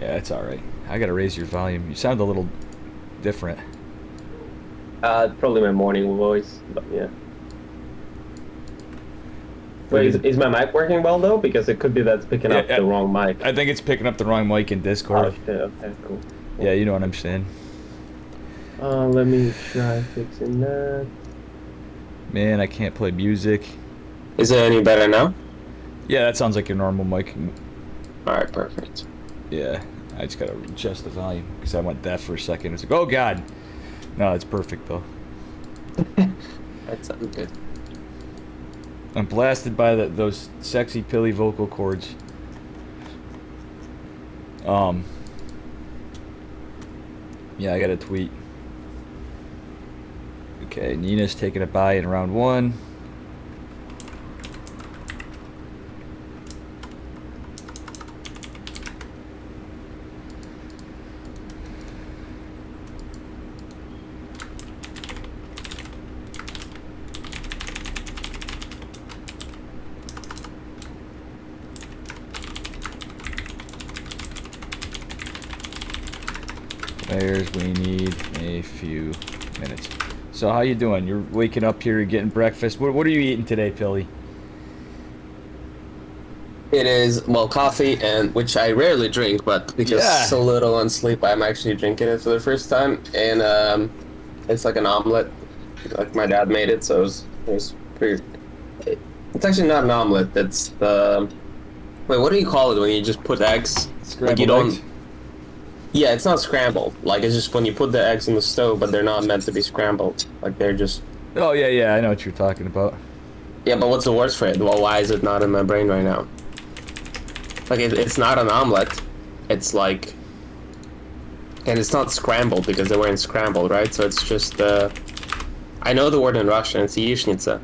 Yeah, it's all right. I gotta raise your volume. You sound a little different. Probably my morning voice, but yeah. Maybe Wait, is my mic working well though? Because it could be that's picking up yeah, the wrong mic. I think it's picking up the wrong mic in Oh Discord. shit. Okay, cool. Yeah, Cool. you know what I'm saying. Let me try fixing that. Man, I can't play music. Is it any better now? Yeah, that sounds like your normal mic. All right, perfect. Yeah, I just gotta adjust the volume because I went deaf for a second. It's like, oh god. No, it's perfect though. That sounds good. I'm blasted by those sexy pilly vocal cords. Yeah, I got a tweet. Okay, Nina's taking a bye in round 1. Players, we need a few minutes. So how you doing? You're waking up here, getting breakfast. What are you eating today, Pilly? It is, well, coffee, and which I rarely drink, but because Yeah. so little on sleep, I'm actually drinking it for the first time. And it's like an omelet. Like my dad made it, so it was pretty. It's actually not an omelet. It's wait, what do you call it when you just put eggs? Scrambled like you don't. eggs? Yeah, it's not scrambled. Like it's just when you put the eggs in the stove, but they're not meant to be scrambled. Like they're just. Oh yeah, I know what you're talking about. Yeah, but what's the word for it? Well, why is it not in my brain right now? Like it's not an omelet. It's like, and it's not scrambled because they weren't scrambled, right? So it's just. I know the word in Russian. It's яичница,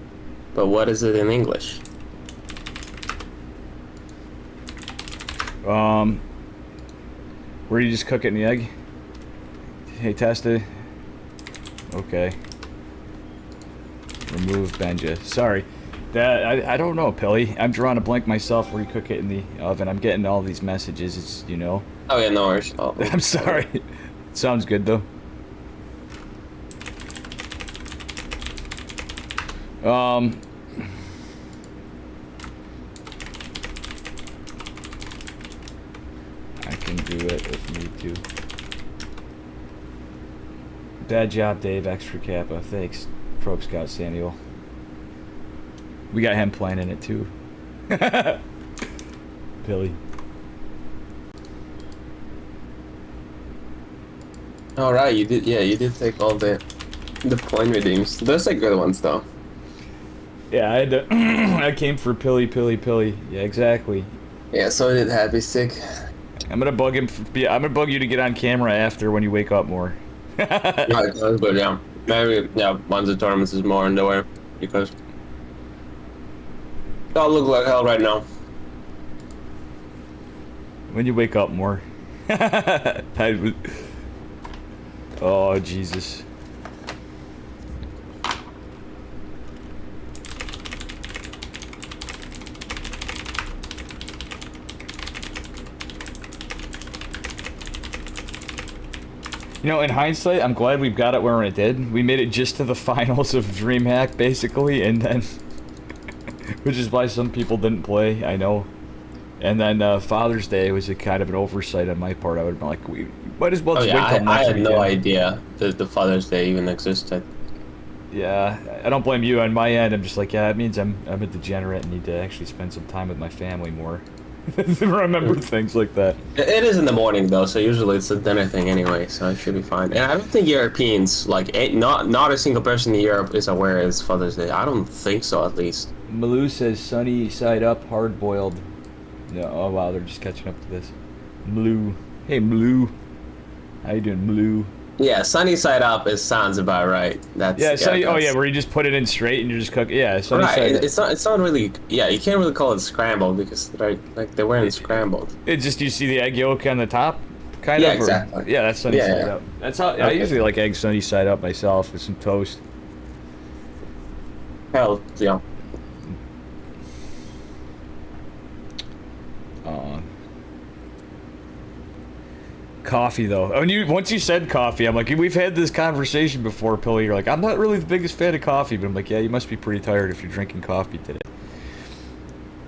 but what is it in English? Where you just cook it in the egg? Hey, test it. Okay. Remove Benja. Sorry. That I don't know, Pilly. I'm drawing a blank myself where you cook it in the oven. I'm getting all these messages. It's, you know. Oh yeah, no worries. I'm sorry. Sounds good though. I can do it if need to. Bad job, Dave. Extra Kappa. Thanks, Probe Scout Samuel. We got him playing in it too. Billy. All right, you did. Yeah, you did take all the point redeems. Those are good ones though. Yeah, I had to. I came for Pilly. Yeah, exactly. Yeah, so did Happy Stick. I'm gonna bug him. I'm gonna bug you to get on camera after when you wake up more. Right, that's good. Yeah, maybe. Yeah, once the tournament is more underway, because I'll look like hell right now. When you wake up more. Oh Jesus. You know, in hindsight, I'm glad we've got it where it did. We made it just to the finals of DreamHack, basically, and then... which is why some people didn't play, I know. And then Father's Day was a kind of an oversight on my part. I would have been like, we might as well just wait till next I had no weekend. idea that the Father's Day even existed. Yeah, I don't blame you. On my end, I'm just like, yeah, it means I'm a degenerate and need to actually spend some time with my family more. Remember things like that. It is in the morning though, so usually it's a dinner thing anyway, so it should be fine. And I don't think Europeans, like, not a single person in Europe is aware it's Father's Day. I don't think so, at least. Malou says sunny side up, hard boiled. No, oh wow, they're just catching up to this. Malou, hey Malou, how you doing, Malou? Yeah, sunny side up sounds about right. That's Yeah, sunny. that's, Oh yeah, where you just put it in straight and you just cook. Yeah, sunny right. side up. It's not really. Yeah, you can't really call it scrambled because like they weren't scrambled. It just you see the egg yolk on the top, kind Yeah, of. exactly. Yeah, that's sunny side Yeah. up. That's how I Okay. usually like eggs sunny side up myself with some toast. Hell, yeah. Coffee though. Once you said coffee, I'm like, we've had this conversation before, Pilly. You're like, I'm not really the biggest fan of coffee, but I'm like, yeah, you must be pretty tired if you're drinking coffee today.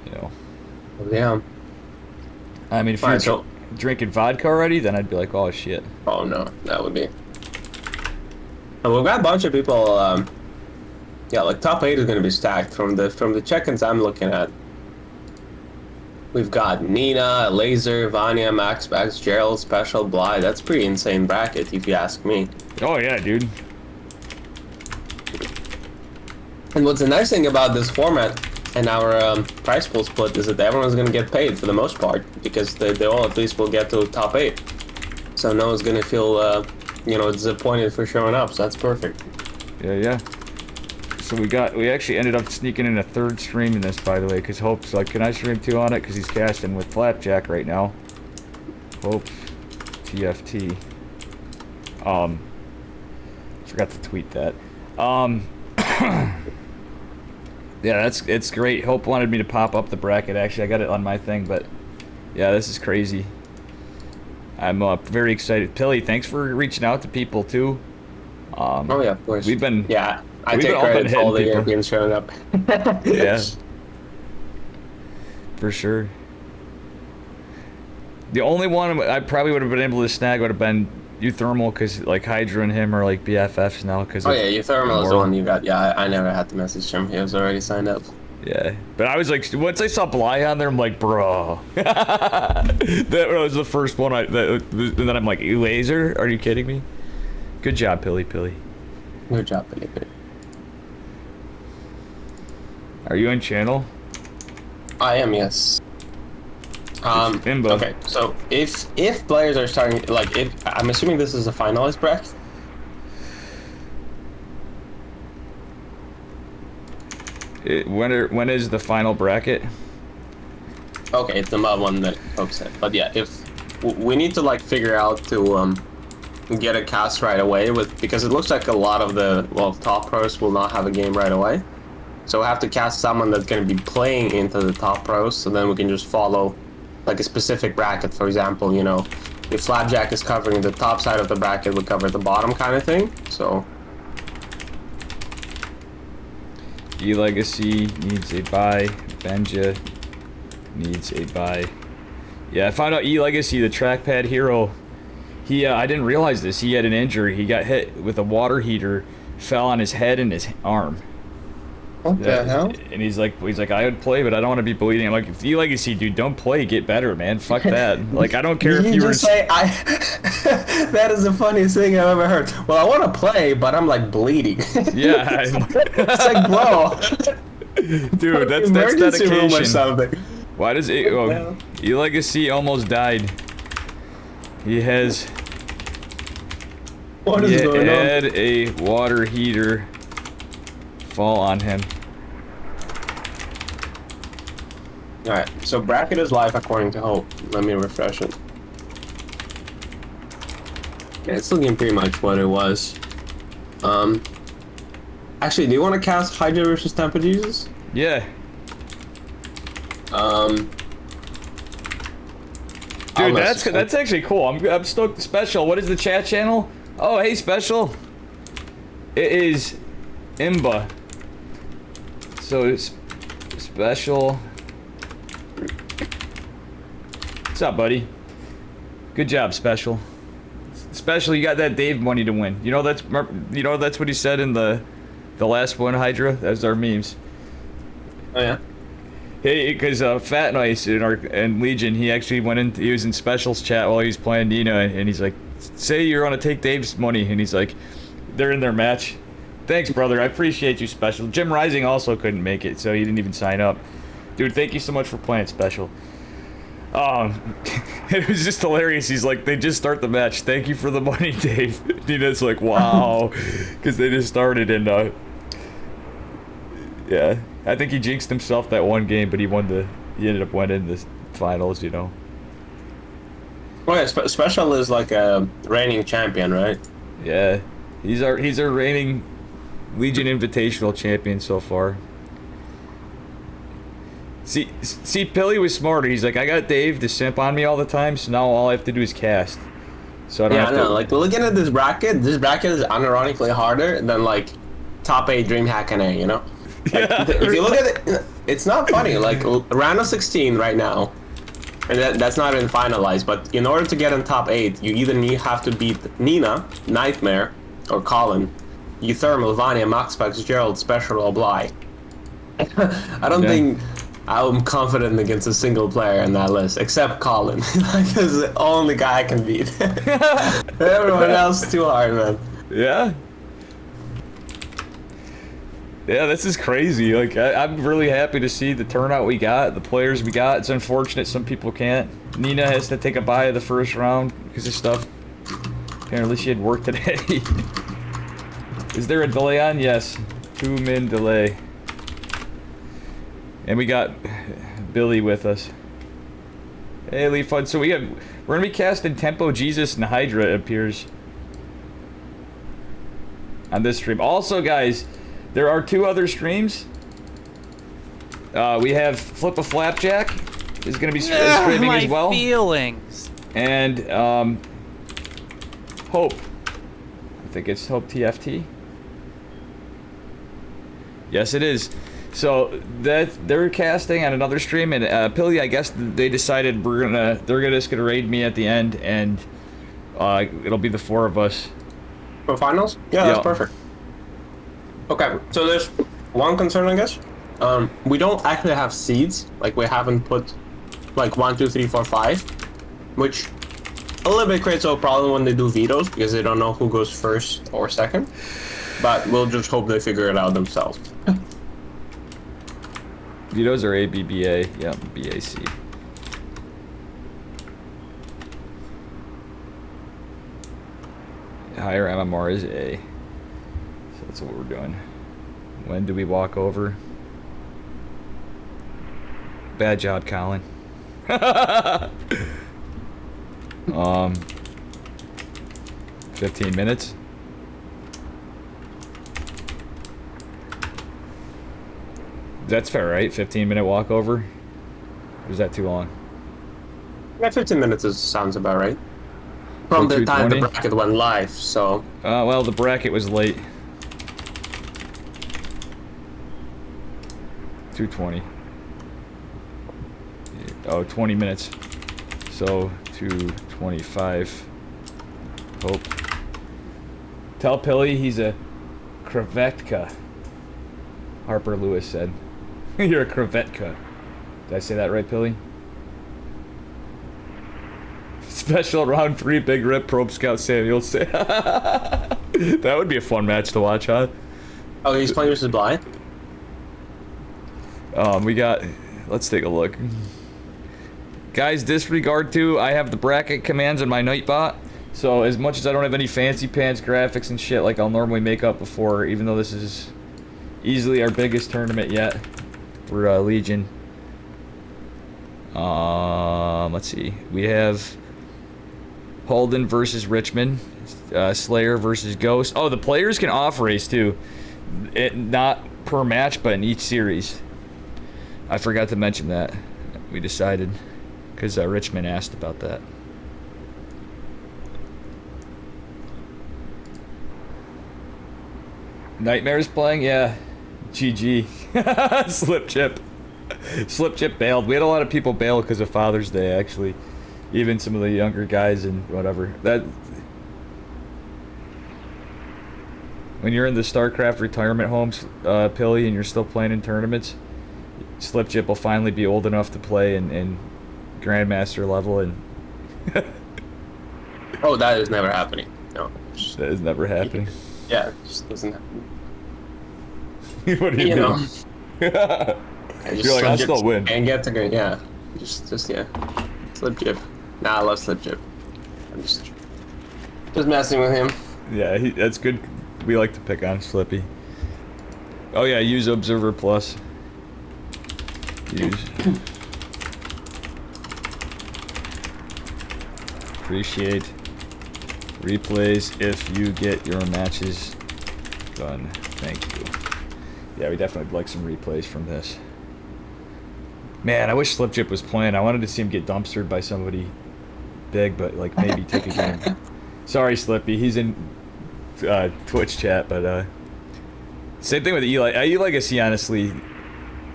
You know. Yeah. I mean, if you're Alright, so- drinking vodka already, then I'd be like, oh shit. Oh no, that would be. And we've got a bunch of people. Yeah, like top 8 is going to be stacked from the check-ins I'm looking at. We've got Nina, Laser, Vanya, Max, Gerald, Special, Bly. That's pretty insane bracket, if you ask me. Oh yeah, dude. And what's the nice thing about this format and our prize pool split is that everyone's going to get paid for the most part, because they all at least will get to top 8. So no one's going to feel, disappointed for showing up. So that's perfect. Yeah. So we actually ended up sneaking in a third stream in this, by the way, because Hope's like, can I stream 2 on it? Because he's casting with Flapjack right now. Hope, TFT. Forgot to tweet that. Yeah, it's great. Hope wanted me to pop up the bracket. Actually, I got it on my thing, but yeah, this is crazy. I'm very excited. Pilly, thanks for reaching out to people too. Oh yeah, of course. We've been I we've take been all credit been for all the hitting people. Europeans showing up. Yeah, for sure. The only one I probably would have been able to snag would have been Euthermal, because like Hydra and him are like BFFs now. Cause Oh yeah, Euthermal is the Immortal. one you got. Yeah, I never had to message him. He was already signed up. Yeah, but I was like, once I saw Bly on there, I'm like, bro. That was the first one and then I'm like, Laser? Are you kidding me? Good job, Pilly. Good job, Billy. Are you on channel? I am, yes. Imbo. Okay, so if players are starting, like, if I'm assuming this is a finalist bracket. When is the final bracket? Okay, it's the one that folks said. But yeah, if we need to like figure out to get a cast right away because it looks like a lot of the top pros will not have a game right away. So we have to cast someone that's going to be playing into the top pros, so then we can just follow like a specific bracket. For example, if Flapjack is covering the top side of the bracket, we cover the bottom kind of thing. So E-Legacy needs a buy. Benja needs a buy. Yeah, I found out E-Legacy, the trackpad hero, he I didn't realize this. He had an injury. He got hit with a water heater, fell on his head and his arm. what the hell? And he's like, I would play, but I don't want to be bleeding. I'm like, if E-Legacy, dude, don't play, get better, man. Fuck that. Like, I don't care if you were. Just say that is the funniest thing I've ever heard. Well, I want to play, but I'm like bleeding. Yeah, It's like, bro. dude, that's Emergency room or dedication. something. Why does it? Oh, E-Legacy almost died. He has. What is He going on? had a water heater fall on him. Alright, so bracket is live according to Hope. Let me refresh it. Yeah, it's looking pretty much what it was. Actually, do you want to cast Hydra versus Temper Jesus? Yeah. I'll Dude, message that's actually cool. I'm stoked. Special. What is the chat channel? Oh, hey, Special. It is Imba. So it's Special. What's up, buddy? Good job, Special. Special, you got that Dave money to win. That's what he said in the last one, Hydra. That's our memes. Oh yeah. Hey, because Fat Nice and Legion, he actually he was in Special's chat while he was playing Nina, and he's like, say you're gonna take Dave's money, and he's like, they're in their match. Thanks, brother. I appreciate you, Special. Jim Rising also couldn't make it, so he didn't even sign up. Dude, thank you so much for playing, Special. It was just hilarious. He's like, they just start the match. Thank you for the money, Dave. Nina's like, wow, because they just started, and yeah, I think he jinxed himself that one game, but he ended up winning the finals, Well, yeah, Special is like a reigning champion, right? Yeah, he's our reigning Legion Invitational champion so far. See, Pilly was smarter. He's like, I got Dave to simp on me all the time, so now all I have to do is cast. So I don't Yeah, have I know. to. Like looking at this bracket is unironically harder than like top 8 DreamHack NA. You know, like Yeah, if you look at it, it's not funny. Like round of 16 right now, and that's not even finalized. But in order to get in top 8, you either have to beat Nina, Nightmare, or Colin, Euthermal, Vanya, Maxpax, Gerald, Special, or Bly. I don't Yeah. think I'm confident against a single player in that list, except Colin. He's the only guy I can beat. Everyone else too hard, man. Yeah. Yeah, this is crazy. Like, I'm really happy to see the turnout we got, the players we got. It's unfortunate some people can't. Nina has to take a bye of the first round because of stuff. Apparently she had work today. Is there a delay on? Yes. 2-min delay. And we got Billy with us. Hey, Lee Fun. So we're gonna be casting Tempo Jesus and Hydra, it appears, on this stream. Also, guys, there are 2 other streams. We have Flip a Flapjack is gonna be streaming as well. My feelings. And Hope. I think it's Hope TFT. Yes, it is. So they're casting on another stream, and Pilly, I guess they decided they're just gonna raid me at the end, and it'll be the 4 of us. For finals? Yeah, that's perfect. Okay, so there's one concern, I guess. We don't actually have seeds. Like, we haven't put like 1, 2, 3, 4, 5, which a little bit creates a problem when they do vetoes because they don't know who goes first or second. But we'll just hope they figure it out themselves. Vetoes are ABBA, yeah, BAC. Higher MMR is A. So that's what we're doing. When do we walk over? Bad job, Colin. 15 minutes. That's fair, right? 15-minute walkover? Or is that too long? Yeah, 15 minutes sounds about right. From the time the 2:20? bracket went live, so... Well, the bracket was late. 2:20. Oh, 20 minutes. So, 2:25. Hope. Tell Pilly he's a crevetka. Harper Lewis said. You're a crevetka. Did I say that right, Pilly? Special round 3, Big Rip, Probe Scout Samuel. That would be a fun match to watch, huh? Oh, he's playing versus Bly? We got... Let's take a look. Guys, disregard to, I have the bracket commands on my Nightbot. So as much as I don't have any fancy pants graphics and shit like I'll normally make up before, even though this is easily our biggest tournament yet for Legion. Let's see. We have Holden versus Richmond, Slayer versus Ghost. Oh, the players can off race too. Not per match, but in each series. I forgot to mention that. We decided because Richmond asked about that. Nightmare's playing? Yeah. GG. Slip Chip. Slip Chip bailed. We had a lot of people bail because of Father's Day, actually. Even some of the younger guys and whatever. That... When you're in the StarCraft retirement homes, Pilly, and you're still playing in tournaments, Slip Chip will finally be old enough to play in Grandmaster level, and... Oh, that is never happening. No. That is never happening. Yeah, it just doesn't happen. What do you know. mean? You're like, I'll still win. And get to go, yeah. Just yeah. Slip Chip. Nah, I love Slip Chip. I'm just messing with him. Yeah, that's good. We like to pick on Slippy. Oh yeah, use Observer Plus. Use. Appreciate replays if you get your matches done. Thank you. Yeah, we definitely would like some replays from this. Man, I wish Slip Chip was playing. I wanted to see him get dumpstered by somebody big, but like maybe take a game. Sorry, Slippy. He's in Twitch chat, but same thing with Eli. Eli Legacy, honestly.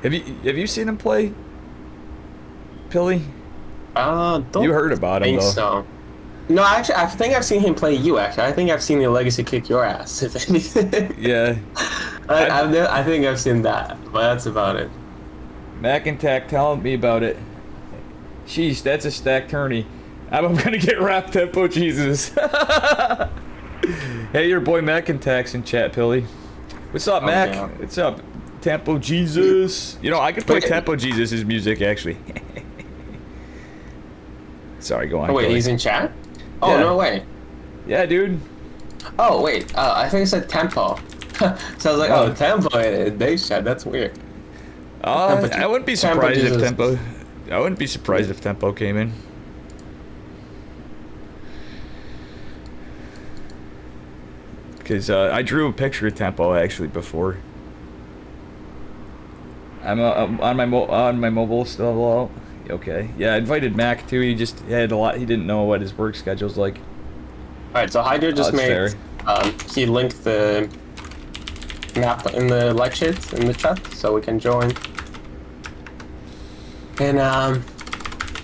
Have you seen him play? Pilly? Don't You heard about him think though. so. No, actually, I think I've seen him play you. Actually, I think I've seen the Legacy kick your ass. If anything. Yeah. I think I've seen that, but that's about it. Mac and Tack telling me about it. Sheesh, that's a stack tourney. I'm gonna get rap tempo, Jesus. Hey, your boy Mac and Tack's in chat, Pilly. What's up, Mac? yeah. What's up, Tempo Jesus? You know, I could play Wait. Tempo Jesus' music actually. Sorry, go on. Oh wait, Pilly. he's in chat? Oh Yeah. no way. Yeah, dude. Oh wait, I think it said tempo. So I was like, Oh. oh, tempo in Dave's chat. That's weird. Tempo- I wouldn't be Tempo surprised if Jesus. Tempo. I wouldn't be surprised if Tempo came in. Because I drew a picture of Tempo actually before. I'm on my mobile still out. Okay. Yeah, I invited Mac too. He just had a lot. He didn't know what his work schedule's like. All right, so Hydra just that's made. fair. He linked the map in the like sheet in the chat, so we can join. And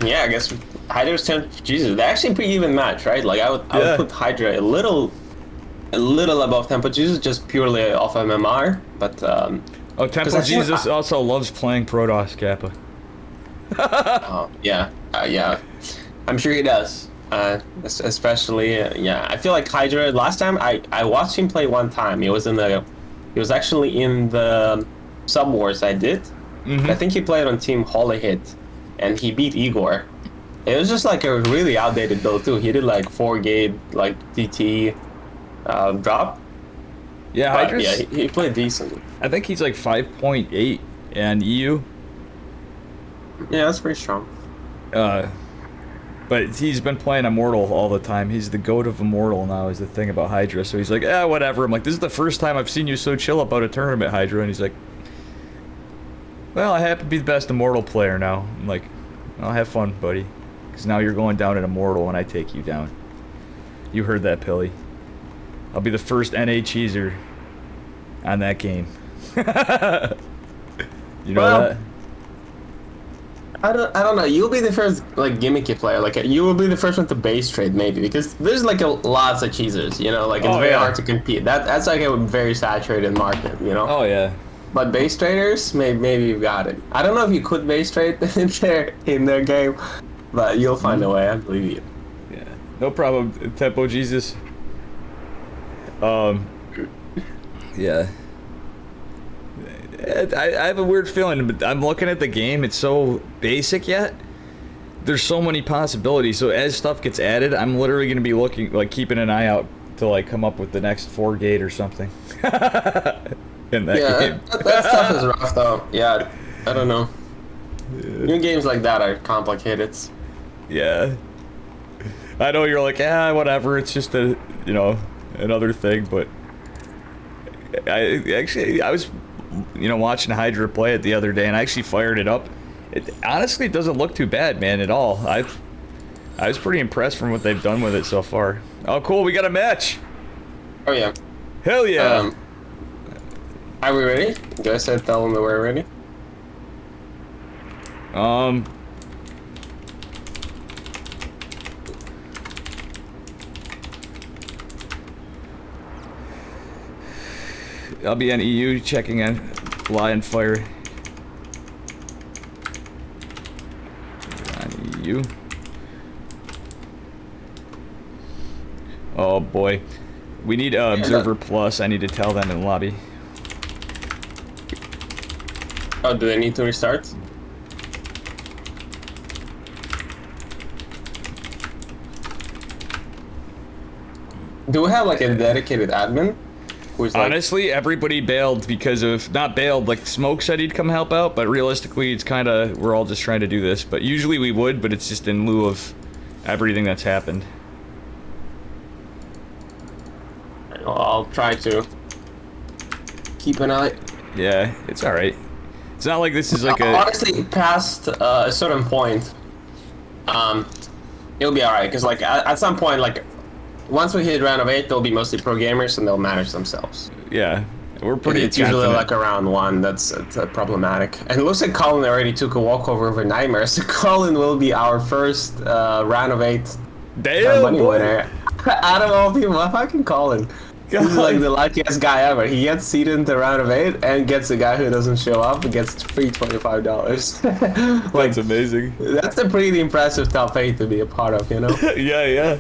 yeah, I guess Hydra's 10. Jesus, they're actually pretty even match, right? Like I would Yeah. put Hydra a little above Tempo Jesus, just purely off MMR, but Oh, Tempo 'cause I feel- Jesus also loves playing Protoss Kappa. oh yeah, yeah, I'm sure he does. Especially yeah, I feel like Hydra. Last time I watched him play one time. He was actually in the Sub Wars I did. I think he played on Team Holy Hit, and he beat Igor. It was just like a really outdated build too. He did like 4 gate like DT drop. Yeah, But, Hydra's, yeah, he played decent. I think he's like 5.8 and EU. Yeah, that's pretty strong. But he's been playing Immortal all the time. He's the goat of Immortal now is the thing about Hydra. So he's like, whatever. I'm like, this is the first time I've seen you so chill about a tournament, Hydra. And he's like, well, I happen to be the best Immortal player now. I'm like, I'll have fun, buddy. Because now you're going down in Immortal when I take you down. You heard that, Pilly. I'll be the first NA cheeser on that game. You know Well, that? I don't know. You'll be the first like gimmicky player. Like you will be the first one to base trade maybe because there's like lots of cheesers. You know, like it's Oh, very yeah. hard to compete. That's like a very saturated market. You know. Oh, yeah. But base traders, maybe you've got it. I don't know if you could base trade in their game, but you'll find a way. I believe you. Yeah. No problem, Tempo Jesus. Yeah. I have a weird feeling, but I'm looking at the game. It's so basic yet. There's so many possibilities. So as stuff gets added, I'm literally going to be looking, like, keeping an eye out to like come up with the next 4 gate or something. In that game. That stuff is rough though. Yeah, I don't know. New games like that are complicated. Yeah. I know you're like, whatever. It's just another thing, but I was, watching Hydra play it the other day, and I actually fired it up. It honestly doesn't look too bad, man, at all. I was pretty impressed from what they've done with it so far. Oh, cool, we got a match. Oh yeah. Hell yeah. Are we ready? Do I say tell them that we're ready? I'll be on EU checking on Lion Fire. On EU. Oh boy. We need Observer Plus. I need to tell them in lobby. Oh, do they need to restart? Do we have like a dedicated admin? Who's like, Honestly, everybody bailed because of, not bailed, like Smoke said he'd come help out, but realistically it's kind of, we're all just trying to do this. But usually we would, but it's just in lieu of everything that's happened. I'll try to keep an eye. Yeah, it's alright. It's not like this is like a... Honestly, past a certain point, it'll be alright, because like at some point, like once we hit round of 8, they'll be mostly pro gamers and they'll manage themselves. Yeah, we're pretty. It's usually confident. like around 1 that's problematic. And it looks like Colin already took a walkover over Nightmare, so Colin will be our first round of 8 Damn, money boy. winner. Out of all people, I fucking Colin. He's like the luckiest guy ever. He gets seated into round of 8 and gets a guy who doesn't show up and gets free $25. That's amazing. That's a pretty impressive top 8 to be a part of, you know? Yeah.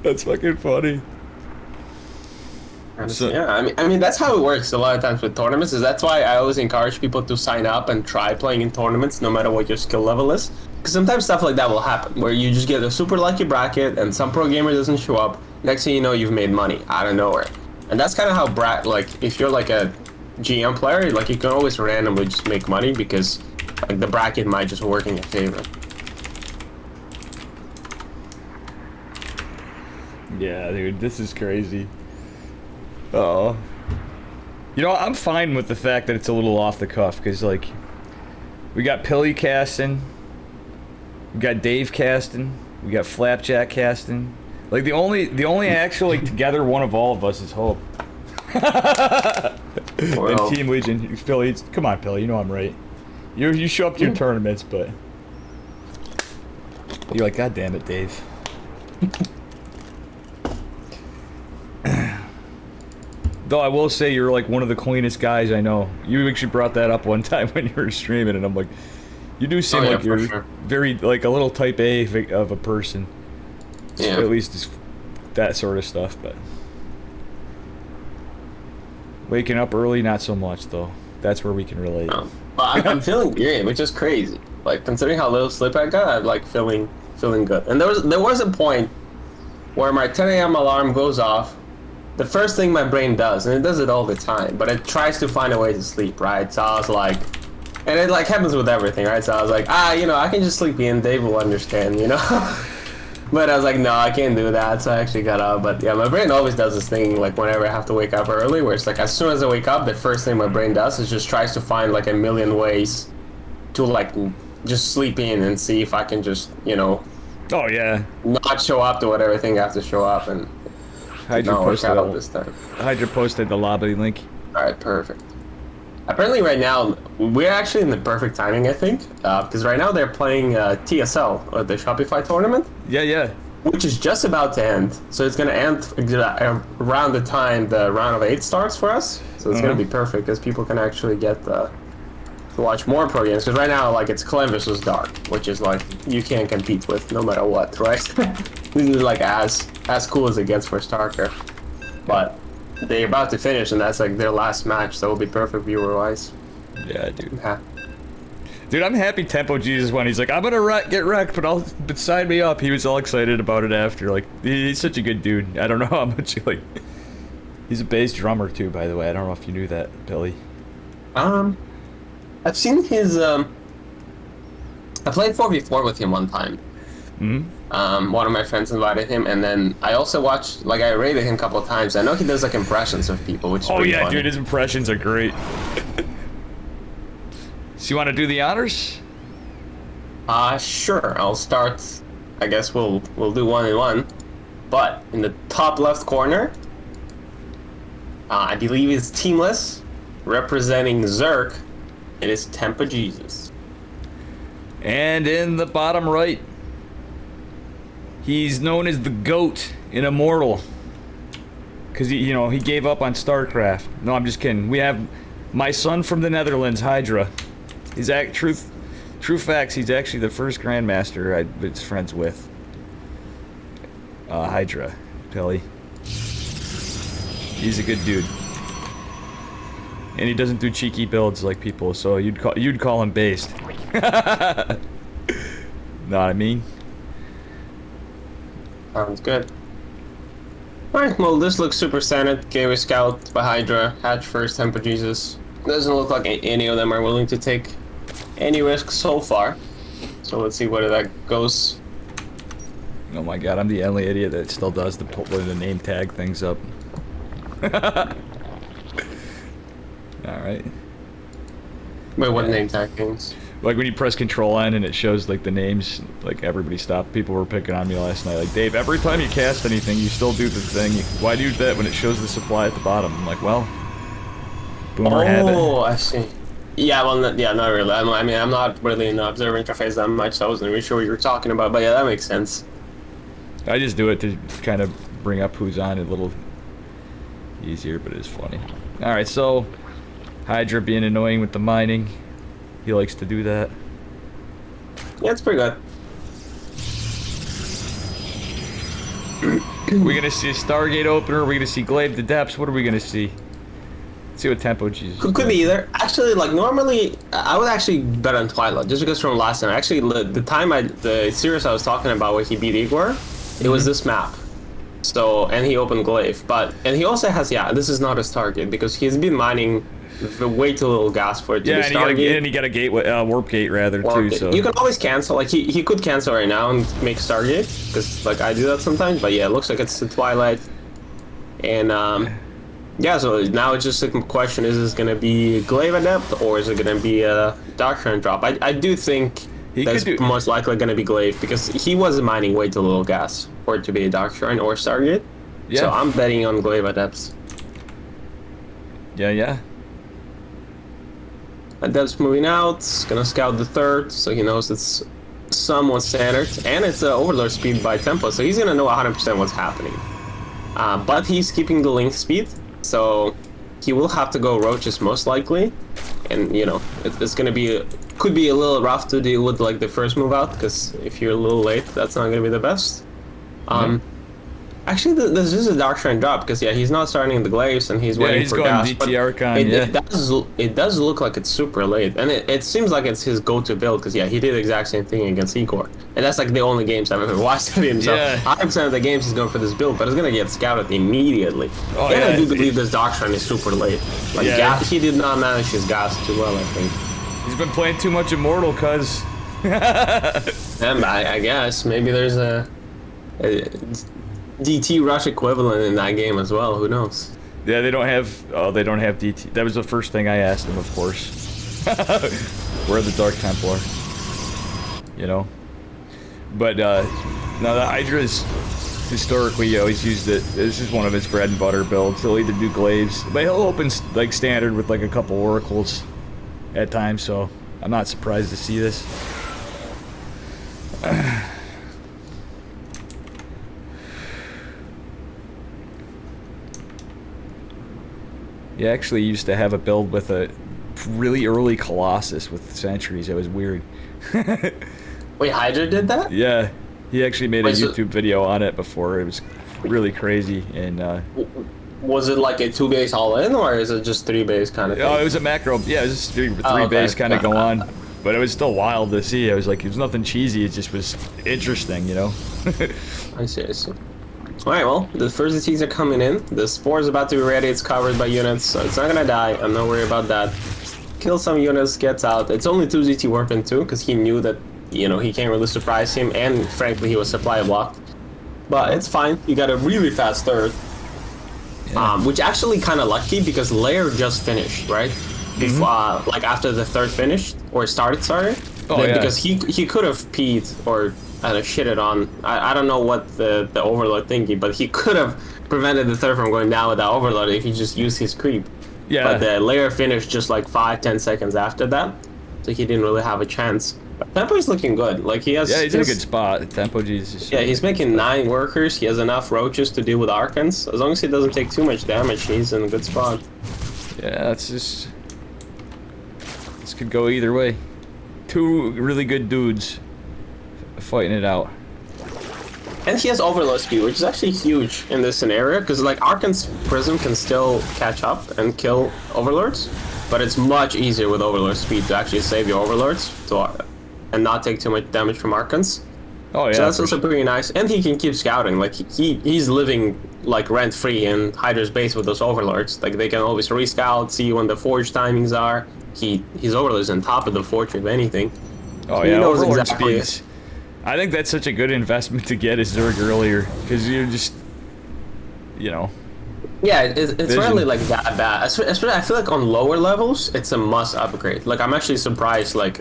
That's fucking funny. So- Yeah, I mean that's how it works a lot of times with tournaments. Is that's why I always encourage people to sign up and try playing in tournaments, no matter what your skill level is. Because sometimes stuff like that will happen, where you just get a super lucky bracket and some pro gamer doesn't show up. Next thing you know, you've made money out of nowhere. And that's kind of how like if you're like a GM player, like you can always randomly just make money because like the bracket might just work in your favor. Yeah, dude, this is crazy. Oh. You know, I'm fine with the fact that it's a little off the cuff, because, like, we got Pilly casting, we got Dave casting, we got Flapjack casting. Like, the only actual, like, together one of all of us is Hope. Well. And Team Legion, Pilly, come on, Pilly, you know I'm right. You show up to your tournaments, but you're like, God damn it, Dave. Though I will say you're like one of the cleanest guys I know. You actually brought that up one time when you were streaming, and I'm like, you do seem like you're very, like, a little type A of a person. Yeah. At least it's that sort of stuff, but waking up early, not so much though. That's where we can relate. Well, I'm feeling great, which is crazy. Like considering how little sleep I got, I'm like feeling good. And there was a point where my 10 a.m. alarm goes off. The first thing my brain does, and it does it all the time, but it tries to find a way to sleep, right? So I was like, and it like happens with everything, right? So I was like, you know, I can just sleep in. Dave will understand, you know. But I was like, no, I can't do that. So I actually got up. But yeah, my brain always does this thing, like whenever I have to wake up early, where it's like as soon as I wake up, the first thing my brain does is just tries to find like a million ways to like just sleep in and see if I can just, you know, Oh yeah. not show up to whatever thing I have to show up, and Hydra not work posted, out this time. Hydra posted the lobby link. All right, perfect. Apparently, right now we're actually in the perfect timing, I think, because right now they're playing TSL, or the Shopify tournament, Yeah. which is just about to end. So it's gonna end around the time the round of 8 starts for us. So it's gonna be perfect because people can actually get to watch more pro games. Because right now, like, it's Clem versus Dark, which is like you can't compete with no matter what, right? This is like as cool as it gets for StarCraft. But they're about to finish, and that's like their last match, so it'll be perfect viewer-wise. Yeah, dude. Yeah. Dude, I'm happy Tempo Jesus won. He's like, I'm gonna get wrecked, but sign me up. He was all excited about it after. Like, he's such a good dude. I don't know how much like. He's a bass drummer too, by the way. I don't know if you knew that, Billy. I've seen his. I played 4v4 with him one time. One of my friends invited him, and then I also watched, like, I rated him a couple of times. I know he does like impressions of people, which is Oh yeah, funny. dude, his impressions are great. So you want to do the honors? Sure. I'll start. I guess we'll do 1-1. But in the top left corner, I believe it's teamless, representing Zerk. It is Tempa Jesus. And in the bottom right, he's known as the GOAT in Immortal. Because he gave up on StarCraft. No, I'm just kidding. We have my son from the Netherlands, Hydra. He's true facts. He's actually the first Grandmaster I was friends with. Hydra, Pelly. He's a good dude. And he doesn't do cheeky builds like people, so you'd call him based. Know what I mean? Sounds good. Alright, well, this looks super standard. Gateway Scout by Hydra, Hatch first, Tempa Jesus. Doesn't look like any of them are willing to take any risk so far. So let's see where that goes. Oh my god, I'm the only idiot that still does the name tag things up. Alright. Wait, what name tag things? Like when you press Control N and it shows like the names, like everybody stopped. People were picking on me last night. Like, Dave, every time you cast anything, you still do the thing. Why do that when it shows the supply at the bottom? I'm like, well, boomer habit. Oh, I see. Yeah, well, yeah, not really. I mean, I'm not really in the observer interface that much, so I wasn't really sure what you were talking about. But yeah, that makes sense. I just do it to kind of bring up who's on a little easier, but it's funny. All right, so Hydra being annoying with the mining. He likes to do that. Yeah, it's pretty good. We're gonna see a Stargate opener. We're gonna see Glaive the Depths. What are we gonna see? Let's see what tempo Jesus. Could be either. Actually, like normally, I would actually bet on Twilight just because from last time. Actually, the series I was talking about where he beat Igor, it was this map. So and he opened Glaive, and he also has this is not his target because he's been mining way too little gas for it to be Stargate. And he got a gateway, warp gate rather too. So you can always cancel. Like he could cancel right now and make Stargate because like I do that sometimes. But yeah, it looks like it's the Twilight, and yeah. So now it's just a question: is this gonna be Glaive Adept or is it gonna be a Doctrine drop? I do think that's most likely gonna be Glaive because he was mining way too little gas for it to be a Doctrine or Stargate. Yeah. So I'm betting on Glaive Adepts. Yeah. Adept's moving out, gonna scout the third, so he knows it's somewhat standard, and it's overlord speed by tempo, so he's gonna know 100% what's happening. But he's keeping the link speed, so he will have to go roaches most likely, and you know it's gonna be could be a little rough to deal with like the first move out, because if you're a little late, that's not gonna be the best. Actually, this is a Dark Shrine drop because he's not starting the Glaives and he's waiting for gas. He's going DT Archon. It does look like it's super late, and it seems like it's his go-to build because he did the exact same thing against Igor, and that's like the only games I've ever watched of him. So 100% of the games he's going for this build, but it's gonna get scouted immediately. And I do believe this Dark Shrine is super late. Like he did not manage his gas too well, I think. He's been playing too much Immortal, cuz. And I guess maybe there's a DT Rush equivalent in that game as well. Who knows? Yeah, they don't have DT. That was the first thing I asked him, of course. Where are the Dark Templar? You know. But no, the Hydra's historically always used it. This is one of his bread and butter builds. He'll either do Glaives, but he'll open like standard with like a couple oracles at times. So I'm not surprised to see this. He actually used to have a build with a really early Colossus with Sentries. It was weird. Wait, Hydra did that? Yeah. He actually made a YouTube video on it before. It was really crazy. And was it like a 2 base all in, or is it just 3 base kind of thing? Oh, it was a macro. Yeah, it was just 3 base kind of go on. But it was still wild to see. I was like, it was nothing cheesy. It just was interesting, you know? I see. Alright, well, the first DTs are coming in. The Spore is about to be ready. It's covered by units, so it's not gonna die. I'm not worried about that. Kill some units, gets out. It's only 2 ZT Warping too, because he knew that, you know, he can't really surprise him, and frankly, he was supply blocked. But it's fine. You got a really fast third. Yeah. Which actually kind of lucky, because Lair just finished, right? Before, like after the third finished, or started, sorry. Because he could have peed, or shitted on. I don't know what the Overlord thingy, but he could have prevented the third from going down with that Overlord if he just used his creep. Yeah. But the Lair finished just like 5-10 seconds after that, so he didn't really have a chance. But Tempo is looking good. Like he has. Yeah, he's in a good spot. Tempo, Jesus. Yeah, he's making 9 workers. He has enough roaches to deal with Archons. As long as he doesn't take too much damage, he's in a good spot. Yeah, that's just. This could go either way. 2 really good dudes fighting it out. And he has overload speed, which is actually huge in this scenario, because like Archon's Prism can still catch up and kill Overlords, but it's much easier with Overlord speed to actually save your Overlords and not take too much damage from Archons. Oh yeah. So that's also pretty nice, and he can keep scouting. Like he's living like rent free in Hydra's base with those Overlords. Like they can always rescout, see when the forge timings are. His Overlord is on top of the forge if anything. Oh yeah, Overlord speeds. I think that's such a good investment to get as Zerg earlier, because you're just, you know. Yeah, it's rarely like that bad. Especially, I feel like on lower levels, it's a must upgrade. Like I'm actually surprised, like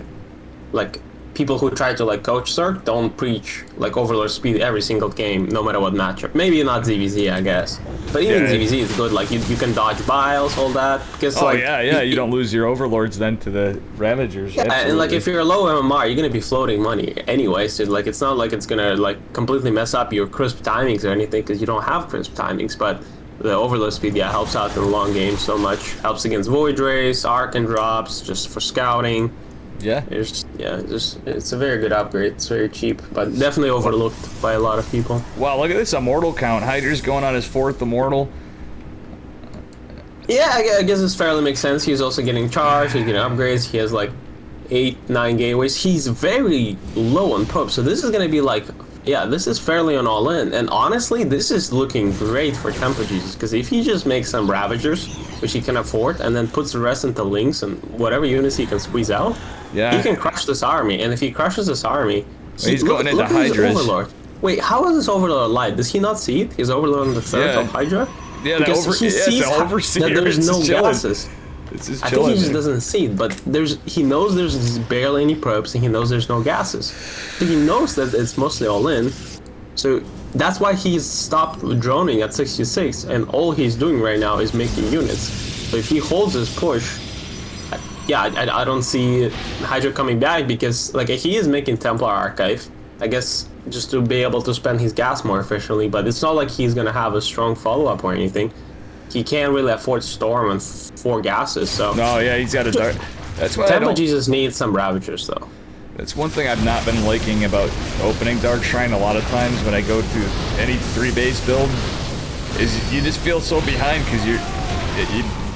like people who try to like coach Zerg don't preach like overlord speed every single game, no matter what matchup. Maybe not ZVZ, I guess, but even Yeah. ZVZ is good. Like you can dodge biles, all that. Because Oh like yeah, you don't lose your overlords then to the Ravagers. Yeah, and like absolutely. if you're low MMR, you're gonna be floating money anyway. So like it's not like it's gonna like completely mess up your crisp timings or anything because you don't have crisp timings. But the overload speed, yeah, helps out in the long game so much. Helps against Void Race, Arc and drops, just for scouting. Yeah. It's a very good upgrade. It's very cheap, but definitely overlooked by a lot of people. Wow, look at this immortal count. Hydra's going on his 4th immortal. Yeah, I guess this fairly makes sense. He's also getting charged. He's getting upgrades. He has like 8-9 gateways. He's very low on pub, so this is gonna be like, yeah, this is fairly on all in. And honestly, this is looking great for Tempo Jesus because if he just makes some Ravagers, which he can afford, and then puts the rest into Links and whatever units he can squeeze out, Yeah. he can crush this army. And if he crushes this army, He's going into look at his Hydras. Overlord. Wait, how is this Overlord alive? Does he not see it? His Overlord on the third Yeah. of Hydra? Yeah, Because he sees the overseer. that there's It's no just chilling. gases. It's just I chilling. think he just there. doesn't see it, but he knows there's barely any probes and he knows there's no gases. So he knows that it's mostly all in. So that's why he's stopped droning at 66 and all he's doing right now is making units. So if he holds his push, I don't see Hydra coming back because like he is making Templar Archive, I guess just to be able to spend his gas more efficiently, but it's not like he's gonna have a strong follow-up or anything. He can't really afford Storm and 4 gases, so... No, yeah, he's got a dark. That's why I Tempo don't. Jesus needs some Ravagers, though. That's one thing I've not been liking about opening Dark Shrine a lot of times when I go to any 3-base build, is you just feel so behind because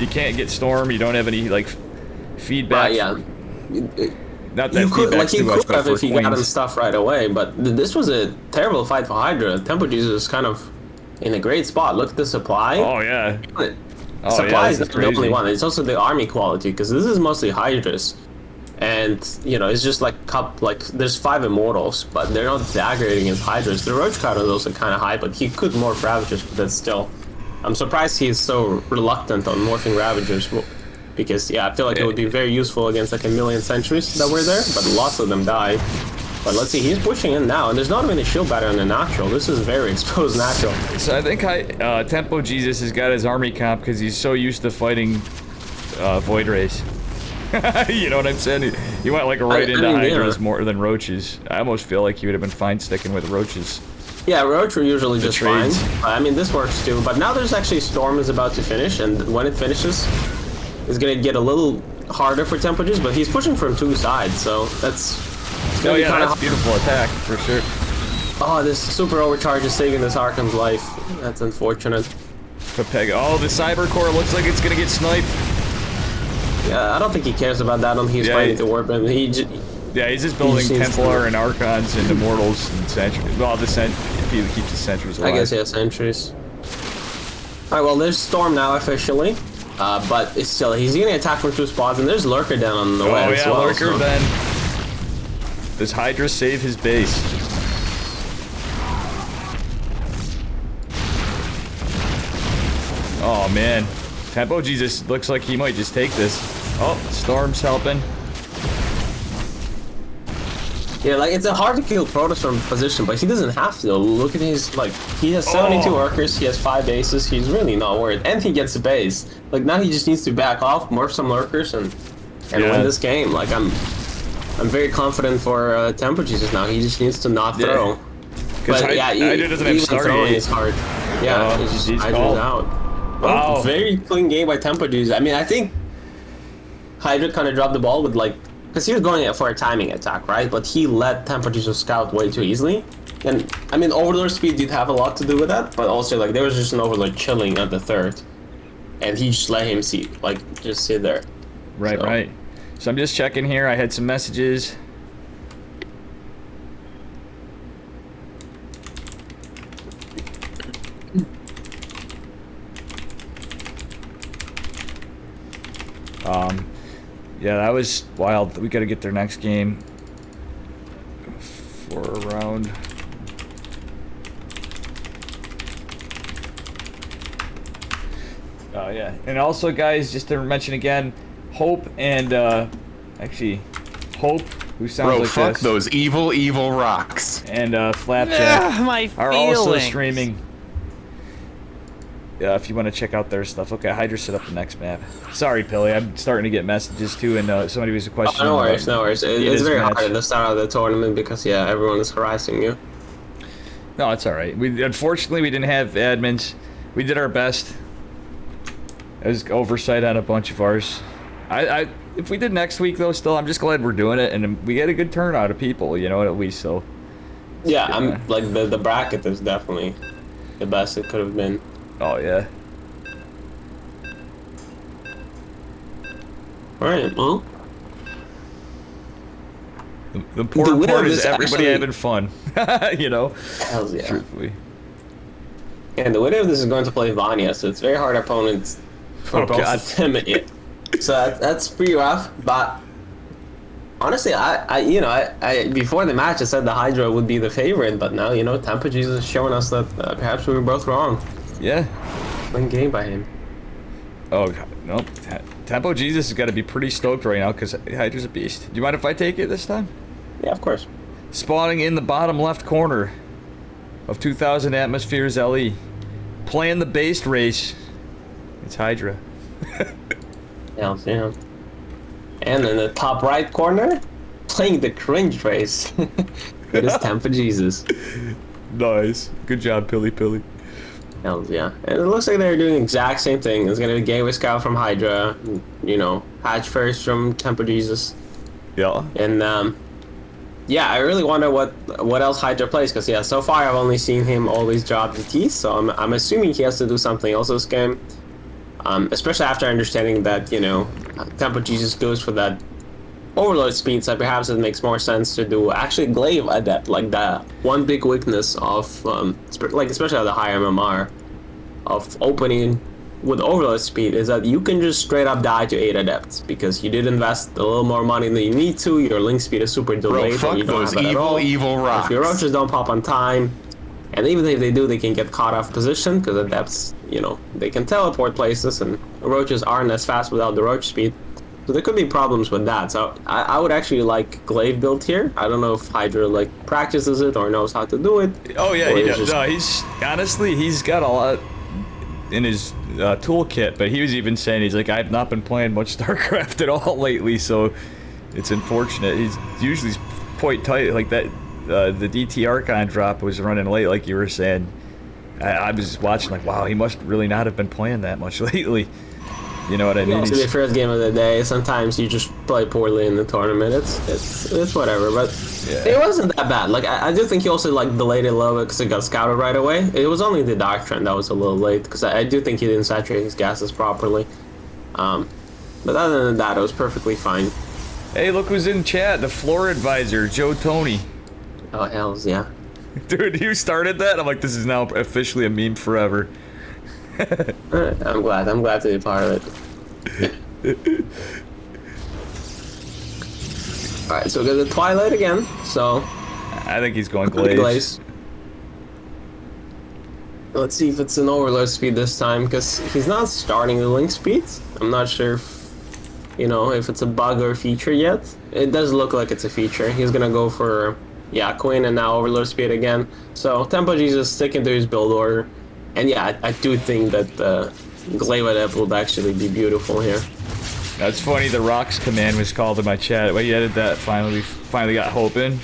you can't get Storm, you don't have any like feedback. Yeah. Not that You could, feedback's like, you too much, could but have for if you got him Queens. stuff right away, but this was a terrible fight for Hydra. Tempo Jesus is kind of in a great spot. Look at the supply. Oh yeah. Oh, Supply yeah, is this not the only crazy. one. It's also the army quality because this is mostly Hydras, and you know it's just like there's 5 immortals, but they're not that great against Hydras. The Roach count is also kind of high, but he could morph Ravagers, but that's still. I'm surprised he's so reluctant on morphing Ravagers because yeah, I feel like it would be very useful against like a million sentries that were there, but lots of them died. But let's see, he's pushing in now, and there's not even a shield battery on the natural. This is very exposed natural. So I think Tempo Jesus has got his army comp because he's so used to fighting Void Race. You know what I'm saying? He went like right into mean, Hydras yeah. more than Roaches. I almost feel like he would have been fine sticking with Roaches. Yeah, Roach were usually The just fine. trades. I mean, this works too. But now there's actually Storm is about to finish, and when it finishes, it's gonna get a little harder for Temperatures. But he's pushing from 2 sides, so that's. It's Oh gonna be yeah, kinda that's a beautiful attack for sure. Oh, this super overcharge is saving this Arkham's life. That's unfortunate. Pepega. Oh, the Cyber Core looks like it's gonna get sniped. Yeah, I don't think he cares about that. He's Yeah, fighting he- to warp him. Yeah, he's just building just needs to- Templar and Archons and Immortals and Sentries. Well, if he keeps the Sentries alive. I guess he has sentries. Alright, well, there's Storm now officially. But it's still, he's gonna attack from 2 spots, and there's Lurker down on the way Oh as yeah, well. Lurker so- then. Does Hydra save his base? Oh man. Tempo Jesus looks like he might just take this. Oh, Storm's helping. Yeah, like it's a hard to kill Protoss from position, but he doesn't have to. Look at his, like, he has 72 Oh. workers, he has 5 bases, he's really not worried. And he gets a base. Like now he just needs to back off, morph some lurkers and Yeah. win this game. Like I'm very confident for Tempo Jesus now. He just needs to not Yeah. throw. 'Cause But yeah, Hydra doesn't have even throwing Stargate. is hard. Yeah, Oh, it's just he's Hydra's called. out. Wow. Well, very clean game by Tempo Jesus. I mean, I think Hydra kind of dropped the ball with like, because he was going for a timing attack, right? But he let Tempo Jesus scout way too easily. And I mean, Overlord speed did have a lot to do with that, but also like there was just an Overlord chilling at the third, and he just let him just sit there. Right, So- right. So I'm just checking here. I had some messages. Yeah, that was wild. We got to get their next game for a round. Oh yeah, and also guys, just to mention again, Hope and actually, Hope who sounds Bro, like fuck this, those evil rocks. and Flapjack My are feelings. also streaming. If you want to check out their stuff. Okay, Hydra set up the next map. Sorry, Pilly, I'm starting to get messages too, and somebody was questioning. No worries, no worries. It's very match. hard at the start of the tournament because, yeah, everyone is harassing you. No, it's all right. Unfortunately we didn't have admins. We did our best. It was oversight on a bunch of ours. If we did next week though, still, I'm just glad we're doing it, and we get a good turnout of people. You know, at least so. Yeah, I'm like the bracket is definitely the best it could have been. Oh yeah. All right, well. The important winner part of is this everybody actually- having fun. You know. Hells yeah. Truthfully. And the winner of this is going to play Vanya, so it's very hard opponents for both God. of them. So that's pretty rough, but honestly, I before the match I said the Hydra would be the favorite, but now, Tampa Jesus is showing us that perhaps we were both wrong. Yeah. One game by him. Oh God, nope. Tempo Jesus has got to be pretty stoked right now because Hydra's a beast. Do you mind if I take it this time? Yeah, of course. Spawning in the bottom left corner of 2000 Atmospheres LE. Playing the based race. It's Hydra. Yeah. And in the top right corner, playing the cringe race. It is Tampa Jesus. Nice. Good job, Pilly Pilly. Hells yeah. And it looks like they're doing the exact same thing. It's gonna be Gateway Scout from Hydra, Hatch First from Temple Jesus. Yeah. And yeah, I really wonder what else Hydra plays, because yeah, so far I've only seen him always drop the T, so I'm assuming he has to do something else this game. Especially after understanding that, Temple Jesus goes for that overload speed, so perhaps it makes more sense to do actually glaive adept, like the one big weakness of especially at the higher MMR of opening with overload speed is that you can just straight up die to 8 adepts because you did invest a little more money than you need to. Your link speed is super delayed. Bro, fuck you don't those have it at all. evil rocks. If your roaches don't pop on time, and even if they do, they can get caught off position because adepts, they can teleport places, and roaches aren't as fast without the roach speed. So there could be problems with that. So I would actually like glaive build here. I don't know if Hydra practices it or knows how to do it. Oh yeah, or he it's does. just- No, he's got a lot in his toolkit, but he was even saying, he's like, I've not been playing much StarCraft at all lately, so it's unfortunate. He's usually quite tight, like that. The DT Archon drop was running late, like you were saying. I was watching, like, wow, he must really not have been playing that much lately. You know what I mean? It's the first game of the day. Sometimes you just play poorly in the tournament. It's whatever, but Yeah. it wasn't that bad. I do think he also delayed it a little bit because it got scouted right away. It was only the Dark Trend that was a little late because I do think he didn't saturate his gases properly. But other than that, it was perfectly fine. Hey, look who's in chat, the floor advisor, Joe Tony. Oh hells yeah! Dude, you started that? I'm like, this is now officially a meme forever. Alright, I'm glad to be part of it. Alright, so we got the Twilight again. So I think he's going Glaze. glaze. Let's see if it's an overload speed this time, because he's not starting the link speeds. I'm not sure if it's a bug or a feature yet. It does look like it's a feature. He's gonna go for Queen and now overload speed again. So Tempo Jesus sticking to his build order. And yeah, I do think that Glaive Adept would actually be beautiful here. That's funny, the rocks command was called in my chat. When he added that, we finally got Hope in.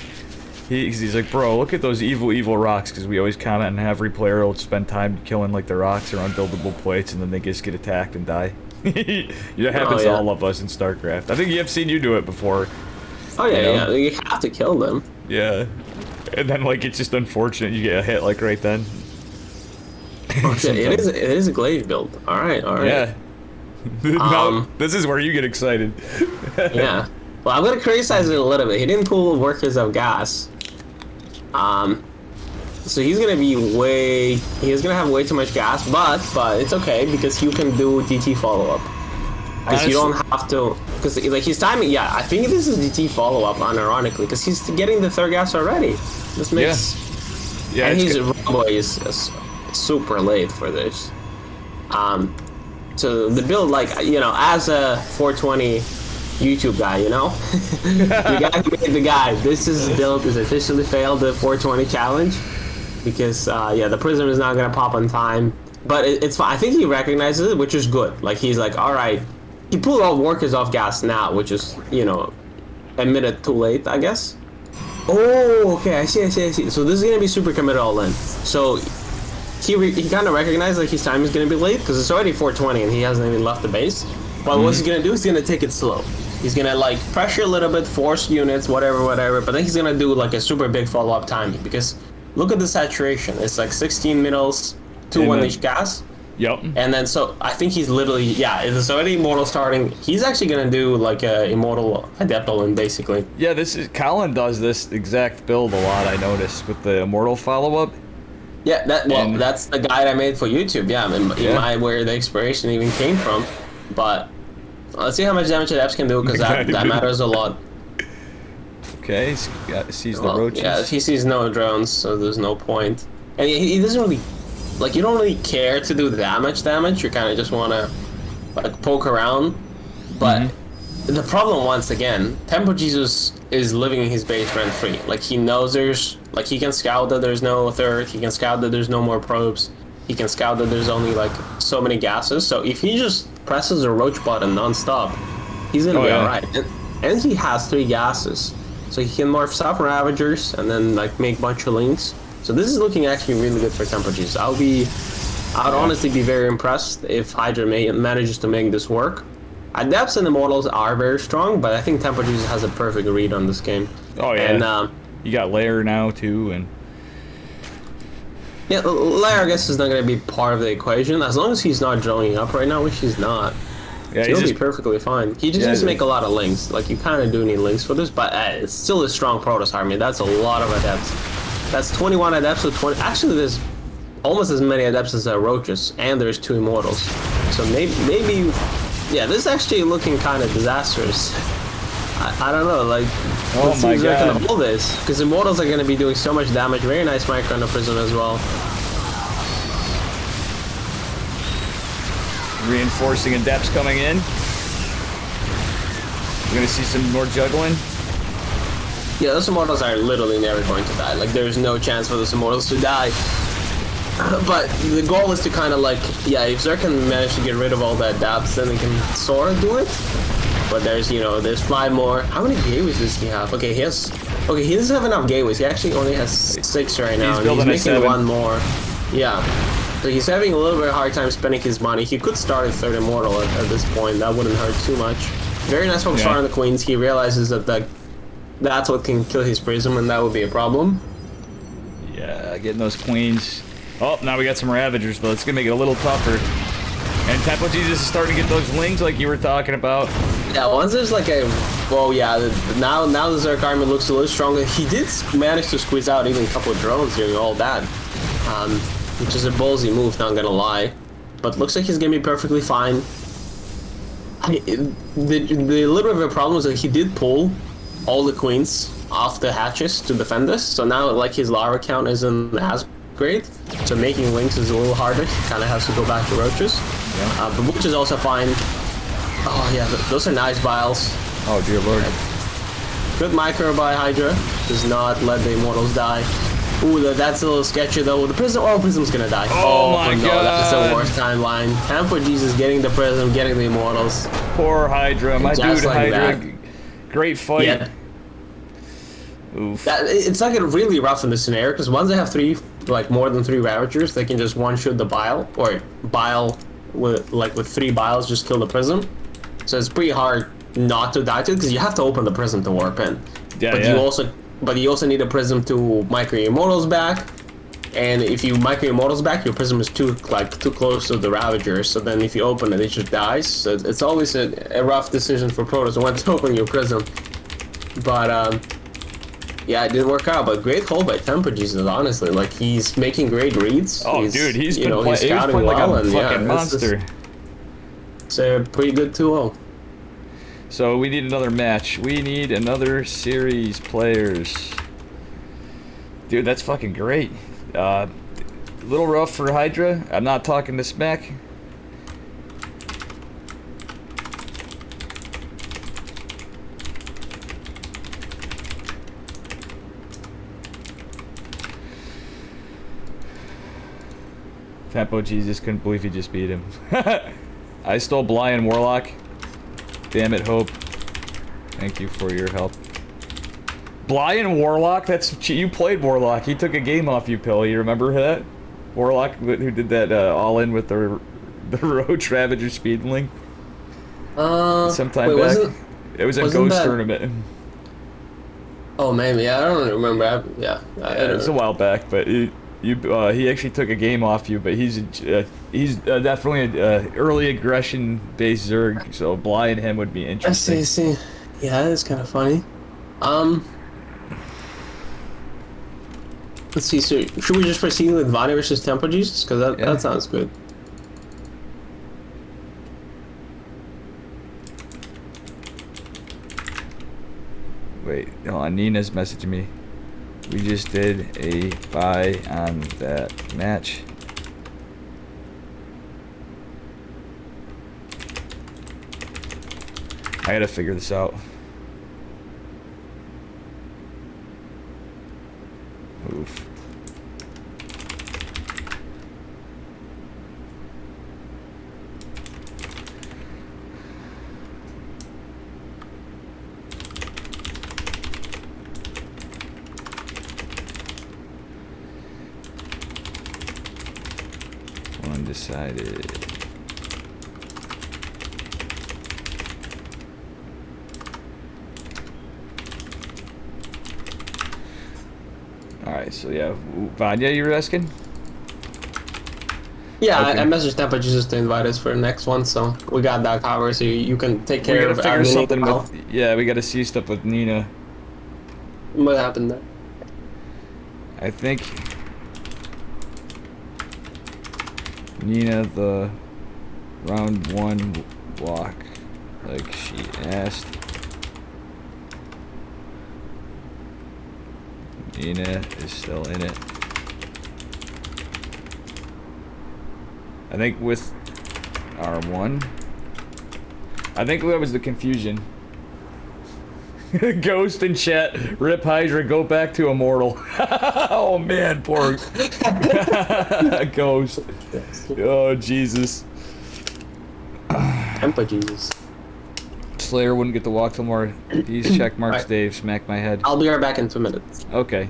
He's like, bro, look at those evil rocks, because we always comment on every player will spend time killing the rocks or unbuildable plates, and then they just get attacked and die. It happens to all of us in StarCraft. I think I've seen you do it before. Oh yeah, you have to kill them. Yeah. And then it's just unfortunate you get a hit right then. Oh shit, it is a glaive build. Alright. Yeah. Now, this is where you get excited. Yeah. Well, I'm gonna criticize it a little bit. He didn't pull workers of gas. So he's gonna have way too much gas, but it's okay because you can do DT follow-up. Because you don't have to, because his timing, I think this is DT follow-up, unironically, because he's getting the third gas already. This makes, and his Rumboy is super late for this. So the build, as a 420 YouTube guy, you know? The guy who made the guide. This build is officially failed the 420 challenge because yeah, the prism is not gonna pop on time. But it's fine. I think he recognizes it, which is good. Like he's like, all right. He pulled all workers off gas now, which is, you know, a minute too late, I guess. Oh, okay. I see. So this is gonna be super committed all in. So he kind of recognized like his time is gonna be late because it's already 4:20 and he hasn't even left the base. But what he's gonna do is he's gonna take it slow. He's gonna like pressure a little bit, force units, whatever. But then he's gonna do like a super big follow-up timing because look at the saturation. It's like 16 middles to 1 inch gas. Yep. And then so I think he's literally it's already immortal starting. He's actually gonna do like a immortal adeptal basically. Yeah, Colin does this exact build a lot. I noticed with the immortal follow-up. Yeah, that's the guide I made for YouTube. Yeah, in my where the inspiration even came from. But let's see how much damage adepts can do because that matters a lot. Okay, sees the roaches. Yeah, he sees no drones, so there's no point. And he doesn't really. Like, you don't really care to do damage. You kind of just want to, like, poke around. But the problem, once again, Tempo Jesus is living in his base rent-free. Like, he knows there's... Like, he can scout that there's no third. He can scout that there's no more probes. He can scout that there's only, like, so many gases. So if he just presses the roach button non-stop, he's going to be alright. And he has 3 gases. So he can morph South Ravagers and then, like, make a bunch of links. So this is looking actually really good for Tempo Jesus. I'd honestly be very impressed if Hydra manages to make this work. Adepts and Immortals are very strong, but I think Tempo Jesus has a perfect read on this game. Oh yeah. And you got Lair now too, and yeah, Lair I guess is not going to be part of the equation as long as he's not drawing up right now, which he's not. Yeah, he'll be perfectly fine. He just needs to make a lot of links. Like you kind of do need links for this, but it's still a strong Protoss army. That's a lot of adepts. That's 21 adepts with 20. Actually, there's almost as many adepts as there are roaches, and there's 2 immortals. So maybe, yeah, this is actually looking kind of disastrous. I don't know, like, oh my god, gonna hold this because immortals are going to be doing so much damage. Very nice micro on the prism as well. Reinforcing adepts coming in. We're gonna see some more juggling. Yeah, those immortals are literally never going to die. Like, there's no chance for those immortals to die. But the goal is to kind of like, yeah, if Zerg can manage to get rid of all the adapts, then they can sort of do it. But there's, you know, there's 5 more. How many gateways does he have? Okay, he doesn't have enough gateways. He actually only has 6 right now. He's making 1 more. Yeah. So he's having a little bit of a hard time spending his money. He could start a 3rd immortal at this point. That wouldn't hurt too much. Very nice focus on the queens. He realizes that that's what can kill his prism, and that would be a problem. Yeah, getting those queens. Oh, now we got some Ravagers, but it's gonna make it a little tougher. And Tempo Jesus is starting to get those lings like you were talking about. Yeah, once there's like a... Well, yeah, now the Zerg army looks a little stronger. He did manage to squeeze out even a couple of drones during all that. Which is a ballsy move, not gonna lie. But looks like he's gonna be perfectly fine. The little bit of a problem is that he did pull all the queens off the hatches to defend this, so now like his larva count isn't as great, so making links is a little harder. He kind of has to go back to roaches, but which is also fine. Oh yeah, those are nice biles. Oh dear lord. Good micro by Hydra, does not let the immortals die. Ooh, that's a little sketchy though. The prism, prism's gonna die. Oh my god, that's the worst timeline. Tempo Jesus getting the prism, getting the immortals. Poor Hydra, my dude like Hydra. That. Great fight. Yeah. Oof. It's like really rough in this scenario because once they have 3, like more than 3 Ravagers, they can just one-shot the bile, or bile with 3 biles just kill the prism. So it's pretty hard not to die to it because you have to open the prism to warp in. Yeah, but you also need a prism to micro your immortals back. And if you micro your immortals back, your prism is too close to the Ravagers. So then if you open it, it just dies. So it's always a rough decision for Protoss when to open your prism. But yeah, it didn't work out. But great hold by Tempo Jesus, honestly. Like he's making great reads. Oh, dude, he's been scouting well, like a fucking monster. It's a pretty good 2-0. So we need another match. We need another series players. Dude, that's fucking great. A little rough for Hydra. I'm not talking to smack. Tempo Jesus couldn't believe he just beat him. I stole Bly and Warlock. Damn it, Hope. Thank you for your help. Bly and Warlock? That's you played Warlock. He took a game off you, Pill. You remember that? Warlock who did that all-in with the Roach Ravager Speedling? Sometime back. It was a Ghost tournament. Oh, maybe. Yeah, I don't remember. It was a while back, but he actually took a game off you. But he's definitely an early aggression based Zerg, so Bly and him would be interesting. I see. Yeah, that's kind of funny. Let's see. So should we just proceed with Vani versus Tempo Jesus? Because that sounds good. Wait, hold on, Nina's messaging me. We just did a buy on that match. I gotta figure this out. Oof. Undecided. Alright, so yeah, Vanya, you were asking? Yeah, Okay. I messaged Tempo Jesus to invite us for the next one, so we got that covered. So you can take We care gotta of figure our something now. with. Yeah, we gotta see stuff with Nina. What happened there? I think Nina the round 1 block, like she asked. Nina is still in it. I think with R1. I think that was the confusion. Ghost in chat. Rip Hydra, go back to Immortal. Oh man, poor Ghost. Oh Jesus. Tempo Jesus. Slayer wouldn't get to walk till more. These check marks, Right. Dave. Smack my head. I'll be right back in 2 minutes. Okay.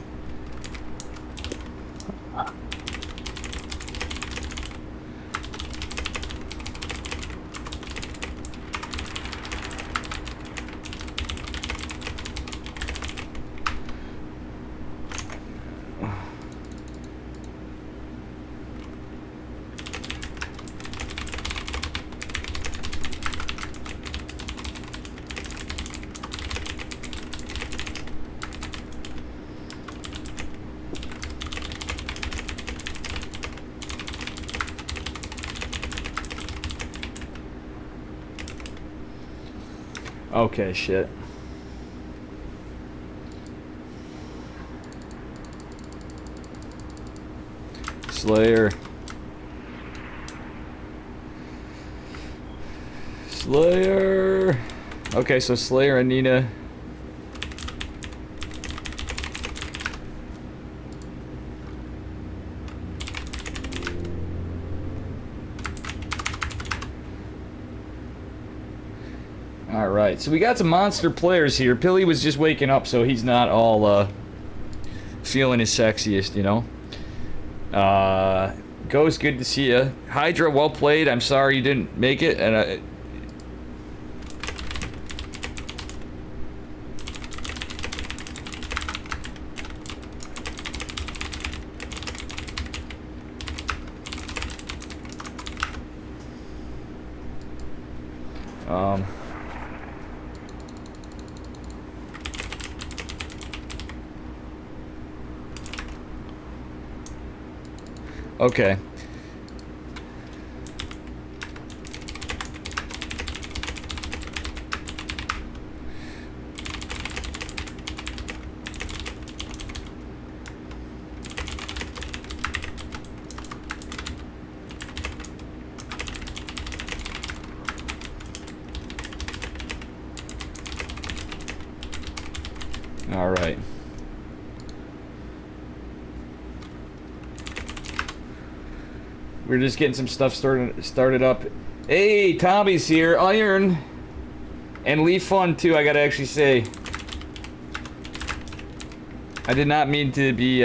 Okay, shit. Slayer. Slayer. Okay, so Slayer and Nina. Alright, so we got some monster players here. Pilly was just waking up, so he's not all, feeling his sexiest, you know? Ghost, good to see you. Hydra, well played. I'm sorry you didn't make it, and okay. All right. We're just getting some stuff started up. Hey, Tommy's here. Iron. And Lee Fun, too, I gotta actually say. I did not mean to be,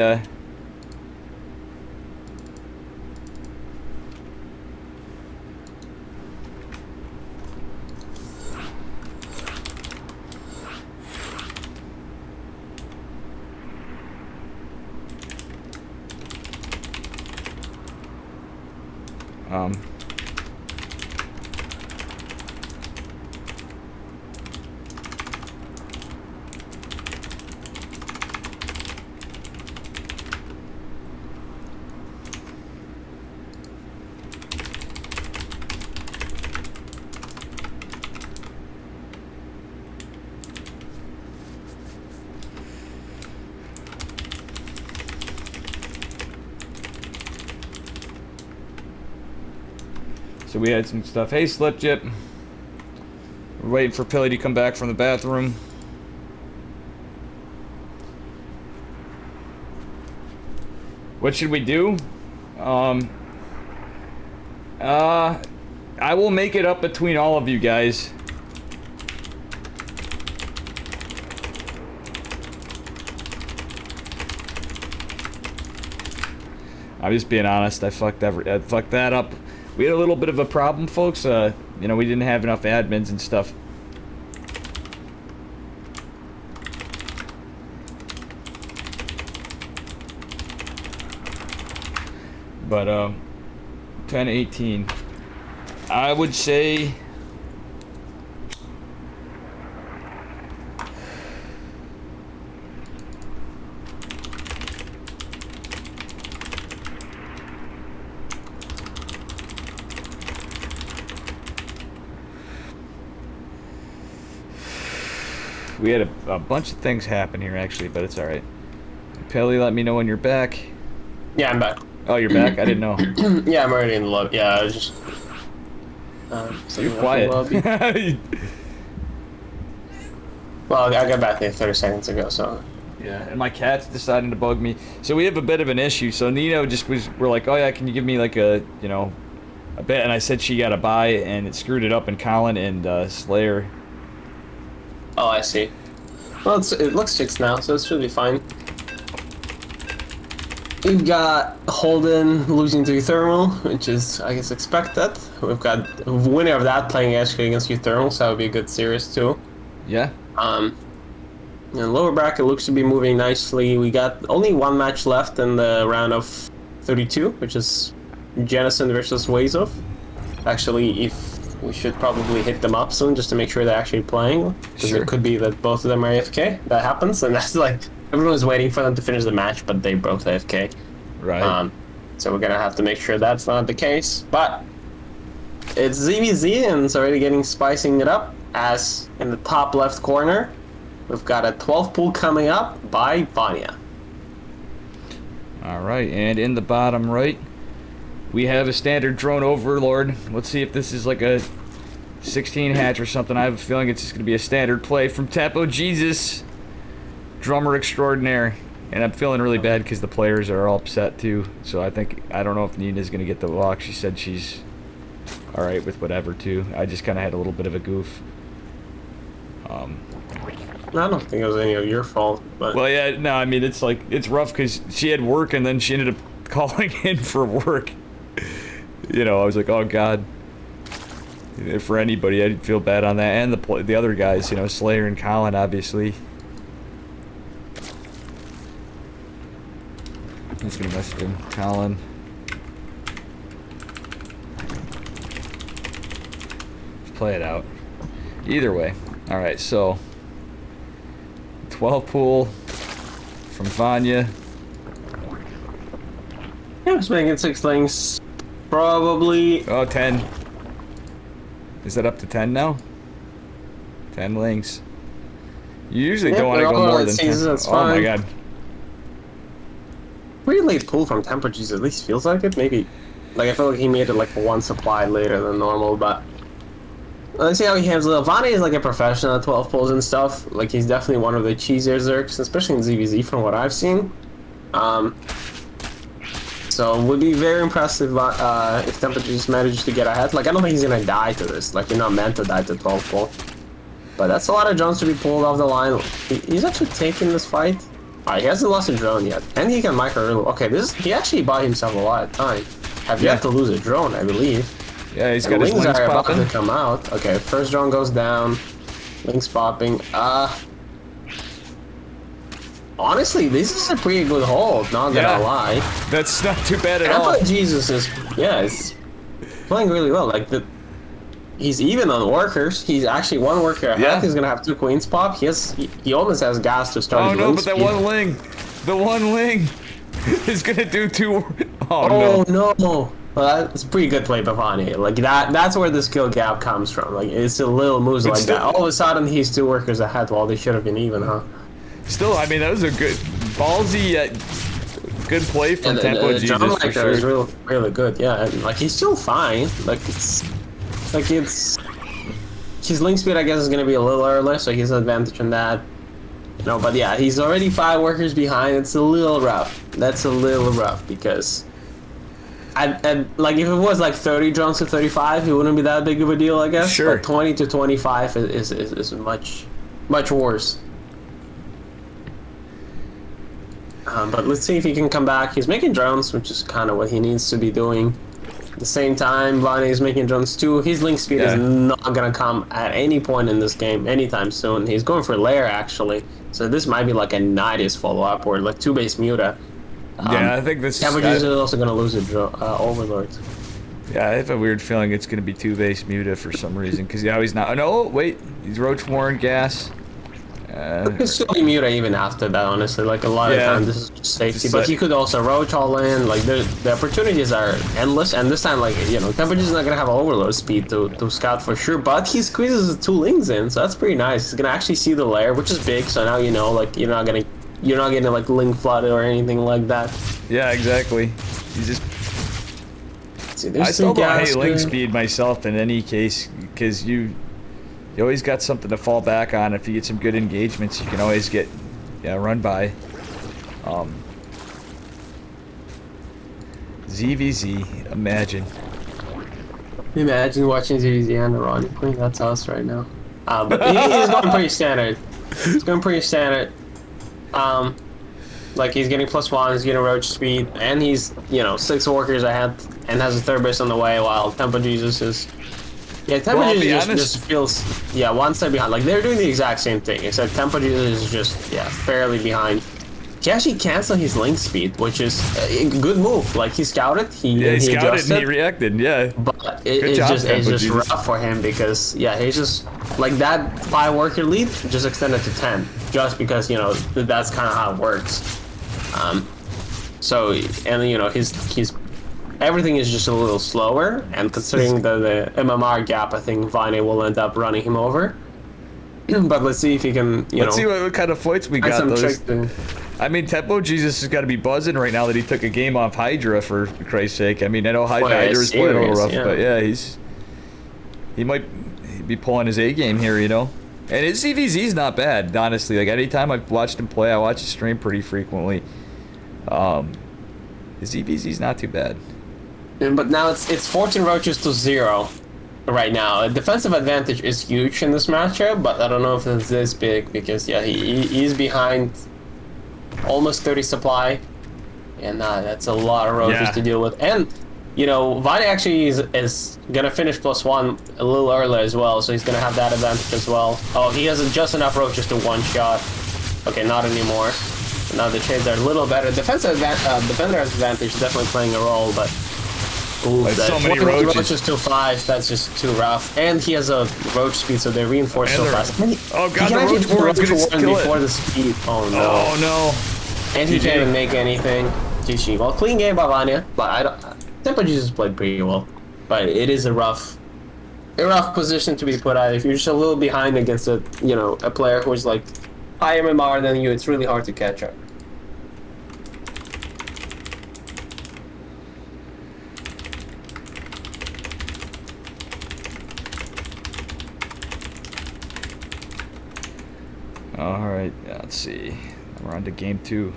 so we had some stuff. Hey, Slip Jip. We're waiting for Pilly to come back from the bathroom. What should we do? I will make it up between all of you guys. I'm just being honest. I fucked that up. We had a little bit of a problem, folks. You know, we didn't have enough admins and stuff. But 10-18. I would say we had a bunch of things happen here, actually, but it's alright. Pelly, let me know when you're back. Yeah, I'm back. Oh, you're back? I didn't know. Yeah, I'm already in the lobby. Yeah, I was just... you're quiet. Well, I got back there 30 seconds ago, so... Yeah, and my cat's deciding to bug me. So we have a bit of an issue. So Nino just we're like, oh yeah, can you give me like a, you know, a bit? And I said she got a buy, and it screwed it up in Colin and Slayer. Oh, I see. Well, it looks fixed now, so it should be fine. We've got Holden losing to Thermal, which is, I guess, expected. We've got a winner of that playing actually against Thermal, so that would be a good series too. Yeah. And lower bracket looks to be moving nicely. We got only one match left in the round of 32, which is Jennison versus Wazov. Actually, if we should probably hit them up soon just to make sure they're actually playing, because Sure. it could be that both of them are AFK. That happens, and that's like everyone's waiting for them to finish the match, but they both AFK. Right. So we're gonna have to make sure that's not the case. But it's ZVZ, and it's already spicing it up. As in the top left corner, we've got a 12 pool coming up by Vanya. All right, and in the bottom right, we have a standard drone overlord. Let's see if this is like a 16 hatch or something. I have a feeling it's just gonna be a standard play from Tapo Jesus, drummer extraordinaire. And I'm feeling really bad because the players are all upset too. So I don't know if Nina's gonna get the walk. She said she's all right with whatever too. I just kind of had a little bit of a goof. I don't think it was any of your fault, but Well, yeah, no, I mean it's like it's rough because she had work and then she ended up calling in for work. You know, I was like, oh god. For anybody, I'd feel bad on that, and the other guys, you know, Slayer and Colin, obviously. He's gonna message him, Colin. Let's play it out. Either way. Alright, so 12 pool from Vanya. yeah, I was making 6 things. Probably. Oh, 10. Is that up to 10 now? 10 links. You usually Yeah, don't want to but go all more it than 10. sees, it's Oh my fine. god. Pretty late pull from Temperatures, at least feels like it. Maybe, like, I feel like he made it like one supply later than normal, but let's see how he handles it. Vani is like a professional at 12 pulls and stuff. Like, he's definitely one of the cheesier Zerks, especially in ZVZ from what I've seen. So it would be very impressive if Temperatures managed to get ahead. Like, I don't think he's gonna die to this. Like, you're not meant to die to 12 pull. But that's a lot of drones to be pulled off the line. He's actually taking this fight. He hasn't lost a drone yet. And he can micro early. Okay, he actually bought himself a lot of time. Have yet to lose a drone, I believe. Yeah, he's got his wings are about popping. to come out. Okay, first drone goes down. Wings popping. Honestly, this is a pretty good hold, not gonna lie. That's not too bad at all. Jesus is, is playing really well. Like, he's even on workers. He's actually one worker ahead. Yeah. He's gonna have 2 queens pop. He almost has gas to start. Oh his no, wing but that speed. the one wing is gonna do 2. Oh no. Well, that's a pretty good play by Vani. Like, that's where the skill gap comes from. Like, it's a little moves like that. All of a sudden, he's 2 workers ahead while they should have been even, huh? Still, I mean, that was a good, ballsy, good play from Tempo Jesus John for sure. is really good, yeah. And, like, he's still fine. His link speed, I guess, is gonna be a little early, so he has an advantage on that. You know, but yeah, he's already 5 workers behind. It's a little rough. That's a little rough because, like, if it was like 30 drones to 35, it wouldn't be that big of a deal, I guess. Sure. But 20 to 25 is much worse. But let's see if he can come back. He's making drones, which is kind of what he needs to be doing. At the same time, Vani is making drones too. His link speed is not going to come at any point in this game anytime soon. He's going for lair, actually. So this might be like a Nidus follow-up or like 2-base Muta. Yeah, I think this Temperatures is also going to lose a Overlord. Yeah, I have a weird feeling it's going to be 2-base Muta for some reason. Because he's not... No, wait. He's Roach Warren Gas. It could still be Muta even after that, honestly. Like, a lot of times this is just safety. But he could also Roach all in. Like, the opportunities are endless. And this time, like, you know, Temperature's not going to have overload speed to scout for sure. But he squeezes the 2 lings in, so that's pretty nice. He's going to actually see the lair, which is big. So now you know, like, you're not getting, like, ling flooded or anything like that. Yeah, exactly. He's just... See, I still don't hate link speed myself in any case, because you always got something to fall back on. If you get some good engagements, you can always get run by. ZVZ, imagine watching ZVZ and Ronnie. I think that's us right now. But he's going pretty standard. He's going pretty standard. Like, he's getting +1, he's getting roach speed, and he's, 6 workers ahead and has a 3rd base on the way, while Tempo Jesus is... Yeah, Tempo Jesus just feels, 1 step behind. Like, they're doing the exact same thing, except Tempo Jesus is just, fairly behind. He actually canceled his link speed, which is a good move. Like, he scouted, he scouted adjusted, and he reacted, But it's just rough for him because, he's just, like, that 5-worker lead just extended to 10, just because, that's kind of how it works. So, and his everything is just a little slower, and considering the MMR gap, I think Vine will end up running him over. But let's see if he can, let's see what kind of fights we got. Those. I mean, Tempo Jesus has got to be buzzing right now that he took a game off Hydra, for Christ's sake. I mean, I know Hydra is playing a little rough, but he might be pulling his A game here, And his CVZ's not bad, honestly. Like, anytime I've watched him play, I watch his stream pretty frequently. His EVZ's not too bad. But now it's 14 roaches to 0 right now. A defensive advantage is huge in this matchup, but I don't know if it's this big because he's behind almost 30 supply, and that's a lot of roaches to deal with. And Vine actually is gonna finish +1 a little early as well, so he's gonna have that advantage as well. Oh, he has just enough roaches to 1-shot. Okay, not anymore. Now the trades are a little better. Defender's advantage is definitely playing a role, but so many roaches to 5. That's just too rough. And he has a roach speed, so they reinforce so fast. Oh god, the roach warren's gonna kill before it. The speed. Oh no. Oh no. And he can't even make anything. GG. Well, clean game by Vanya, but Tempo Jesus played pretty well, but it is a rough position to be put at. If you're just a little behind against a player who's like higher MMR than you, it's really hard to catch up. All right, let's see. We're on to game 2.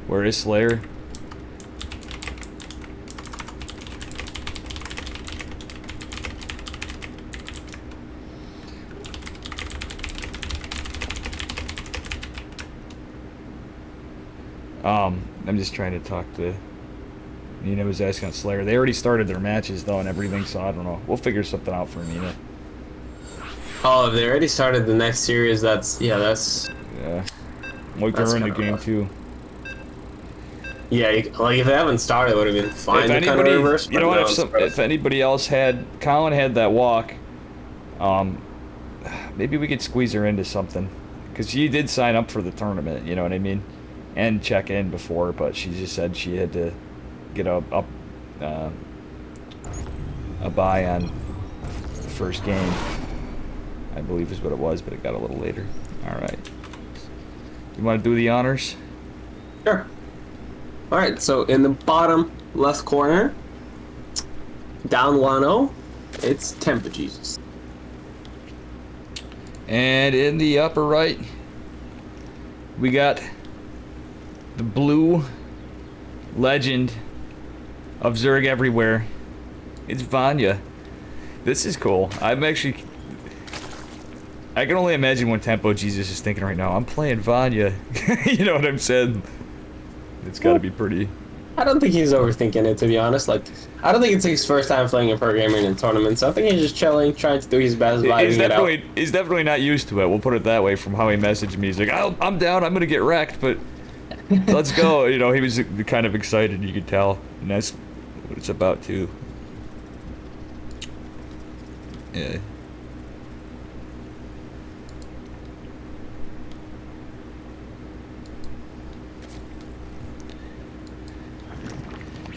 Where is Slayer? I'm just trying to talk to... Nina was asking on Slayer. They already started their matches, though, and everything, so I don't know. We'll figure something out for Nina. Oh, they already started the next series. That's... Yeah, that's... Yeah. We can run the game, rough. too. Yeah, like, if they haven't started, it would have been fine If to anybody, kind of reverse. you know what, if anybody else had... Colin had that walk, maybe we could squeeze her into something. Because she did sign up for the tournament, you know what I mean? And check in before, but she just said she had to get a bye on the first game, I believe is what it was, but it got a little later. Alright. You want to do the honors? Sure. Alright, so in the bottom left corner, down 1-0, it's Tempo Jesus. And in the upper right, we got the blue legend of Zerg everywhere. It's Vanya. This is cool. I can only imagine what Tempo Jesus is thinking right now. I'm playing Vanya. You know what I'm saying? It's got to be pretty... I don't think he's overthinking it, to be honest. Like, I don't think it's his first time playing a pro gamer in a tournament, so I think he's just chilling, trying to do his best, vibing it out. He's definitely not used to it. We'll put it that way from how he messaged me. He's like, oh, I'm down. I'm going to get wrecked, but let's go. You know, he was kind of excited, you could tell. And that's what it's about, too. Yeah.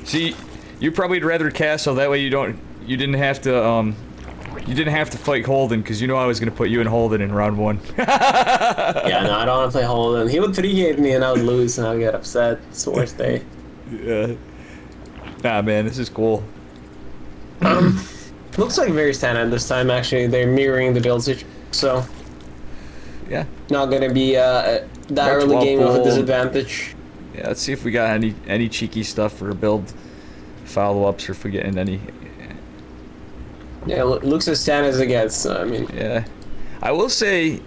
See, you probably'd rather castle, that way you didn't have to fight Holden, because you know I was going to put you in Holden in round 1. Yeah, no, I don't want to play Holden. He would 3-gate me and I would lose and I would get upset. It's the worst day. Yeah. Nah, man, this is cool. Looks like very standard this time, actually. They're mirroring the build situation, so... Yeah. Not going to be that early game with a disadvantage. Yeah, let's see if we got any cheeky stuff for build follow-ups, or if we're getting any... Yeah, looks as standard as it gets, so, I mean... Yeah. I will say...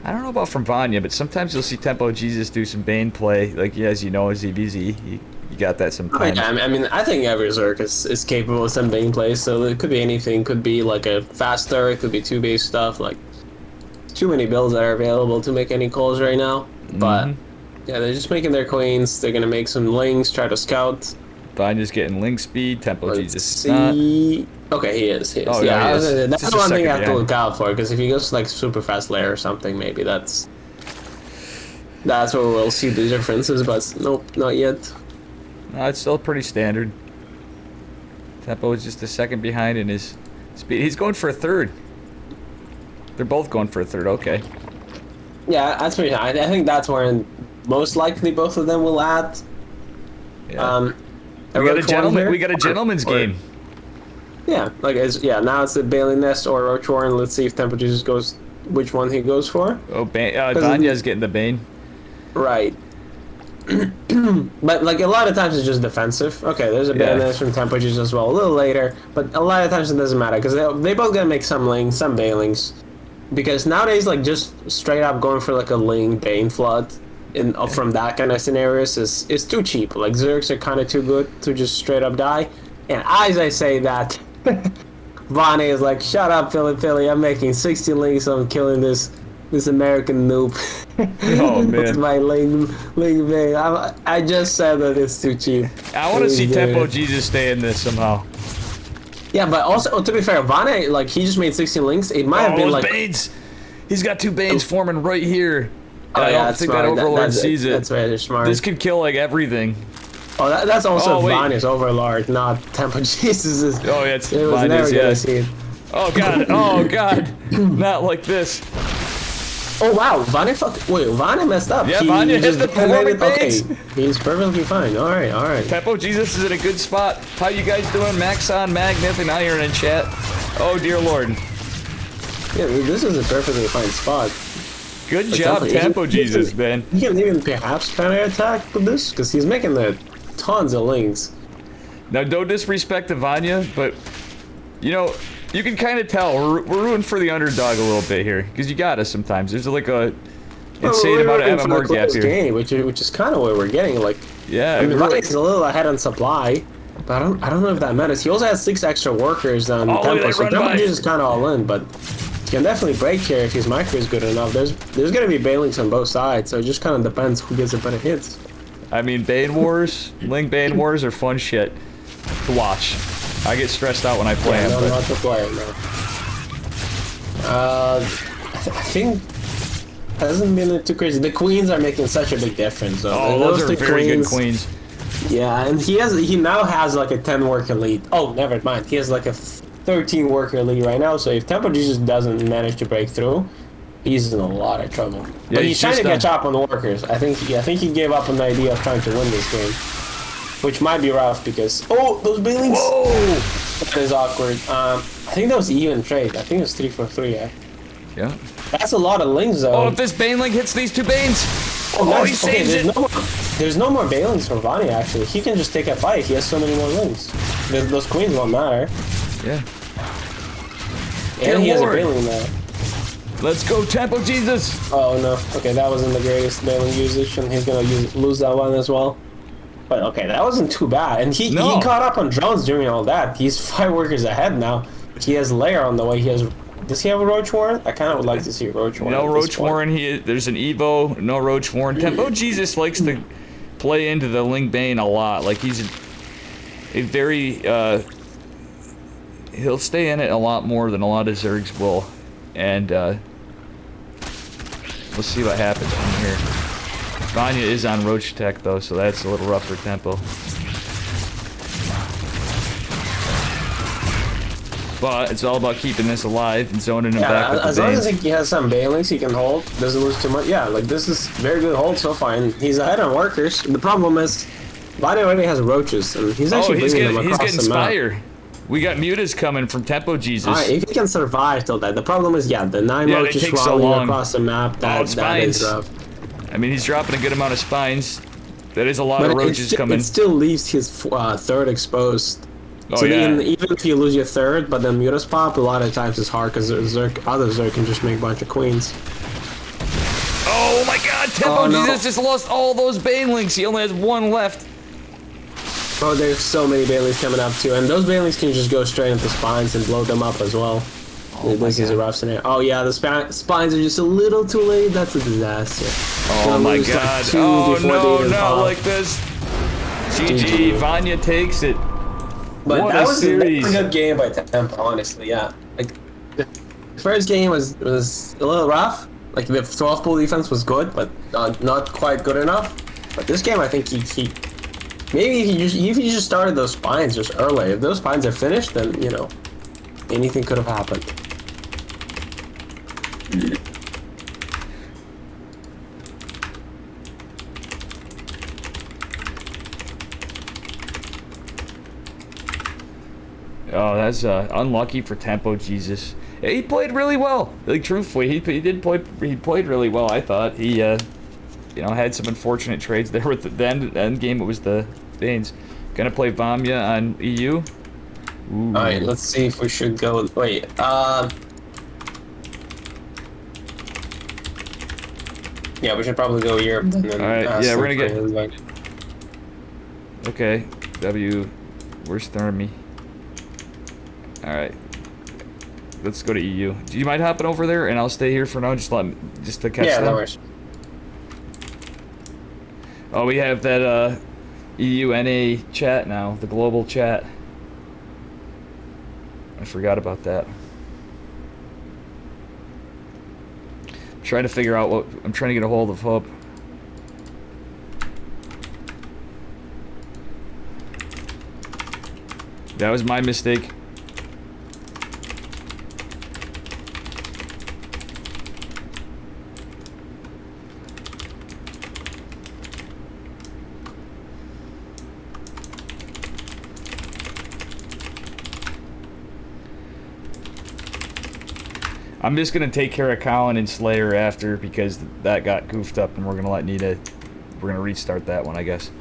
I don't know about from Vanya, but sometimes you'll see Tempo Jesus do some Bane play, like, as you know, ZBZ. You got that sometimes. Yeah, I mean, I think every Zerg is capable of some Bane plays, so it could be anything. Could be, like, a faster, it could be 2-base stuff, like... Too many builds that are available to make any calls right now, but... Yeah, they're just making their queens. They're gonna make some links, try to scout. Vanya's getting link speed. Tempo Jesus is not. Okay, he is. Oh, yeah, he is. That's the one thing I have to look out for, because if he goes to, like, super fast layer or something, maybe that's where we'll see the differences. But nope, not yet. No, it's still pretty standard. Tempo is just a second behind in his speed. He's going for a third. They're both going for a third. Okay. Yeah, that's pretty high. I think that's where most likely both of them will add. Yeah. We got a gentleman's game. Yeah, like now it's the Bailey Nest or Roach Warren. Let's see if Tempo Jesus goes, which one he goes for. Oh, Vanya's getting the Bane. Right. But like a lot of times it's just defensive. Okay, there's a Bailey Nest from Tempo Jesus as well a little later, but a lot of times it doesn't matter because they both gotta make some links, some Bailings. Because nowadays, like, just straight up going for, like, a Ling Bane flood from that kind of scenarios is too cheap. Like, Zergs are kind of too good to just straight up die. And as I say that, Vane is like, shut up, Philly, I'm making 60 links, I'm killing this American noob. Oh, man. It's my Ling Bane. I just said that it's too cheap. I want to see Tempo Jesus stay in this somehow. Yeah, but also, to be fair, Vane, like, he just made 16 links. It might have been, like... Banes! He's got 2 Banes forming right here. Oh, I don't think that Overlord sees it. That's very smart. This could kill, like, everything. Oh, that's also Vane's Overlord, not Tempo Jesus'. Oh, yeah, it's was never gonna see it. Oh, God. Oh, God. Not like this. Oh, wow. Vane messed up. Yeah, Vanya hit the performing Banes. Okay, he's perfectly fine. All right. Tempo Jesus is in a good spot. How you guys doing? Maxon, Magnif, and Iron in chat. Oh, dear Lord. Yeah, this is a perfectly fine spot. Good But job, Tempo Jesus, man. He can even perhaps counter attack with this because he's making the tons of links. Now, don't disrespect the Vanya, but you know, you can kind of tell we're rooting for the underdog a little bit here because you got us sometimes. There's like a insane amount of MMR gap here. Game, which is kind of what we're getting. Like, Yeah, I mean, really. Vanya's a little ahead on supply, but I don't know if that matters. He also has 6 extra workers on Oh, look at Tempo, that so run Tempo by. is kind of all in, but he can definitely break here if his micro is good enough. There's gonna be Bailings on both sides, so it just kind of depends who gets the better hits. I mean, Bane Wars, Link Bane Wars are fun shit to watch. I get stressed out when I play Yeah, them. no, But not to play it, no. I think hasn't been too crazy. The queens are making such a big difference, though. oh, those are very good queens. Yeah, and he now has like a 10 worker lead. Oh, never mind. He has like a 13 worker lead right now. So if Tempo Jesus doesn't manage to break through, he's in a lot of trouble. Yeah, But he's trying to just, catch up on the workers. I think he gave up on the idea of trying to win this game, which might be rough because those Bailings. Whoa! That is awkward. I think that was even trade. I think it was 3 for 3. Yeah. Yeah. That's a lot of links though. Oh, if this Bane Link hits these two Banes. Oh, nice. he saves it. There's no more Bailings for Vanya, actually. He can just take a fight. He has so many more links. Those queens won't matter. Yeah. And he has a Lord. Bailing now. Let's go, Tempo Jesus. Oh, no. Okay, that wasn't the greatest Bailing usage, and he's going to lose that one as well. But, okay, that wasn't too bad. And he caught up on drones during all that. He's 5 workers ahead now. He has Lair on the way. Does he have a Roach Warren? I kind of would like to see a Roach Warren. No Roach Warren. There's an Evo. No Roach Warren. Tempo Jesus likes to play into the Link Bane a lot. Like he's a very he'll stay in it a lot more than a lot of Zergs will, and we'll see what happens from here. Vanya is on Roach Tech though, so that's a little rough for Tempo. But it's all about keeping this alive and zoning him back with the as long Banes. as he has some Bailings he can hold, doesn't lose too much. Yeah, like this is very good hold so far, and he's ahead on workers. The problem is, Vanya already has Roaches, and he's actually bringing them across getting the map. Spire. We got Mutas coming from Tempo Jesus. Alright, if he can survive till that. The problem is, the 9 Yeah, it Roaches takes so swallowing long. across the map, that is spines. rough. I mean, he's dropping a good amount of spines. That is a lot of roaches coming. It still leaves his third exposed. Oh, So yeah. even if you lose your third, but then Mutas pop, a lot of times it's hard because other Zerg can just make a bunch of queens. Oh my god, Tempo Oh, no. Jesus just lost all those Banelings. He only has one left. Oh, there's so many Bailings coming up too, and those Bailings can just go straight into spines and blow them up as well. This is a rough scenario. Oh yeah, the spines are just a little too late. That's a disaster. Oh Gonna my lose, like, god. 2 Oh before no, they even not pop. like this. GG, Vanya takes it. But What that a was series. a good game by Tempo, honestly. Yeah, like the first game was a little rough. Like the 12 pool defense was good, but not quite good enough. But this game, I think he maybe if he just started those spines just early. If those spines are finished, then anything could have happened. Oh, that's unlucky for Tempo Jesus. Yeah, he played really well. Like truthfully, he played really well. I thought he had some unfortunate trades there with the end game. It was the Banes. Gonna play Vanya on EU. Ooh. All right, let's see if we should go. Wait, yeah, we should probably go Europe then. All right, yeah, we're gonna get. invite. Okay, W. Where's Thermy? All right, let's go to EU. Do you mind hopping over there, and I'll stay here for now, just to catch Yeah, them. no worries. Oh, we have that EU NA chat now, the global chat. I forgot about that. I'm trying to figure out what I'm trying to get a hold of Hope. That was my mistake. I'm just gonna take care of Colin and Slayer after because that got goofed up, and we're gonna let Nina. We're gonna restart that one, I guess.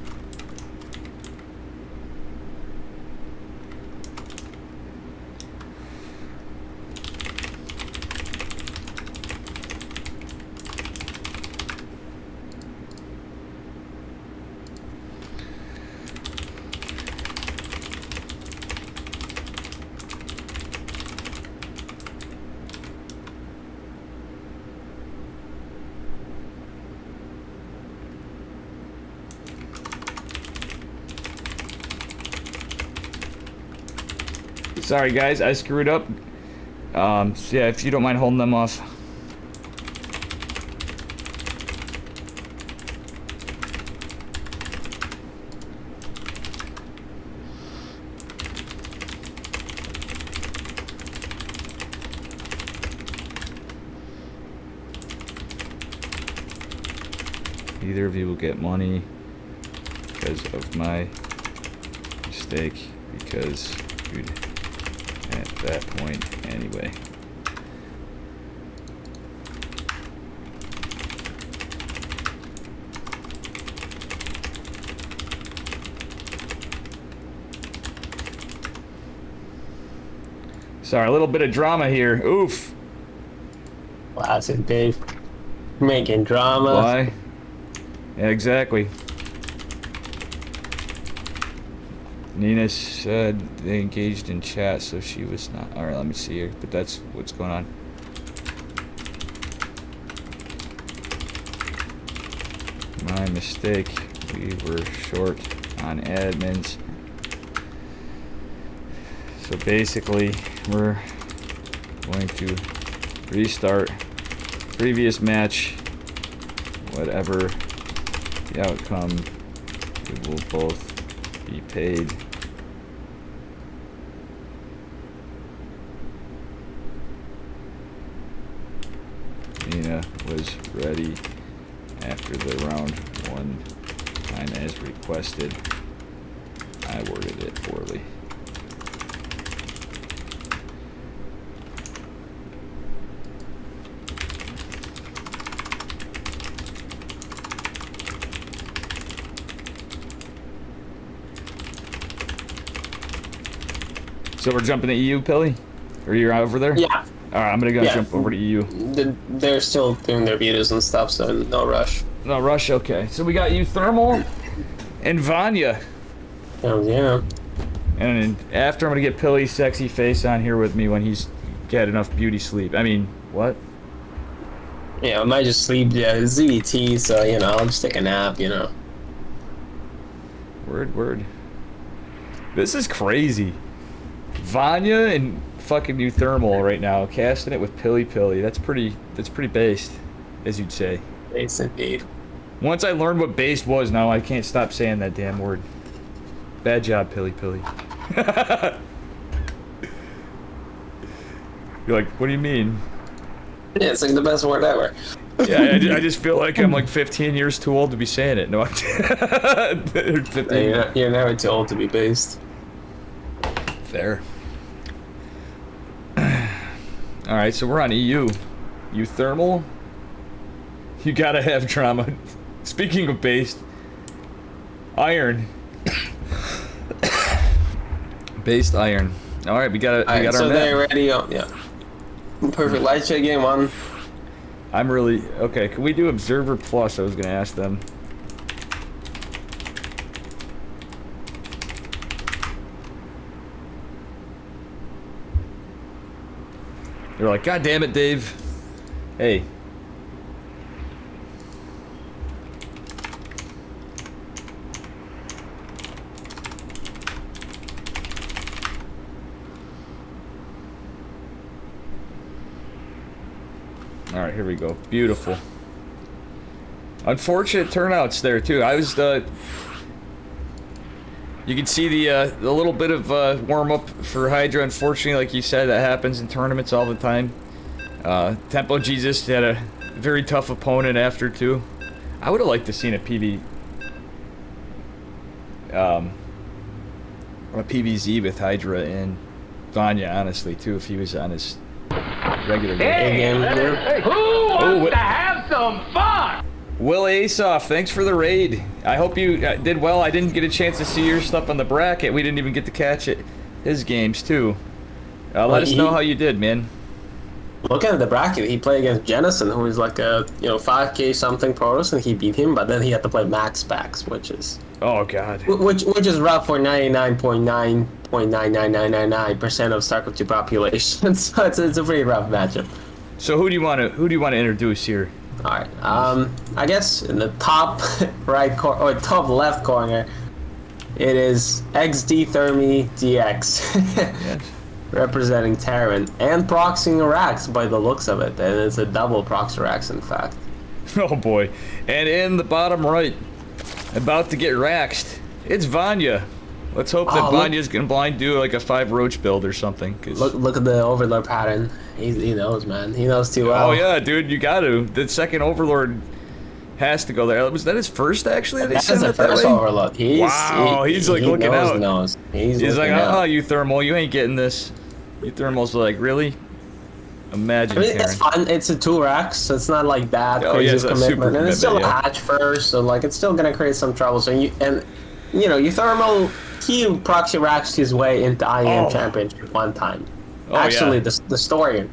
Sorry guys, I screwed up. So yeah, if you don't mind holding them off. Either of you will get money because of my mistake, because you'd at that point anyway. Sorry, a little bit of drama here. Oof. Classic Dave. Making drama. Why? Yeah, exactly. Nina said they engaged in chat, so she was not. Alright, let me see here. But that's what's going on. My mistake. We were short on admins. So basically, we're going to restart previous match. Whatever the outcome, we will both be paid. Nina was ready after the round 1 time as requested. I worded it poorly. So we're jumping to EU, Pilly? Or you're over there? Yeah. Alright, I'm gonna go jump over to EU. They're still doing their videos and stuff, so no rush. No rush, okay. So we got you Thermal and Vanya. Oh, yeah. And after I'm gonna get Pilly's sexy face on here with me when he's got enough beauty sleep. I mean, what? Yeah, I might just sleep. Yeah, it's ZVT, so, you know, I'll just take a nap, you know. Word. This is crazy. Vanya and fucking new Thermal right now, casting it with Pilly. That's pretty based, as you'd say. Based indeed. Once I learned what based was, now I can't stop saying that damn word. Bad job, Pilly. You're like, what do you mean? Yeah, it's like the best word ever. Yeah, I just feel like I'm like 15 years too old to be saying it. No, 15. You're never too old to be based. Fair. Alright, so we're on EU. You Thermal? You gotta have drama. Speaking of based, Iron. Based Iron. Alright, we got our so map. they're ready. Yeah. Perfect light check game on. I'm really... Okay, can we do Observer Plus? I was gonna ask them. They're like, God damn it, Dave. Hey. Alright, here we go. Beautiful. Unfortunate turnouts there, too. I was, you can see the little bit of warm-up for Hydra. Unfortunately, like you said, that happens in tournaments all the time. Tempo Jesus had a very tough opponent after, too. I would have liked to seen a PVZ with Hydra and Vanya, honestly, too, if he was on his regular game. Hey, Who wants wait. to have some fun? Will Asoff, thanks for the raid. I hope you did well. I didn't get a chance to see your stuff on the bracket. We didn't even get to catch it. His games too. Let us know how you did, man. Looking at the bracket, he played against Jennison, who is like a 5K something pros, and he beat him. But then he had to play max packs, which is Oh god. which is rough for 99.9.99999% of StarCraft 2 population. So it's a pretty rough matchup. So who do you want to introduce here? All right. I guess in the top right corner or top left corner, it is XD Thermi DX. Yes. Representing Terran and proxying Arax by the looks of it, and it's a double proxy Arax in fact. Oh boy. And in the bottom right, about to get raxed, it's Vanya. Let's hope that Vanya's gonna blind do like a 5 roach build or something. Look at the Overlord pattern. He knows, man. He knows too well. Oh yeah, dude, you got to. The second Overlord has to go there. Was that his first actually? That's the first Overlord. He's like looking out. He's like, out. you Thermal, you ain't getting this. You Thermal's like, really? Imagine. I mean, it's fun. It's a 2 racks, so it's not like that crazy it's a super commitment, and it's still commitment, a hatch first, so like it's still gonna create some trouble. So you Thermal, he proxy racks his way into IEM championship one time. Actually, the story.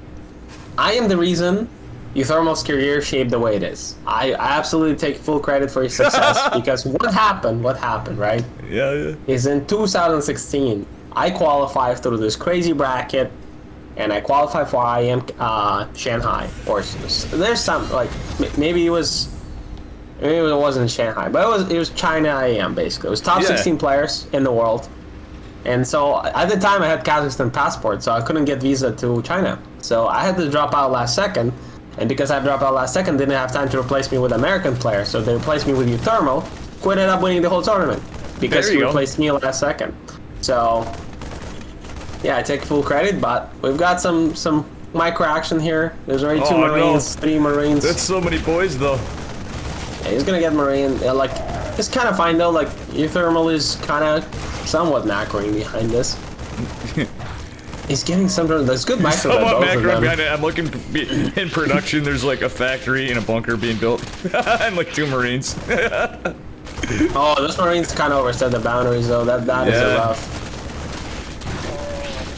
I am the reason Euthermal's career shaped the way it is. I absolutely take full credit for his success because what happened, right? Yeah. Is in 2016, I qualified through this crazy bracket, and I qualified for IEM Shanghai. Or there's some like maybe it wasn't Shanghai, but it was China IEM basically. It was top 16 players in the world. And so at the time I had Kazakhstan passport, so I couldn't get visa to China. So I had to drop out last second, and because I dropped out last second, they didn't have time to replace me with American player, so they replaced me with Euthermal, who ended up winning the whole tournament because he replaced me last second. So yeah, I take full credit, but we've got some micro action here. There's already 2 Marines, 3 Marines. That's so many boys though. Yeah, he's gonna get Marine. It's kind of fine though. Like Euthermal is kind of somewhat macroing behind this. He's getting there's good macro by both of them. I'm looking in production. There's like a factory and a bunker being built, and like 2 Marines. Oh, those Marines kind of overstepped the boundaries though. That is a rough.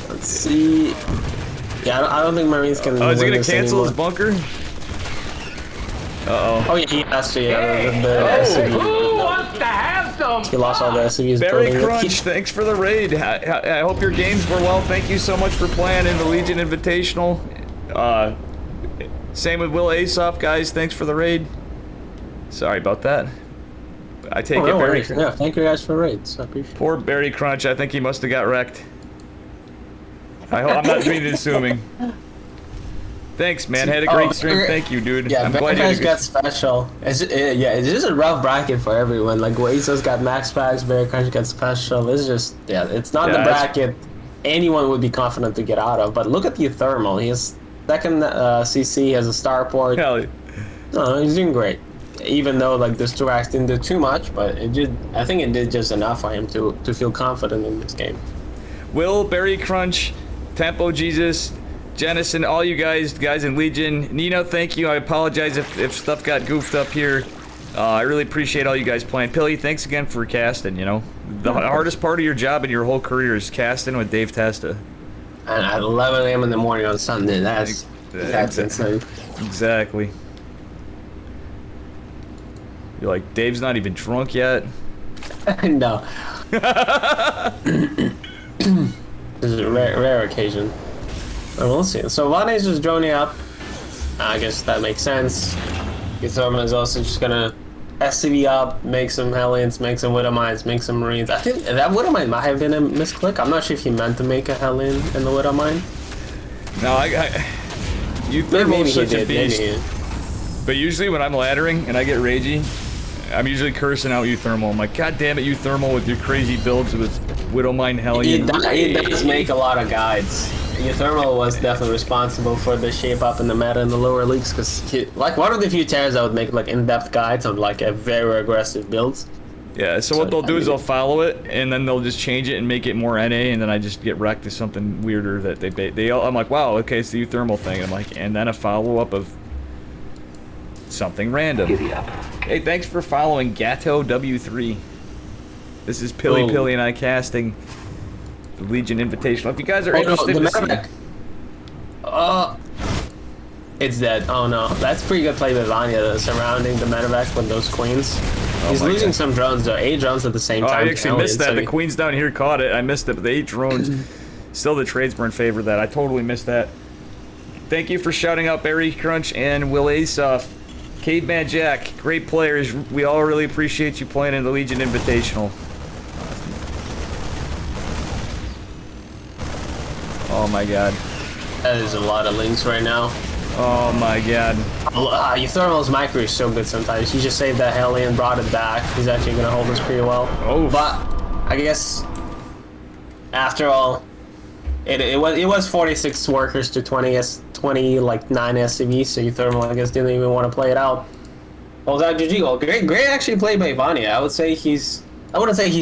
Let's see. Yeah, I don't think Marines can. Oh, is he gonna this cancel anymore. his bunker? Oh yeah, he has to. Yeah, the SCV. Who wants to have some He lost all the SCVs. Barry building. Crunch, thanks for the raid. I hope your games were well. Thank you so much for playing in the Legion Invitational. Same with Will Asoff, guys. Thanks for the raid. Sorry about that. I take it, no Barry. worries. Yeah, thank you guys for the raids. I appreciate it. Poor Barry Crunch. I think he must have got wrecked. I'm not being assuming. Thanks, man. Had a great stream. Thank you, dude. Yeah, I'm Barry glad you Crunch had a got special. It's just a rough bracket for everyone. Like Wazo's got max packs, Barry Crunch got special. It's just it's not the bracket anyone would be confident to get out of. But look at the Thermal. He has second CC, has a starport. Hell yeah. No, he's doing great. Even though like this 2 racks didn't do too much, but I think it did just enough for him to feel confident in this game. Will, Barry Crunch, Tempo Jesus, Jennison, all you guys in Legion. Nino, thank you. I apologize if stuff got goofed up here. I really appreciate all you guys playing. Pilly, thanks again for casting, The hardest part of your job and your whole career is casting with Dave Testa. And at 11 a.m. in the morning on Sunday, that's insane. Exactly. You're like, Dave's not even drunk yet? No. This is a rare occasion. We'll see. So Vane's just droning up. I guess that makes sense. Githorman is also just gonna SCV up, make some Hellions, make some Widowmines, make some Marines. I think that Widowmine might have been a misclick. I'm not sure if he meant to make a Hellion in the Widowmine. No, you Thermal is such a beast. Maybe. But usually when I'm laddering and I get ragey, I'm usually cursing out Euthermal. I'm like, God damn it, Euthermal with your crazy builds with Widowmine Hellion. It does make a lot of guides. Euthermal was definitely responsible for the shape up in the meta in the lower leagues, because like one of the few tears I would make like in-depth guides on like a very aggressive builds. Yeah, so what they'll do is they'll follow it, and then they'll just change it and make it more NA, and then I just get wrecked to something weirder that I'm like, wow, okay, it's the thermal thing. And I'm like, and then a follow-up of something random. Giddy up. Hey, thanks for following Gatto W3. This is Pilly and I casting the Legion Invitational. If you guys are interested in it's dead. Oh no, that's pretty good play by Vanya, surrounding the medevac with those queens. He's losing some drones though, 8 drones at the same time. I actually missed that. The queens down here caught it. I missed it, but the 8 drones, still the trades were in favor of that. I totally missed that. Thank you for shouting out Barry Crunch and Will Asoff. Caveman Jack, great players. We all really appreciate you playing in the Legion Invitational. Oh my god. That is a lot of links right now. Oh my god. Euthermal's micro is so good sometimes. He just saved that Hellion, brought it back. He's actually going to hold us pretty well. Oh. But I guess after all, it was 46 workers to 20 like 9 SCVs, so Euthermal I guess didn't even want to play it out. What was that GG goal? Great actually played by Vanya. I wouldn't say he's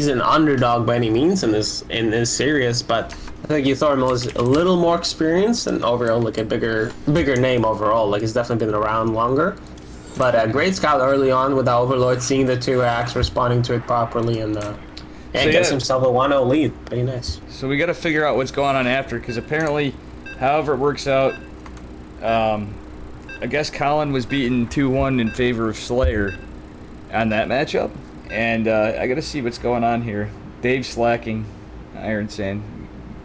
an underdog by any means in this series, but I think Euthermal is a little more experienced and overall like a bigger name overall. Like he's definitely been around longer. But a great scout early on with the Overlord, seeing the 2 acts, responding to it properly, and gets himself a 1-0 lead. Pretty nice. So we got to figure out what's going on after, because apparently, however it works out, I guess Colin was beaten 2-1 in favor of Slayer on that matchup, and I got to see what's going on here. Dave's slacking. Iron saying,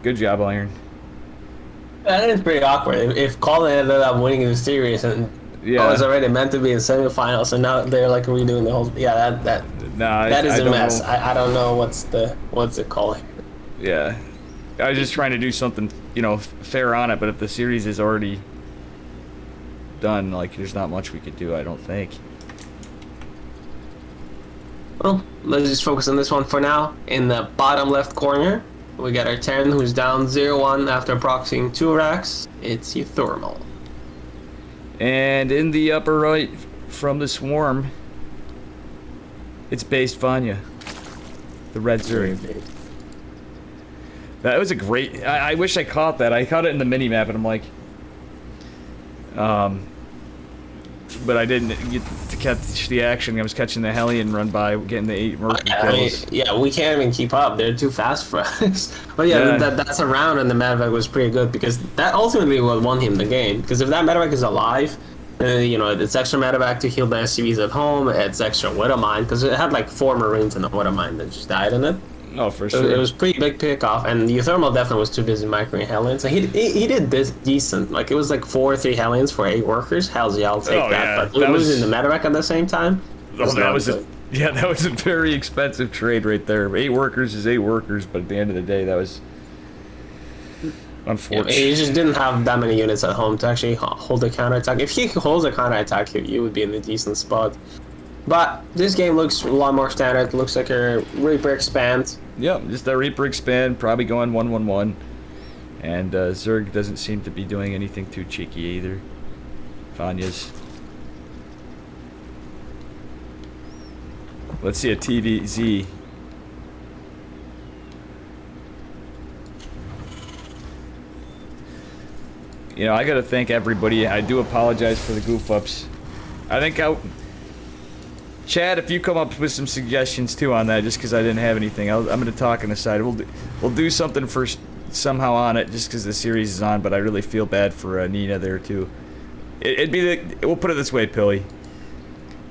good job, Iron. That is pretty awkward. If Colin ended up winning the series and it was already meant to be in semifinals, and now they're like redoing the whole. Yeah, that is a mess. I don't know what's it called. Yeah, I was just trying to do something, fair on it. But if the series is already done, like there's not much we could do. I don't think. Well, let's just focus on this one for now. In the bottom left corner, we got our 10, who's down 0-1 after proxying 2 racks. It's Euthermal. And in the upper right, from the swarm, it's based Vanya, the red Zuri. That was a great. I wish I caught that. I caught it in the mini map, and I'm like, but I didn't get to catch the action. I was catching the Hellion run by, getting the 8 Mercury kills. We can't even keep up. They're too fast for us. But that's a round, and the medevac was pretty good, because that ultimately what won him the game. Because if that medevac is alive, it's extra medevac to heal the SCVs at home. It's extra Widow Mine, because it had like 4 Marines in the Widow Mine that just died in it. Oh, for sure. It was pretty big pick-off, and Euthermal definitely was too busy microing Hellions. So he did this decent. Like, it was like 4 or 3 Hellions for 8 workers. Hells yeah, I'll take that. Yeah. But losing the medevac at the same time? That was a very expensive trade right there. 8 workers is 8 workers, but at the end of the day, that was unfortunate. He just didn't have that many units at home to actually hold a counterattack. If he holds a counterattack, you would be in a decent spot. But this game looks a lot more standard. It looks like a Reaper expand. Yep, just a Reaper expand, probably going 1-1-1. And Zerg doesn't seem to be doing anything too cheeky either. Vanya's. Let's see a TVZ. I gotta thank everybody. I do apologize for the goof ups. I think Chad, if you come up with some suggestions too on that, just because I didn't have anything, I'm going to talk on the side. We'll do something first somehow on it, just because the series is on. But I really feel bad for Nina there too. We'll put it this way, Pilly.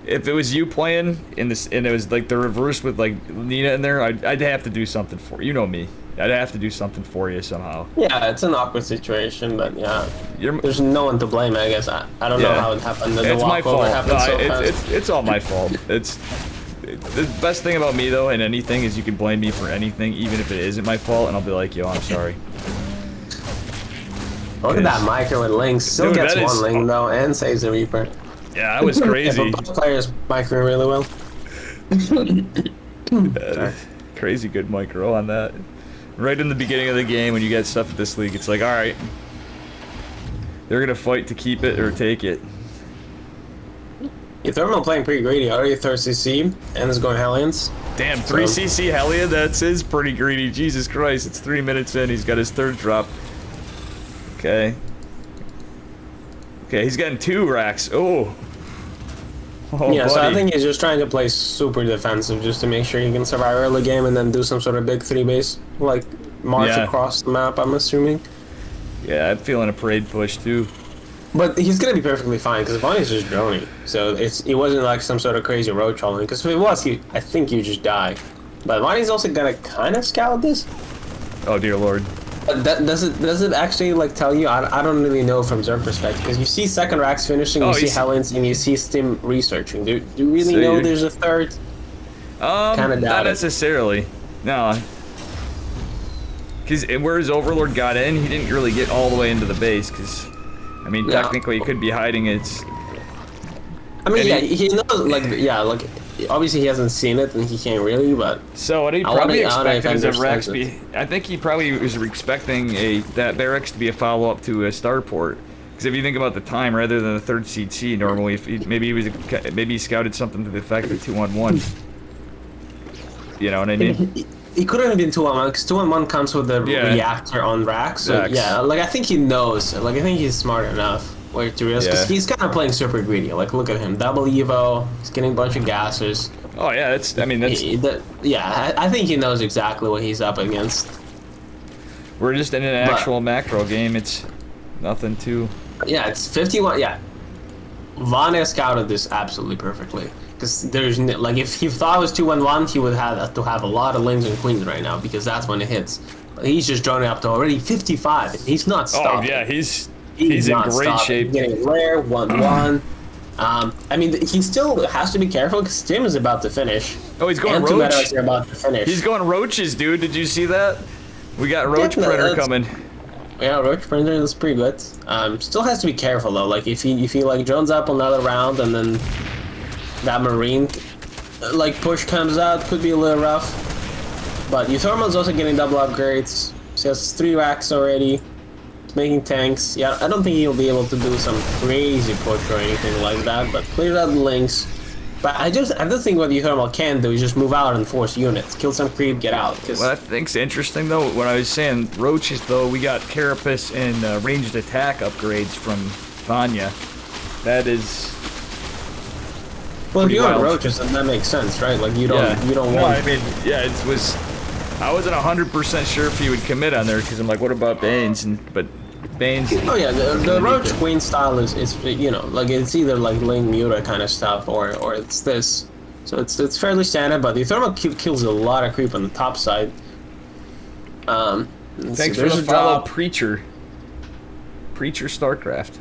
If it was you playing in this, and it was like the reverse with like Nina in there, I'd have to do something for you. You know me. I'd have to do something for you somehow. Yeah, it's an awkward situation, but yeah, there's no one to blame. I guess I don't know how it happened. It's my fault. It's all my fault. It's the best thing about me though, in anything, is you can blame me for anything, even if it isn't my fault, and I'll be like, yo, I'm sorry. Look at that micro with links. Still gets 1 link though, and saves the Reaper. Yeah, that was crazy. Yeah, both players micro really well. Crazy good micro on that. Right in the beginning of the game, when you get stuff at this league, it's like, all right, they're gonna fight to keep it or take it. Your Thermal playing pretty greedy. Already 3rd CC, and is going Hellions. Damn, 3cc Hellion, is pretty greedy. Jesus Christ, it's 3 minutes in, he's got his 3rd drop. Okay. Okay, he's getting 2 racks. Oh. Oh, Yeah, buddy. so I think he's just trying to play super defensive just to make sure he can survive early game and then do some sort of big 3-base, like march across the map, I'm assuming. Yeah, I'm feeling a parade push too. But he's gonna be perfectly fine because Bonnie's just droning, so it wasn't like some sort of crazy road trolling. Because if it was, I think you just die. But Bonnie's also gonna kind of scout this. Oh dear lord. But does it actually like tell you? I don't really know from Zerg perspective because you see 2nd racks finishing, you see Hellions, and you see Stim researching. Do you really know there's a 3rd? Not necessarily. No. Because where his Overlord got in, he didn't really get all the way into the base. Because, I mean, technically, he could be hiding its. I mean, yeah, he knows. Like, obviously he hasn't seen it, and he can't really. But so what he probably expected is a Rex be. I think he probably was expecting that barracks to be a follow-up to a starport. Because if you think about the time, rather than the 3rd CC, normally, maybe he scouted something to the effect of 2-on-1. You know what I mean? He couldn't have been 2-on-1 because 2-on-1 comes with the reactor on rack. So yeah, like I think he knows. Like I think he's smart enough to realize because he's kind of playing super greedy. Like look at him, double evo. He's getting a bunch of gassers. Oh yeah, that's. I mean that's. I think he knows exactly what he's up against. We're just in an actual macro game. It's nothing too. Yeah, it's 51. Yeah, Vanya scouted this absolutely perfectly. Because there's like if he thought it was 2-on-1, he would have to have a lot of lings and queens right now because that's when it hits. But he's just droning up to already 55. He's not stopping. Oh yeah, he's in great shape. He's getting rare 1-1. I mean, he still has to be careful because Tim is about to finish. Oh, he's going and roach. Two Meadows are about to finish. He's going roaches, dude. Did you see that? We got roach printer coming. Yeah, roach printer is pretty good. Still has to be careful though. Like if he like drones up another round and then that marine like push comes out, could be a little rough. But Euthermal's also getting double upgrades. He has 3 racks already. He's making tanks. Yeah, I don't think he'll be able to do some crazy push or anything like that, but clears out the links. But I don't think what Euthermal can do is just move out and force units. Kill some creep, get out. What I think's interesting though, when I was saying roaches though, we got Carapace and ranged attack upgrades from Vanya. That is. Well, if you want roaches, then that makes sense, right? Like you don't want. No, I mean, yeah, it was. I wasn't 100% sure if he would commit on there because I'm like, what about Banes? But Banes. Oh yeah, the roach queen style is you know like it's either like Ling Muta kind of stuff or it's this. So it's fairly standard, but the thermal kills a lot of creep on the top side. Thanks for the follow, Preacher StarCraft.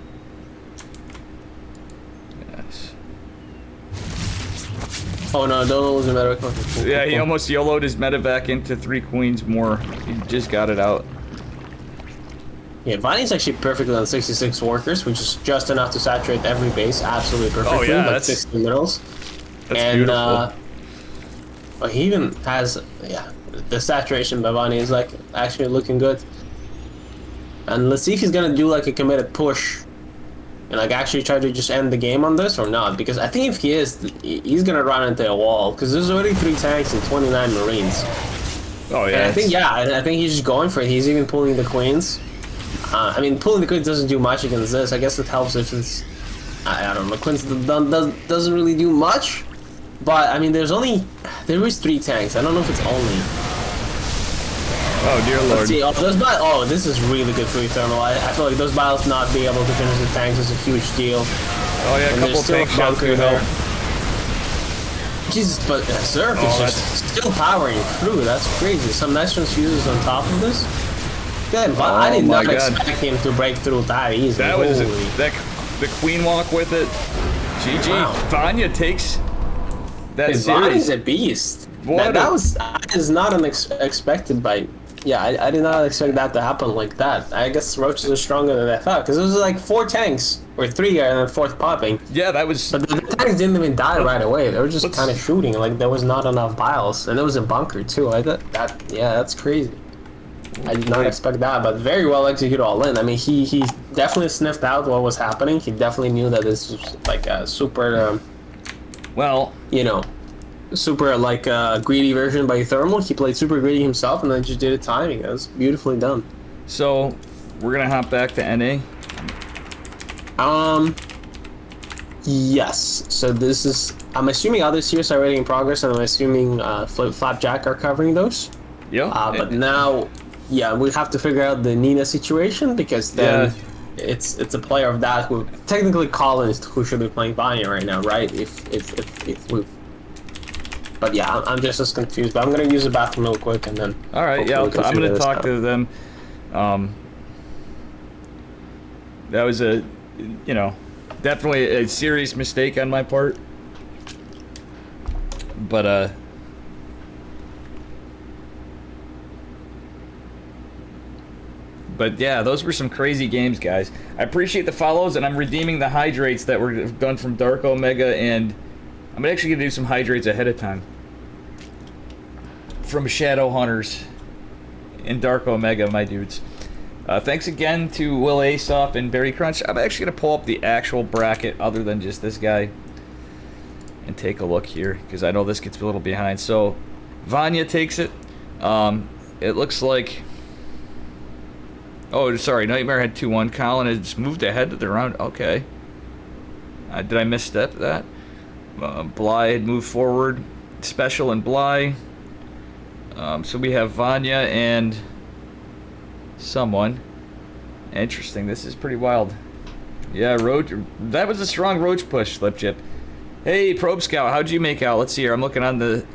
Oh no, don't lose the medevac. Yeah, he almost YOLO'd his medevac into 3 queens more. He just got it out. Yeah, Viney's actually perfectly on 66 workers, which is just enough to saturate every base absolutely perfectly. Oh yeah, like that's 60 middles. That's beautiful. Well, he even has the saturation by Viney is like actually looking good. And let's see if he's gonna do like a committed push. And like actually try to just end the game on this or not, because I think if he is, he's gonna run into a wall because there's already 3 tanks and 29 marines. Oh yeah. And I think he's just going for it. He's even pulling the queens. I mean, pulling the queens doesn't do much against this. I guess it helps if it's I don't know. Queens doesn't really do much, but I mean, there is 3 tanks. I don't know if it's only. Oh dear lord. Let's see. This is really good for thermal. I feel like those battles not being able to finish the tanks is a huge deal. Oh yeah, a couple tank shells through there. Jesus, but Zerg is just still powering through. That's crazy. Some nice transfuses on top of this. Damn, I did not expect him to break through that easily. That was the queen walk with it. GG. Wow. Vanya takes that series. Vanya's a beast. That is not unexpected by. Yeah, I did not expect that to happen like that. I guess roaches are stronger than I thought, because it was like 4 tanks, or 3 and then 4th popping. Yeah, that was... But the tanks didn't even die right away. They were just kind of shooting, like there was not enough biles. And there was a bunker too. That's crazy. I did not expect that, but very well executed all in. I mean, he definitely sniffed out what was happening. He definitely knew that this was like a super Well, you know, super like greedy version by Thermal. He played super greedy himself and then just did a timing. That was beautifully done. so we're gonna hop back to NA. Yes. So this is. I'm assuming other series are already in progress, and I'm assuming Flapjack are covering those. Yeah. But now, yeah, we have to figure out the Nina situation because then it's a player of that who technically Collins who should be playing Vanya right now, right? If we. But yeah, I'm just as confused. But I'm gonna use the bathroom real quick and then. All right. Yeah, hopefully we can I'm figure gonna this talk out. to them. That was a, you know, definitely a serious mistake on my part. But yeah, those were some crazy games, guys. I appreciate the follows, and I'm redeeming the hydrates that were done from Dark Omega, and I'm actually gonna do some hydrates ahead of time from Shadow Hunters and Dark Omega, my dudes. Thanks again to Will Asoff and Barry Crunch. I'm actually gonna pull up the actual bracket other than just this guy and take a look here, because I know this gets a little behind. So Vanya takes it. It looks like, oh sorry, Nightmare had 2-1. Colin has moved ahead to the round. Okay, did I misstep that? Bly had moved forward. Special and Bly. So we have Vanya and someone. Interesting, this is pretty wild. Yeah, Roach, that was a strong Roach push, Slipchip. Hey, Probe Scout, how'd you make out? Let's see here. I'm looking on the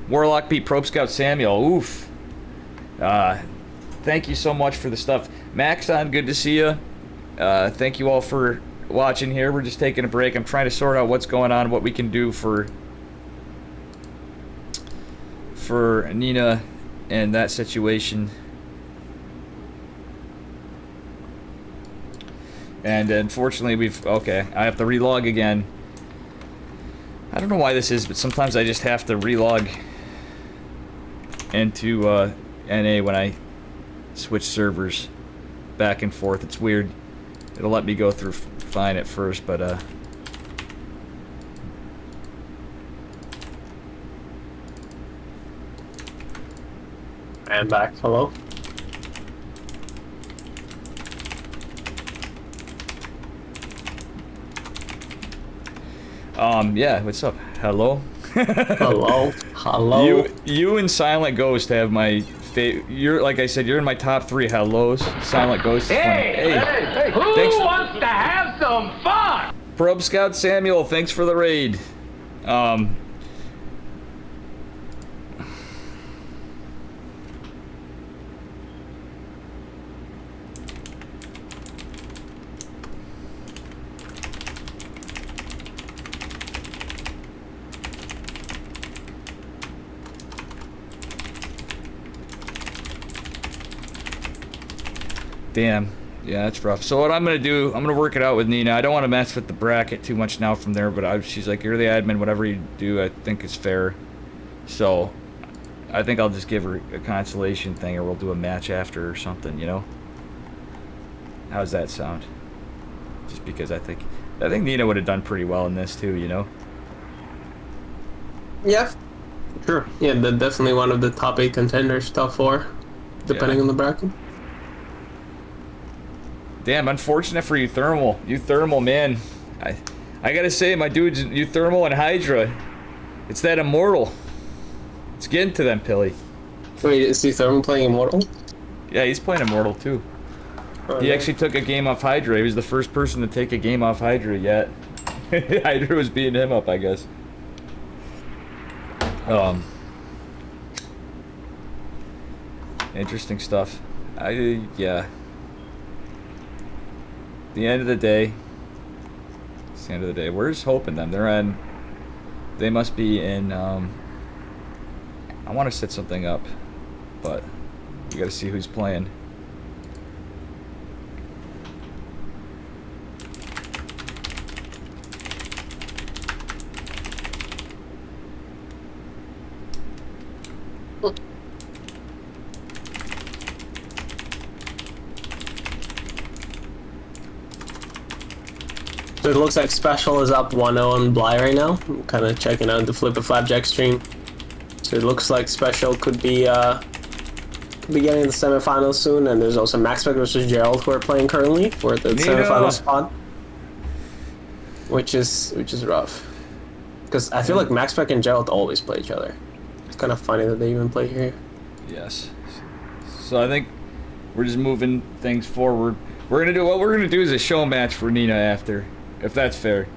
Warlock beat Probe Scout Samuel. Oof. Thank you so much for the stuff. Maxon, good to see you. Thank you all for watching here. We're just taking a break. I'm trying to sort out what's going on, what we can do for Nina and that situation. And unfortunately, okay, I have to relog again. I don't know why this is, but sometimes I just have to relog into NA when I switch servers back and forth. It's weird. It'll let me go through fine at first, but And back. Hello. yeah, what's up? Hello? Hello. Hello. You and Silent Ghost have my you're, like I said, you're in my top 3 hellos. Silent Ghost is funny. Hey, who thanks. wants to have some fun? Probe Scout Samuel, thanks for the raid. Damn. Yeah, that's rough. So what I'm going to do, I'm going to work it out with Nina. I don't want to mess with the bracket too much now from there, but she's like, you're the admin, whatever you do, I think is fair. So I think I'll just give her a consolation thing, or we'll do a match after or something, you know? How's that sound? Just because I think Nina would have done pretty well in this too, you know? Yeah. Sure. Yeah, definitely one of the top 8 contenders, top 4, depending on the bracket. Damn, unfortunate for you, Thermal. You Thermal, man. I gotta say, my dudes, you Thermal and Hydra. It's that Immortal. It's getting to them, Pilly. Wait, is the Thermal playing Immortal? Yeah, he's playing Immortal too. He actually took a game off Hydra. He was the first person to take a game off Hydra yet. Hydra was beating him up, I guess. Interesting stuff. Yeah. The end of the day. It's the end of the day. Where's Hope and them? They're on. They must be in. I want to set something up, but we got to see who's playing. So it looks like Special is up 1-0 on Bly right now. I'm kind of checking out the Flip a Flapjack stream. So it looks like Special could be getting the semifinals soon, and there's also Maxpac versus Gerald who are playing currently for the semifinal spot, which is rough. Because I feel like Maxpac and Gerald always play each other. It's kind of funny that they even play here. Yes. So I think we're just moving things forward. What we're gonna do is a show match for Nina after, if that's fair.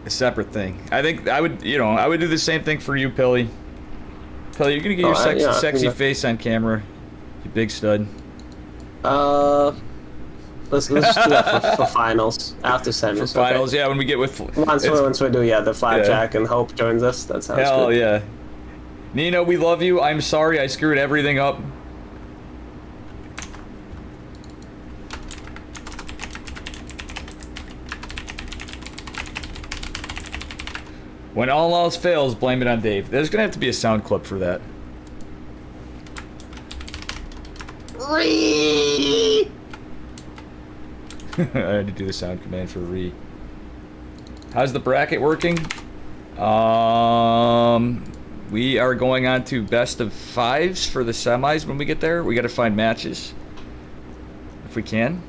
A separate thing. I think I would do the same thing for you, Pilly. Pilly, you're gonna get your sexy face on camera, you big stud. Let's do that for finals after semis. For finals, okay. Yeah, when we get with once we do the Flapjack and Hope joins us, that sounds hell good. Yeah. Nina, we love you. I'm sorry I screwed everything up. When all else fails, blame it on Dave. There's gonna have to be a sound clip for that. I had to do the sound command for re. How's the bracket working? We are going on to best of 5s for the semis when we get there. We gotta find matches. If we can.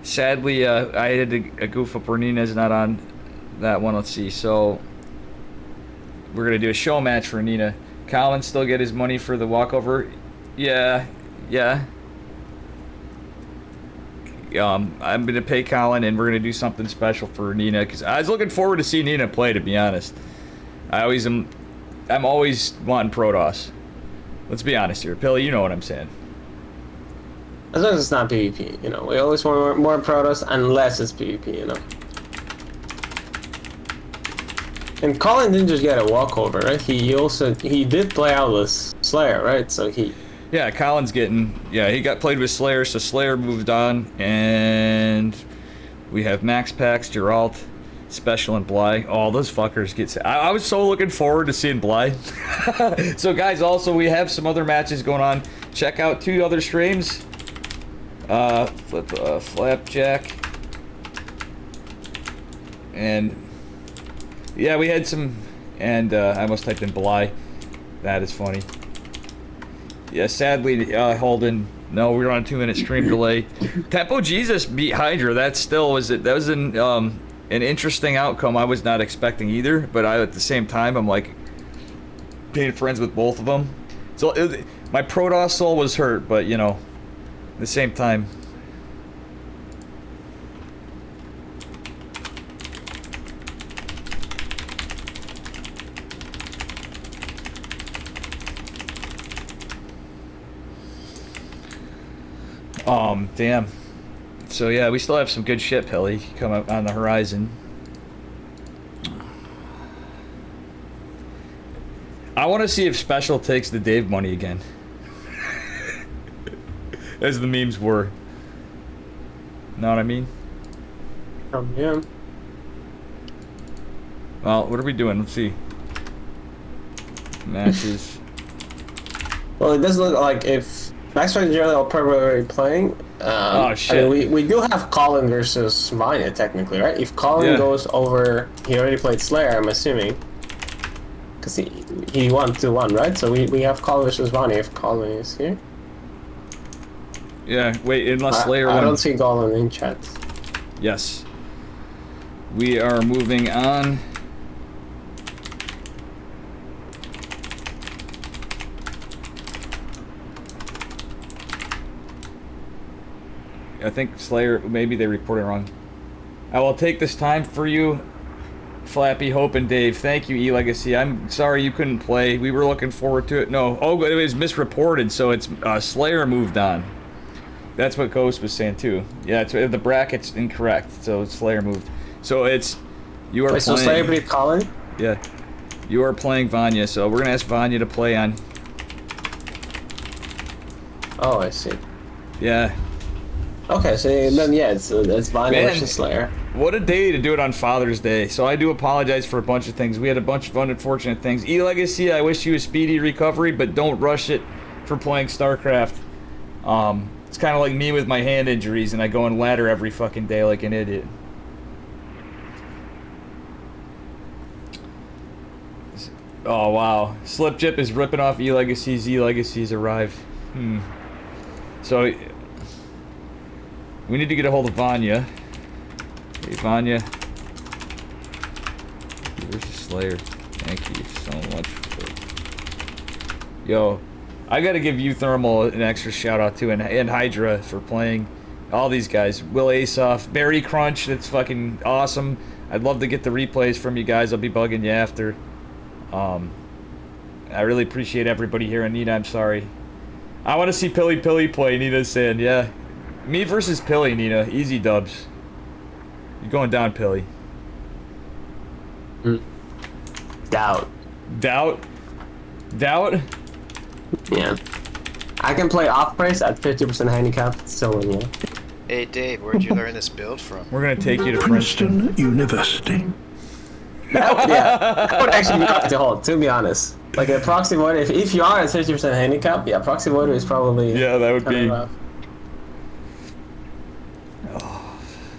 Sadly, I had a goof up. Nina's not on that one. Let's see. So, we're gonna do a show match for Nina. Colin still get his money for the walkover? Yeah. I'm gonna pay Colin, and we're gonna do something special for Nina because I was looking forward to see Nina play. To be honest, I'm always wanting Protoss. Let's be honest here, Pilly. You know what I'm saying. As long as it's not PvP, we always want more Protoss unless it's PvP, And Colin didn't just get a walkover, right? He did play out with Slayer, right? So yeah, Colin's he got played with Slayer, so Slayer moved on, and we have Max Pax, Geralt, Special, and Bly. Oh, those fuckers get... I was so looking forward to seeing Bly. So, guys, also, we have some other matches going on. Check out 2 other streams. Flapjack. And... yeah, we had some... and I almost typed in Bly. That is funny. Yeah, sadly, Holden. No, we were on a 2-minute stream delay. Tempo Jesus beat Hydra. That was an interesting outcome. I was not expecting either, but at the same time, I'm like being friends with both of them. So my Protoss soul was hurt, but at the same time. Damn. So yeah, we still have some good shit, Pilly, come up on the horizon. I want to see if Special takes the Dave money again. As the memes were. Know what I mean? Yeah. Well, what are we doing? Let's see. Matches. Well, it does look like if Max and Gerald are probably already playing. Oh shit! I mean, we do have Colin versus Vanya technically, right? If Colin goes over, he already played Slayer, I'm assuming, because he won 2-1, right? So we have Colin versus Vanya if Colin is here. Yeah. Wait, unless Slayer. I don't see Colin in chat. Yes. We are moving on. I think Slayer, maybe they reported wrong. I will take this time for you, Flappy, Hope, and Dave. Thank you, E-Legacy. I'm sorry you couldn't play. We were looking forward to it. No, it was misreported, so it's Slayer moved on. That's what Ghost was saying, too. Yeah, the bracket's incorrect, so Slayer moved. So you are playing... so Slayer beat Colin? Yeah. You are playing Vanya, so we're going to ask Vanya to play on... Oh, I see. Yeah. Okay, so then it's Vanya versus Slayer. What a day to do it on Father's Day. So I do apologize for a bunch of things. We had a bunch of unfortunate things. E-Legacy, I wish you a speedy recovery, but don't rush it for playing StarCraft. It's kind of like me with my hand injuries, and I go on ladder every fucking day like an idiot. Oh wow, Slip Chip is ripping off E Legacy. Z Legacy's arrived. So we need to get a hold of Vanya. Hey Vanya, where's the Slayer? Thank you so much. Yo, I gotta give you Thermal an extra shout out too, and Hydra for playing. All these guys, Will Asoff, Berry Crunch, that's fucking awesome. I'd love to get the replays from you guys. I'll be bugging you after. I really appreciate everybody here. And Nina, I'm sorry. I want to see Pilly play. Nina's saying, yeah. Me versus Pilly, Nina. Easy dubs. You're going down, Pilly. Doubt. Doubt? Yeah. I can play off price at 50% handicap. Still win, yeah. Hey Dave, where'd you learn this build from? We're gonna take you to Princeton. University. That would actually be hard to hold, to be honest. Like a proxy voider, if you are at 50% handicap, yeah, proxy voider is probably. Yeah, that would be. Of,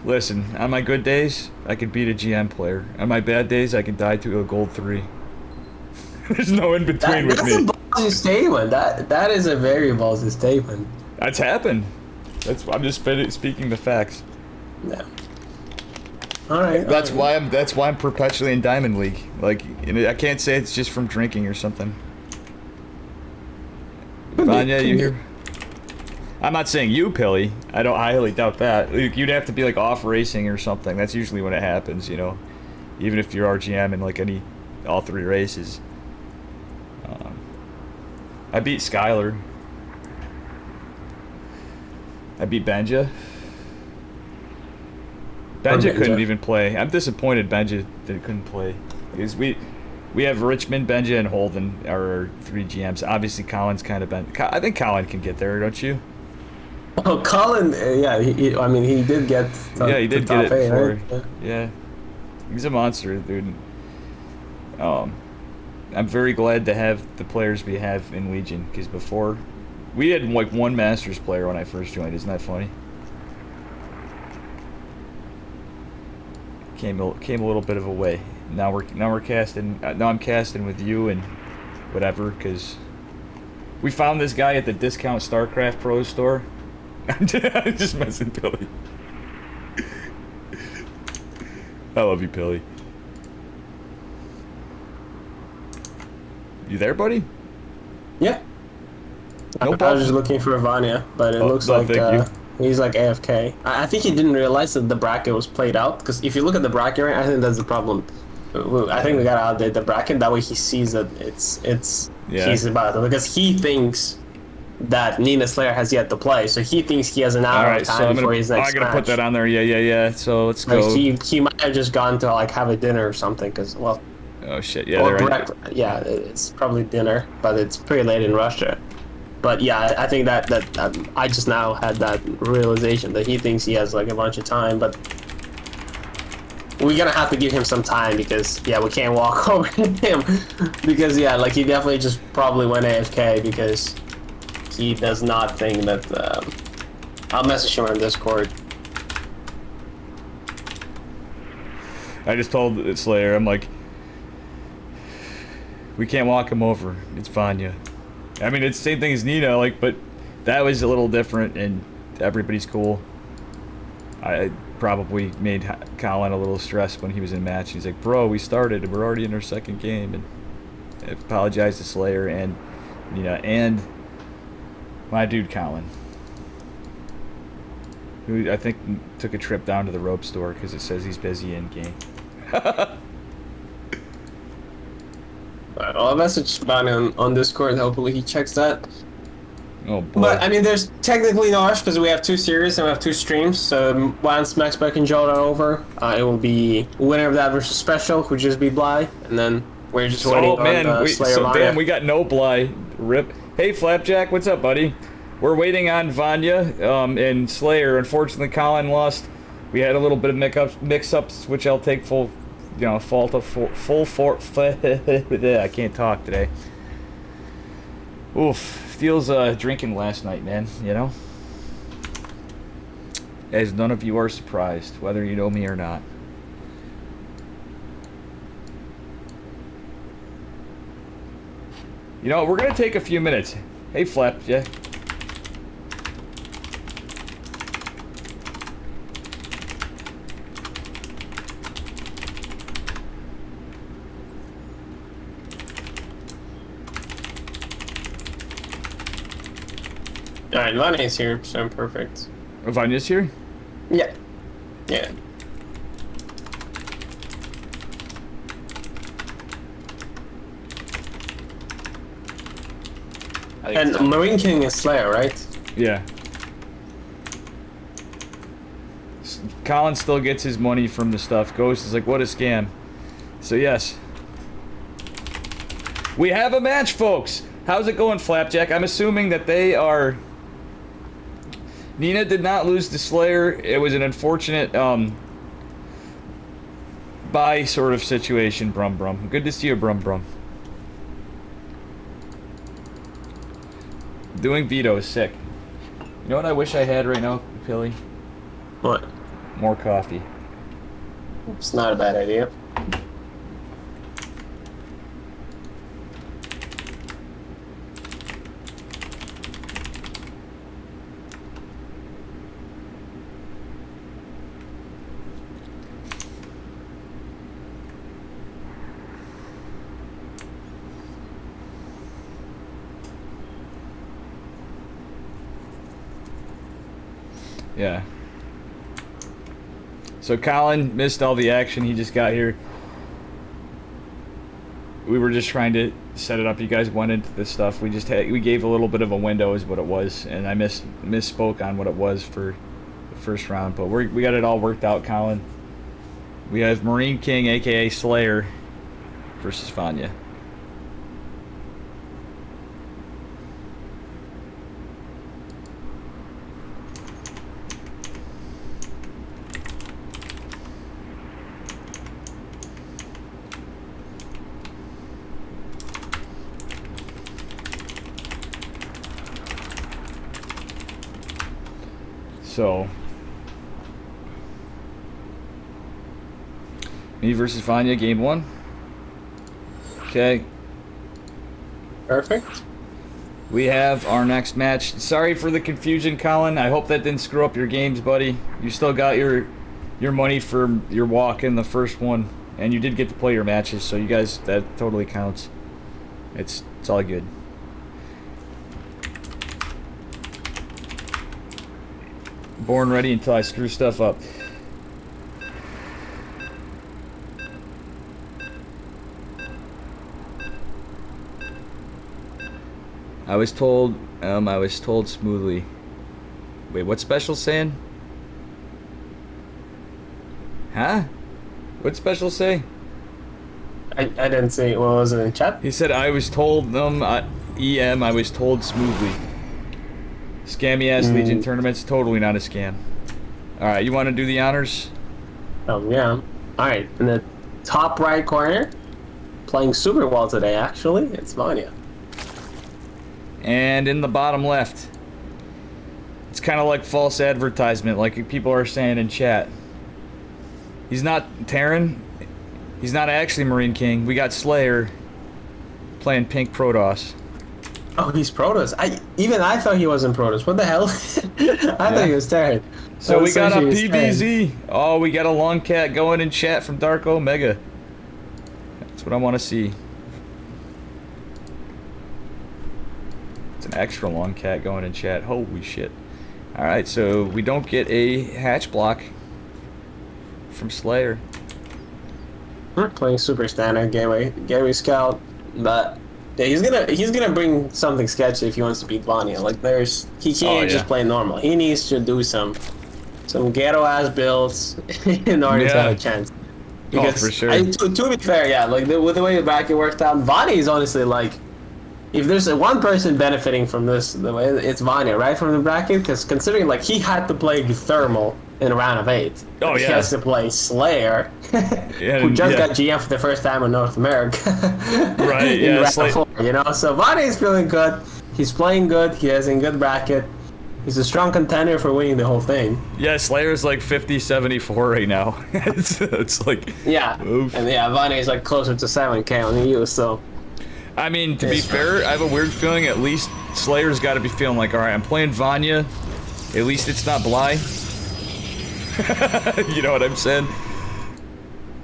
Listen, on my good days, I could beat a GM player. On my bad days, I can die to a gold 3. There's no in between with me. That's a ballsy statement. That is a very ballsy statement. That's happened. I'm just speaking the facts. Yeah. All right. That's why I'm perpetually in Diamond League. Like, I can't say it's just from drinking or something. Vanya, you here? I'm not saying you, Pilly. I highly doubt that. You'd have to be like off racing or something. That's usually when it happens, you know. Even if you're RGM in like all 3 races. I beat Skylar. I beat Benja. Benja couldn't even play. I'm disappointed Benja couldn't play. Because we have Richmond, Benja, and Holden are our 3 GMs. Obviously, Colin's kind of been. I think Colin can get there, don't you? Oh, Colin, yeah, I mean, he did get. Yeah, he did get it before. Right? Yeah, he's a monster, dude. I'm very glad to have the players we have in Legion, because before we had like 1 Masters player when I first joined. Isn't that funny? Came a little bit of a way. Now we're casting. Now I'm casting with you and whatever, because we found this guy at the discount StarCraft Pro store. I'm just messing, Billy. I love you, Billy. You there, buddy? Yeah. No I was just looking for Vanya, but it looks like he's like AFK. I think he didn't realize that the bracket was played out, because if you look at the bracket, right, I think that's the problem. I think we gotta update the bracket, that way he sees that he's about to, because he thinks that Nina Slayer has yet to play, so he thinks he has an hour of time before his next match. I'm gonna put that on there. Yeah. So let's go. Like he might have just gone to like have a dinner or something, because well. Oh shit! Yeah, yeah, it's probably dinner, but it's pretty late in Russia. But yeah, I think that I just now had that realization that he thinks he has like a bunch of time, but we're gonna have to give him some time, because yeah, we can't walk over him, because yeah, like he definitely just probably went AFK because he does not think that. I'll message him on Discord. I just told Slayer, I'm like, we can't walk him over. It's Vanya. I mean, it's the same thing as Nina, like, but that was a little different, and everybody's cool. I probably made Colin a little stressed when he was in match. He's like, bro, we started, we're already in our 2nd game, and I apologize to Slayer and Nina and my dude Colin, who I think took a trip down to the rope store because it says he's busy in game. I'll message Bonnie on Discord. Hopefully he checks that. Oh boy. But I mean, there's technically no rush because we have 2 series and we have 2 streams. So once Max Beck and Joel are over, it will be winner of that versus special, which just be Bly, and then we're just waiting on Slayer. Damn, we got no Bly. Rip. Hey Flapjack, what's up, buddy? We're waiting on Vanya and Slayer. Unfortunately, Colin lost. We had a little bit of mix-ups, which I'll take full I can't talk today. Oof, feels drinking last night, man, you know? As none of you are surprised, whether you know me or not. You know, we're gonna take a few minutes. Hey, Flap, yeah. Alright, Vanya's here, so I'm perfect. Vanya's here? Yeah. Yeah. And Marine King is Slayer, right? Yeah. Colin still gets his money from the stuff. Ghost is like, what a scam. So yes. We have a match, folks! How's it going, Flapjack? I'm assuming that they are... Nina did not lose to Slayer. It was an unfortunate, bye sort of situation, Brum Brum. Good to see you, Brum Brum. Doing veto is sick. You know what I wish I had right now, Pilly? What? More coffee. It's not a bad idea. Yeah. So Colin missed all the action. He just got here. We were just trying to set it up. You guys went into this stuff. We gave a little bit of a window is what it was, and I misspoke on what it was for the first round. But we got it all worked out, Colin. We have Marine King, aka Slayer, versus Vanya. So, me versus Vanya, game 1. Okay. Perfect. We have our next match. Sorry for the confusion, Colin. I hope that didn't screw up your games, buddy. You still got your money for your walk in the first one, and you did get to play your matches, so you guys, that totally counts. It's all good. Born ready until I screw stuff up. I was told smoothly. Wait, what's special saying? Huh? What's special say? I didn't see what was it in chat? He said I was told EM, I was told smoothly. Scammy ass Legion tournaments, totally not a scam. Alright, you wanna do the honors? Yeah. Alright, in the top right corner, playing super well today actually, it's Vanya. And in the bottom left, it's kind of like false advertisement, like people are saying in chat. He's not Terran. He's not actually Marine King. We got Slayer playing Pink Protoss. Oh, he's Protoss. I thought he wasn't Protoss. What the hell? I thought he was Terran. So we got a PBZ. Oh, we got a long cat going in chat from Dark Omega. That's what I want to see. It's an extra long cat going in chat. Holy shit. Alright, so we don't get a hatch block from Slayer. We're playing super standard gateway scout, but yeah, he's gonna bring something sketchy if he wants to beat Vanya. Like he can't just play normal. He needs to do some ghetto ass builds in order to have a chance. Because for sure. To be fair, yeah, like with the way the bracket worked out, Vanya is honestly like, if there's one person benefiting from this, the way it's Vanya, right, from the bracket, because considering like he had to play Thermal in a round of 8. Oh yeah. He has to play Slayer, who just got GM for the first time in North America. Right. in Yeah. round 4, you know. So Vanya is feeling good. He's playing good. He has a good bracket. He's a strong contender for winning the whole thing. Yeah, Slayer's like 50-74 right now. it's like yeah, oof. and yeah, Vanya is like closer to 7K on EU. So I mean, to be fair, I have a weird feeling at least Slayer's got to be feeling like, alright, I'm playing Vanya. At least it's not Bly. You know what I'm saying?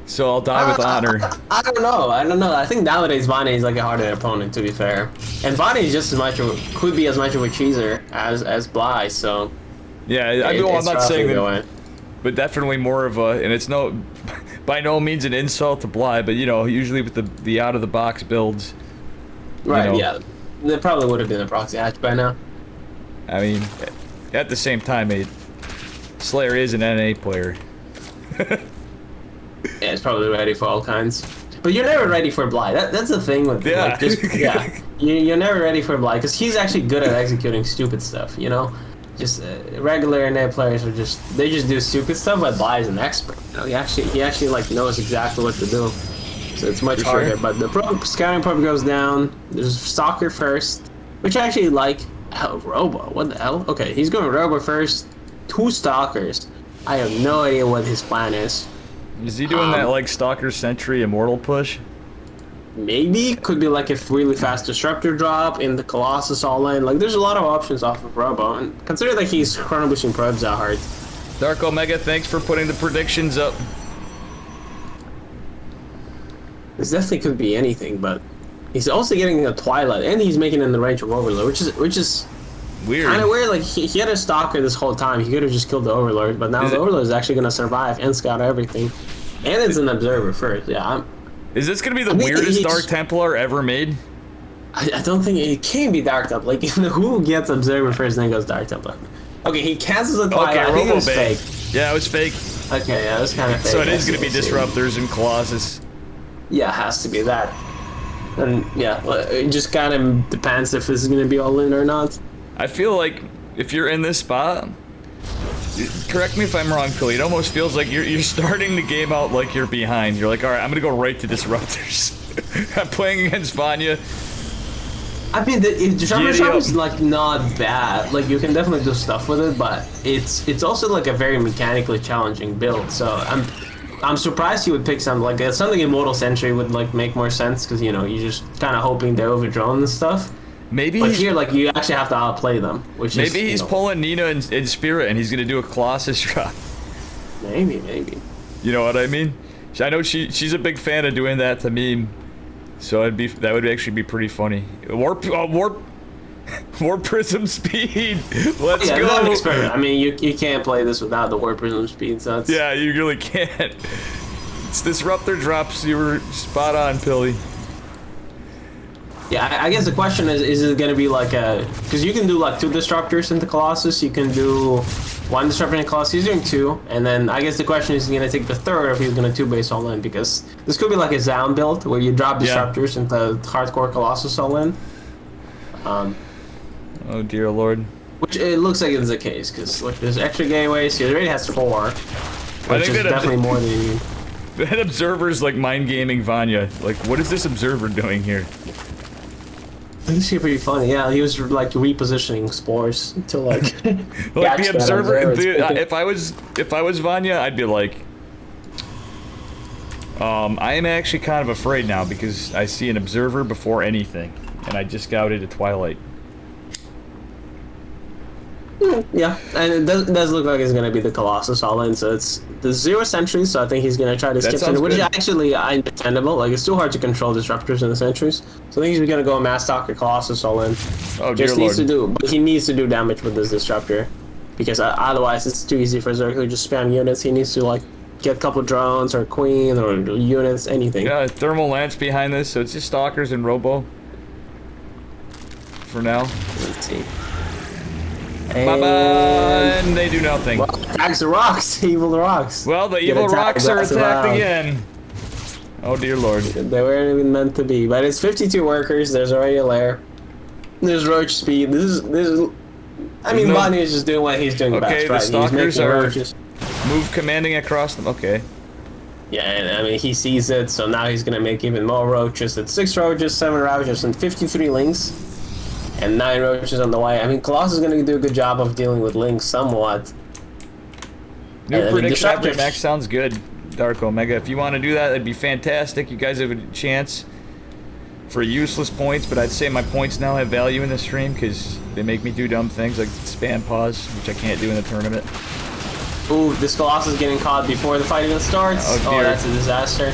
So I'll die with honor. I don't know. I think nowadays Vanya is like a harder opponent, to be fair. And Vanya is just as much could be as much of a cheeser as Bly. So yeah, I'm not saying that, that. but definitely more of a, and it's by no means an insult to Bly, but you know, usually with the out of the box builds. Right. You know, yeah. There probably would have been a proxy hatch by now. I mean, at the same time, Slayer is an NA player. Yeah, it's probably ready for all kinds. But you're never ready for Bly. That's the thing with like, you're never ready for Bly because he's actually good at executing stupid stuff. You know, just regular NA players are they just do stupid stuff. But Bly is an expert. You know, he actually like knows exactly what to do. So it's much harder. Sure. But the scouting probe goes down. There's Stalker first, which I actually like. Oh, Robo, what the hell? Okay, he's going Robo first. 2 Stalkers. I have no idea what his plan is. Is he doing that like Stalker Sentry Immortal push? Maybe could be like a really fast Disruptor drop in the Colossus all in. Like there's a lot of options off of Robo, and consider that he's chrono boosting probes that hard. Dark Omega, thanks for putting the predictions up. This definitely could be anything, but he's also getting a Twilight, and he's making it in the range of Overlord, which is Weird. kind of weird. Like he had a Stalker this whole time. He could have just killed the Overlord, but now the Overlord is actually gonna survive and scout everything, and it's an Observer first. Yeah. Is this gonna be the weirdest Dark Templar ever made? I don't think it can be Dark Templar. Like who gets Observer first, then goes Dark Templar. Okay, he cancels the Twilight. Okay, I think it was Robo-Bait. fake. Yeah, it was fake. Okay, yeah, it was kind of fake. So it is gonna be Let's see. Disruptors and Colossus. Yeah, it has to be that. And yeah, it just kind of depends if this is gonna be all in or not. I feel like if you're in this spot, correct me if I'm wrong, Philly, it almost feels like you're starting the game out like you're behind. You're like, alright, I'm gonna go right to Disruptors. I'm playing against Vanya. I mean, the Disruptor shop is like not bad. Like you can definitely do stuff with it, but it's also like a very mechanically challenging build. So I'm surprised you would pick something like that. Something Immortal Sentry would like make more sense because you know you're just kind of hoping they overdrone and stuff. Maybe But here, like you actually have to outplay them, which maybe is, he's pulling Nina in Spirit and he's gonna do a Colossus drop. maybe. You know what I mean? I know she's a big fan of doing that to me, so that would actually be pretty funny. Warp Prism speed. Let's Yeah, go. that's an experiment. I mean, you can't play this without the Warp Prism speed. So it's, Yeah, you really can't. It's Disruptor drops. You were spot on, Pilly. Yeah, I guess the question is it going to be like a... Because you can do like 2 Disruptors into Colossus, you can do 1 Disruptor in Colossus, he's doing 2, and then I guess the question is going to take the 3rd or if he's going to 2-base all in, because this could be like a Zound build where you drop Disruptors into hardcore Colossus all in. Oh dear lord. Which it looks like it's the case, because look, there's extra gateways, he already has 4, which is definitely more than you need. That Observer's like mind gaming Vanya. Like, what is this Observer doing here? This is pretty funny. Yeah, he was like repositioning spores to like. Like the Observer. If I was Vanya, I'd be like, I am actually kind of afraid now because I see an Observer before anything, and I just scouted a Twilight. Yeah, and it does look like it's gonna be the Colossus all in. So it's the 0 sentries. So I think he's gonna try to skip it, which is actually understandable. Like it's too hard to control Disruptors in the sentries. So I think he's gonna go Mass Stalker Colossus all in. Oh dear lord. But he needs to do damage with this Disruptor, because otherwise it's too easy for Zerg to just spam units. He needs to like get a couple drones or Queen or units, anything. Yeah, Thermal Lance behind this, so it's just Stalkers and Robo. For now. Let's see. And they do nothing. Well, attacks the rocks. Evil rocks. Well, the evil rocks are attacked again. Oh dear lord. They weren't even meant to be. But it's 52 workers. There's already a lair. There's roach speed. This is. I mean, Bonnie is just doing what he's doing best, right? The Stalkers are roaches. Move commanding across them. Okay. Yeah, and I mean he sees it, so now he's gonna make even more roaches. It's 6 roaches, 7 roaches, and 53 links. And 9 roaches on the way. I mean, Colossus is going to do a good job of dealing with links somewhat. New prediction after Max sounds good, Dark Omega. If you want to do that, that'd be fantastic. You guys have a chance for useless points, but I'd say my points now have value in the stream because they make me do dumb things like spam pause, which I can't do in the tournament. Ooh, this Colossus is getting caught before the fight even starts. Oh, Oh, dear. that's a disaster.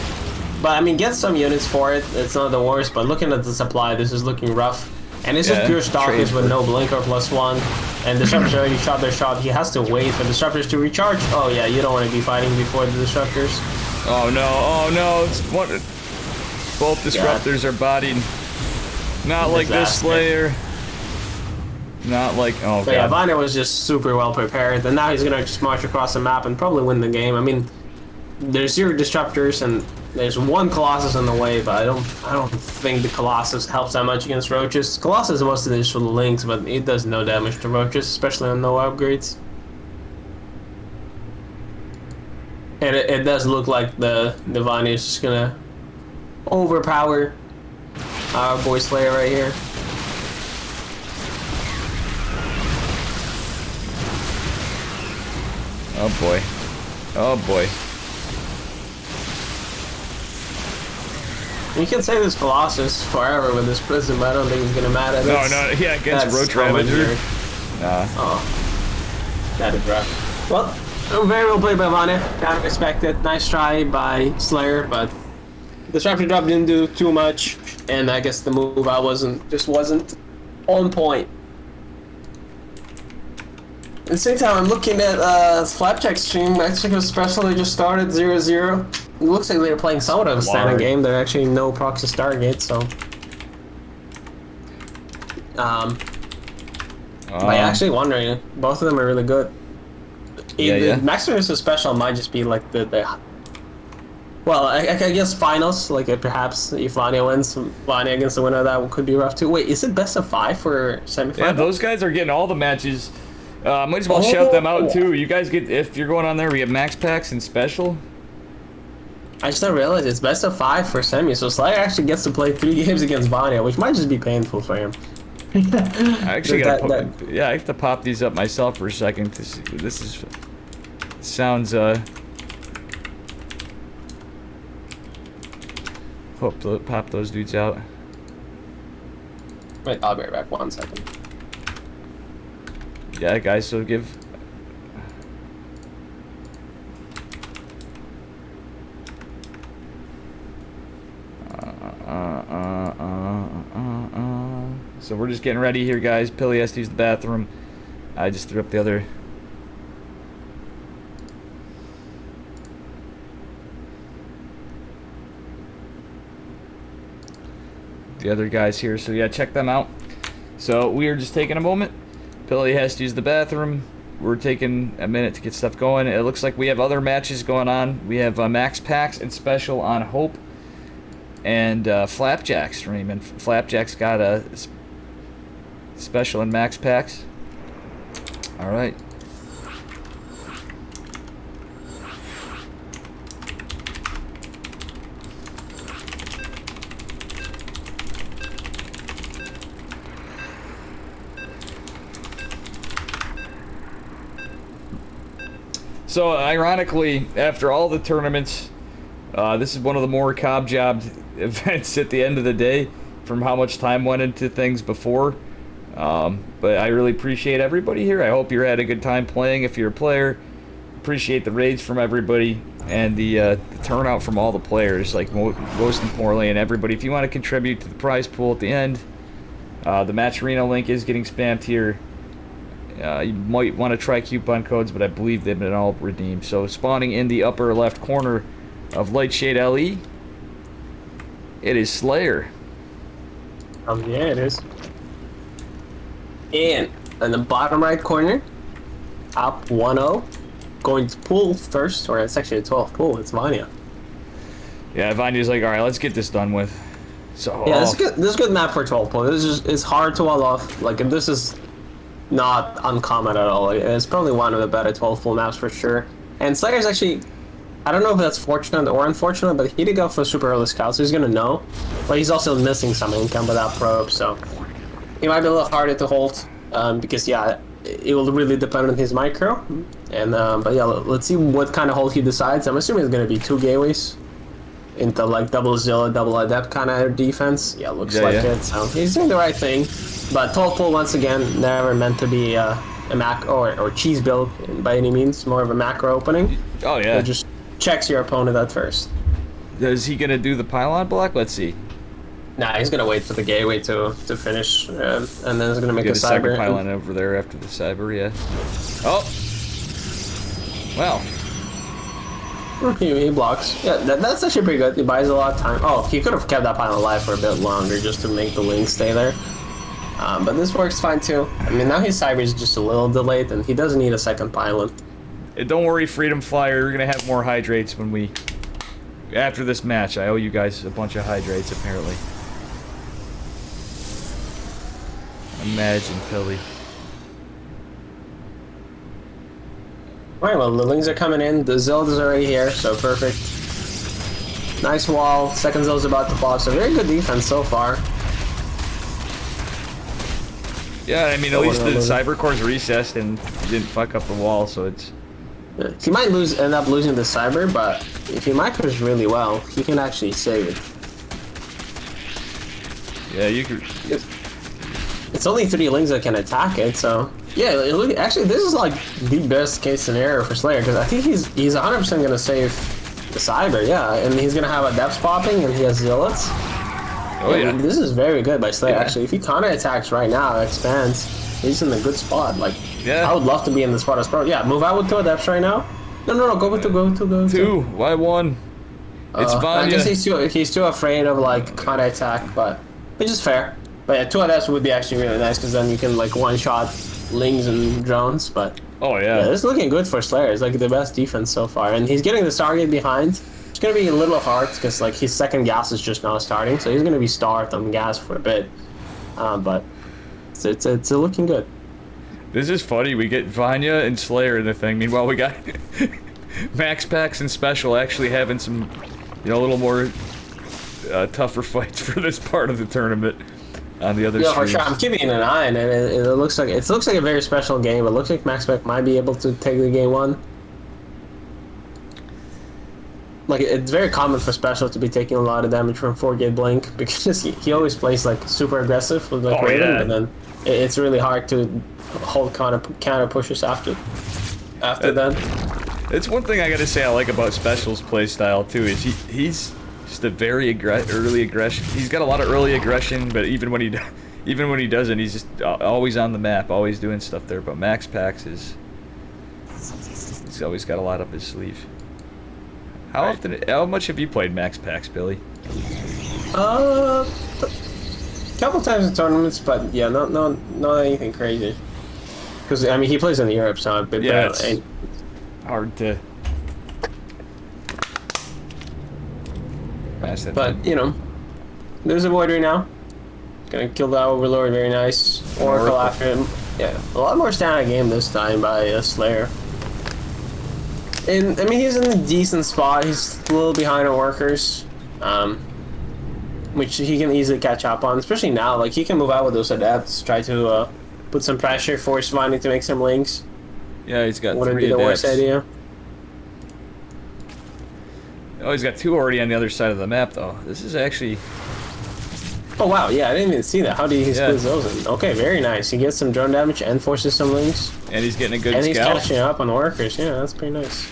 But I mean, get some units for it. It's not the worst. But looking at the supply, this is looking rough. And it's just Yeah, pure stalkers trade with for- no blinker +1. And disruptors already shot their shot. He has to wait for disruptors to recharge. Oh yeah, you don't want to be fighting before the disruptors. Oh no, oh no, it's one. Both disruptors are bodied. Not like this Disaster. Slayer. Not like, oh But yeah, god. Vanya was just super well prepared. And now he's gonna just march across the map and probably win the game. I mean, there's 0 disruptors and there's 1 Colossus in the way, but I don't think the Colossus helps that much against roaches. Colossus is mostly just for the links, but it does no damage to roaches, especially on no upgrades. And it does look like the Vanya is just gonna overpower our boy Slayer right here. Oh boy. Oh boy. You can say this Colossus forever with this Prism, but I don't think he's gonna matter. No, That's- no, yeah, against that's Roach so much Ravager. weird. Nah. Oh, that is rough. Well, very well played by Vanya. Kind of expected. Nice try by Slayer, but the Disruptor drop didn't do too much, and I guess the move out wasn't on point. At the same time, I'm looking at Flapjack's stream. Mexico Special, they just started 0-0. It looks like they're playing somewhat of a standard Large. game. There are actually no proxy Stargate, so. But yeah, actually wondering, both of them are really good. Yeah. Maximus Special might just be like the well, I guess finals, like perhaps if Vanya wins, Vanya against the winner of that could be rough too. Wait, is it best of 5 for semifinals? Yeah, those guys are getting all the matches. Might as well shout them out too. You guys get, if you're going on there, we have max packs and special. I just didn't realize it's best of 5 for semi, so Slayer actually gets to play 3 games against Vanya, which might just be painful for him. I actually That- gotta yeah, I have to pop these up myself for a second to see. This is sounds pop those dudes out. Wait, I'll be right back. 1 second. Yeah, guys, so give. So we're just getting ready here, guys. Pilly has to use the bathroom. I just threw up the other. The other guys here, so yeah, check them out. So we are just taking a moment. Pilly has to use the bathroom. We're taking a minute to get stuff going. It looks like we have other matches going on. We have Max Packs and Special on Hope and Flapjack stream. And Flapjack's got a Special and Max Packs. All right. So, ironically, after all the tournaments, this is one of the more cob-jobbed events at the end of the day from how much time went into things before. But I really appreciate everybody here. I hope you had a good time playing if you're a player. Appreciate the raids from everybody and the turnout from all the players, like most importantly, and everybody. If you want to contribute to the prize pool at the end, the Match Arena link is getting spammed here. You might want to try coupon codes, but I believe they've been all redeemed. So spawning in the upper left corner of Lightshade LE, it is Slayer. Yeah, it is. And in the bottom right corner, top 1-0, going to pool first, or it's actually a 12th pool, it's Vanya. Yeah, Vanya's like, all right, let's get this done with. So Yeah, this is good map for 12th pool. This is just, it's hard to wall off. Like, this is not uncommon at all. It's probably one of the better 12th pool maps for sure. And Slayer's actually, I don't know if that's fortunate or unfortunate, but he did go for super early scout, so he's gonna know. But he's also missing some income without probe, so he might be a little harder to hold, because yeah, it will really depend on his micro. And but yeah, let's see what kind of hold he decides. I'm assuming it's gonna be 2 gateways. into like double Zilla, double Adept kind of defense. Yeah, looks Yeah, like yeah. it. So he's doing the right thing. But 12 pull once again, never meant to be a macro or cheese build by any means. More of a macro opening. Oh yeah. It just checks your opponent at first. Is he gonna do the pylon block? Let's see. Nah, he's gonna wait for the gateway to finish, and then he's gonna make Get a a second cyber. pylon over there after the cyber. Yeah. Oh. Well. He blocks. Yeah, that's actually pretty good. He buys a lot of time. Oh, he could have kept that pylon alive for a bit longer just to make the link stay there. But this works fine too. I mean, now his cyber is just a little delayed, and he doesn't need a second pylon. Don't worry, Freedom Flyer. We're gonna have more hydrates when we. After this match, I owe you guys a bunch of hydrates apparently. Imagine, Pilly. Alright, well, the lings are coming in. The Zilda's already here, so perfect. Nice wall. Second Zilda's about to pop, so very good defense so far. Yeah, I mean, at least the cyber core's recessed and didn't fuck up the wall, so it's. Yeah. He might end up losing the cyber, but if he micros really well, he can actually save it. Yeah, you could. It's only 3 lings that can attack it, so yeah. Look, actually, this is like the best case scenario for Slayer because I think he's 100% gonna save the cyber, yeah, and he's gonna have a depth popping and he has zealots. Oh yeah. This is very good by Slayer. Yeah. Actually, if he counter attacks right now, expands, he's in a good spot. Like, Yeah. I would love to be in the spot as pro. Yeah, move out with 2 adepts right now. No, go with 2, go with 2, go with 2. 2. Why 1? It's I Vanya. guess he's too afraid of like counter attack, but which is fair. But yeah, 2 adepts would be actually really nice because then you can like one-shot lings and drones. But Oh yeah, yeah. this is looking good for Slayer. It's like the best defense so far, and he's getting the Stargate behind. It's gonna be a little hard because like his second gas is just now starting, so he's gonna be starved on gas for a bit. But it's looking good. This is funny. We get Vanya and Slayer in the thing. Meanwhile, we got Max Packs and Special actually having some, a little more tougher fights for this part of the tournament on the other Yeah, for streams. sure. I'm keeping an eye on it. It looks like a very special game. It looks like Max Pack might be able to take the game 1. Like, it's very common for Special to be taking a lot of damage from 4-gate blink because he always plays like super aggressive with like Oh, Raven, yeah. but then it's really hard to hold counter pushes after that. It's one thing I gotta say I like about Special's playstyle too is he's just a very early aggression. He's got a lot of early aggression, but even when he doesn't, he's just always on the map, always doing stuff there. But Max Pax he's always got a lot up his sleeve. How much have you played Max Pax, Billy? Couple times in tournaments, but yeah, not anything crazy. Because I mean, he plays in Europe, so It's hard to pass that. But there's a void right now. Gonna kill that Overlord, very nice. Oracle after him. Yeah, a lot more standard game this time by Slayer. And I mean, he's in a decent spot. He's a little behind on workers, which he can easily catch up on. Especially now, like he can move out with those adepts, try to put some pressure, force Vanya to make some links. Yeah, he's got Wouldn't 3 be the worst adepts. idea. Oh, he's got 2 already on the other side of the map, though. This is actually. Oh wow, yeah, I didn't even see that. How did he split Yeah. those in? Okay, very nice. He gets some drone damage and forces some links. And he's getting a good And he's scout. catching up on workers. Yeah, that's pretty nice.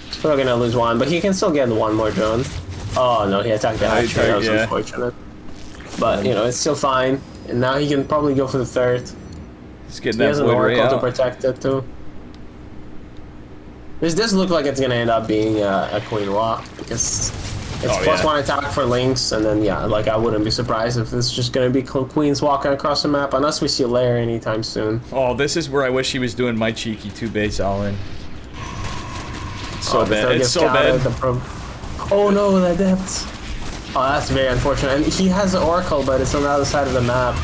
He's probably gonna lose 1, but he can still get 1 more drone. Oh no, he attacked the Yeah, he hatchery. That was tried, yeah. unfortunate. But it's still fine. And now he can probably go for the 3rd. He's getting He that has an void ray oracle to out. protect it too. This does look like it's gonna end up being a queen walk because it's Oh, plus yeah. 1 attack for links, and then like I wouldn't be surprised if it's just gonna be queens walking across the map unless we see a layer anytime soon. Oh, this is where I wish he was doing my cheeky 2 base all in. It's so Oh, the bad. third It's gets so scouted, bad. Oh no, the adept. Oh, that's very unfortunate. And he has the oracle, but it's on the other side of the map.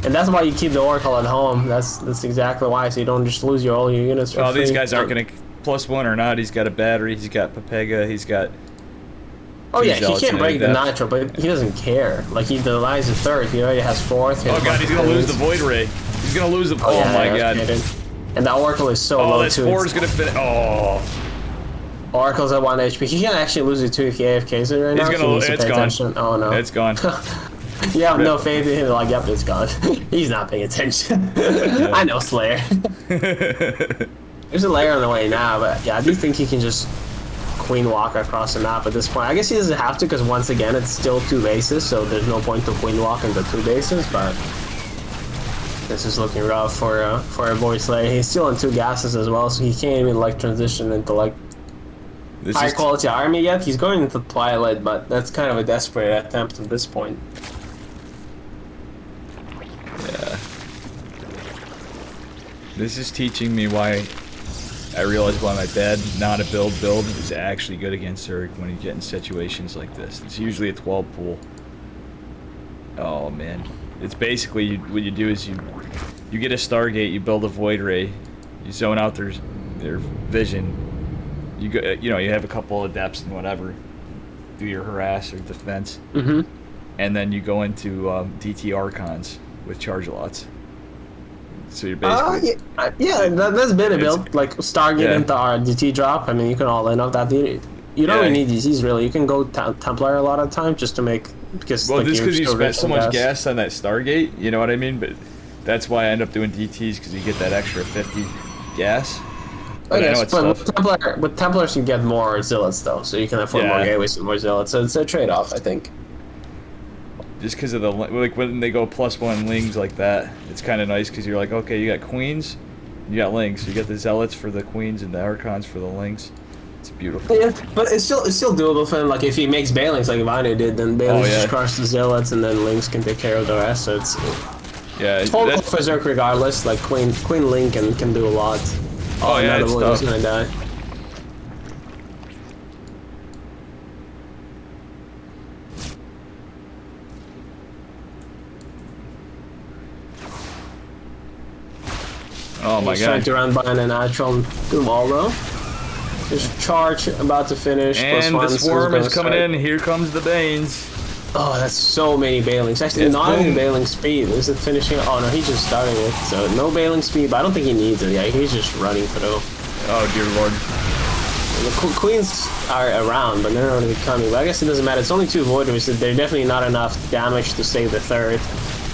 And that's why you keep the oracle at home. That's exactly why, so you don't just lose all your units for Oh, these free. guys aren't gonna +1 or not. He's got a battery. He's got Pepega. He's got. Oh yeah, he zealots can't and break the adepts. nitro, but he doesn't care. Like he denies the 3rd, he already has 4th. Oh god, he's gonna lose the void ray. He's gonna lose the. Oh, yeah, my that's god. created. And that oracle is so Oh, low this too. 4 is gonna fit. Oh. Oracle's at 1 HP. He can actually lose it too if he AFKs it right now. He's so gonna. he needs to It's pay gone. attention. Oh no. It's gone. You have no faith in him. Like, yep, it's gone. He's not paying attention. I know Slayer. There's a layer on the way now, but yeah, I do think he can just queen walk across the map at this point. I guess he doesn't have to because once again it's still 2 bases, so there's no point to queen walk into 2 bases. But this is looking rough for a boy Slayer. He's still on 2 gases as well, so he can't even like transition into like high quality army yet. He's going into Twilight, but that's kind of a desperate attempt at this point. Yeah. This is teaching me why I realize why my bad not a build is actually good against Zerg when you get in situations like this. It's usually a 12 pool. Oh man. It's basically what you do is you get a Stargate, you build a Void Ray, you zone out their vision. You go, you know, you have a couple of depths and whatever, do your harass or defense, and then you go into DT Archons with charge lots. So you're basically yeah, that's been a build like Stargate into our DT drop. I mean, you can all in off that. You don't really need DTs really. You can go Templar a lot of time just to make just well, like, just because you still spent so rich in much gas on that Stargate, you know what I mean? But that's why I end up doing DTs because you get that extra 50 gas. But I know it's tough. With Templars you get more Zealots though, so you can afford more gateways and more Zealots. So it's a trade-off, I think. Just because of the like when they go +1 lings like that, it's kind of nice because you're like, okay, you got queens, you got lings, you got the Zealots for the queens and the Archons for the lings. It's beautiful. Yeah, but it's still doable for him. Like if he makes Bailings like Vanu did, then Bailings just crush the Zealots and then Lings can take care of the rest. So it's total for Zerk regardless. Like Queen Link can do a lot. Oh yeah, it's tough. Gonna die. Oh my god. He's trying to run by a natural do wall though. There's charge about to finish. And the swarm is coming in. Here comes the Banes. Oh, that's so many Bailings. Actually, It's not boom. even Bailing speed. Is it finishing? Oh no, he's just starting it. So no Bailing speed, but I don't think he needs it. Yeah, he's just running through. Oh dear lord. The queens are around, but they're not really coming. But I guess it doesn't matter. It's only 2 Voiders. So they're definitely not enough damage to save the third.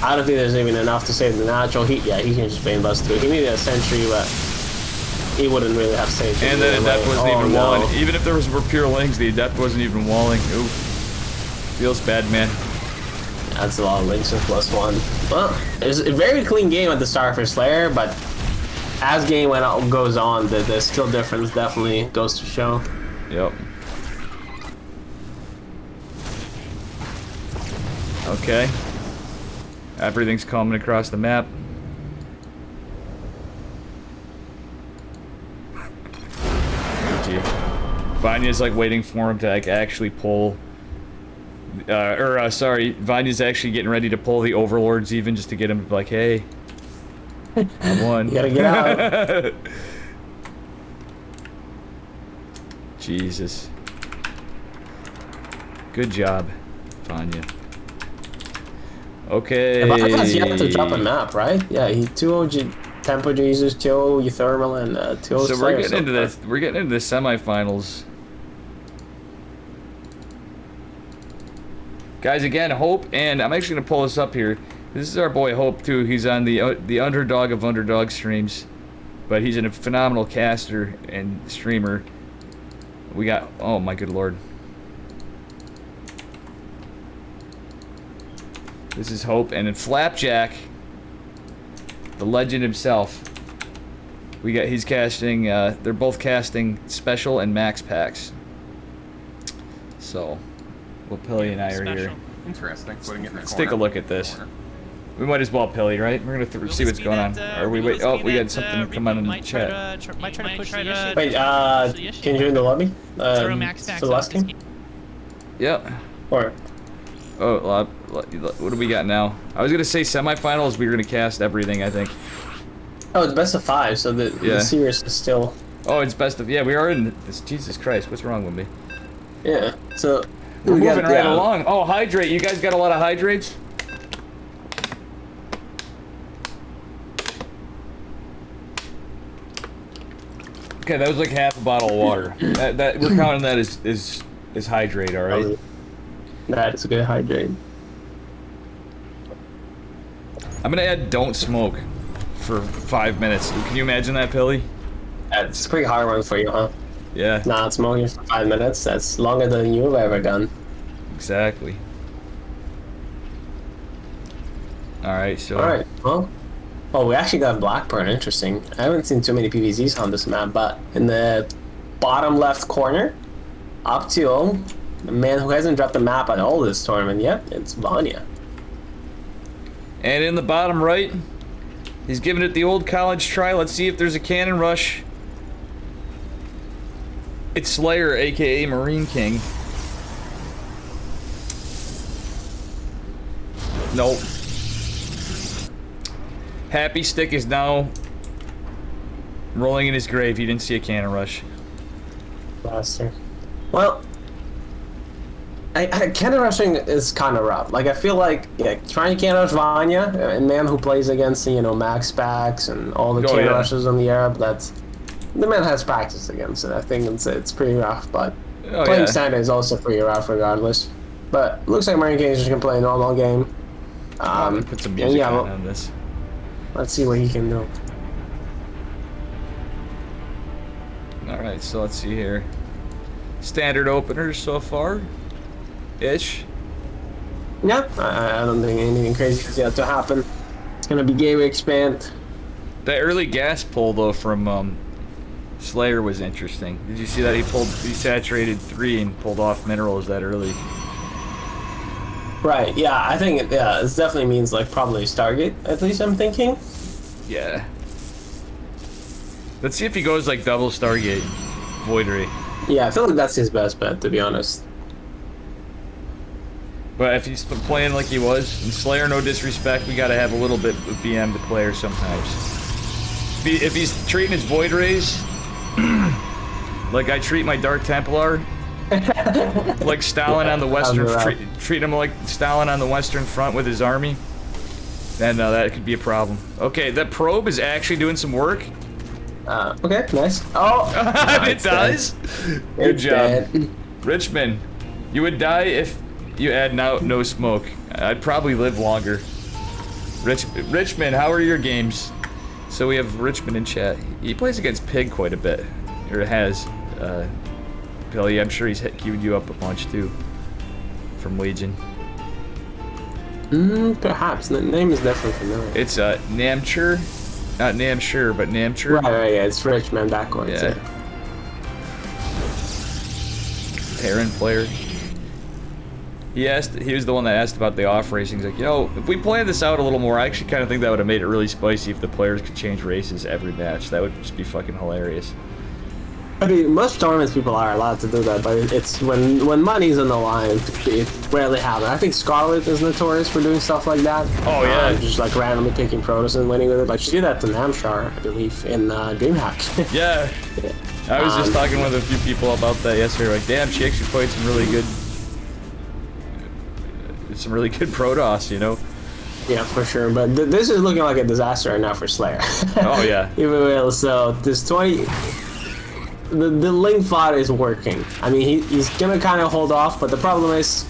I don't think there's even enough to save the natural. He can just Bane Bust through. He needed a sentry, but he wouldn't really have saved it. And then Adept wasn't even walling. Even if there was pure lings, the Adept wasn't even walling. Ooh. Feels bad, man. That's a lot of links with +1. Well, it's a very clean game at the start for Slayer, but as game goes on, the skill difference definitely goes to show. Yep. Okay. Everything's coming across the map. Vanya's like waiting for him to like actually pull. Sorry, Vanya's actually getting ready to pull the Overlords even just to get him to be like, hey, I won. You gotta get out. Jesus. Good job, Vanya. Okay. Vanya's yet to drop a map, right? Yeah, he 2-0 Tempo Jesus, 2-0 Euthermal, and 2-0 So we're getting into this. We're getting into the semifinals. Guys, again, Hope, and I'm actually gonna pull this up here. This is our boy Hope too. He's on the underdog of underdog streams, but he's a phenomenal caster and streamer. We got, oh my good lord. This is Hope, and then Flapjack, the legend himself. He's casting. They're both casting special and max packs. So. Well, Pilly and I are here. Interesting. Putting it in the Let's take a look at this. We might as well Pilly, right? We're gonna see what's going on. Or we wait. Oh, we got something come on in the chat. Might try to push the issue. Wait, can you join the lobby? Zero max for the last game? Yep. Or Oh, what do we got now? I was gonna say semifinals. We were gonna cast everything, I think. oh, it's best of 5, so the series is still. Oh, it's best of, yeah. We are in this. Jesus Christ, what's wrong with me? Yeah. So We're moving right along. Oh, hydrate. You guys got a lot of hydrates? Okay, that was like half a bottle of water. That we're counting that as hydrate, all right? That is a good hydrate. I'm gonna add don't smoke for 5 minutes. Can you imagine that, Pilly? That's a pretty hard one for you, huh? Yeah. Not smoking for 5 minutes. That's longer than you've ever done. Exactly. All right, so. All right. Well. Oh, we actually got Blackburn. Interesting. I haven't seen too many PVZs on this map, but in the bottom left corner, up to the man who hasn't dropped the map at all this tournament yet, it's Vanya. And in the bottom right, he's giving it the old college try. Let's see if there's a cannon rush. It's Slayer, aka Marine King. Nope. Happy Stick is now rolling in his grave. He didn't see a cannon rush. Blaster. Well, cannon rushing is kind of rough. Like, I feel like trying to cannon rush Vanya, a man who plays against, you know, max packs and all the cannon rushes on the Arab, that's the man has practice against it. I think it's pretty rough, but playing standard is also pretty rough regardless. But looks like Marine King is just gonna play a normal game. Put some music on this. Let's see what he can do. Alright, so let's see here. Standard openers so far. Ish. Yeah, I don't think anything crazy is yet to happen. It's gonna be gateway expand. That early gas pull though from Slayer was interesting. Did you see that he saturated 3 and pulled off minerals that early? Right, yeah, I think this definitely means like probably Stargate, at least I'm thinking. Yeah. Let's see if he goes like double Stargate. Void Ray. Yeah, I feel like that's his best bet, to be honest. But if he's playing like he was, and Slayer, no disrespect, we gotta have a little bit of BM to player sometimes. If he's treating his Void Rays like I treat my Dark Templar, like Stalin on the western, treat him like Stalin on the western front with his army, then that could be a problem. Okay, that probe is actually doing some work. Okay, nice. Oh, it does. Good job, dead. Richmond. You would die if you had no smoke. I'd probably live longer. Richmond, how are your games? So we have Richmond in chat. He plays against Pig quite a bit, or has. Billy, I'm sure he's queued you up a bunch too. From Legion. Perhaps. The name is definitely familiar. It's Namchur. Not Namshur, but Namchur. Right, yeah, it's Richmond backwards. Yeah. Terran player. He was the one that asked about the off racing. He's like, you know, if we planned this out a little more, I actually kind of think that would have made it really spicy if the players could change races every match. That would just be fucking hilarious. I mean, most tournaments people are allowed to do that, but it's when money's on the line, it rarely happens. I think Scarlet is notorious for doing stuff like that. Oh yeah, just like randomly picking Protoss and winning with it. Like she did that to Namshar, I believe, in DreamHack. Yeah. I was just talking with a few people about that yesterday. Like, damn, she actually played some really good Protoss, you know. Yeah, for sure. But this is looking like a disaster right now for Slayer. Oh yeah. Even will. So this 20. The link fodder is working. I mean, he's gonna kind of hold off, but the problem is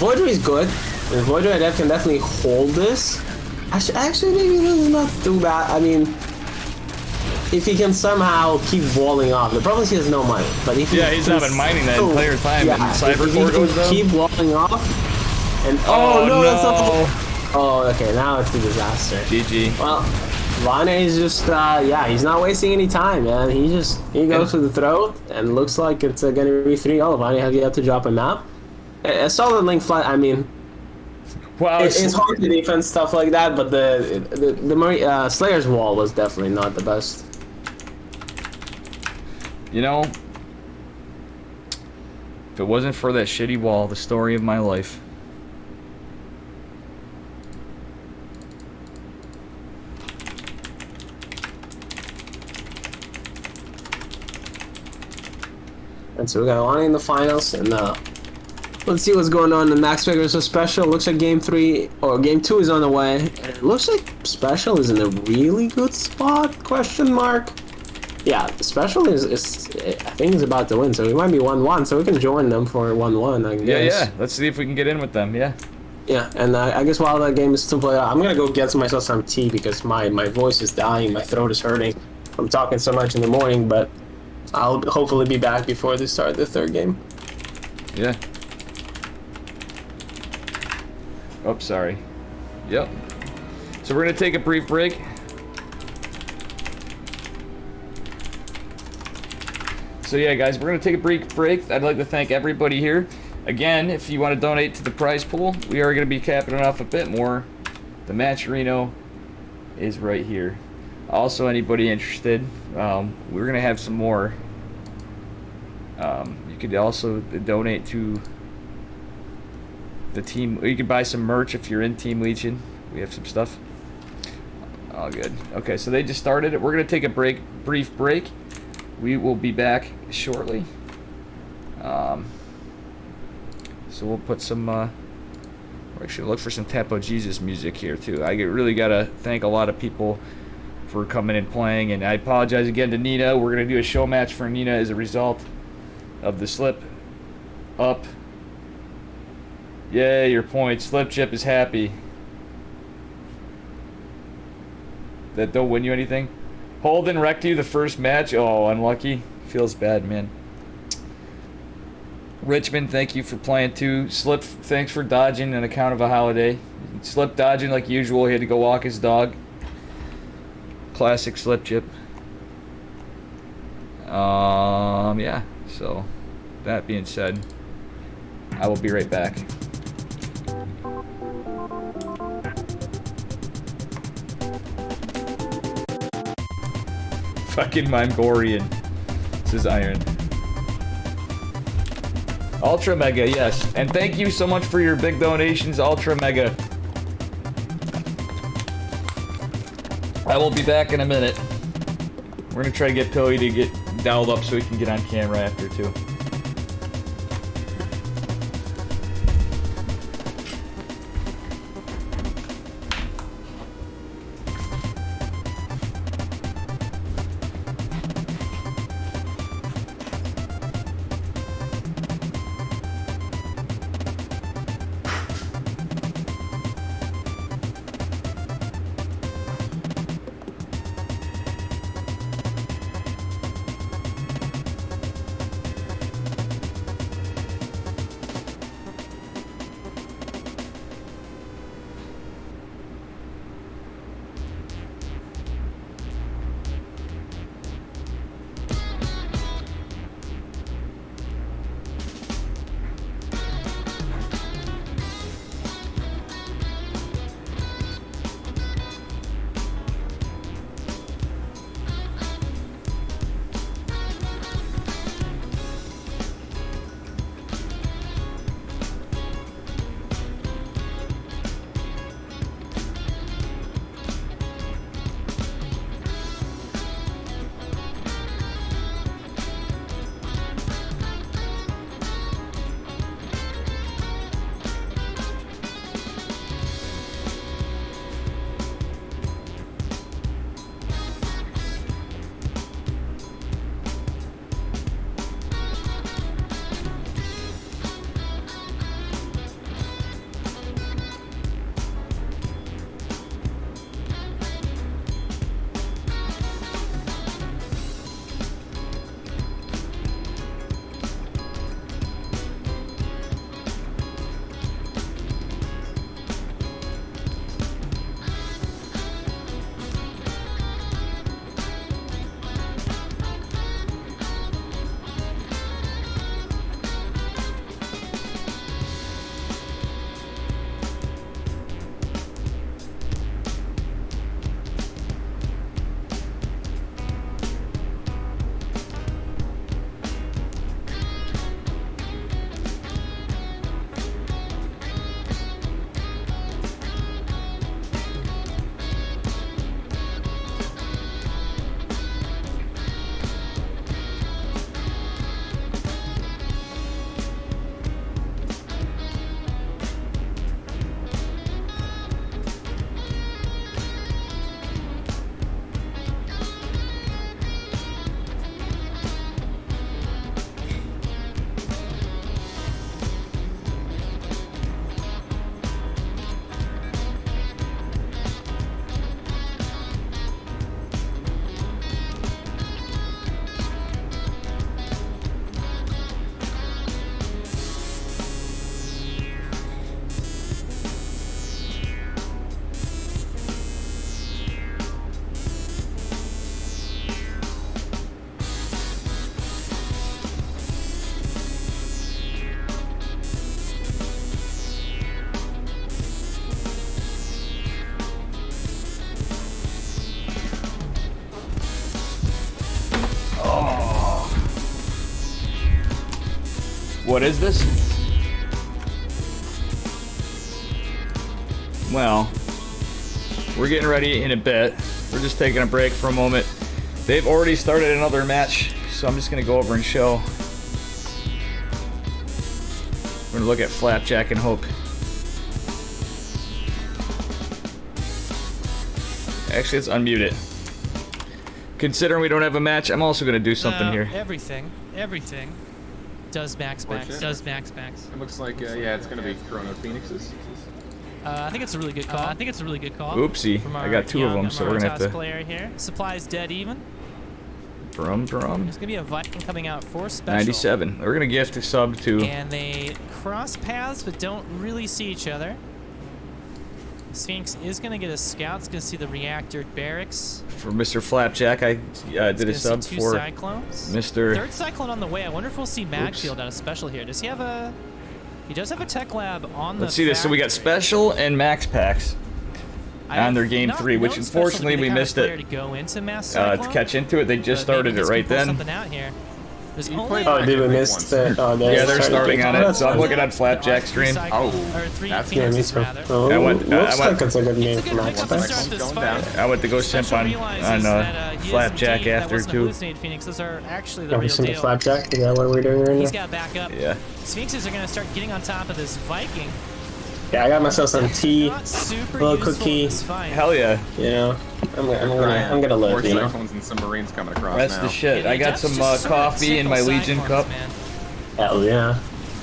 Void Ray is good, and Void Ray can definitely hold this. Actually, maybe this is not too bad. I mean, if he can somehow keep walling off. The problem is he has no money. But if he's not been mining that entire time. Yeah, and Cyber if he goes down. keep walling off, and no, that's not the. Oh, okay, now it's a disaster. GG. Well. Vanya is just, he's not wasting any time, man. He goes for the throat, and looks like it's gonna be 3-0. Vanya has yet to drop a map. A solid link flight, I mean, wow, it's hard to defend stuff like that, but the Slayer's wall was definitely not the best. You know, if it wasn't for that shitty wall, the story of my life. And so we got Alani in the finals, and let's see what's going on in Max Vegas Special. Looks like Game 2 is on the way, and it looks like Special is in a really good spot, question mark. Yeah, the special is I think is about to win, so we might be 1-1, so we can join them for 1-1, I guess. Yeah, yeah. Let's see if we can get in with them. Yeah. Yeah, and I guess while that game is still playing, I'm gonna go get myself some tea because my voice is dying, my throat is hurting. I'm talking so much in the morning, but I'll hopefully be back before they start the third game. Yeah. Oh, sorry. Yep. So we're gonna take a brief break. So yeah, guys, we're gonna take a brief break. I'd like to thank everybody here. Again, if you want to donate to the prize pool, we are gonna be capping it off a bit more. The Matcherino is right here. Also, anybody interested, we're gonna have some more. You could also donate to the team. You could buy some merch if you're in Team Legion. We have some stuff. All good. Okay, so they just started it. We're gonna take a brief break. We will be back shortly. So we'll put some. Actually, look for some Tempo Jesus music here too. I really gotta thank a lot of people for coming and playing, and I apologize again to Nina. We're gonna do a show match for Nina as a result of the slip up. Yay, your point. Slip Chip is happy. That don't win you anything. Holden wrecked you the first match. Oh, unlucky. Feels bad, man. Richmond, thank you for playing too. Slip, thanks for dodging on account of a holiday. Slip dodging like usual. He had to go walk his dog. Classic Slip Chip. Yeah. So, that being said, I will be right back. Fucking Mongolian. This is Iron. Ultra Mega, yes. And thank you so much for your big donations, Ultra Mega. I will be back in a minute. We're gonna try to get Pilly to get dialed up so he can get on camera after too. What is this? Well, we're getting ready in a bit. We're just taking a break for a moment. They've already started another match, so I'm just gonna go over and show. We're gonna look at Flapjack and Hope. Actually, let's unmute it. Considering we don't have a match, I'm also gonna do something here. Everything does max backs. Bullshit. Does max backs. It looks like, yeah, it's gonna be Chrono Phoenixes. I think it's a really good call. I think it's a really good call. Oopsie, From I our got 2 of them, so we're gonna have Amaratas to. player here. Supplies dead even. Drum. There's gonna be a Viking coming out for special. 97. We're gonna gift a sub to. And they cross paths but don't really see each other. Sphinx is gonna get a scout. It's gonna see the reactor barracks. For Mr. Flapjack, I did a It's sub gonna see 2 for cyclones. Mr. Third cyclone on the way. I wonder if we'll see Magfield out of special here. Does he have a? He does have a tech lab on the. Let's see this. So we got factory. special and max packs on their game Not 3, which known Special to be unfortunately the we kind of missed player it to go into Mass to Cyclone, catch into it. They just but maybe started it this right can pull then. something out here. There's You only played Oh, dude, we Pick missed one. it. Oh, Yeah, they're starting on it. So I'm looking at Flapjack stream. Oh, three that's Yeah, me Phoenixes, too. rather. Oh, I went- looks I went- like it's a good game It's a for good Max pickup to Packs. start this Going fight. down. I went to go simp Special on realizes on that, he is Flapjack indeed- that after wasn't too. hallucinated Phoenix. Those are actually the Are we real seeing the deal. Flapjack? Is that what we're doing right He's now? got backup. Yeah. Sphinxes are going to start getting on top of this Viking. Yeah, I got myself some tea, Not super little useful in cookie. this fight. Hell yeah. you know. I'm gonna More live, you know. cyclones and some marines coming across That's now. the shit. Yeah, I got that's some just sort of coffee in my typical Legion Cyclones, cup. man. Hell yeah.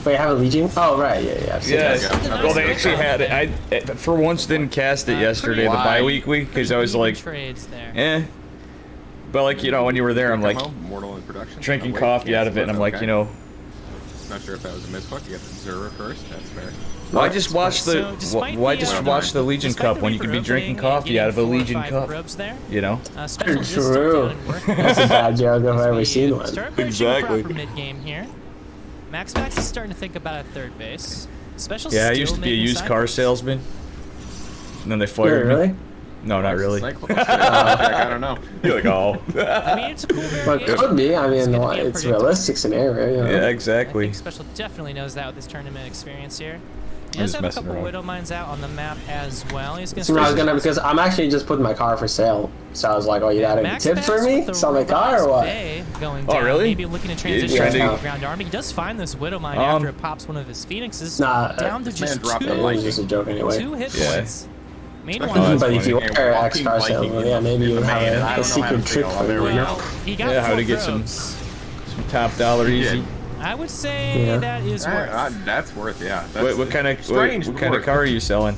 Wait, I have a Legion? Oh, right, yeah. I've seen Yeah. that. Well, they actually had it. I for once didn't cast it yesterday, the Why? bi-weekly, because I was Even like, trades there. eh. But like, you know, when you were there, I'm Come like home, Mortal in production. drinking Oh, wait, coffee yes, out of it, and I'm like, okay. you know, Not sure if that was a misclick. You got Zura first. That's fair. why just watch the So, despite why the, just uh, watch the Legion Despite Cup the when you could be Reaper drinking opening and coffee getting out of a 4 or Legion 5 cup? probes there, You know? Special just True. stepped down and worked. That's a bad joke if I've ever seen one. Start pushing Exactly. proper mid-game here. Max Max is starting to think about a third base. Special Yeah, I still used to be a making used car cycles. salesman. And then they Wait, fired me. really? No, not really. Cyclones. I don't know. You're like, oh. I mean, it's a cool Well, it variation. could be. I mean, gonna be it's unpredictable. realistic scenario, you know. Yeah, I exactly. think Special definitely knows that with his tournament experience here. He I'm does just have a messing couple around. Widow Mines out on the map as well. He's going So I was gonna, because I'm actually just putting my car for sale. So I was like, oh, you got a tip for me? Sell my car or what? Going Oh, down, really? Maybe looking to transition trying to to- the ground army. He does find this Widow Mine Um, after it pops one of his Phoenixes. Nah, down to this man just dropped two, a It was just a joke anyway. 2 hit Yeah. points. Meanwhile, Oh, that's But if you funny. were Walking ex-car Viking salesman, in yeah, the- maybe in you the have man. I a don't know how secret to trick feel. for There me, we you go. know? he got Yeah, how 4 to get some probes. top dollar easy. I would say Yeah. that is worth. That's worth, yeah. That's What kind of strange what kind of worth. car are you selling?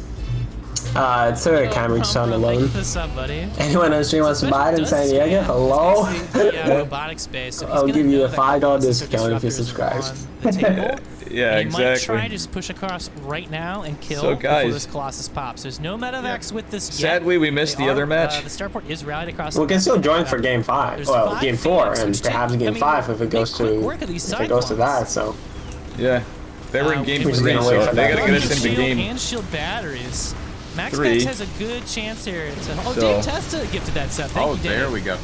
It's a Camry 2011. This up, buddy. Anyone on stream wants to buy it in San Special Diego? does Hello? span the, robotic space, so he's I'll gonna give you know a that $5 Colossus or discount if you Disruptors subscribe. are on the table. Yeah, And he might try exactly. to just push across right now and kill So, before guys- this Colossus pops. There's no medevacs with this yet. Sadly, we missed They the are, other match. the starport is rallied across. We the can map. still join for game 5. There's Well, 5 game 4, Phoenix, and which take- perhaps I game mean, 5 if it goes make quick to work of these if it goes to Cyclones. that. So Yeah, they were in game We're just 3, gonna wait so for they that. gotta get us into Shield game. and shield batteries. Max 3. Max has a good chance here to. Oh, So- Dave Testa gifted that sub. Thank Oh, you, Dave. there we go.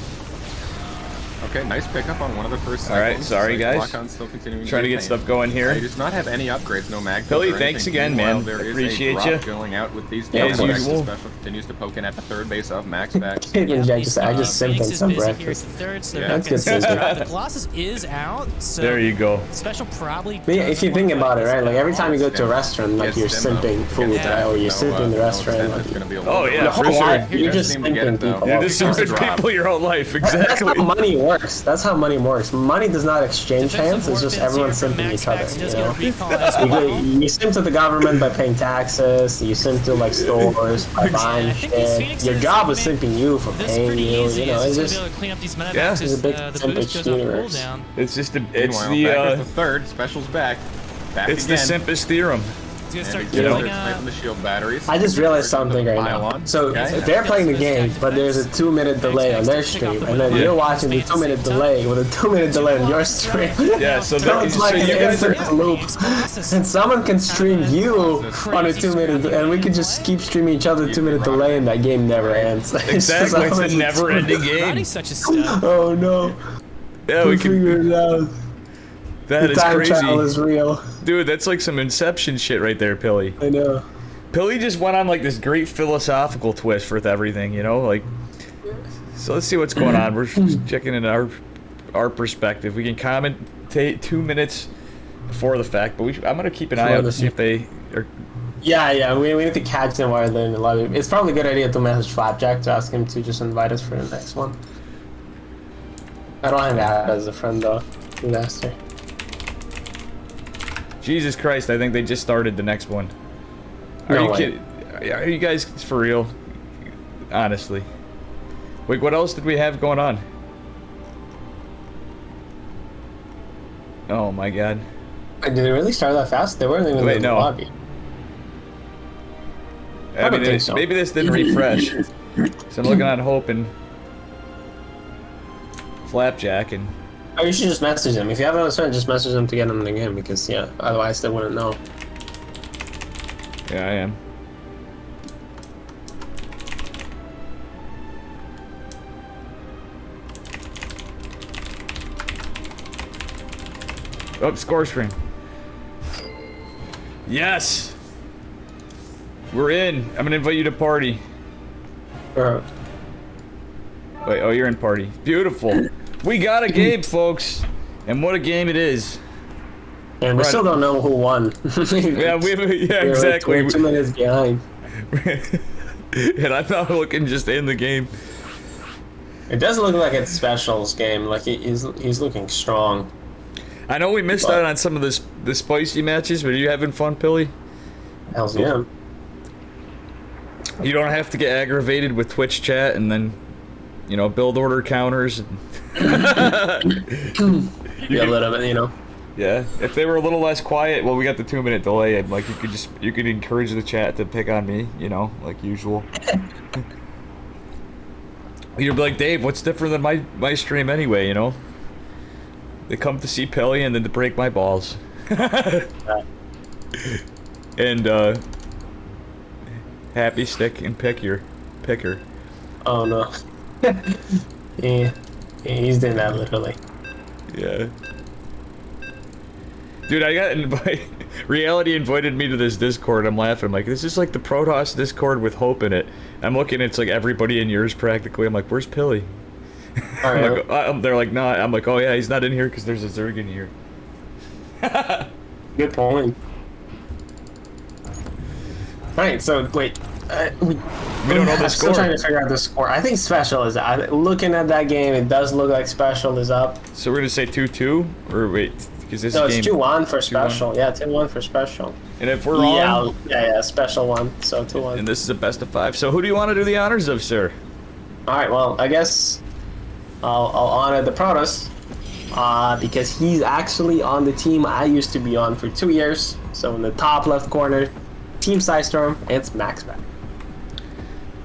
Okay, nice pickup on one of the first All right, cyclones. sorry, guys. Lock-on's still continuing Trying to get maintain. stuff going He here. does not have any upgrades, no mag. Billy, build or thanks anything. again, man. Meanwhile, there is Appreciate a drop ya. going out with these Yeah, as double usual. Special continues to poke in at the third base of Max Backs. Caitlin Jack just I just simped Phoenix in is some busy here at breakfast. the third, so Yeah. they're That's not good gonna system. drop. The Colossus is out, so There you go. Special probably. But yeah, if you think about it, right? Like every time you go to a Stem. restaurant, like Yes, you're stem, though. simping food, Yeah. right? Or you're simping the restaurant. Like, It's gonna be a Oh, little yeah, your bit- for whole sure. life, you're You just seem to get simping it, though. people. You're Oh, just because simping drop. people your whole life, That's exactly. how money works. That's how money works. Money does not exchange Defensive hands. It's just warfare everyone here from simping Max each other. Max You does know? get a recall as well. You sim to the government by paying taxes. You sim to like stores by buying I think these shit. Phoenixes, Your job is I mean, simping you for This is paying pretty you. easy. You know, It's it's just just gonna be able to clean up these medevacs. Yeah. It's a as, big the simple boost goes on universe. cooldown. It's just it's Meanwhile, the back is the third. Special's back. Back it's the again. simpest theorem. He's gonna And start again, killing they're sniping the shield batteries. I just realized They're something right pile now. on. So Okay. they're playing the game, but there's a 2-minute delay on their stream, and then you're watching the 2-minute delay with a 2-minute delay on your stream. Yeah, so So that, it's so like an you guys are infinite loop. And someone can stream you on a 2-minute, and we can just keep streaming each other 2-minute delay, and that game never ends. It's just exactly. It's always- a never-ending game. Body's such a stud. Oh no. Yeah, we can. figure it out. That is Time travel crazy. is real. Dude, that's like some Inception shit right there, Pilly. I know. Pilly just went on like this great philosophical twist with everything, you know? Like, so let's see what's going on. We're just checking in our perspective. We can commentate 2 minutes before the fact, but I'm gonna keep an eye out to see if they are. Yeah, we need to catch them while they're in the lobby. It's probably a good idea to message Flapjack to ask him to just invite us for the next one. I don't have Ad as a friend though. Disaster. Jesus Christ! I think they just started the next one. Are No you way. kidding? Are you guys for real? Honestly. Wait, what else did we have going on? Oh my God. Did they really start that fast? They weren't even in the no. lobby. I don't mean, think so. maybe this didn't refresh. So I'm looking on Hope and Flapjack and. Oh, you should just message them. If you have another friend, just message them to get them in the game because yeah, otherwise they wouldn't know. Yeah, I am. Oh, score screen. Yes! We're in. I'm gonna invite you to party. Uh, Wait, oh, you're in party. Beautiful. We got a game, folks. And what a game it is. and we Right. still don't know who won. Yeah, We're exactly. Like 2 minutes behind. And I'm not looking just in the game. It does look like it's specials game. Like he's looking strong. I know we missed out on some of the spicy matches, but are you having fun, Pilly? Hell's yeah. You don't have to get aggravated with Twitch chat and then, you know, build order counters. Yeah, a little bit, you know. Yeah, if they were a little less quiet, well, we got the 2-minute delay, and like you could encourage the chat to pick on me, you know, like usual. You'd be like, Dave, what's different than my stream anyway, you know? They come to see Pelly and then to break my balls. And Happy Stick and Picker. Oh no. yeah, he's doing that literally. Yeah. Dude, I got invited. Reality invited me to this Discord. I'm laughing. I'm like, this is like the Protoss Discord with Hope in it. I'm looking, it's like everybody in yours practically. I'm like, where's Pilly? All I'm right. like, they're like, nah. I'm like, oh yeah, he's not in here because there's a Zerg in here. Good point. Alright, so wait. We don't know the I'm still score. trying to figure out the score. I think Special is looking at that game, it does look like Special is up. So we're gonna say 2-2, or wait, because this No, game. it's 2-1 for 2-1. Special. Yeah, 2-1 for Special. And if we're Yeah, on, yeah, Special one. So 2-1. and this is a best of 5. So who do you want to do the honors of, sir? Alright, well, I guess I'll honor the Protoss. Because he's actually on the team I used to be on for 2 years. So in the top left corner, Team Psystorm, it's MaxBack.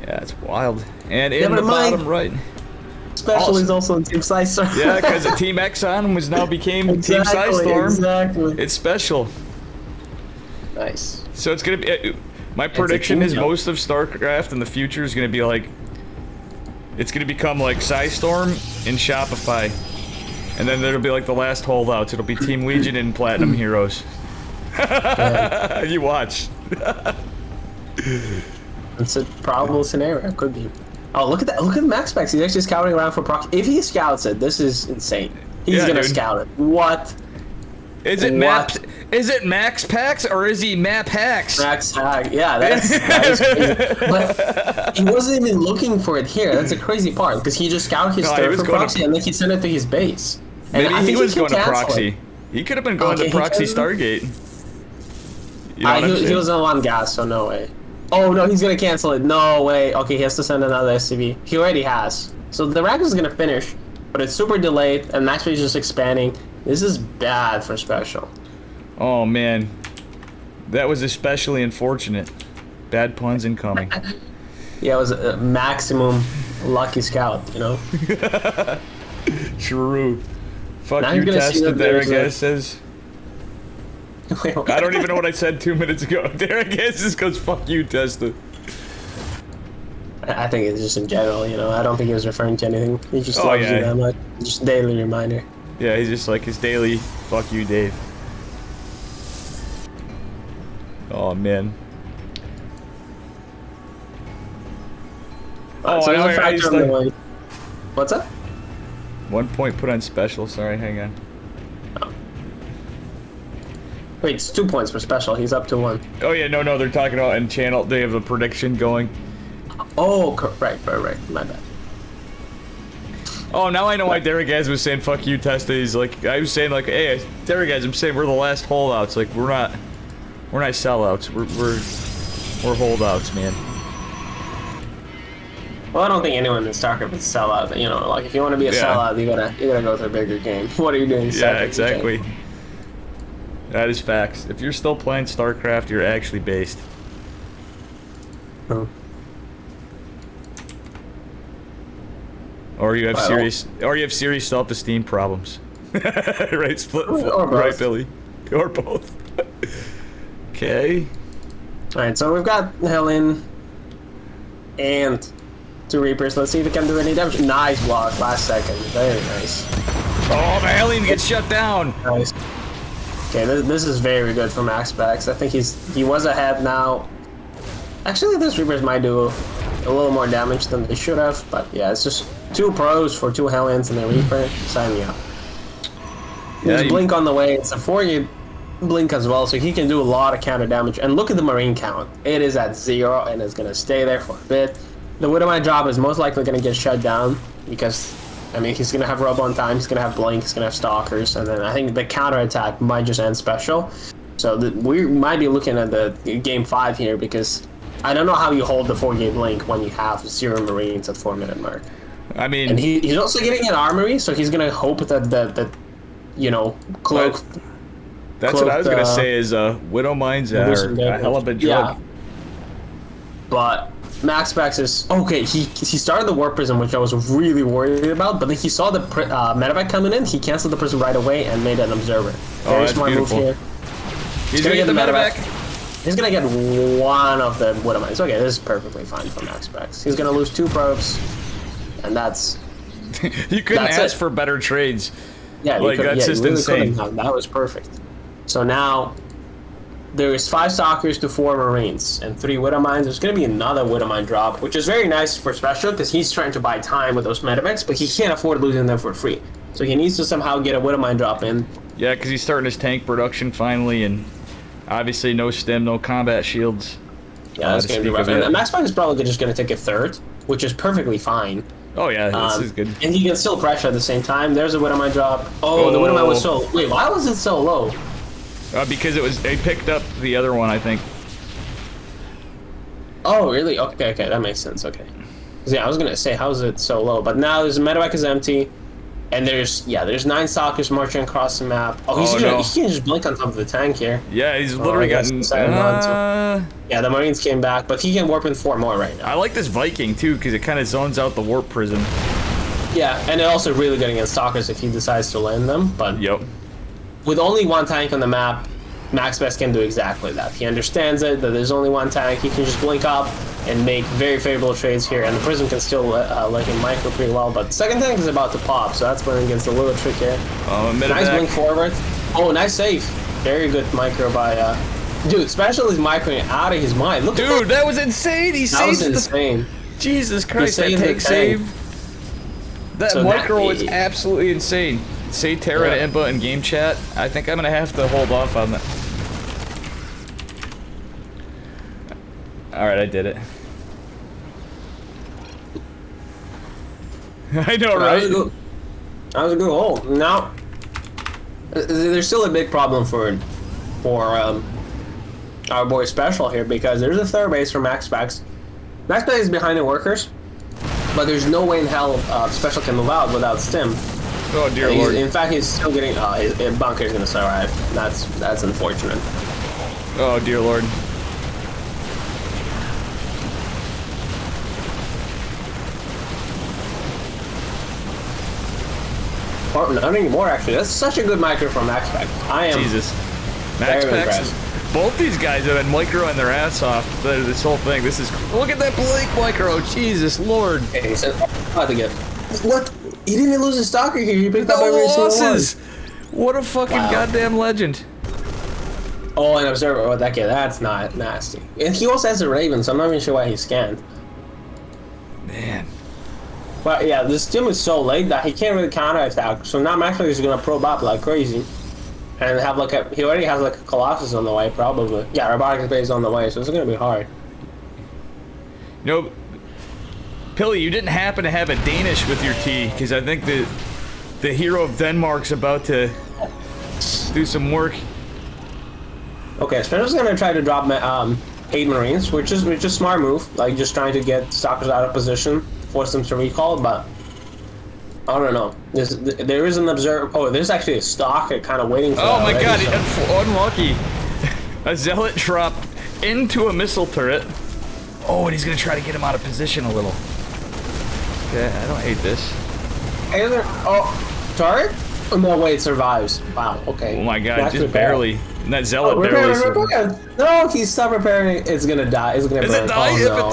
Yeah, it's wild. And in Never the mind. bottom right. Special is also in Team Psystorm. Yeah, because Team Exxon was now became Team Psystorm. Exactly. It's special. Nice. So it's gonna be. My prediction team is jump. most of StarCraft in the future is gonna be like. It's gonna become like Psystorm and Shopify, and then there'll be like the last holdouts. It'll be Team Legion and Platinum Heroes. You watch. It's a probable scenario. It could be. Oh, look at that! Look at Max Specs. He's actually scouting around for proxy. If he scouts it, this is insane. He's Yeah, gonna dude. scout it. What? Is it What? Is it Max Packs or is he Map Hacks? Max Hag. Yeah, that is crazy. But he wasn't even looking for it here. That's a crazy part because he just scouted his No, he turf was for going to- proxy and then he sent it to his base. And Maybe I he think was can going to cancel proxy. it. He could have been going Okay, to he proxy can- Stargate. You know what I'm he saying? was on one gas, so no way. Oh no, he's gonna cancel it. No way. Okay, he has to send another SCV. He already has. So the rack is gonna finish, but it's super delayed, and actually just expanding. This is bad for Special. Oh man, that was especially unfortunate. Bad puns incoming. Yeah, it was a maximum lucky scout, you know? True. Fuck Now you, you're gonna see tested that there, I there's a- guess says. Wait, what? I don't even know what I said 2 minutes ago. Derek just goes, fuck you, Testa. I think it's just in general, you know? I don't think he was referring to anything. He just Oh, loves yeah. you that much. Just daily reminder. Yeah, he's just like his daily fuck you, Dave. Oh man. So there's a I factor used in the to- way. What's that? 1 point put on special. Sorry, hang on. Wait, it's 2 points for special. He's up to 1. Oh yeah, no, they're talking about in channel. They have a prediction going. Oh, right. My bad. Oh, now I know why Derek guys was saying fuck you, Testa. He's like, I was saying like, hey, Derek guys, I'm saying we're the last holdouts. Like we're not sellouts. We're holdouts, man. Well, I don't think anyone in StarCraft is a sellout. You know, like if you want to be a Yeah. sellout, you gotta go to a bigger game. What are you doing? Yeah, exactly. That is facts. If you're still playing StarCraft, you're actually based. Oh. Or you have Well- serious self-esteem problems. Right, split. Or both. Right, Billy. Or both. Okay. All right, so we've got Helen and 2 Reapers. Let's see if we can do any damage. Nice block, last second. Very nice. Oh, my alien gets shut down. Nice. Okay, this is very good for Max Bax. I think he was ahead now. Actually, this Reapers might do a little more damage than they should have, but yeah, it's just 2 pros for 2 Hellions and a Reaper. Sign me up. There's Blink on the way. It's a 4-gate Blink as well, so he can do a lot of counter damage. And look at the Marine count. It is at 0 and it's going to stay there for a bit. The Widowmine job is most likely going to get shut down because, I mean, he's going to have Robo on time, he's going to have Blink, he's going to have Stalkers, and then I think the counter attack might just end special. So we might be looking at the game 5 here because I don't know how you hold the 4-gate Blink when you have 0 Marines at 4-minute mark. I mean, And he's also getting an armory, so he's going to hope that you know, cloak. that's what I was gonna say. Is Widowmines are a hell of a drug. Yeah. But Max Bax is okay. He started the Warp Prism, which I was really worried about, but then he saw the medevac coming in. He canceled the prism right away and made an observer. Very that's smart beautiful. move here. He's gonna get the medevac. He's gonna get 1 of the Widowmines. Okay, this is perfectly fine for Max Bax. He's gonna lose 2 probes, and that's You couldn't That's ask it. for better trades. yeah. Like, that's just insane. That was perfect. So now there is 5 Stalkers to 4 Marines and 3 Widowmines. There's going to be another Widowmine drop, which is very nice for special because he's trying to buy time with those medevacs, but he can't afford losing them for free. So he needs to somehow get a Widowmine drop in. Yeah, because he's starting his tank production finally, and obviously no stim, no combat shields. Yeah, that's to going to be speak rough. of it. And Max Payne is probably just going to take a 3rd, which is perfectly fine. Oh yeah, this is good. And he can still pressure at the same time. There's a Widowmine drop. Oh, the Widowmine was so... Wait, why was it so low? Because they picked up the other one, I think. Oh, really? Okay, that makes sense. Okay. Yeah, I was gonna say, how is it so low? But now his medevac is empty, and there's 9 Stalkers marching across the map. Oh, he can just blink on top of the tank here. Yeah, he's literally gotten. Yeah, the Marines came back, but he can warp in 4 more right now. I like this Viking too, because it kind of zones out the warp prism. Yeah, and it also really good against Stalkers if he decides to land them. But Yep. with only 1 tank on the map, Max Best can do exactly that. He understands it, that there's only 1 tank. He can just blink up and make very favorable trades here, and the Prism can still let him micro pretty well. But the second tank is about to pop, so that's when it gets a little trickier. Nice blink forward. Oh, nice save. Very good micro by... Dude, Special is microing out of his mind. Look at Dude, that was insane. He that saved was insane. Jesus Christ, that saved the tank save. That So micro that- was absolutely insane. Say Terra to Impa in game chat. I think I'm gonna have to hold off on that. Alright, I did it. I know, right? That was a good hole. Now, there's still a big problem for our boy Special here because there's a 3rd base for Max Bax. Max Bax is behind the workers, but there's no way in hell Special can move out without Stim. Oh dear lord. In fact, he's still getting his bunker is gonna survive. That's unfortunate. Oh dear lord. Or not anymore, actually. That's such a good micro from Max Bax. I am Jesus. Max very Packs. impressed. Both these guys have been microing their ass off this whole thing. This is look at that Blake micro. Jesus Lord. Okay, so about to get What? He didn't lose his stalker here. He picked up No every single one. losses! What a fucking Wow. goddamn legend. Oh, an observer. Oh, that's not nasty. And he also has a Raven, so I'm not even sure why he scanned. Man. But yeah, this gym is so late that he can't really counterattack. So now Max is gonna probe up like crazy. And have like he already has like a Colossus on the way, probably. Yeah, Robotics Bay is on the way, so it's gonna be hard. You know, Pilly, you didn't happen to have a Danish with your T, because I think the hero of Denmark's about to do some work. Okay, Spencer's gonna try to drop 8 Marines, which is a smart move. Like just trying to get stalkers out of position, force them to recall, but I don't know. There is an observer. Oh, there's actually a stalker kind of waiting for. Oh my already, god, so. unlucky. A zealot dropped into a missile turret. Oh, and he's gonna try to get him out of position a little. Yeah, I don't hate this. Hey, oh, turret? Oh, no, wait, it survives. Wow, okay. Oh my god, That's just repair. barely. And that zealot Oh, barely repair. survived. No, he's stopped repairing. It's gonna die. It's gonna Is burn. it die? Oh, If no.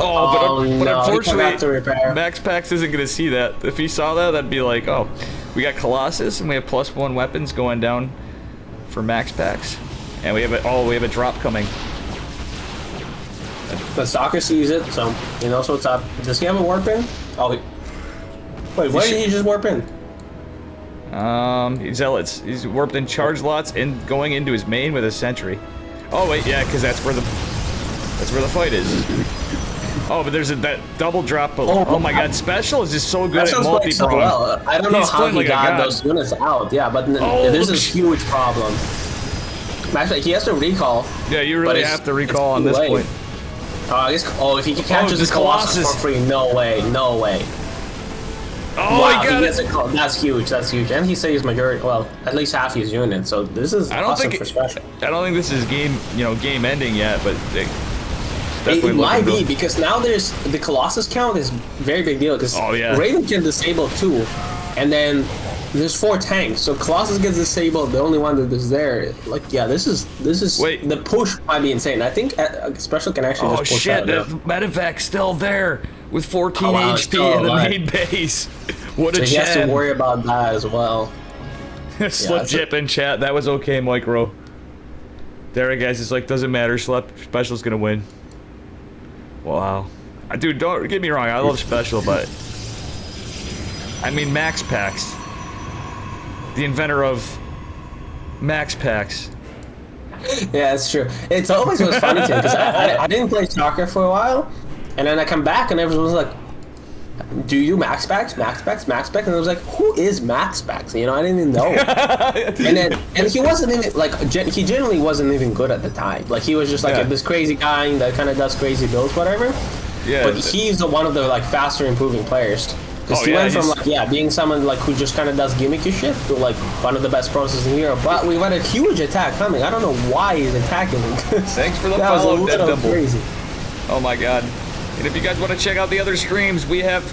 it, but no, he unfortunately, forgot to repair. Max Pax isn't gonna see that. If he saw that, that'd be like, oh, we got Colossus and we have +1 weapons going down for Max Pax, and we have a drop coming. The stalker sees it, so he knows what's up. Does he have a warp in? Oh, wait, where did he just warp in? Zealots. He's warped in charge lots and going into his main with a sentry. Oh wait, yeah, because that's where the fight is. Oh, but there's that double drop. Oh my god, Special is just so good at multi-prong. So well. I don't know He's how playing he like a got god. those units out. Yeah, but Oh, this is a huge problem. Actually, he has to recall. Yeah, you really have to recall on this late. point. I guess. Oh, if he catches the this Colossus for free, no way, no way. Oh, Wow, he got gets it. That's huge. That's huge. And he saves majority. Well, at least half his unit. So this is awesome for Special. I don't think this is game ending yet, but It definitely might looking be good. because now there's the Colossus count is very big deal because Raven can disable 2, and then there's 4 tanks. So Colossus gets disabled. The only one that is there, like this is Wait. the push might be insane. I think Special can actually Oh just push shit, that the now. medevac's still there with 14 Oh, wow, it's HP still in the alive. main base. What So a he has to chat. worry about that as well. Slip Jip in chat. That was okay, Micro. There, guys. It's like doesn't matter. Special's gonna win. Wow, dude. Don't get me wrong. I love Special, but I mean Max Pax, the inventor of Max Pax. Yeah, it's true. It's always was funny too because I didn't play soccer for a while, and then I come back and everyone was like, "Do you Max Pax? Max Pax? Max Pax?" And I was like, "Who is Max Pax?" You know, I didn't even know. and he wasn't even like he generally wasn't even good at the time. Like he was just like this crazy guy that kind of does crazy builds, whatever. Yeah. But he's one of the like faster improving players. Because he went from like being someone like who just kind of does gimmicky shit to like one of the best pros in Europe. But we've had a huge attack coming. I don't know why he's attacking him. Thanks for the that was a follow, Dead little Double. crazy. Oh my god. And if you guys want to check out the other streams, we have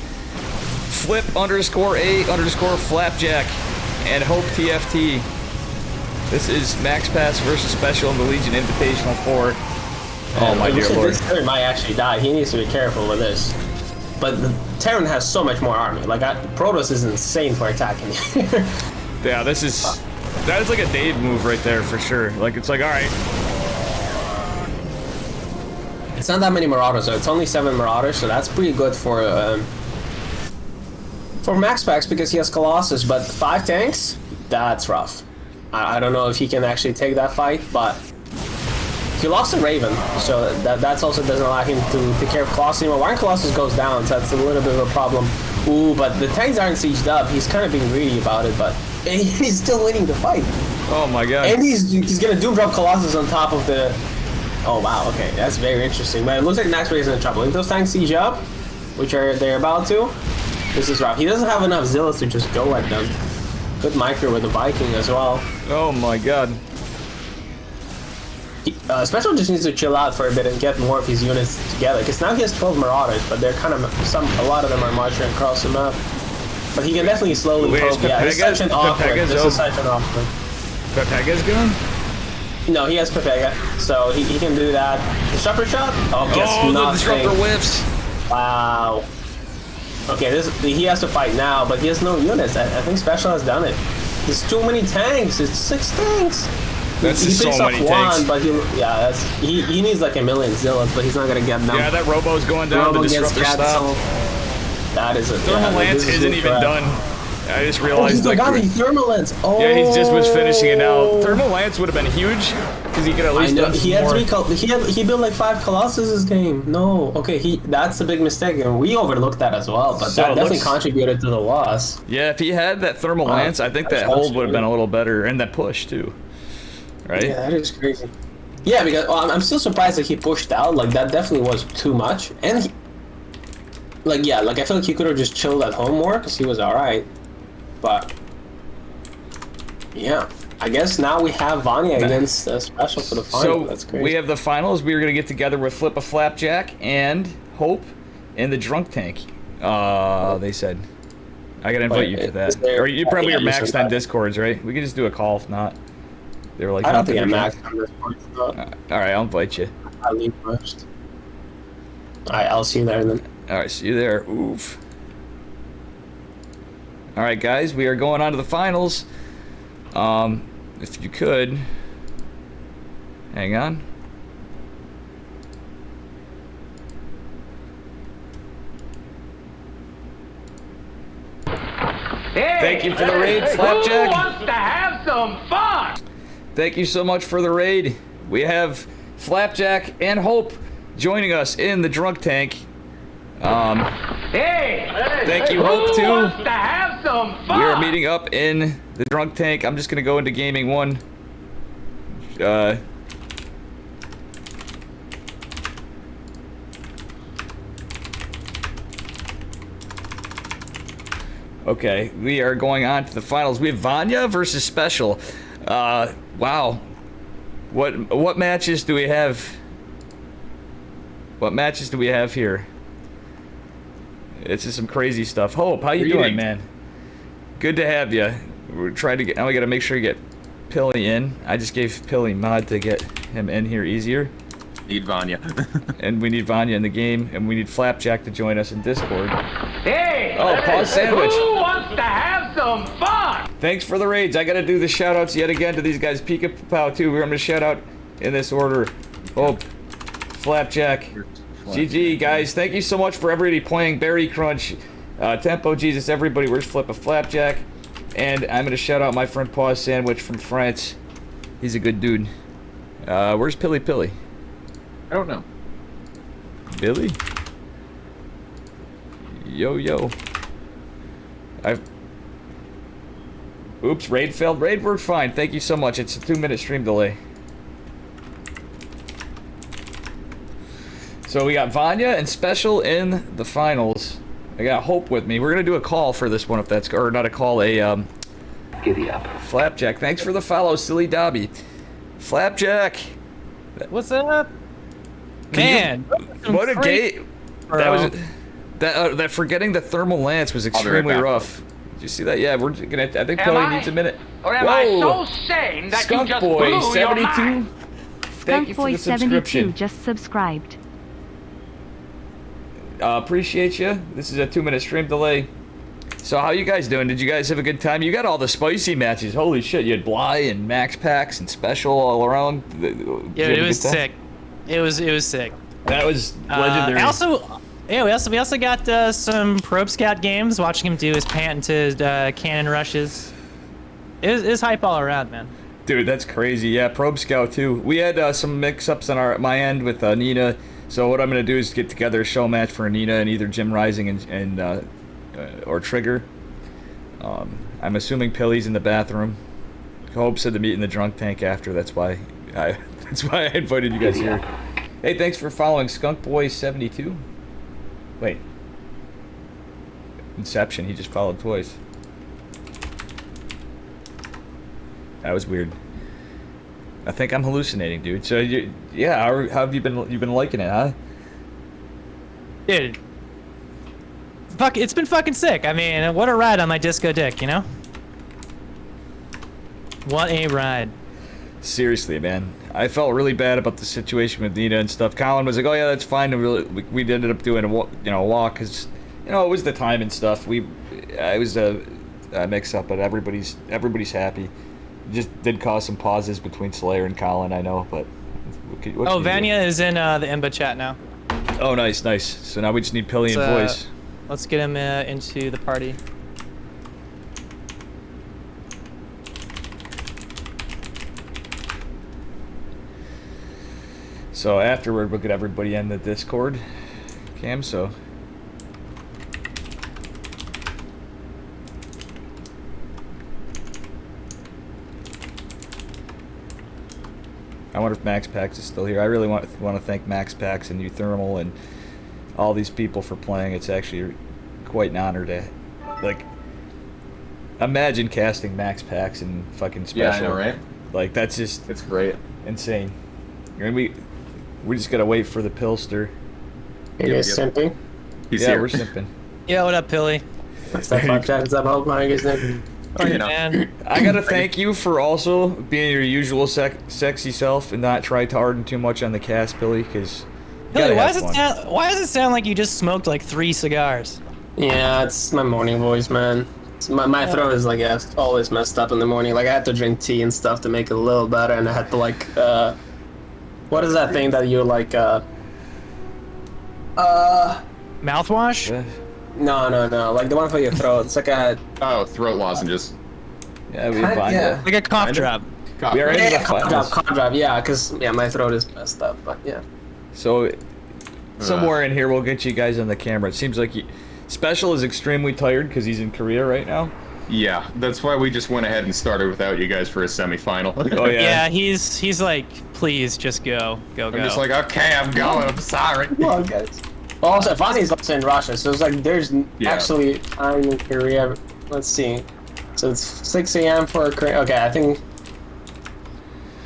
Flip_A_Flapjack and Hope TFT. This is Max Pass versus Special in the Legion Invitational 4. Oh my dear lord. This turret might actually die. He needs to be careful with this. But the Terran has so much more army. Like Protoss is insane for attacking. Yeah, that is like a Dave move right there for sure. Like it's like, all right. It's not that many Marauders though. It's only 7 Marauders, so that's pretty good for Max Pax because he has Colossus. But 5 tanks, that's rough. I don't know if he can actually take that fight, but he lost a Raven, so that's also doesn't allow him to take care of Colossus anymore. One Colossus goes down, so that's a little bit of a problem. Ooh, but the tanks aren't sieged up. He's kind of being greedy about it, but he's still winning the fight. Oh my god. And he's gonna doom drop Colossus on top of the. Oh wow, okay, that's very interesting. But it looks like Max is in trouble. If those tanks siege up, which they're about to, this is rough. He doesn't have enough zealots to just go at them. Good micro with the Viking as well. Oh my god. Special just needs to chill out for a bit and get more of his units together. Because now he has 12 Marauders, but they're kind of a lot of them are marching across the map. But he can definitely slowly probe. Yeah, it's such an awkward. This is such an awkward. Pepega's going? No, he has Pepega, so he can do that. Disruptor shot? Oh, guess the nothing. disruptor whiffs. Wow. Okay, he has to fight now, but he has no units. I think Special has done it. There's too many tanks. It's 6 tanks. That's he just picks so up many one, tanks. but he needs like a million zealots, but he's not gonna get them. Yeah, that Robo's going down. Robo The gets disruptor canceled. stop. That is a Thermal Lance this is isn't a even threat. done. I just Oh, realized he's like. got the Thermal Lance. Oh. Yeah, he just was finishing it now. Thermal Lance would have been huge because he could at I least know. done He some had more. 3 he built like 5 Colossus this game. No, okay, that's a big mistake, and we overlooked that as well. But So that it definitely looks- contributed to the loss. Yeah, if he had that Thermal Wow. Lance, I think that That's hold would have been actually- a little better, and that push too. Right? Yeah, that is crazy. Yeah, because I'm still surprised that he pushed out. Like that definitely was too much, and I feel like he could have just chilled at home more because he was all right. But yeah, I guess now we have Vanya against Special for the final. So That's crazy. we have the finals. We were gonna get together with Flip a Flapjack and Hope in the Drunk Tank. They said. I gotta invite Wait, you to is that. there- Or you probably yeah, are you maxed said on that. Discords, right? We can just do a call if not. They were like, I "No, don't think I'm you're maxed on this point. drunk." All right, I'll invite you. I'll leave first. Alright, I'll see you there then. All right, see you there. Oof. All right, guys, we are going on to the finals. If you could, hang on. Hey, Thank you for the raid, Flapjack. Who wants to have some fun? Thank you so much for the raid. We have Flapjack and Hope joining us in the Drunk Tank. Hey, Thank you, who Hope, too. wants to have some fun? We are meeting up in the Drunk Tank. I'm just gonna go into Gaming 1. Okay, we are going on to the finals. We have Vanya versus Special. Wow. What matches do we have? What matches do we have here? It's just some crazy stuff. Hope, how you doing, man? Good to have you. We're trying to get. Now we got to make sure you get Pilly in. I just gave Pilly mod to get him in here easier. Need Vanya. And we need Vanya in the game, and we need Flapjack to join us in Discord. Hey, Oh, pause sandwich. Who wants to have some fun? Thanks for the raids. I gotta do the shout outs yet again to these guys. Pika Pow too. We're gonna shout out in this order. Hope, Flapjack, GG guys. Thank you so much for everybody playing Berry Crunch, Tempo Jesus, everybody. Where's Flip a Flapjack? And I'm gonna shout out my friend Pause Sandwich from France. He's a good dude. Where's Pilly Pilly? I don't know. Billy? Yo yo. Oops, raid failed. Raid worked fine. Thank you so much. It's a 2-minute stream delay. So we got Vanya and Special in the finals. I got Hope with me. We're gonna do a call for this one if that's, or not a call, a Giddy up. Flapjack. Thanks for the follow, Silly Dobby. Flapjack. What's up? Can Man, What a great- gate. That was that forgetting the thermal lance was be right extremely back. rough. Did you see that? Yeah, we're gonna. I think Am Pilly I? needs a minute. Or am Whoa. I so sane that Skunk you just Boy blew your 72. mind? Thank you for the subscription. just subscribed. Appreciate you. This is a 2-minute stream delay. So how you guys doing? Did you guys have a good time? You got all the spicy matches. Holy shit! You had Bly and Max Packs and Special all around. Did you Yeah, have a it was good time? sick. It was sick. That was legendary. We also got some Probe Scout games. Watching him do his patented cannon rushes. It was hype all around, man. Dude, that's crazy. Yeah, Probe Scout too. We had some mix-ups on my end with Nina. So what I'm gonna do is get together a show match for Nina and either Jim Rising and or Trigger. I'm assuming Pilly's in the bathroom. Hope said to meet in the Drunk Tank after. That's why I invited you guys here. Hey, thanks for following Skunk Boy 72. Wait. Inception. He just followed twice. That was weird. I think I'm hallucinating, dude. So, yeah, how have you been? You've been liking it, huh? Dude. Fuck, it's been fucking sick. I mean, what a ride on my disco dick, you know? What a ride. Seriously, man. I felt really bad about the situation with Nina and stuff. Colin was like, "Oh yeah, that's fine." And we ended up doing a walk because You know, it was the time and stuff. It was a mix-up, but everybody's happy. Just did cause some pauses between Slayer and Colin, I know, but... what can you Vanya is in the Imba chat now. do? Oh, nice. So now we just need Pilly and Voice. Let's get him into the party. So afterward, we'll get everybody in the Discord cam, so... I wonder if Max Pax is still here. I really want to thank Max Pax and Uthermal and all these people for playing. It's actually quite an honor to, like, imagine casting Max Pax in fucking special. Yeah, I know, right? Like, that's just It's great. insane. And we just gotta wait for the Pilster. You guys simping? He's Yeah, here. we're simping. Yeah, what up, Pilly? What's that fuck chat? Is that about my guys' name? Oh, you know. Man. I gotta thank you for also being your usual sexy self and not try to harden too much on the cast, Billy, because Pilly, why does it sound like you just smoked like 3 cigars? Yeah, it's my morning voice, man. My throat is like always messed up in the morning. Like I had to drink tea and stuff to make it a little better, and I had to like what is that thing that you like Mouthwash? no, like the one for your throat. It's like a Oh, throat lozenges. Yeah, we find yeah. it. Like a cough Kinda. drop. We are into the cough finals. drop, yeah, because my throat is messed up, but yeah. So somewhere in here we'll get you guys on the camera. It seems like Special is extremely tired because he's in Korea right now. Yeah, that's why we just went ahead and started without you guys for a semifinal. Oh yeah. Yeah, he's like, please just go. I'm just like, okay, I'm going. I'm sorry. Come on, guys. Also, Vani's also in Russia, so it's like there's actually time in Korea. Let's see. So it's 6 a.m. for Korea. Okay, I think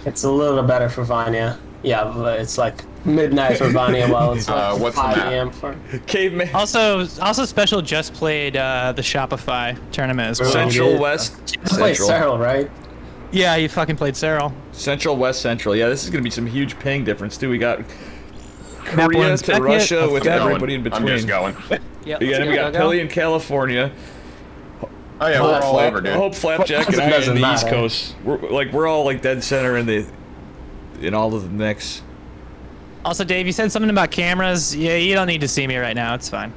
it's a little better for Vanya. Yeah, but it's like midnight for Vanya while it's like what's the 5 map? a.m. for... Caveman. Also Special just played the Shopify tournament as well. Central did. West Play Central. Cyril, right? Yeah, you fucking played Cyril. Central West Central. Yeah, this is gonna be some huge ping difference too. We got Map Korea one's to back Russia yet? with Let's go. everybody in between. I'm just going. Yeah, We got Pilly in California. Oh yeah, we're all over, dude. Hope Flapjack and I in Doesn't the East matter. Coast. We're all like dead center in all of the mix. Also, Dave, you said something about cameras. Yeah, you don't need to see me right now. It's fine.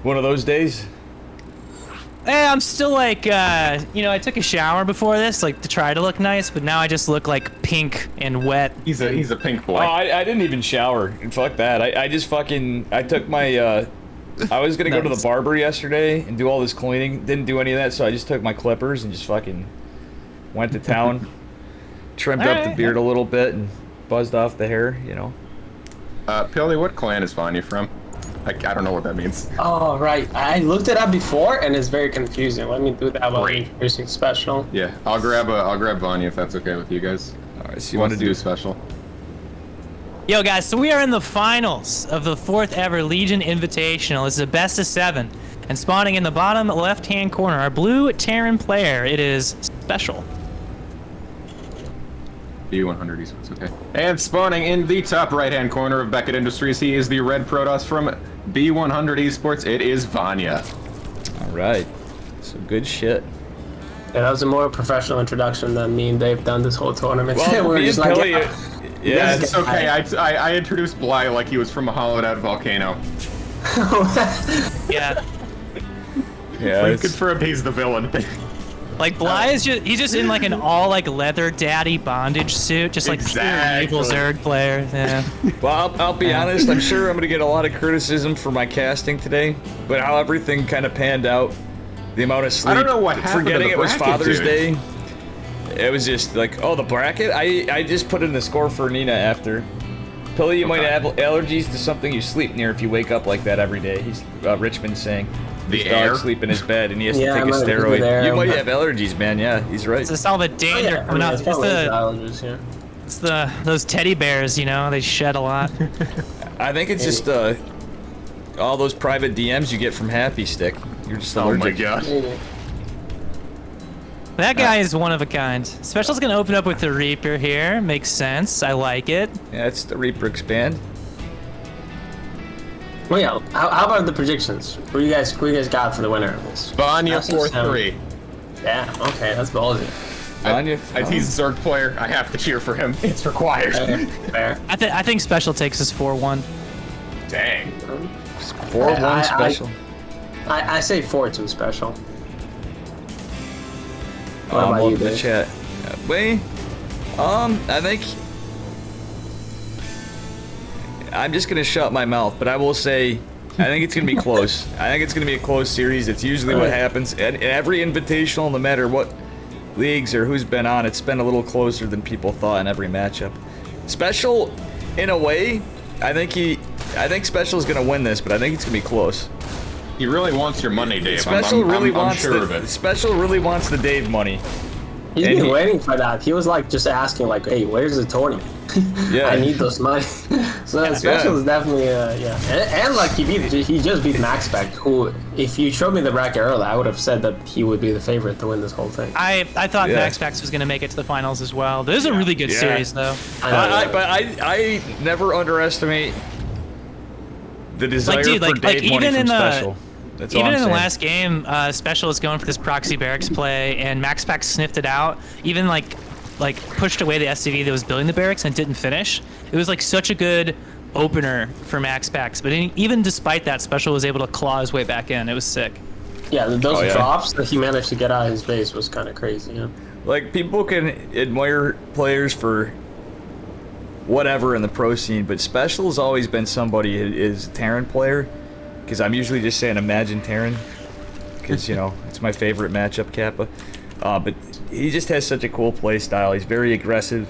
One of those days. I'm still like, I took a shower before this, like to try to look nice, but now I just look like pink and wet. He's a pink boy. Oh, I didn't even shower. And fuck that. I just fucking I took my I was gonna go to the barber yesterday and do all this cleaning. Didn't do any of that, so I just took my clippers and just fucking went to town. Trimmed up the beard a little bit and buzzed off the hair, you know. Pilly, what clan is Vanya from? I don't know what that means. Oh, right. I looked it up before, and it's very confusing. Let me do that while Great. introducing Special. Yeah, I'll grab Vanya if that's okay with you guys. All right, so You want to do special? Yo, guys, so we are in the finals of the 4th ever Legion Invitational. This is a best of 7. And spawning in the bottom left-hand corner, our blue Terran player, it is Special. B100 esports, okay. And spawning in the top right-hand corner of Beckett Industries, he is the red Protoss from B100 esports. It is Vanya. All right. So good shit. Yeah, that was a more professional introduction than me and Dave done this whole tournament. Well, we were me just and like, Pilly, yeah, It's okay. I introduced Bly like he was from a hollowed-out volcano. Yeah. yeah. Like, it's- confirmed he's the villain. Like, Bly is he's just in like an all like leather daddy bondage suit, just like Exactly. pure evil Zerg player. Yeah. Well, I'll be honest. I'm sure I'm gonna get a lot of criticism for my casting today, but how everything kind of panned out, the amount of sleep. I don't know what happened to Forgetting the it was bracket, Father's dude. Day. It was just like, oh, the bracket. I just put in the score for Nina after. Pilly, you might Okay. have allergies to something you sleep near if you wake up like that every day. He's Richmond saying. The His air? dog sleep in his bed and he has Yeah, to take a I might be steroid. there, You might but- have allergies, man. Yeah, he's right. It's just all the danger coming out. It's those teddy bears, you know, they shed a lot. I think it's just all those private DMs you get from Happy Stick. You're just Oh allergic. my gosh. That guy is one of a kind. Special's gonna open up with the Reaper here. Makes sense. I like it. Yeah, it's the Reaper expand. Well, yeah. How about the predictions? Who you guys got for the winner of this? Vanya That's just, 4-3. Yeah. Okay, that's ballsy. He's a Zerg player. I have to cheer for him. It's required. Fair. I think Special takes us 4-1. Dang. 4-1 special. I say 4-2 special. What I'm about you, looking at the Dave? chat. Wait. I think I'm just gonna shut my mouth, but I will say I think it's gonna be close. I think it's gonna be a close series. It's usually what happens at every invitational, no matter what leagues or who's been on. It's been a little closer than people thought in every matchup. Special, in a way, I think Special's gonna win this, but I think it's gonna be close. He really wants your money, Dave. Special really I'm wants sure of it. Special really wants the Dave money. He's And been he- waiting for that. He was like just asking, like, "Hey, where's the Tony? Yeah. I need those money." So special is definitely yeah, and like he just beat Max Spec, who, if you showed me the bracket earlier, I would have said that he would be the favorite to win this whole thing. I thought Yeah. Max Pax was going to make it to the finals as well. This is a really good Yeah. series, though. But I never underestimate the desire dude, for like Dave money even from in the Special. That's all even I'm in the saying. last game, Special was going for this proxy barracks play, and Max Pax sniffed it out. Even like pushed away the SCV that was building the barracks and didn't finish. It was like such a good opener for Max Pax. But even despite that, Special was able to claw his way back in. It was sick. Yeah, those Oh, yeah. drops that he managed to get out of his base was kind of crazy. Yeah. Like, people can admire players for whatever in the pro scene, but Special's always been somebody who is a Terran player, because I'm usually just saying Imagine Terran, because, you know, it's my favorite matchup, Kappa. But he just has such a cool play style. He's very aggressive.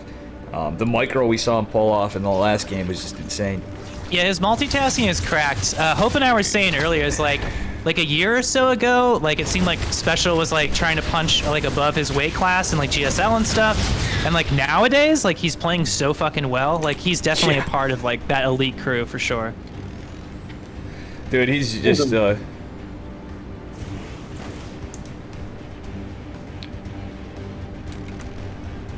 The micro we saw him pull off in the last game was just insane. Yeah, his multitasking is cracked. Hope and I were saying earlier is like a year or so ago, like it seemed like Special was like trying to punch like above his weight class and like GSL and stuff. And like nowadays, like he's playing so fucking well. Like he's definitely a part of like that elite crew for sure. Dude, he's just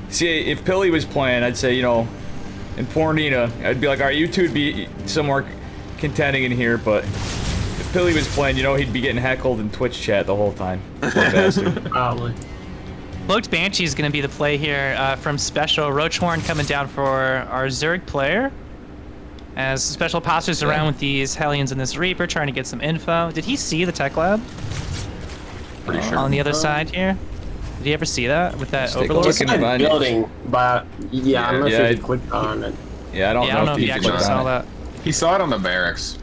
See, if Pilly was playing, I'd say, you know, in Pornina, I'd be like, alright, you two would be somewhere contending in here, but if Pilly was playing, you know, he'd be getting heckled in Twitch chat the whole time. Poor bastard. Probably. Cloaked Banshee is going to be the play here from Special. Roachhorn coming down for our Zerg player. As Special postures around with these Hellions and this Reaper, trying to get some info. Did he see the tech lab Pretty sure. on the other side here? Did he ever see that with that Let's take a overlord? look in the Inside bind. building, but yeah, I'm not Yeah, sure I- if he clicked on it. Yeah, I don't Yeah, I don't know if he he actually clicked saw on it. that. He saw it on the barracks.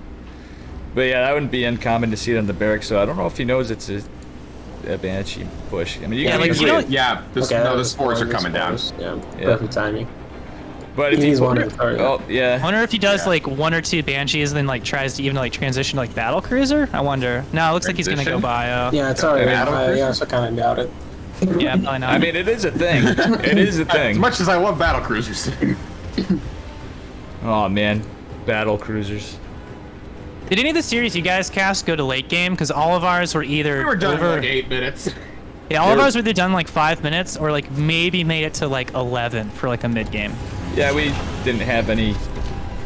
But yeah, that wouldn't be uncommon to see it on the barracks, so I don't know if he knows it's a Banshee push. I mean, you Yeah, can like, easily, you don't- Yeah, the Okay, spores are coming down. Yeah, Yeah. perfect timing. but if He's he one of the target. Oh, yeah. I wonder if he does Yeah. like one or two Banshees and then like tries to even like transition to like battle cruiser. I wonder. No, it looks like he's gonna go Transition? bio. Yeah, it's alright. Battle Yeah, cruiser? so kind of doubt it. Yeah, probably not. I mean, it is a thing. It is a As thing. much as I love battle cruisers. Oh, man. Battle cruisers. Did any of the series you guys cast go to late game? Because all of ours were either We were done over. in like 8 minutes. Yeah, all of ours were either done in like 5 minutes or like maybe made it to like 11 for like a mid game. Yeah, we didn't have any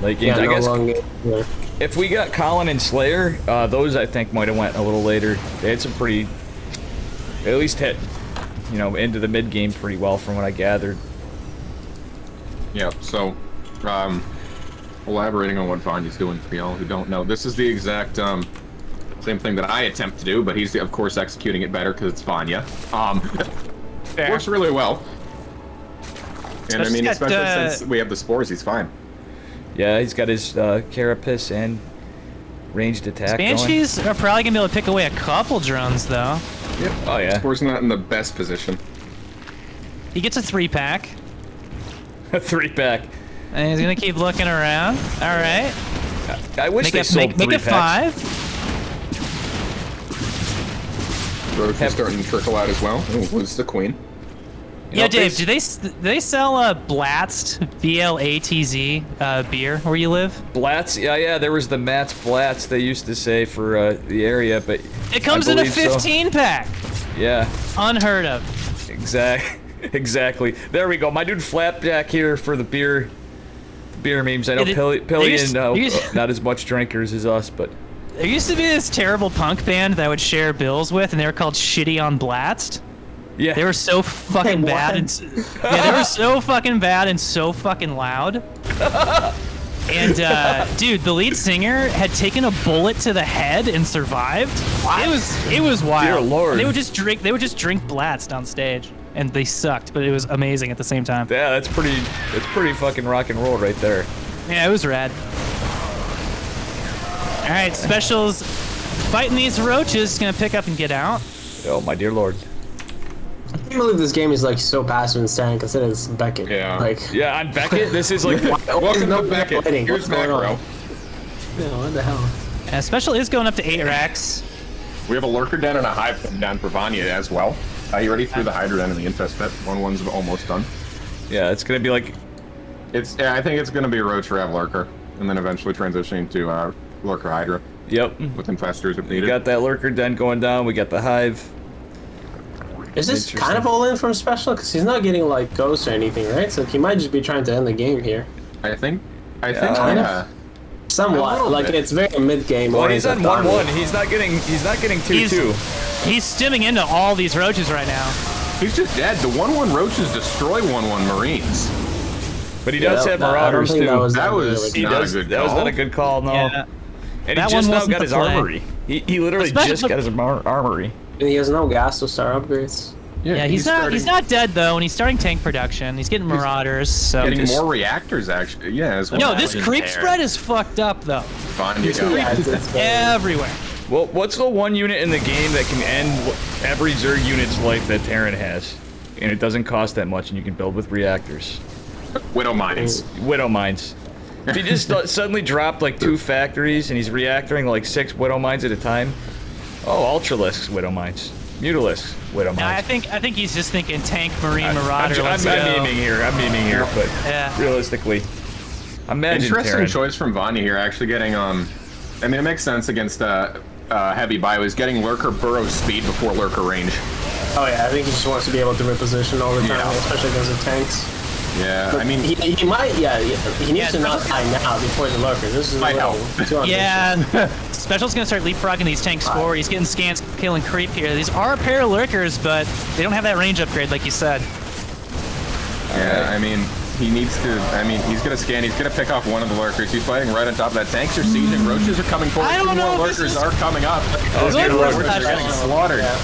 late games. Yeah, I no guess long game. Yeah. if we got Colin and Slayer, those I think might have went a little later. They had some pretty, they at least hit, you know, into the mid game pretty well from what I gathered. Yep, so, elaborating on what Vanya's doing for y'all who don't know, this is the exact, same thing that I attempt to do, but he's, of course, executing it better because it's Vanya. Fair. Works really well. And I mean, Especially especially got, since we have the spores, he's fine. Yeah, he's got his Carapace and ranged attack going. Banshees are probably gonna be able to pick away a couple drones though. Yep. Oh, yeah. Spores not in the best position. He gets a 3-pack. A 3-pack. And he's gonna keep looking around. All right, I wish they sold make it 3-packs. 5. Roach is starting to trickle out as well. Oh, who's the queen? You Yeah, know, Dave, they- do they sell Blatz BLATZ beer where you live? Blatz, yeah, there was the Matt's Blatz they used to say for the area, but It comes I in a believe so. 15-pack. Yeah, Unheard of. exactly. There we go. My dude Flapjack here for the beer beer memes. I know Yeah, Pilly used- and they used- not as much drinkers as us, but There used to be this terrible punk band that I would share bills with, and they were called Shitty on Blast. yeah. They were so fucking Wait, bad. what? Yeah, they were so fucking bad and so fucking loud. And dude, the lead singer had taken a bullet to the head and survived. It was wild. Dear Lord. And they would just drink Blatz on stage, and they sucked, but it was amazing at the same time. Yeah, that's pretty fucking rock and roll right there. Yeah, it was rad. All right, Specials fighting these roaches. Gonna pick up and get out. Oh my dear lord. I can't believe this game is like so passive and staring considering it's Beckett. Yeah. Like, Yeah, on Beckett, this is like Welcome no to Beckett. fighting. Here's What's going on? Macro. yeah, what the hell? Special is going up to 8 racks. We have a lurker den and a hive coming down for Vanya as well. He already threw the Hydra den in the infest pit. 1-1's almost done. yeah, it's gonna be like I think it's gonna be a Roach Rev lurker, and then eventually transitioning to lurker Hydra yep. with infestors if We needed. got that lurker den going down. We got the hive. Is this Interesting. kind of all in from Special? Because he's not getting like ghosts or anything, right? So he might just be trying to end the game here. I think. kind of. A Somewhat. little Like bit. it's very mid-game. Well, he's on oriented 1-1. army. He's not getting 2-2. He's stimming into all these roaches right now. He's just dead. The 1-1 Roaches destroy 1-1 Marines. But he Yeah, does have I don't Marauders think too. that was That that was- good. He not a does. good That was call. not a good call, no. Yeah. And That he just one now wasn't got the his play. armory. He literally Especially just the- got his armory. And he has no gas to start upgrades. Yeah, he's not dead though, and he's starting tank production. He's getting Marauders, so Getting more reactors, actually. Yeah, as well. Yo, this Fucking creep tear. spread is fucked up though. Vanya got Yeah, it's bad. Everywhere. Well, what's the one unit in the game that can end every Zerg unit's life that Terran has? And it doesn't cost that much, and you can build with reactors. Widow Mines. Widow Mines. If he just suddenly dropped like 2 factories, and he's reactoring like 6 Widow Mines at a time. Oh, Ultralisks Widow Mines. Mutalisks Widow Now, I Mines. think he's just thinking tank, marine, I'm marauder. Let's go. memeing here, but Yeah. realistically, imagine Interesting Terran. choice from Vanya here, actually getting, I mean, it makes sense against heavy bio. He's getting Lurker burrow speed before Lurker range. Oh yeah, I think he just wants to be able to reposition all the time, Yeah. especially against the tanks. Yeah, But I mean, he might, he needs Yeah, to not die now before the lurker. This is a Might little help. too ambitious. Yeah, Special's gonna start leapfrogging these tanks forward. He's getting scans, killing creep here. These are a pair of lurkers, but they don't have that range upgrade like you said. yeah, I mean, he needs to, I mean, he's gonna scan, he's gonna pick off one of the Lurkers. He's fighting right on top of that. Tanks are sieging, Roaches are coming forward. I don't 2 more know if this Lurkers is- are coming up. Oh, Good dear for Lord. Roaches are getting Special. slaughtered. Yeah.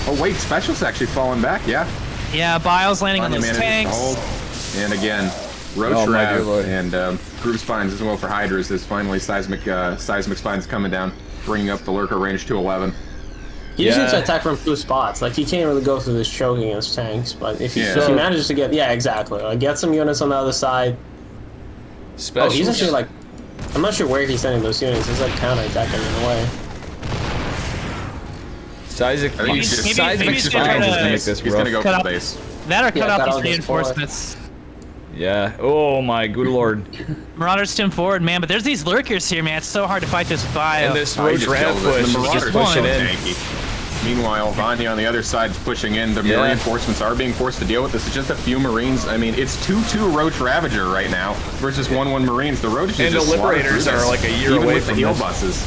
Oh wait, Special's actually falling back, yeah. Yeah, Bile's landing on Vanya those manages to tanks. hold. And again, Roach Oh, my dear Rav Lord. and Groove Spines as well for Hydras is finally Seismic Spines coming down, bringing up the Lurker range to 11. He just needs to Yeah. attack from 2 spots. Like he can't really go through this choking against tanks. But if he, Yeah. if he manages to get, yeah, exactly. Like get some units on the other side. Special. Oh, he's actually like, I'm not sure where he's sending those units. He's like counterattacking in a way. Seismic I think he's just- Seismic maybe he's gonna try Spines is to- gonna make this He's rough. gonna go Cut for off- the base. That or cut Yeah, off cut these off those reinforcements. Yeah. Oh my good lord. Marauders stim forward, man. But there's these lurkers here, man. It's so hard to fight this bio. And this Oh, he Roach just Rav killed it. push The is Marauders just are pushing so in. tanky. Meanwhile, Vanya on the other side is pushing in. The Yeah. reinforcements are being forced to deal with this. It's just a few Marines. I mean, it's 2-2 Roach Ravager right now versus 1-1 Marines. The Roaches And the just slaughter Liberators through are this, like a year even away with the from heal this. buses.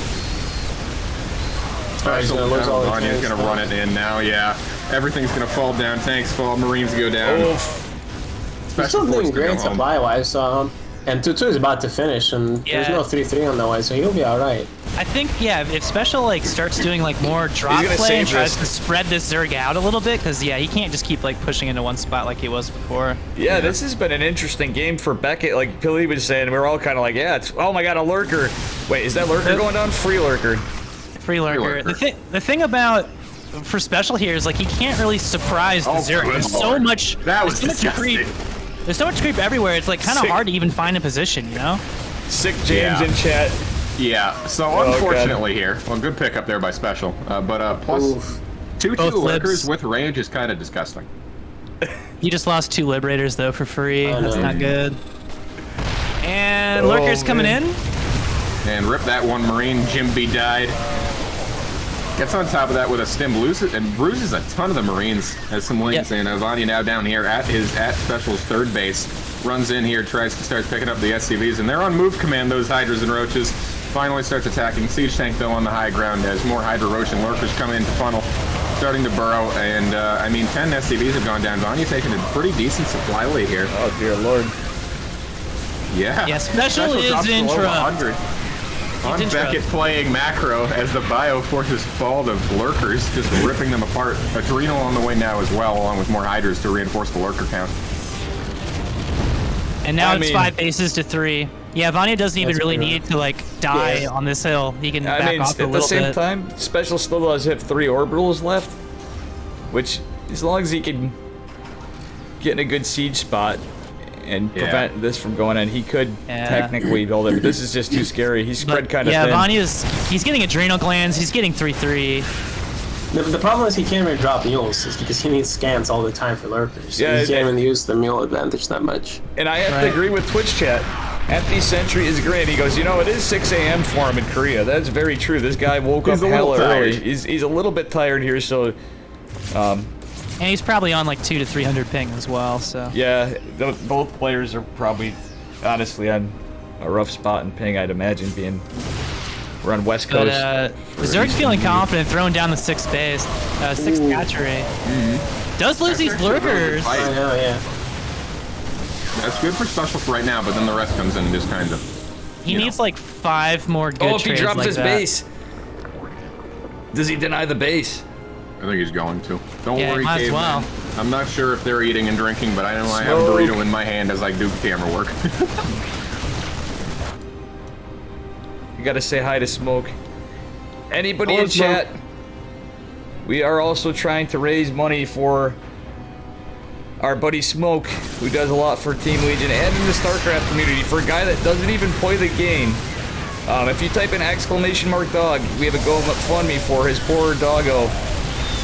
Oh, he's gonna lose all the Vanya's tanks gonna now. run it in now. Yeah, everything's gonna fall down. Tanks fall. Marines go down. Oof. He's still Force doing to go great home. supply-wise. And 2-2 is about to finish, and there's Yeah. no 3-3 on the way, so he'll be all right. I think, yeah, if Special like starts doing like more drop He's gonna play and save tries this. to spread this Zerg out a little bit, because yeah, he can't just keep like pushing into one spot like he was before. Yeah, this has been an interesting game for Beckett. Like Billy was saying, we were all kind of like, yeah, it's oh my god, a lurker. Wait, is that lurker going down? Free lurker. Free lurker. The thing about for Special here is like he can't really surprise the Oh, Zerg. good There's so lord. much. That was there's so much creep. There's so much creep everywhere. It's like kind of Sick. hard to even find a position, you know? Sick James Yeah. in chat. Yeah, so Oh, unfortunately here, well, good pickup there by Special, but plus Oof. 2-2 Both Lurkers libs. with range is kind of disgusting. He just lost 2 Liberators though for free. I That's know. not good. And Oh, lurkers coming man. in. And rip that one Marine, Jimby died. Gets on top of that with a stim, loses and bruises a ton of the Marines. Has some lanes in. Vanya now down here at Special's third base. Runs in here, tries to start picking up the SCVs, and they're on move command, those Hydras and Roaches. Finally starts attacking. Siege Tank, though, on the high ground as more Hydra, Roach, and Lurkers come in to funnel, starting to burrow. And, I mean, 10 SCVs have gone down. Vanya taking a pretty decent supply lead here. Oh, dear Lord. Yeah. Yeah, Special is drops below intra. 100. On Beckett playing macro as the bio forces fall to Lurkers, just ripping them apart. Adrenal on the way now as well, along with more Hydras to reinforce the Lurker count. And now it's 5 bases to 3. Yeah, Vanya doesn't even really need to like die on this hill. He can back off a little bit. At the same time, Special still does have 3 orbitals left, which as long as he can get in a good siege spot and prevent this from going in, he could technically build it. But this is just too scary. He's spread kind of thin. Yeah, he's getting adrenal glands. He's getting 3-3. The problem is he can't even drop mules, is because he needs scans all the time for Lurkers. Yeah, he can't even use the mule advantage that much. And I have to agree with Twitch chat. Empty Sentry is great. He goes, you know, it is 6 a.m. for him in Korea. That's very true. This guy woke up hella early. He's a little bit tired here, so... and he's probably on like 200 to 300 ping as well, so... Yeah, both players are probably, honestly, on a rough spot in ping, I'd imagine, being... We're on West Coast. But Zerg's feeling confident throwing down the 6th base. 6th hatchery. Does lose these Lurkers. I know, yeah. That's good for Special for right now, but then the rest comes in and just kind of... He needs like 5 more good if he drops like his base. Does he deny the base? I think he's going to. Don't worry, might as well. I'm not sure if they're eating and drinking, but I know I have a burrito in my hand as I do camera work. You gotta say hi to Smoke. Anybody in chat? We are also trying to raise money for our buddy Smoke, who does a lot for Team Legion and in the StarCraft community. For a guy that doesn't even play the game, if you type in !dog, we have a GoFundMe for his poor doggo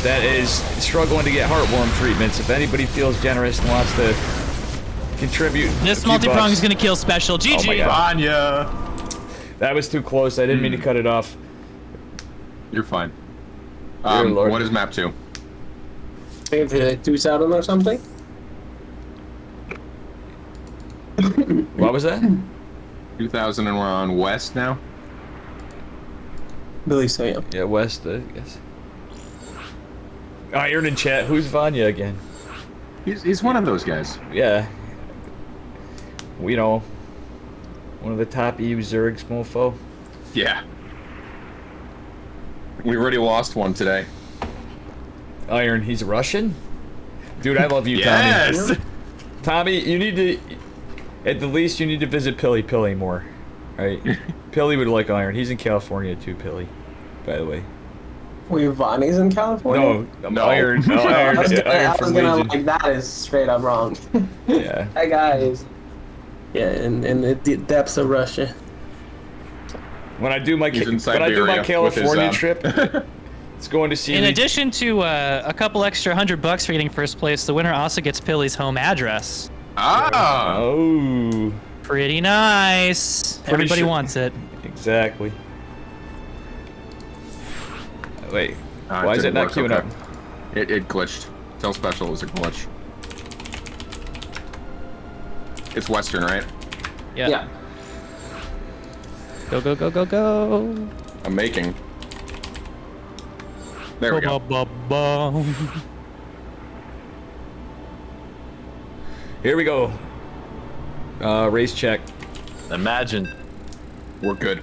that is struggling to get heartworm treatments. If anybody feels generous and wants to contribute, this multi-prong is gonna kill Special. GG. Oh my God. Vanya! That was too close. I didn't mean to cut it off. You're fine. Lord. What is map 2? I think it's 2,000 or something. What was that? 2,000 and we're on west now? I believe so, yeah. Yeah, west, I guess. Iron in chat. Who's Vanya again? He's one of those guys. Yeah. We know. One of the top EU Zergs, mofo. Yeah. We already lost one today. Iron, he's Russian? Dude, I love you, yes! Tommy. Tommy, you need to... At the least, you need to visit Pilly more. Right? Pilly would like Iron. He's in California too, Pilly. By the way. Wait, Vonnie's in California? No. Iron. No, Iron. I was from gonna Legion. like, that is straight up wrong. Yeah. That guy is... Yeah, in the depths of Russia. When I do my California trip, it's going to see. In addition to a couple extra $100 for getting first place, the winner also gets Pilly's home address. Oh. Pretty nice. Everybody wants it. Exactly. Wait. Why is it not queuing up? It glitched. Tell Special it was a glitch. It's Western, right? Yeah. Go, go, go, go, go. I'm making. There we go. Here we go. Race check. Imagine. We're good.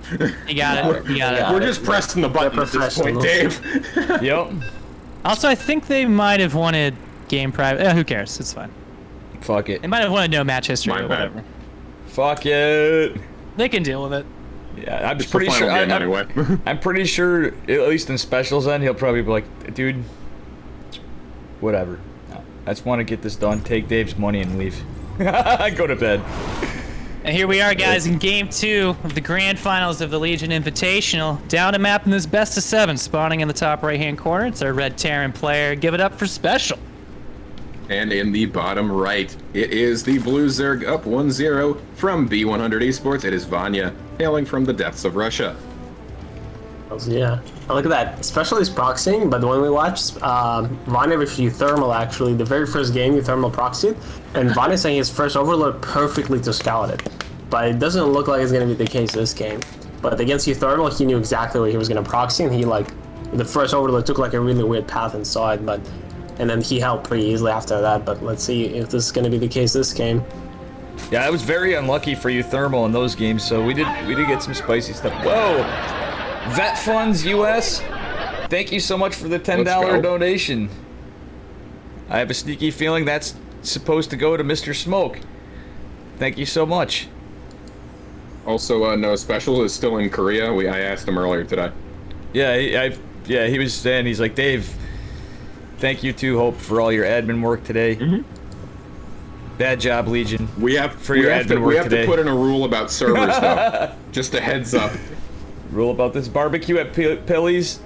You got it. You got it. We're just pressing the button at this point, Dave. Yep. Also, I think they might have wanted game private. Who cares? It's fine. Fuck it. They might have wanted no match history or whatever. Fuck it. They can deal with it. Yeah, I'm pretty sure. Anyway. I'm pretty sure, at least in Special's end, he'll probably be like, dude, whatever. I just want to get this done, take Dave's money, and leave. Go to bed. And here we are, guys, in Game 2 of the Grand Finals of the Legion Invitational. Down a map in this best of 7, spawning in the top right-hand corner. It's our Red Terran player. Give it up for Special. And in the bottom right, it is the Blue Zerg up 1-0 from B100 Esports. It is Vanya, hailing from the depths of Russia. Yeah. Oh, look at that. Special is proxying, but when we watched Vanya versus Euthermal, actually, the very first game, Euthermal proxied, and Vanya saying his first overload perfectly to scout it. But it doesn't look like it's going to be the case this game. But against Euthermal, he knew exactly where he was going to proxy, and he, like, the first overload took, like, a really weird path and saw it, but... And then he helped pretty easily after that, but let's see if this is going to be the case this game. Yeah, I was very unlucky for you thermal in those games, so we did get some spicy stuff. Whoa! Vet Funds US, thank you so much for the $10 donation. I have a sneaky feeling that's supposed to go to Mr. Smoke. Thank you so much. Also, no, Special is still in Korea. I asked him earlier today. Yeah, he was saying, he's like, Dave, thank you too, Hope, for all your admin work today. Bad job, Legion. We have to put in a rule about servers, though. Just a heads up. Rule about this barbecue at Pilly's,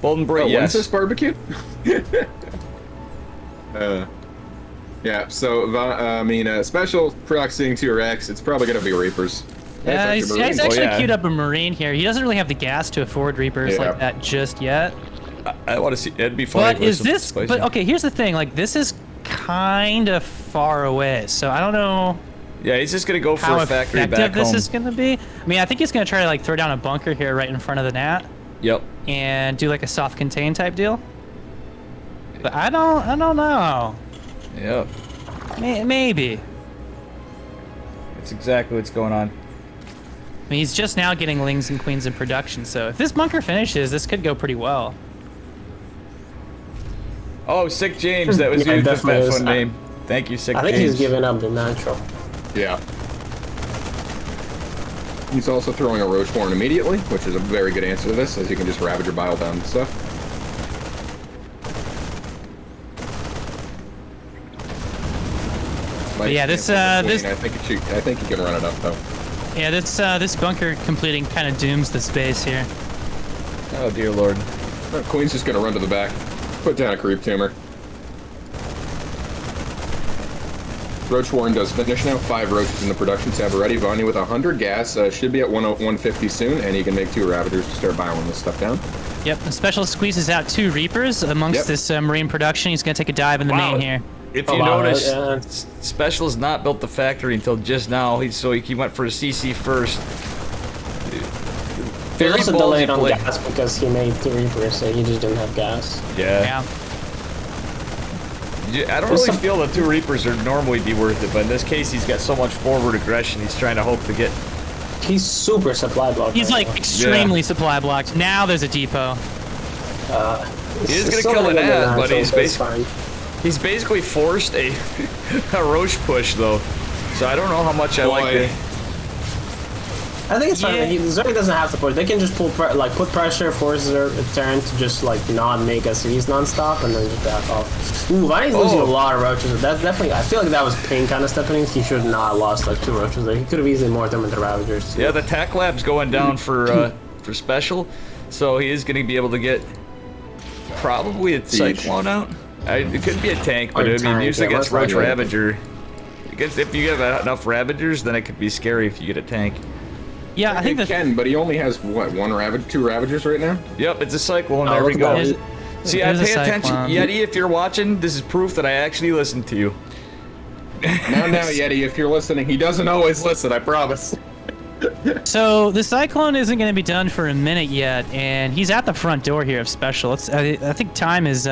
Boldenbrook. Yes. When's this barbecue? Yeah. So Special proxying to your X. It's probably gonna be Reapers. Yeah, he's actually queued up a Marine here. He doesn't really have the gas to afford Reapers like that just yet. I want to see. It'd be funny. But is this? But okay, here's the thing. Like, this is kind of far away, so I don't know. Yeah, he's just gonna go for a factory back home. How effective this is gonna be. I mean, I think he's gonna try to like throw down a bunker here right in front of the Nat. Yep. And do like a soft contain type deal. But I don't know. Yep. Maybe. That's exactly what's going on. I mean, he's just now getting Lings and Queens in production, so if this bunker finishes, this could go pretty well. Oh, Sick James, that was your fun name. Thank you, Sick James. I think he's giving up the natural. Yeah. He's also throwing a Roach Horn immediately, which is a very good answer to this, as you can just Ravager Bile down and stuff. Yeah, this I think he can run it up though. Yeah, this bunker completing kind of dooms the space here. Oh dear lord. Queen's just gonna run to the back, put down a creep tumor. Roach Warren does finish now. 5 roaches in the production tab already. Vanya with 100 gas should be at 150 soon, and he can make 2 Ravagers to start biling this stuff down. Yep, the Special squeezes out 2 Reapers amongst this Marine production. He's gonna take a dive in the main here. If you notice, Special's not built the factory until just now. So he went for a CC first. He also delayed on gas because he made 2 Reapers, so he just didn't have gas. Yeah. I don't really feel the 2 Reapers are normally be worth it, but in this case, he's got so much forward aggression. He's trying to hope to get. He's super supply blocked. He's like extremely supply blocked. Now there's a depot. He is gonna kill an ad, but he's basically forced a Roche push though. So I don't know how much I like it. I think it's fine. Zerg doesn't have to push. They can just put pressure, force their turn to just like not make us seize nonstop, and then just back off. Ooh, Viney's losing a lot of roaches. That's definitely. I feel like that was Ping kind of stepping in. He should have not lost like 2 roaches there. He could have easily mortared them with the Ravagers. Yeah, the Tech Lab's going down for Special, so he is going to be able to get probably a Cyclone out. It could be a tank, but I mean, usually against Roach Ravager. If you have enough Ravagers, then it could be scary if you get a tank. Yeah, I think it can, but he only has what, 2 Ravagers right now? Yep, it's a Cyclone. There we go. See, I pay attention, Yeti. If you're watching, this is proof that I actually listen to you. Now, Yeti, if you're listening, he doesn't always listen. I promise. So the Cyclone isn't going to be done for a minute yet, and he's at the front door here of Special. I think time is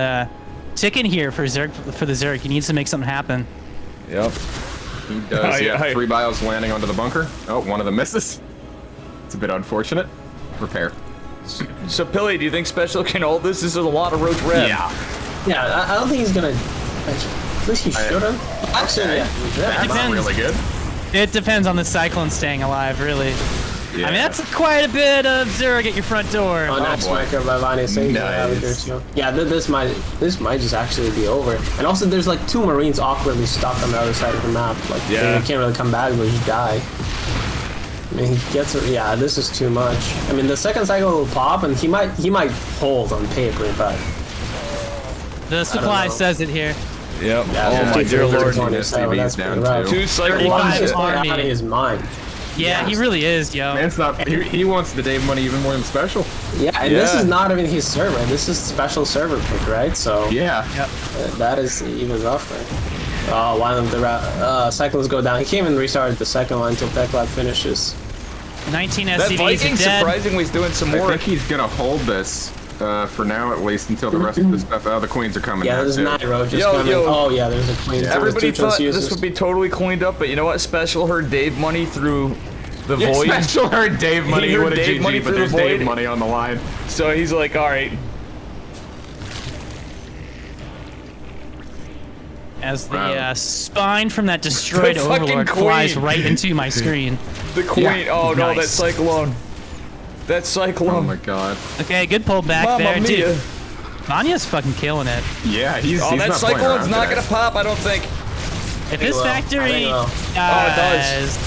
ticking here for the Zerg. He needs to make something happen. Yep. He does. Yeah, 3 bios landing onto the bunker. Oh, one of them misses. It's a bit unfortunate. Repair. So, Pilly, do you think Special can hold this? This is a lot of Roach Rev. Yeah, I don't think he's gonna. At least he shouldn't. Actually, that's really good. It depends on the Cyclone staying alive, really. Yeah. I mean, that's quite a bit of Zerg at your front door. Oh, nice marker by Vanya saying yeah, this might just actually be over. And also, there's like 2 Marines awkwardly stuck on the other side of the map. Like, they can't really come back, but just die. I mean, he gets it. Yeah, this is too much. I mean, the second cycle will pop, and he might hold on paper, but the supply says it here. Yep. Yeah, oh my dear lord. 2 SCVs down too. 2 Cyclones out of his mind. Yeah, he really is, yo. Man's not. He wants the Dave money even more than Special. Yeah, and this Yeah. is not even his server. This is special server pick, right? So Yeah. that is even rougher. One of the cycles go down. He can't even restart the second one until Tech Lab finishes. 19 That SCVs Viking are dead. surprisingly is doing some I work. think he's gonna hold this for now, at least until the rest of the stuff. The queens are coming. Yeah, now, there's too. 9 roaches Yo, coming. yo. Oh yeah, there's a queen. Everybody There's 2 thought choice this users. would be totally cleaned up, but you know what? Special heard Dave money through the Yeah, void. Special heard Dave money. He He heard would have Dave money GG, but through the there's Dave void. money on the line. So he's like, all right. As the Wow. spine from that destroyed The fucking Overlord flies queen. right into my screen. The queen. Yeah. Oh no, that Nice. cyclone. That cyclone. Oh my god. Okay, good pull back Mamma there, mia. dude. Vanya's fucking killing it. Yeah, he's. Oh, he's that not playing cyclone's around not today. gonna pop, I don't think. If this will. I factory think it will. dies,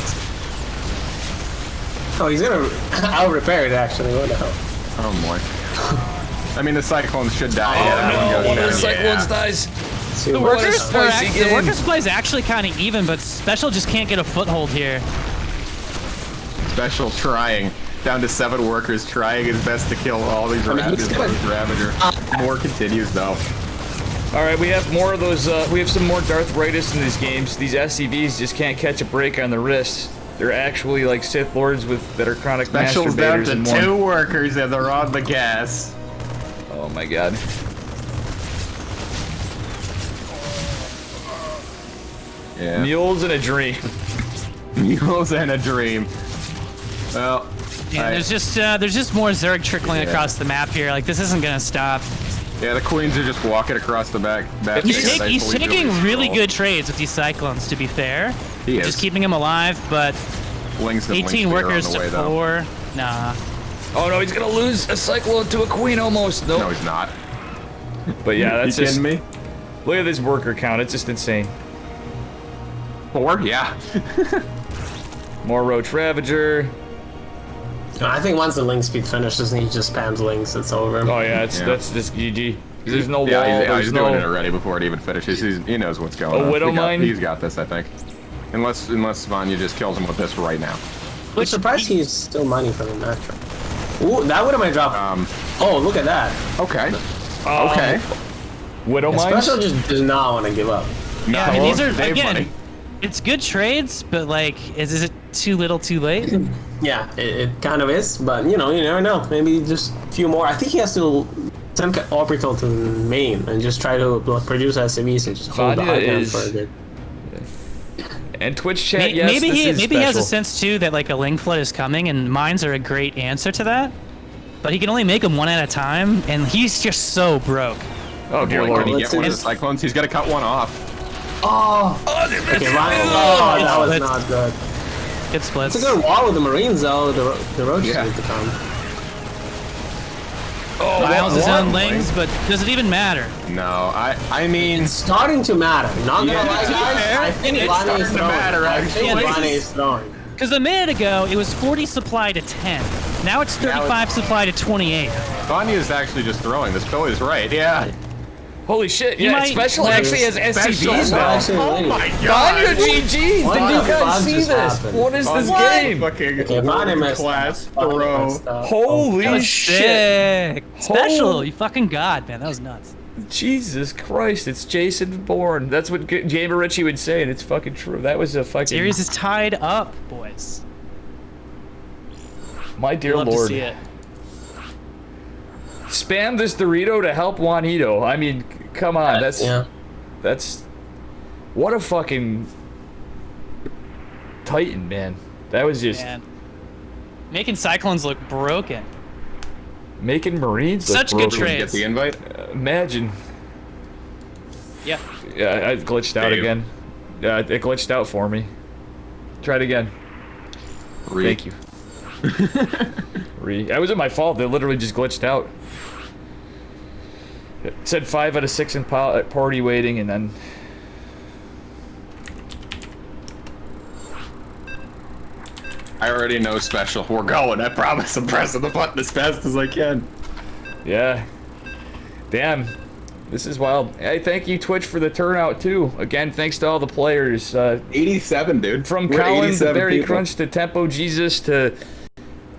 Oh, he's gonna. I'll repair it actually. What the hell? Oh boy. I mean, the cyclones should die. Oh yeah, that one no, goes one of the down. cyclones Yeah. dies. See the what- workers- spicy the game. workers play is actually kind of even, but Special just can't get a foothold here. Special trying. Down to 7 workers, trying his best to kill all these mean, he's Ravagers. gonna- Ravager. More continues though. All right, we have more of those. We have some more Darthritis in these games. These SCVs just can't catch a break on the wrists. They're actually like Sith Lords that are chronic Special's down masturbators to in 2 one. workers and they're on the gas. Oh my god. Yeah. Mules in a dream. Mules and a dream. Well, Yeah, there's just more Zerg trickling Yeah. across the map here. Like this isn't gonna stop. yeah, the queens are just walking across the back. He's, street. he's Thankfully, taking Julie's really still- good trades with these Cyclones. To be fair, He is. just keeping him alive. But Lings and 18 Lynx are workers on the to way, though. 4. Nah. Oh no, he's gonna lose a cyclone to a queen almost. Nope. No, he's not. But yeah, that's you just. kidding me? Look at this worker count. It's just insane. 4? Yeah. More Roach Ravager. No, I think once the link speed finishes and he just spams links, it's over. Oh yeah, Yeah. that's just GG. There's no wall. Yeah, there's he's no. doing it already before it even finishes. He knows what's going A on. Widow He got- Mine? He's got this, I think. Unless Vanya just kills him with this right now. I'm surprised he's still mining for the natural. Ooh, that would have my drop. Oh, look at that. Okay. Okay. Widow Yeah, Mines? Special just does not want to give up. No, Yeah, I mean these are Dave again. money. It's good trades, but like, is it too little, too late? Yeah, it kind of is, but you never know. Maybe just a few more. I think he has to send Orbital to main and just try to produce SCVs and just hold the Vanya high ground is- for a bit. And Twitch chat, yes, maybe this he is maybe he has a special. sense too that like a Ling Flood is coming, and mines are a great answer to that. But he can only make them one at a time, and he's just so broke. Oh dear Boy, lord. can he Let's get one see of the cyclones? He's got to cut one off. Okay, Ryan. Oh, that was It's- not good. Good splits. It's a good wall with the Marines though. The roaches Yeah. need to come. Miles his what? own Lings, but does it even matter? No, I mean, It's starting to matter. Not gonna Yeah, lie, to be guys. fair, I think it's Vanya starting is to throwing. matter, I actually. think Yeah, this Vanya is- is throwing. Because a minute ago it was 40 supply to 10. Now it's 35 supply to 28. Vanya's actually just throwing. This Billy's right. Yeah. Holy shit, You yeah, might- Special actually has SCVs Special. now. Actually, Oh my Vanya god. GG's! What Did you the guys fuck see just this? happened? What is this What? game? Fucking Okay, Vanya messed class up. Vanya throw. messed up. Holy That was shit. sick. Special, Holy- you fucking god, man. That was nuts. Jesus Christ, it's Jason Bourne. That's what Gamer Ritchie would say, and it's fucking true. That was a fucking... Series is tied up, boys. My dear Love lord. to see it. Spam this Dorito to help Juanito. I mean, come on, Yeah. that's what a fucking Titan, man. That was just Man. Making Cyclones look broken. making Marines look Such good broken. trade. Get the invite. Imagine. Yeah. Yeah, I glitched out Dave. again. Yeah, it glitched out for me. Try it again. Thank you. That wasn't my fault. They literally just glitched out. It said 5 out of 6 in party waiting, and then... I already know Special. We're going. I promise. I'm pressing the button as fast as I can. Yeah. Damn. This is wild. Hey, thank you, Twitch, for the turnout, too. Again, thanks to all the players. 87, dude. From We're Colin to 87 Barry people. Crunch to Tempo Jesus to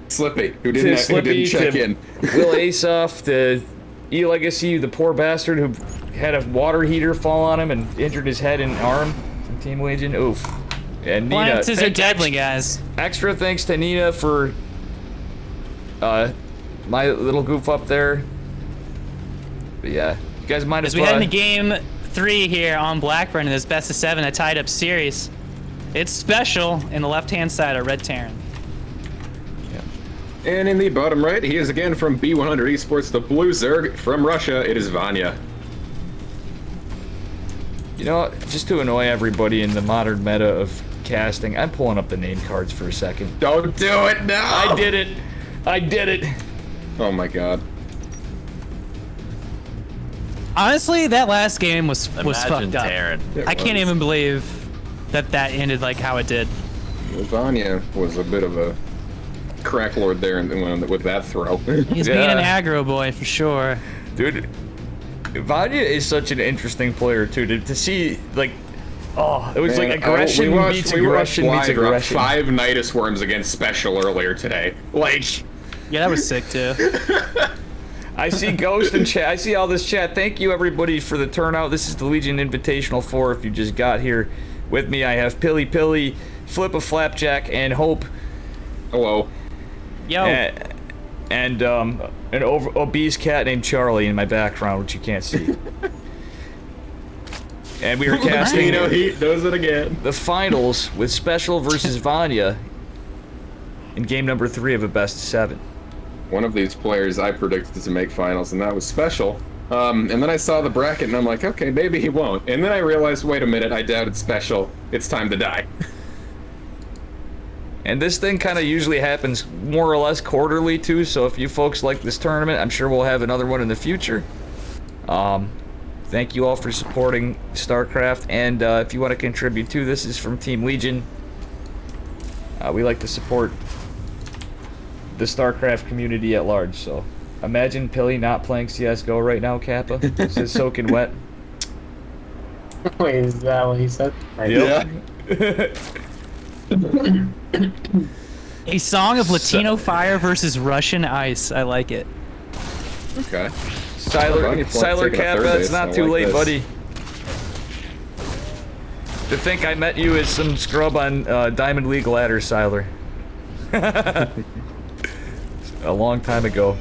Slippy, who didn't check in. Will Asoff to E Legacy, the poor bastard who had a water heater fall on him and injured his head and arm from Team Legion. Oof. And Nina. Appliances are deadly, guys. Extra thanks to Nina for my little goof up there. But yeah, you guys might As we head into game 3 here on Blackburn in this best of 7, a tied up series. It's special in the left-hand side of Red Terran. And in the bottom right, he is again from B100 Esports, the Blue Zerg. From Russia, it is Vanya. You know, just to annoy everybody in the modern meta of casting, I'm pulling up the name cards for a second. Don't do it now! I did it! I did it! Oh my god. Honestly, that last game was fucked up. Terran. I can't even believe that ended like how it did. Vanya was a bit of a crack lord there with that throw. He's being an aggro boy for sure. Dude, Vanya is such an interesting player, too. To see, like, oh, it was like aggression meets aggression meets aggression. 5 Nidus Worms against Special earlier today. Like... Yeah, that was sick, too. I see Ghost in chat. I see all this chat. Thank you, everybody, for the turnout. This is the Legion Invitational 4. If you just got here with me, I have Pilly Pilly, Flip a Flapjack, and Hope. Hello. Yo. And an obese cat named Charlie in my background, which you can't see. And we were casting he does it again. The finals with Special versus Vanya in game number 3 of a best of 7. One of these players I predicted to make finals, and that was Special. And then I saw the bracket, and I'm like, okay, maybe he won't. And then I realized, wait a minute, I doubted Special. It's time to die. And this thing kind of usually happens more or less quarterly, too, so if you folks like this tournament, I'm sure we'll have another one in the future. Thank you all for supporting StarCraft, and if you want to contribute too, this is from Team Legion. We like to support the StarCraft community at large, so imagine Pilly not playing CSGO right now, Kappa. This is soaking wet. Wait, is that what he said? Yep. A song of Latino fire versus Russian ice. I like it. Okay. Siler Kappa, it's not too late, this. buddy. To think I met you as some scrub on Diamond League ladder, Siler. A long time ago.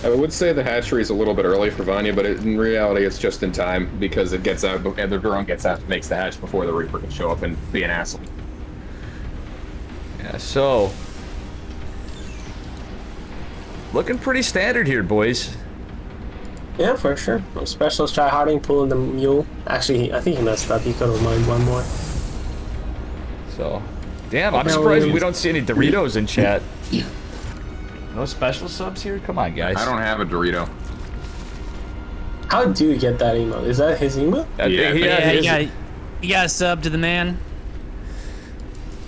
I would say the hatchery is a little bit early for Vanya, but in reality it's just in time because it gets out, and the drone gets out, makes the hatch before the Reaper can show up and be an asshole. Yeah, so looking pretty standard here, boys. Yeah, for sure. Special's tryharding, pulling the mule. Actually, I think he messed up. He could have mined one more. So, damn, I'm surprised we don't see any Doritos in chat. No special subs here? Come on, guys. I don't have a Dorito. How do you get that email? Is that his email? You got a sub to the man.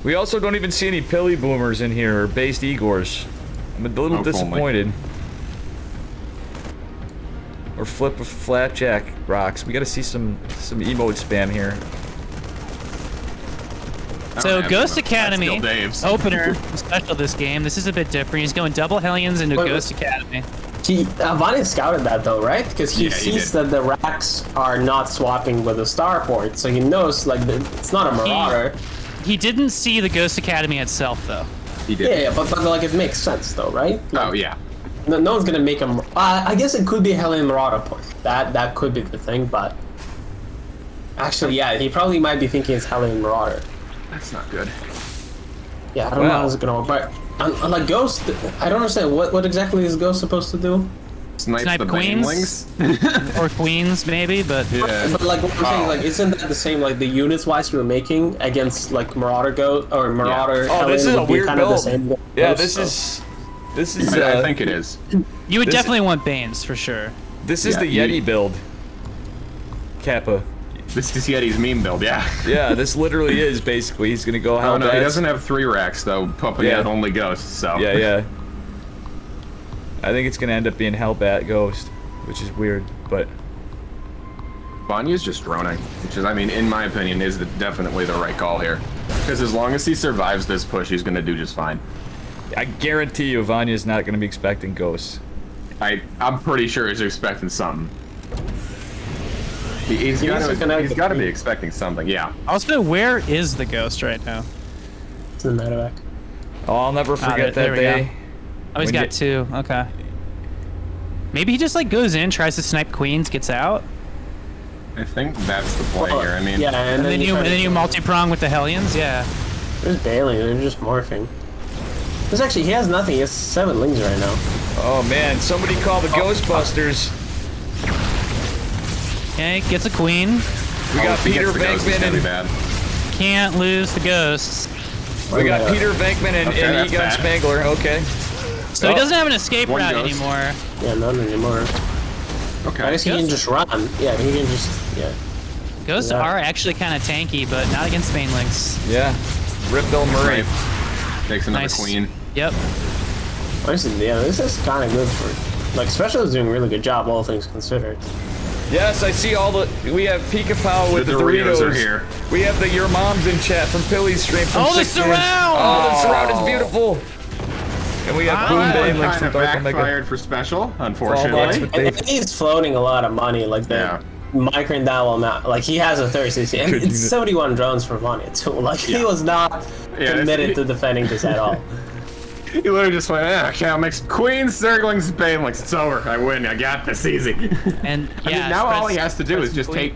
We also don't even see any Pilly Boomers in here, or Based Igors. I'm a little disappointed. Or Flip a Flapjack rocks. We gotta see some emote spam here. So Ghost Academy, Dave's. opener, special this game. This is a bit different. He's going double Hellions into Ghost Academy. Vanya scouted that though, right? Because he Yeah, he sees that the racks are not swapping with the starport, so he knows like it's not a Marauder. He didn't see the Ghost Academy itself, though. He did. Yeah, but like it makes sense though, right? Like, Oh yeah. No one's gonna make him. I guess it could be Hellion Marauder point. That could be the thing, but actually, yeah, he probably might be thinking it's Hellion Marauder. That's not good. Yeah, I don't know how this is gonna work, but like Ghost, I don't understand what exactly is Ghost supposed to do. Snipe the queens or queens maybe, but Yeah. But like what I'm saying, like isn't that the same like the units wise you're making against like Marauder Ghost or Marauder? Oh, this is a weird kind of the build. same Yeah, Ghost, this is. I think it is. you would This- definitely want Banes for sure. This is Yeah, the Yeti build. Kappa. This is Yeti's meme build, yeah. Yeah, this literally is basically. He's gonna go Oh how no, he bad. doesn't have 3 racks though. Papa Yeah. had only Ghosts, so. Yeah. I think it's gonna end up being Hellbat Ghost. which is weird, but Vanya's just droning, which is, I mean, in my opinion, is definitely the right call here. Because as long as he survives this push, he's going to do just fine. I guarantee you Vanya's not going to be expecting ghosts. I'm pretty sure he's expecting something. He's got to be expecting something, yeah. Also, where is the ghost right now? It's in the medevac. Oh, I'll never forget there that we go. day. Oh, he's When got two. Okay. Maybe he just like goes in, tries to snipe queens, gets out, I think that's the play here. I mean, Yeah, and then you multi-prong with the Hellions. Yeah. There's Bailey, they're just morphing. There's actually, he has nothing, he has 7 lings right now. Oh man, somebody call the Ghostbusters. Okay, gets a queen. We got if he Peter gets the ghost, it's Venkman gonna be and bad. Can't lose the ghosts. we got Peter Venkman and, Okay, and that's Egon bad. Spangler. Okay. So he doesn't have an escape One route ghost. anymore. Yeah, none anymore. I Okay. guess he can just run. Yeah, he can just, yeah. Ghosts Yeah. are actually kind of tanky, but not against Banelings. Yeah. Rip Bill Murray. Takes another Nice. queen. Yep. Honestly, yeah, this is kind of good for, like, Special is doing a really good job, all things considered. Yes, I see all the. We have Pika Pow with The the Doritos Doritos. are here. We have the Your Mom's in chat from Pilly's stream. From Oh, the 6 years. surround! Oh, the surround is beautiful. And we have Boom That one Banelings kind from of Dark Omega. backfired for Special, Fallbacks unfortunately. with And Dave. he's floating a lot of money, like the Yeah. micro and Dowell amount. Like, he has a 30 and Good it's unit. 71 drones for Vanya, too. Like, he was not Yeah, committed it's- to defending this at all. He literally just went, okay, I'll make some queens, circlings, Banelings. It's over. I win. I got this easy. And I yeah, mean, now all spreads- he has to do is just queen.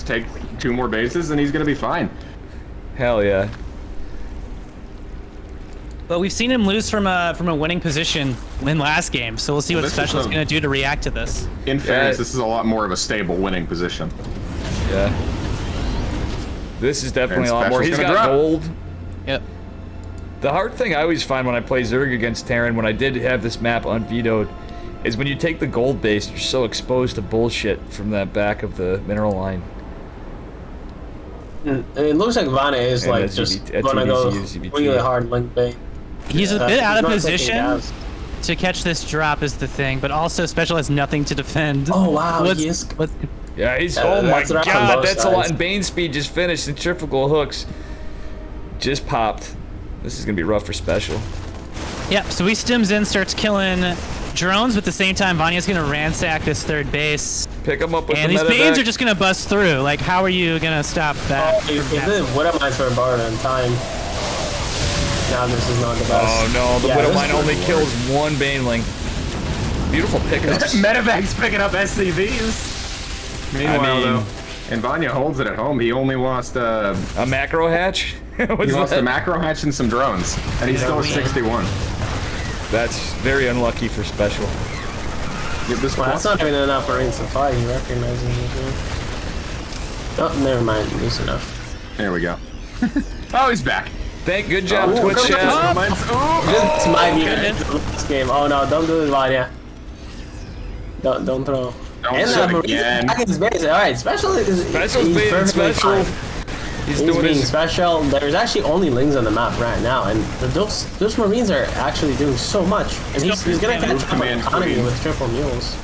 take 2 more bases, and he's gonna be fine. Hell yeah. But we've seen him lose from a winning position in last game, so we'll see what This is Special is a- going to do to react to this. In fairness, this is a lot more of a stable winning position. Yeah. This is definitely And a lot more. Special's He's gonna got drop. gold. Yep. The hard thing I always find when I play Zerg against Terran, when I did have this map unvetoed, is when you take the gold base, you're so exposed to bullshit from that back of the mineral line. And it looks like Vanya is, And like, that's just EVT gonna go EVT. really hard link bait. He's a bit out of He's not taking position gas. to catch this drop is the thing, but also Special has nothing to defend. Oh, wow, What's- he is. what's- Yeah, he's. Oh my that's rough on god, both that's a lot. sides. And Bane speed just finished. Centrifugal hooks just popped. This is gonna be rough for Special. Yep, so he stims in, starts killing drones, but at the same time, Vanya's going to ransack this third base. Pick him up with And the these Banes medevac. are just going to bust through. Like, how are you going to stop that? Oh, if the Widowmines were borrowed in time. Now this is not the best. Oh no, the Yeah, Widow this Mine could only work. kills 1 Baneling. Beautiful pickups. Medevac's picking up SCVs. Meanwhile, I mean- though, and Vanya holds it at home. He only lost A macro hatch? What's he lost that? a macro hatch and some drones, and he's still at 61. That's very unlucky for Special. Yeah, this Well, that's not even enough Marines to fight. He recognizes it. Oh, never mind. It's enough. There we go. Oh, he's back. Good job, Oh, Twitch come chat. on. Oh, This might be goodness. this game. Oh no, don't do it, Vanya. Don't throw. Don't And shoot Marines again. back in his base. Alright, Special is Special's he's being perfectly Special. fine. He's He's doing being his. special. There's actually only Lings on the map right now, and those Marines are actually doing so much. And he's gonna catch up on Command economy Queen. with triple mules.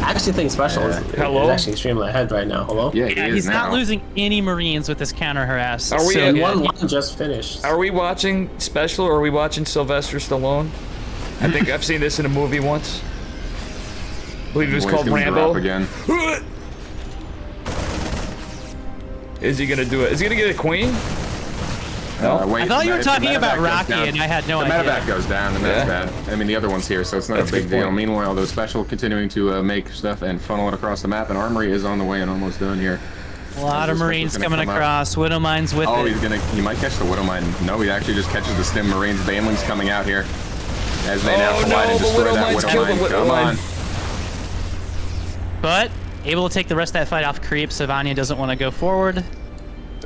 I actually think Special is Hello? actually extremely ahead right now. Hello? Yeah, he Yeah, is he's now. not losing any Marines with this counter harass. Are we so at good. One just finished. Are we watching Special or are we watching Sylvester Stallone? I think I've seen this in a movie once. I believe it was Boy, he's called gonna drop Rambo. again. Is he gonna do it? Is he gonna get a queen? No. Wait, I thought you were the talking medevac about goes Rocky, down. and I had no the idea. medevac goes down, and that's Yeah. bad. I mean, the other one's here, so it's not That's a a big good deal. point. Meanwhile, though, Special continuing to make stuff and funnel it across the map, and Armory is on the way and almost done here. A lot of Special's Marines gonna coming come up. across. Widow Mines with Oh, it. he might catch the Widowmine. No, he actually just catches the Stim Marines. Banelings coming out here as they now Oh, collide no, and the destroy that Widowmines killed the Widowmine. Come Widowmine. on. But able to take the rest of that fight off creep. Savania doesn't want to go forward.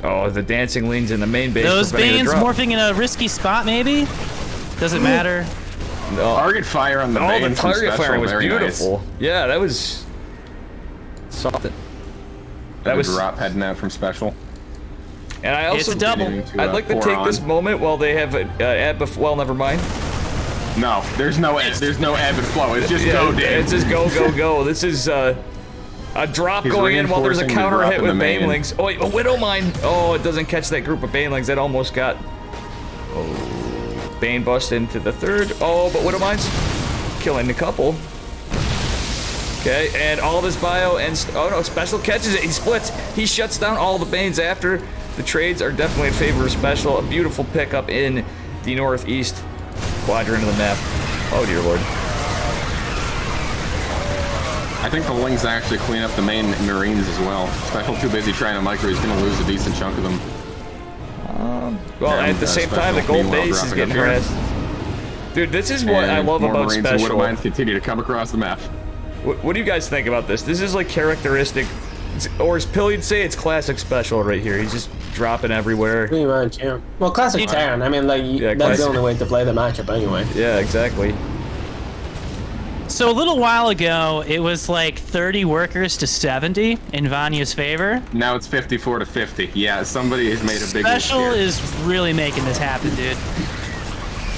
Oh, the dancing leans in the main base. Those preventing the Banes drop. morphing in a risky spot, maybe? Doesn't matter. No. Target fire on the Oh, the Banes from target Special, firing was very beautiful. Yeah, that was something. Nice. That A was. drop heading out from Special. And I also It's a double. Continuing to, I'd like to pour take on. this moment while they have well, never mind. No, there's no ebb and flow. It's just go, dude. It's just go, go, go. This is a drop He's going in while there's a reinforcing the counter drop hit in with the main. banelings. Oh, wait, a Widow Mine. Oh, it doesn't catch that group of banelings. That almost got... Oh, Bane bust into the third. Oh, but Widow Mines killing a couple. Okay, and all of his bio and... Oh, no, Special catches it. He splits. He shuts down all the Banes after. The trades are definitely in favor of Special. A beautiful pickup in the northeast quadrant of the map. Oh, dear lord. I think the Lings actually clean up the main Marines as well. Special too busy trying to micro. He's going to lose a decent chunk of them. Well, And, at the same time, the Special, gold meanwhile, base is dropping getting up here. harassed. Dude, this is what I And love more about Marines and Special. Widow Mines continue to come across the map. What do you guys think about this? This is like characteristic, or as Pilly'd say, it's classic Special right here. He's just dropping everywhere. Pretty much, yeah. Well, classic Terran. I mean, like, Yeah, that's classic. the only way to play the matchup anyway. Yeah, exactly. So a little while ago, it was like 30 workers to 70 in Vanya's favor. Now it's 54 to 50. Yeah, somebody has made a big Special mistake. is really making this happen, dude.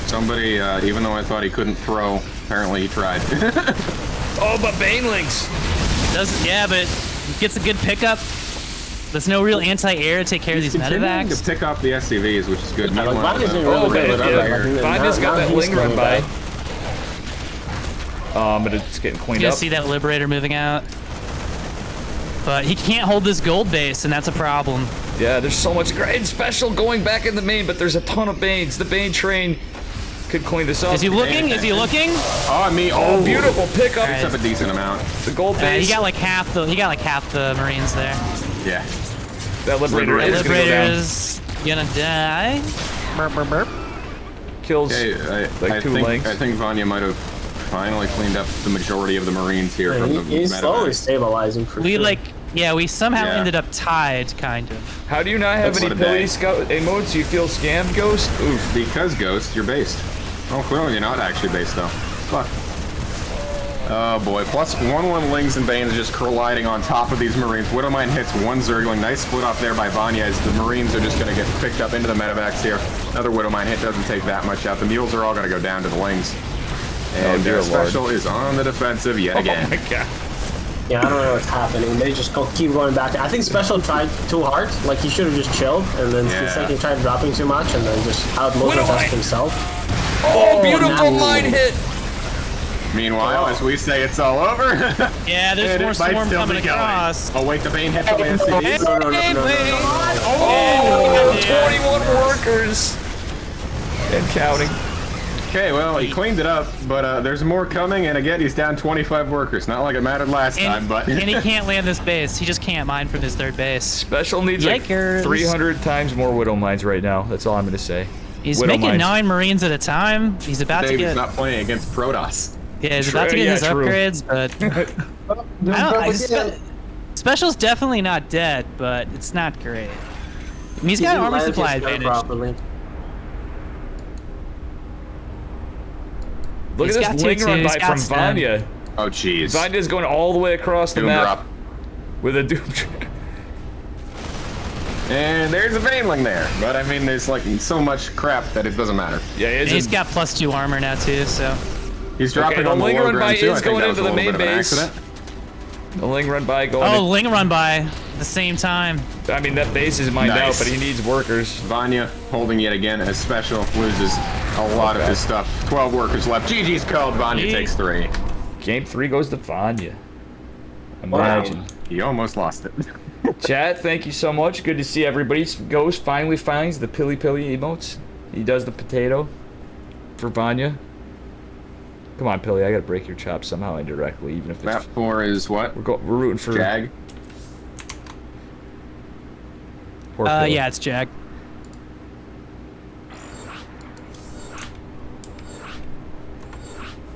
Somebody, even though I thought he couldn't throw, apparently he tried. Oh, but Banelings! Yeah, but gets a good pickup. There's no real anti-air to take care of these Continuing medevacs. to pick off the SCVs, which is good. Like, Meanwhile, Vanya's doing the- really okay, good with yeah. that. Like, Vanya's got that he's Ling run coming by. back. But it's getting cleaned You up. guys see that Liberator moving out? But he can't hold this gold base, and that's a problem. Yeah, there's so much great Special going back in the main, but there's a ton of Banes. The Bane train could clean this up. Is he looking? Is he looking? Oh, me. Oh, Oh, beautiful pickup. Picks up a decent amount. The gold base. He got like half the Marines there. Yeah. that Liberator Liberator. is gonna go down. Liberator's gonna die. Burp, burp, burp. Kills Okay, like two Lings. I think Vanya might have finally cleaned up the majority of the Marines here from the He's slowly medevacs. stabilizing for We sure. we somehow Yeah. ended up tied, kind of. How do you not have That's any what a Pilly day. Scout emotes? You feel scammed, Ghost? Oof. Because Ghost, you're based. Oh, clearly you're not actually based though. Fuck. Oh boy, plus 1/1 Lings and Banes just colliding on top of these Marines. Widowmine hits one Zergling. Nice split off there by Vanya as the Marines are just going to get picked up into the medevacs here. Another Widowmine hit doesn't take that much out. The Mules are all going to go down to the Lings. And dear Special is on the defensive yet again. Oh my god. Yeah, I don't know what's happening. They just keep going back. I think Special tried too hard. Like, he should have just chilled, and then it's like he tried dropping too much, and then just out-multitasked himself. Oh, beautiful now- mine hit. Meanwhile, as we say it's all over, Yeah, there's and more it might swarm still coming be going. across. Oh wait, the Bane hit from the SCVs. Oh, 21 workers. And counting. Okay, well, he cleaned it up, but there's more coming, and again, he's down 25 workers. Not like it mattered last time, but... And he can't land this base. He just can't mine from his third base. Special needs like Yikers. 300 times more Widow Mines right now. That's all I'm going to say. He's Widow making Mines. 9 Marines at a time. He's about to Dave get... is not playing against Protoss. Yeah, he's about to get Yeah, his true. upgrades, but... Special's definitely not dead, but it's not great. I mean, he's got armor supply advantage. Properly. Look He's at got this two, Ling too. run He's by got from stem. Vanya. Oh, jeez. Vanya's going all the way across the Doom map drop. with a Doom drop. And there's a Baneling there. But, I mean, there's, like, so much crap that it doesn't matter. Yeah, And he's got +2 armor now, too, so... He's dropping the on the Ling low run by ground, too. is I think going that was into a the little main bit of an base. accident. The Ling run by going. Oh, Ling run by at the same time. I mean, that base is mined Nice. out, but he needs workers. Vanya holding yet again as Special loses a lot of his stuff. 12 workers left. GG's called. Vanya Gee. takes 3. Game 3 goes to Vanya. Wow. Imagine. He almost lost it. Chat, thank you so much. Good to see everybody. Ghost finally finds the Pilly emotes. He does the potato for Vanya. Come on, Pilly. I gotta break your chops somehow indirectly, even if Map it's... 4 is what? We're rooting for... Jag? Poor Pilly. Yeah, it's Jag.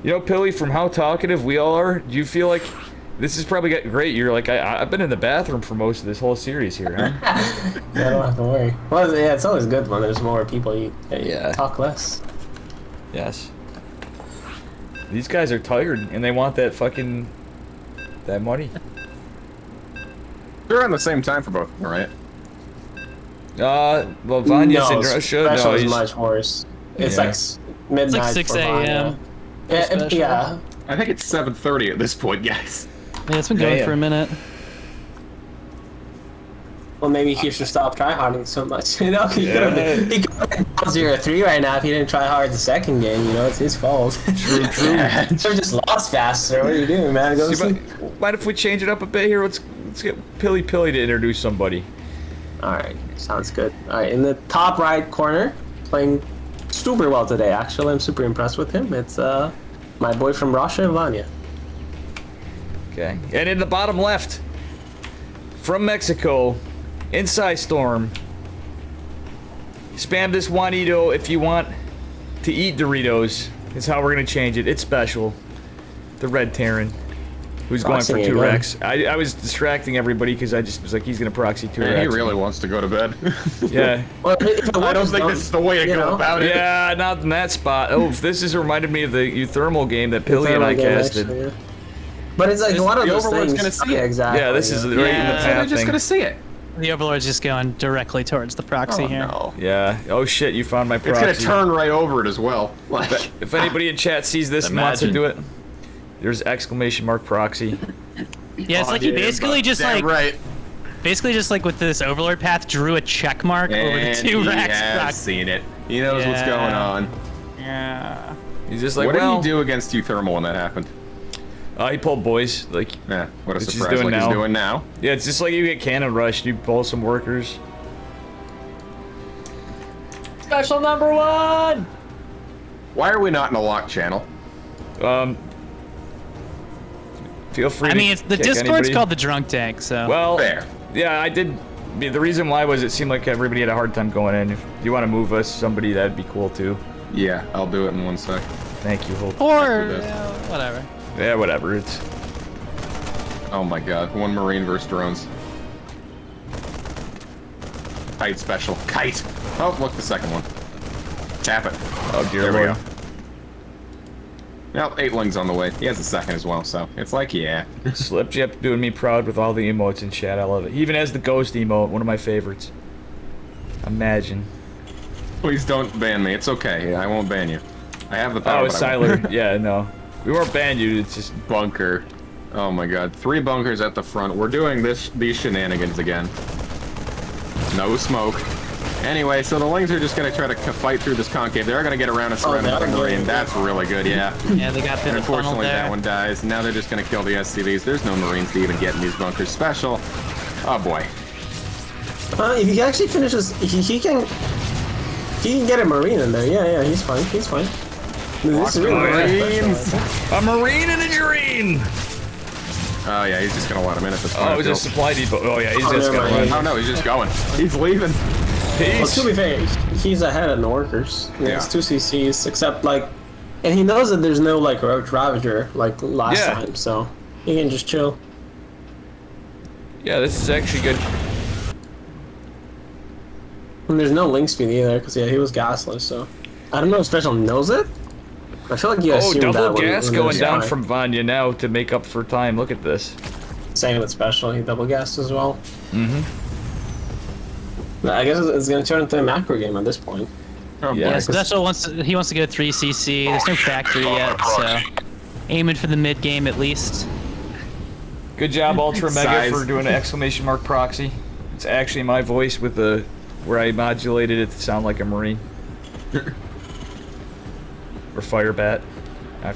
You know, Pilly, from how talkative we all are, do you feel like this is probably got great? You're like, I've been in the bathroom for most of this whole series here, huh? Yeah, I don't have to worry. Well, yeah, it's always good when there's more people. You Yeah. talk less. Yes. These guys are tired, and they want that fucking... that money. They're on the same time for both of them, right? Well, Vanya's in Russia. Special No, is he's... much worse. It's Yeah. like midnight. It's like 6 for Vanya. a.m. Yeah, special. yeah. I think it's 7:30 at this point, guys. Yeah, it's been going Damn. for a minute. Well, maybe he should stop tryharding so much. You know, he could have been 0-3 right now if he didn't try hard the second game. You know, it's his fault. True. Should have just lost faster. What are you doing, man? Go to See, sleep. mind if we change it up a bit here? Let's get Pilly to introduce somebody. All right, sounds good. All right, in the top right corner, playing super well today. Actually, I'm super impressed with him. It's my boy from Russia, Vanya. Okay. And in the bottom left, from Mexico, Inside Storm. Spam this Juanito if you want to eat Doritos. Is how we're gonna change it. It's special. The Red Terran, who's going for Proxying 2 again. Rex. I was distracting everybody because I just was like, he's gonna proxy 2 Man, Rex. he really wants to go to bed. Yeah. Well, if it I don't was think done, this is the way to you go know, about it. Yeah, not in that spot. Oh, this has reminded me of the Euthermal game that Pilly and I game, casted. actually, yeah. But it's like This- one of the those Overlord's things. gonna see Yeah, it. exactly. Yeah, this is right in the Yeah. So they're path just thing. gonna see it. The Overlord's just going directly towards the proxy Oh, here. no. Yeah. Oh shit, you found my It's proxy. gonna turn right over it as well. Like, If anybody in chat sees this and wants to Imagine. do it, there's exclamation mark proxy. Yeah, it's like he yeah, basically but- just damn like right. basically just like with this Overlord path drew a check mark over the And 2 he Rex has proxy. seen it. He knows what's Yeah. going on. Yeah. He's just like, What well, did he do against Euthermal when that happened? He pulled boys. Like, Yeah, what a Which he's surprise! doing Like now. he's doing now. yeah, it's just like you get cannon rushed, you pull some workers. Special number 1. Why are we not in a locked channel? Feel free. I to mean, it's, the kick Discord's anybody. called the Drunk Tank, so. Well, Fair. yeah, I did. The reason why was it seemed like everybody had a hard time going in. If you want to move us, somebody that'd be cool too. Yeah, I'll do it in 1 sec. Thank you, Hope. or After this. whatever. Yeah, whatever. It's Oh my god, 1 Marine versus drones. Kite special. Kite! Oh, look, the second one. Tap it. oh dear There we lord. go. Well, 8-ling's on the way. He has a second as well, so it's like, yeah. Slip Jip doing me proud with all the emotes in chat. I love it. He even has the ghost emote, one of my favorites. Imagine. Please don't ban me. It's okay. I won't ban you. I have the power. Oh, it's but I won't. Siler. Yeah, no. We won't ban you. It's just Bunker. Oh my god. 3 bunkers at the front. We're doing these shenanigans again. No smoke. Anyway, so the Lings are just gonna try to fight through this concave. They're gonna get around and surround they are another Marine. going. That's really good, yeah. Yeah, they got through And the funnel unfortunately, there. that one dies. Now they're just gonna kill the SCVs. There's no Marines to even get in these bunkers. Special. Oh boy. If he actually finishes, he can get a Marine in there. Yeah, he's fine. He's fine. This is really Marines. special. a Marine and a Dream. Oh yeah, he's just gonna let him in at this point. Oh, it was I a feel. supply depot. Oh yeah, he's Oh, just never gonna mind. run. Oh no, he's just going. He's leaving. Well, Peace. to be fair, he's ahead of the workers. He has Yeah. 2 CCs, except like, and he knows that there's no like Roach Ravager like last Yeah. time, so he can just chill. Yeah, this is actually good. And there's no link speed either, because yeah, he was gasless. So I don't know if Special knows it. I feel like you Oh, assume double that when- gas when going there's down fire. from Vanya now to make up for time. Look at this. Same with Special, he double gassed as well. Mm-hmm. I guess it's gonna turn into a macro game at this point. Oh, Yeah, boy. Yeah, Special wants he wants to go 3 CC. There's no factory yet, so aiming for the mid game at least. Good job, Ultra Mega, Size. for doing an exclamation mark proxy. It's actually my voice with the where I modulated it to sound like a Marine. Or Firebat.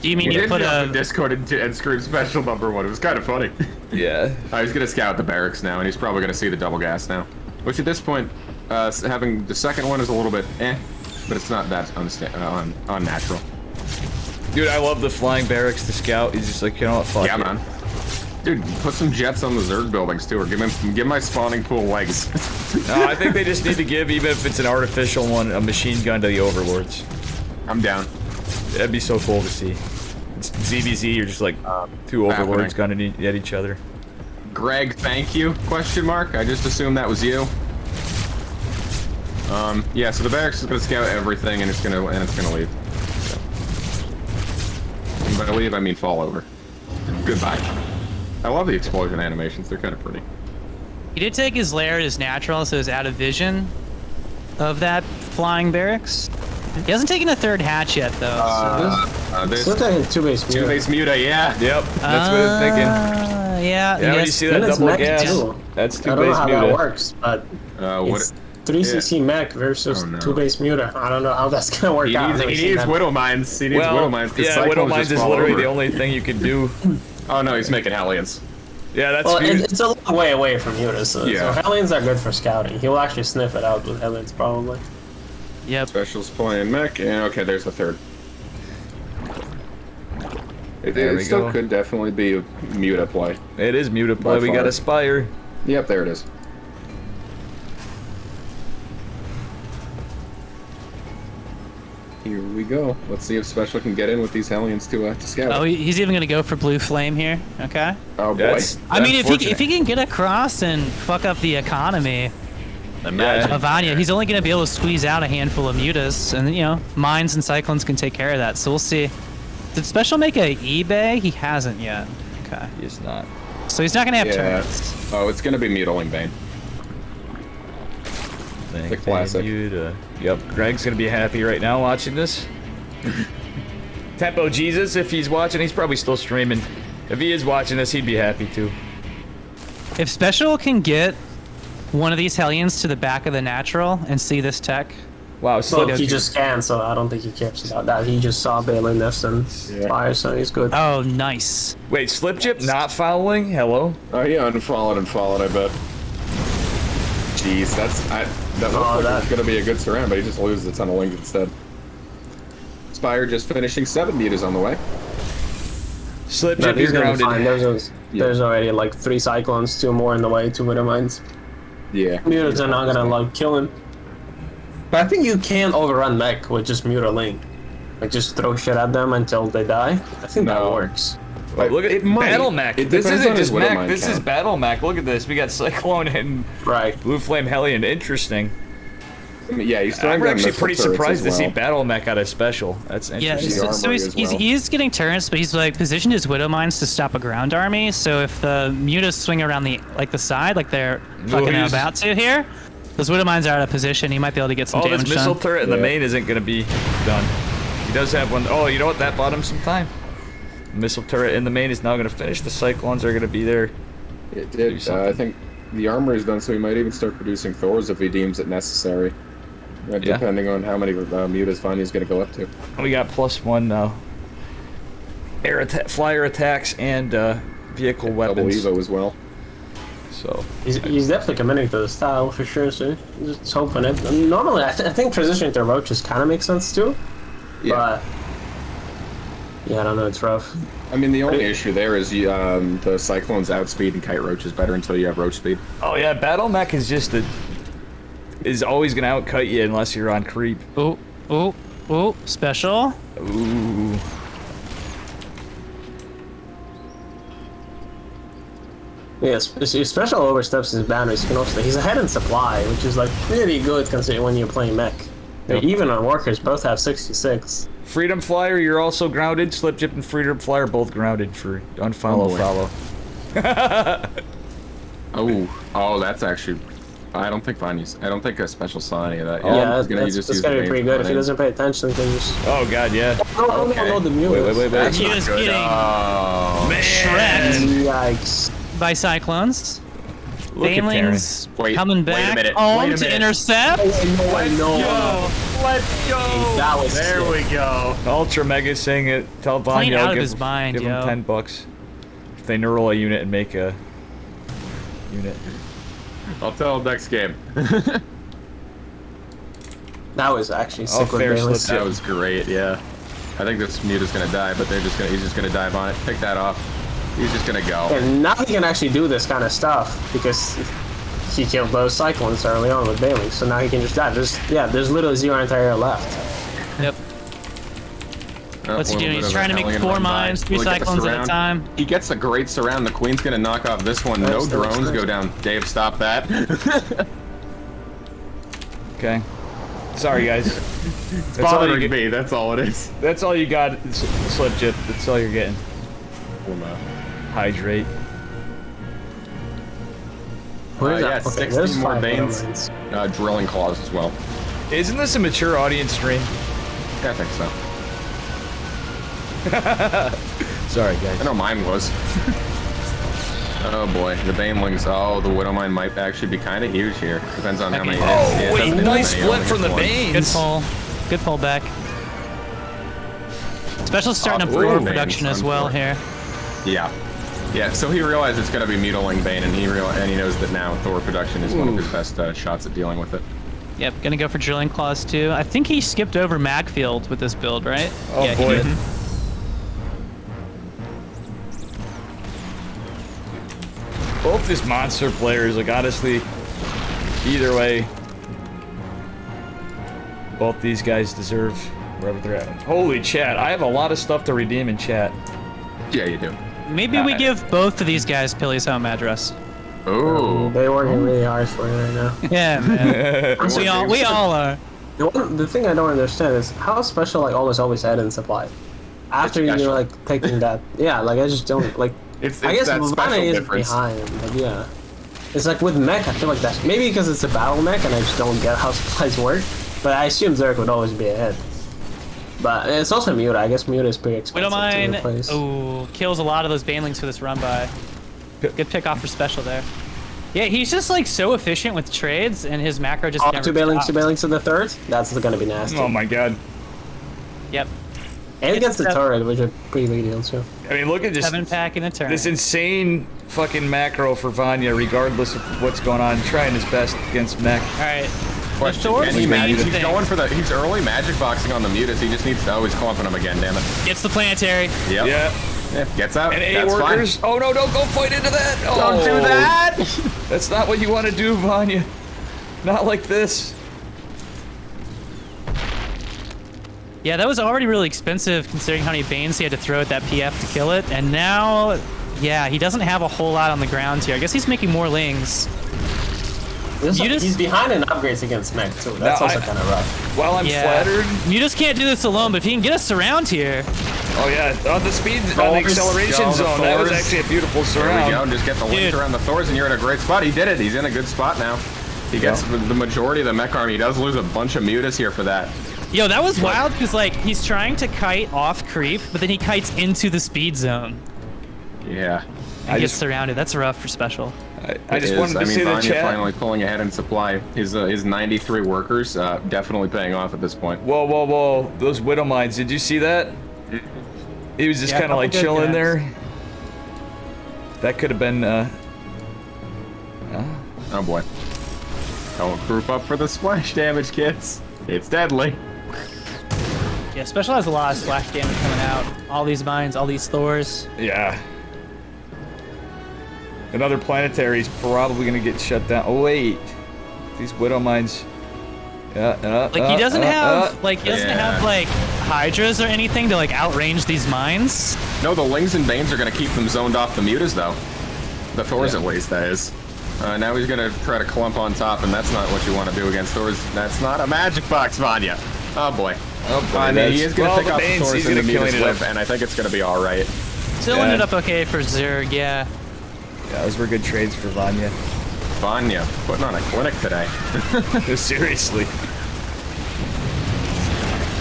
Do you mean He you did put jump a in Discord and scream special number 1. It was kind of funny. Yeah. He's gonna scout the barracks now, and he's probably gonna see the double gas now. Which at this point, having the second one is a little bit but it's not that unnatural. Dude, I love the flying barracks to scout. He's just like, you know what, fuck Yeah, it. man. Dude, put some jets on the Zerg buildings too, or give my spawning pool legs. No, I think they just need to give, even if it's an artificial one, a machine gun to the Overlords. I'm down. That'd be so cool to see. It's ZBZ, you're just like 2 Overlords happening. gunning at each other. Greg, thank you? Question mark. I just assumed that was you. Yeah. So the barracks is gonna scout everything, and it's gonna leave. So. And by leave, I mean fall over. Goodbye. I love the explosion animations. They're kind of pretty. He did take his lair as natural, so it's out of vision of that flying barracks. He hasn't taken a third hatch yet, though. There's Still taking 2-base muta. two-base Muta, yeah. Yep, that's what I'm thinking. Yeah. Yeah, when you yes. see that Then it's double mech gas, too. that's I don't know two-base how muta. that works, but What? it's 3cc mech versus Oh, no. 2-base muta. I don't know how that's gonna work He out. needs, I've never he seen needs that. Widow Mines. He needs Widow Well, Mines. 'cause yeah, Cyclones Widow just Mines is fall literally over. the only thing you can do. Oh no, he's making Hellions. Yeah, that's Well, fuse- it's a long way away from mutas, so Hellions are good for scouting. He'll actually sniff it out with Hellions, probably. Yep. Specials playing mech, and okay, there's the third. There It we still go. could definitely be a Muta play. It is muta play. By We got far. a Spire. Yep, there it is. Here we go. Let's see if Special can get in with these Hellions to scout. Oh, he's even gonna go for blue flame here. Okay. Oh, boy. That's I mean, if unfortunate. he can get across and fuck up the economy Imagine. of Anya, he's only gonna be able to squeeze out a handful of mutas, and you know, mines and cyclones can take care of that. So we'll see. Did Special make a eBay? He hasn't yet. Okay. He is not. So he's not gonna have Yeah. turns. Oh, it's gonna be Mutiling Bane. Thank classic. Muta. Yep, Greg's gonna be happy right now watching this. Tempo Jesus, if he's watching, he's probably still streaming. If he is watching this, he'd be happy too. If Special can get one of these Hellions to the back of the natural and see this tech, Wow, Well, so he just can, so I don't think he cares about that. He just saw Balin Nest and Fire, so he's good. oh, nice. wait, Slip Chip not following? Hello? Oh, yeah, unfollowed, I bet. Jeez, that looks like that- it's gonna be a good surround, but he just loses a ton of link instead. Spire just finishing 7 Mutas on the way. Slip No, Chip, he's you're gonna be fine. grounded. There's already like 3 Cyclones, 2 more in the way, 2 Widow Mines. Yeah. Mutas are not gonna like kill him. But I think you can overrun mech with just Muta Link. Like just throw shit at them until they die. I think that No. works. Oh, look at It might. Battle Mech. It This depends isn't on his just Widow Mech, Mine this is count. Battle Mech. Look at this. We got Cyclone and Right. Blue Flame Hellion. Interesting. I mean, yeah, he's throwing I'm down actually missile pretty turrets surprised to as see well. Battle Mech out of special. That's Yeah, interesting. the so armory he's, as he's, well. he's getting turrets, but he's like positioned his Widow Mines to stop a ground army. So if the mutas swing around the side, like they're fucking he's- about to here, those Widow Mines are out of position. He might be able to get some Oh, this damage missile done. turret in the Yeah. main isn't going to be done. He does have one. Oh, you know what? That bought him some time. Missile turret in the main is now going to finish. The Cyclones are going to be there. It Do did. something. I think the armor is done, so he might even start producing Thors if he deems it necessary. Yeah. Depending on how many Mutas Vanya's going to go up to. We got +1 now. Flyer attacks and vehicle Double weapons. Evo as well. So He's definitely committing to the style for sure, so just hoping it. I mean, normally, I think transitioning to Roaches kind of makes sense too, Yeah. but yeah, I don't know, it's rough. I mean, the only issue there is the Cyclones outspeed and Kite Roach is better until you have Roach speed. oh yeah, Battle Mech is just is always gonna outcut you unless you're on creep. Ooh, ooh, ooh, special. Ooh. Yes, if Special oversteps his boundaries, he can also, he's ahead in supply, which is like pretty good considering when you're playing mech. Even on workers, both have 66. Freedom Flyer, you're also grounded. Slip Chip and Freedom Flyer both grounded for unfollow Oh, boy. follow. Oh, that's actually. I don't think a Special saw any of that. Yeah, he's gonna that's just use gotta the be pretty main good. If he front doesn't pay attention, he can just... Oh god, yeah. No, the mules. Wait. That's He not is good. getting Oh, shreked Yikes. by Cyclones. Look at Banelings Wait, coming wait a back minute, home wait a to minute. intercept. No. Let's go. That was There sick. we go. Ultra Mega saying it. Tell Playing Vanya out I'll of give, his mind, give yo. him $10 if they neural a unit and make a unit. I'll tell him next game. That was actually Oh, sick with fair Bailey. slip. That was great. Yeah. I think this Muta's gonna die, but he's just gonna dive on it. Pick that off. He's just gonna go. And now he can actually do this kind of stuff because he killed those Cyclones early on with Bailey, so now he can just die. There's literally 0 anti-air left. Yep. Oh, What's he a little doing? bit He's of trying to a make Hellion 4 run by. mines, 3 Look at the Cyclones at a surround. time. He gets a great surround. The Queen's gonna knock off this one. No Nice, drones nice. go down. Dave, stop that. Okay. Sorry guys. It's That's all you bothering get. me. That's all it is. That's all you got, Slip Chip. That's all you're getting. Hydrate. Where's Yeah, that? Okay, 60 there's more 5 Banes. Banes. Drilling claws as well. Isn't this a mature audience stream? Yeah, I think so. Sorry, guys. I know mine was. Oh boy, the Banelings. Oh, the Widowmine might actually be kind of huge here. Depends on how many hits. Oh, Yeah, it wait, doesn't hit nice many, split only from the hits one. Banes. Good pull. Good pull back. Special's starting to Ooh, Thor Banes, production as well here. Yeah. Yeah, so he realized it's going to be Mutiling Bane, and he knows that now Thor production is one of his best shots at dealing with it. Yep, gonna go for Drilling Claws too. I think he skipped over Magfield with this build, right? Oh, yeah, boy. He did. Both these monster players, like, honestly, either way, both these guys deserve wherever they're at. Holy chat, I have a lot of stuff to redeem in chat. Yeah, you do. Maybe we give both of these guys Pilly's home address. Oh. They're working really hard for it right now. Yeah, man. we all are. The thing I don't understand is how special like always had in supply. After It's you're special. like taking that, yeah, like I just don't like. It's I guess that Vanna special is difference. behind, but yeah, it's like with mech. I feel like that's maybe because it's a battle mech and I just don't get how supplies work. But I assume Zerg would always be ahead. But it's also Muta. I guess Muta is pretty expensive to Widowmine, replace. ooh, kills a lot of those Banelings for this run by. Good pick off for Special there. Yeah, he's just like so efficient with trades, and his macro just never Two Banelings stops. to the third. That's gonna be nasty. Oh my god. Yep. And he gets the It's turret, which is a pretty big deal too. I mean, look at this. 7-pack in a turn. This insane fucking macro for Vanya, regardless of what's going on, trying his best against mech. All right. Question, Thor's can he main magic? He's thing- going for he's early magic boxing on the Mutas. He just needs to, he's clumping him again, damn it. Gets the planetary. Yep. Yeah. Yeah, gets out. And A That's workers. fine. Oh no, don't go fight into that. Don't Oh, do that! That's not what you want to do, Vanya. Not like this. Yeah, that was already really expensive considering how many Banes he had to throw at that PF to kill it. And now, yeah, he doesn't have a whole lot on the ground here. I guess he's making more lings. He's behind in upgrades against mech too. That's No, also I- kind of rough. While I'm Yeah. flattered. You just can't do this alone, but if he can get us around here. Oh yeah, on the speed, on the Thors, acceleration go, the zone. That was Thors. actually a beautiful There we go. surround. Just get the link Dude. around the Thors, and you're in a great spot. He did it. He's in a good spot now. He gets the majority of the mech army. He does lose a bunch of Mutas here for that. Yo, that was wild because, like, he's trying to kite off creep, but then he kites into the speed zone. Yeah. And gets surrounded. That's rough for Special. I just It wanted is. to I mean, see the Vanya chat. finally pulling ahead in supply. His 93 workers definitely paying off at this point. Whoa, whoa, whoa! Those widow mines. Did you see that? He was just Yeah, kind of like couple good chilling guys. there. That could have been. Oh boy. Don't group up for the splash damage, kids. It's deadly. Yeah, Special has a lot of splash damage coming out. All these mines, all these Thors. Yeah. Another planetary's probably gonna get shut down. Oh wait, these widow mines. Like he doesn't have Yeah. like hydras or anything to like outrange these mines. No, the Lings and Banes are going to keep them zoned off the Mutas, though. The Thors, at least, that is. Now he's going to try to clump on top, and that's not what you want to do against Thors. That's not a magic box, Vanya. Oh, boy. Oh boy, He is going to pick the off the Banes, Thors he's in the gonna Mutas killing it whip, up. and I think it's going to be all right. Still Yeah. ended up okay for Zerg, yeah. Yeah, those were good trades for Vanya. Vanya putting on a clinic today. Seriously.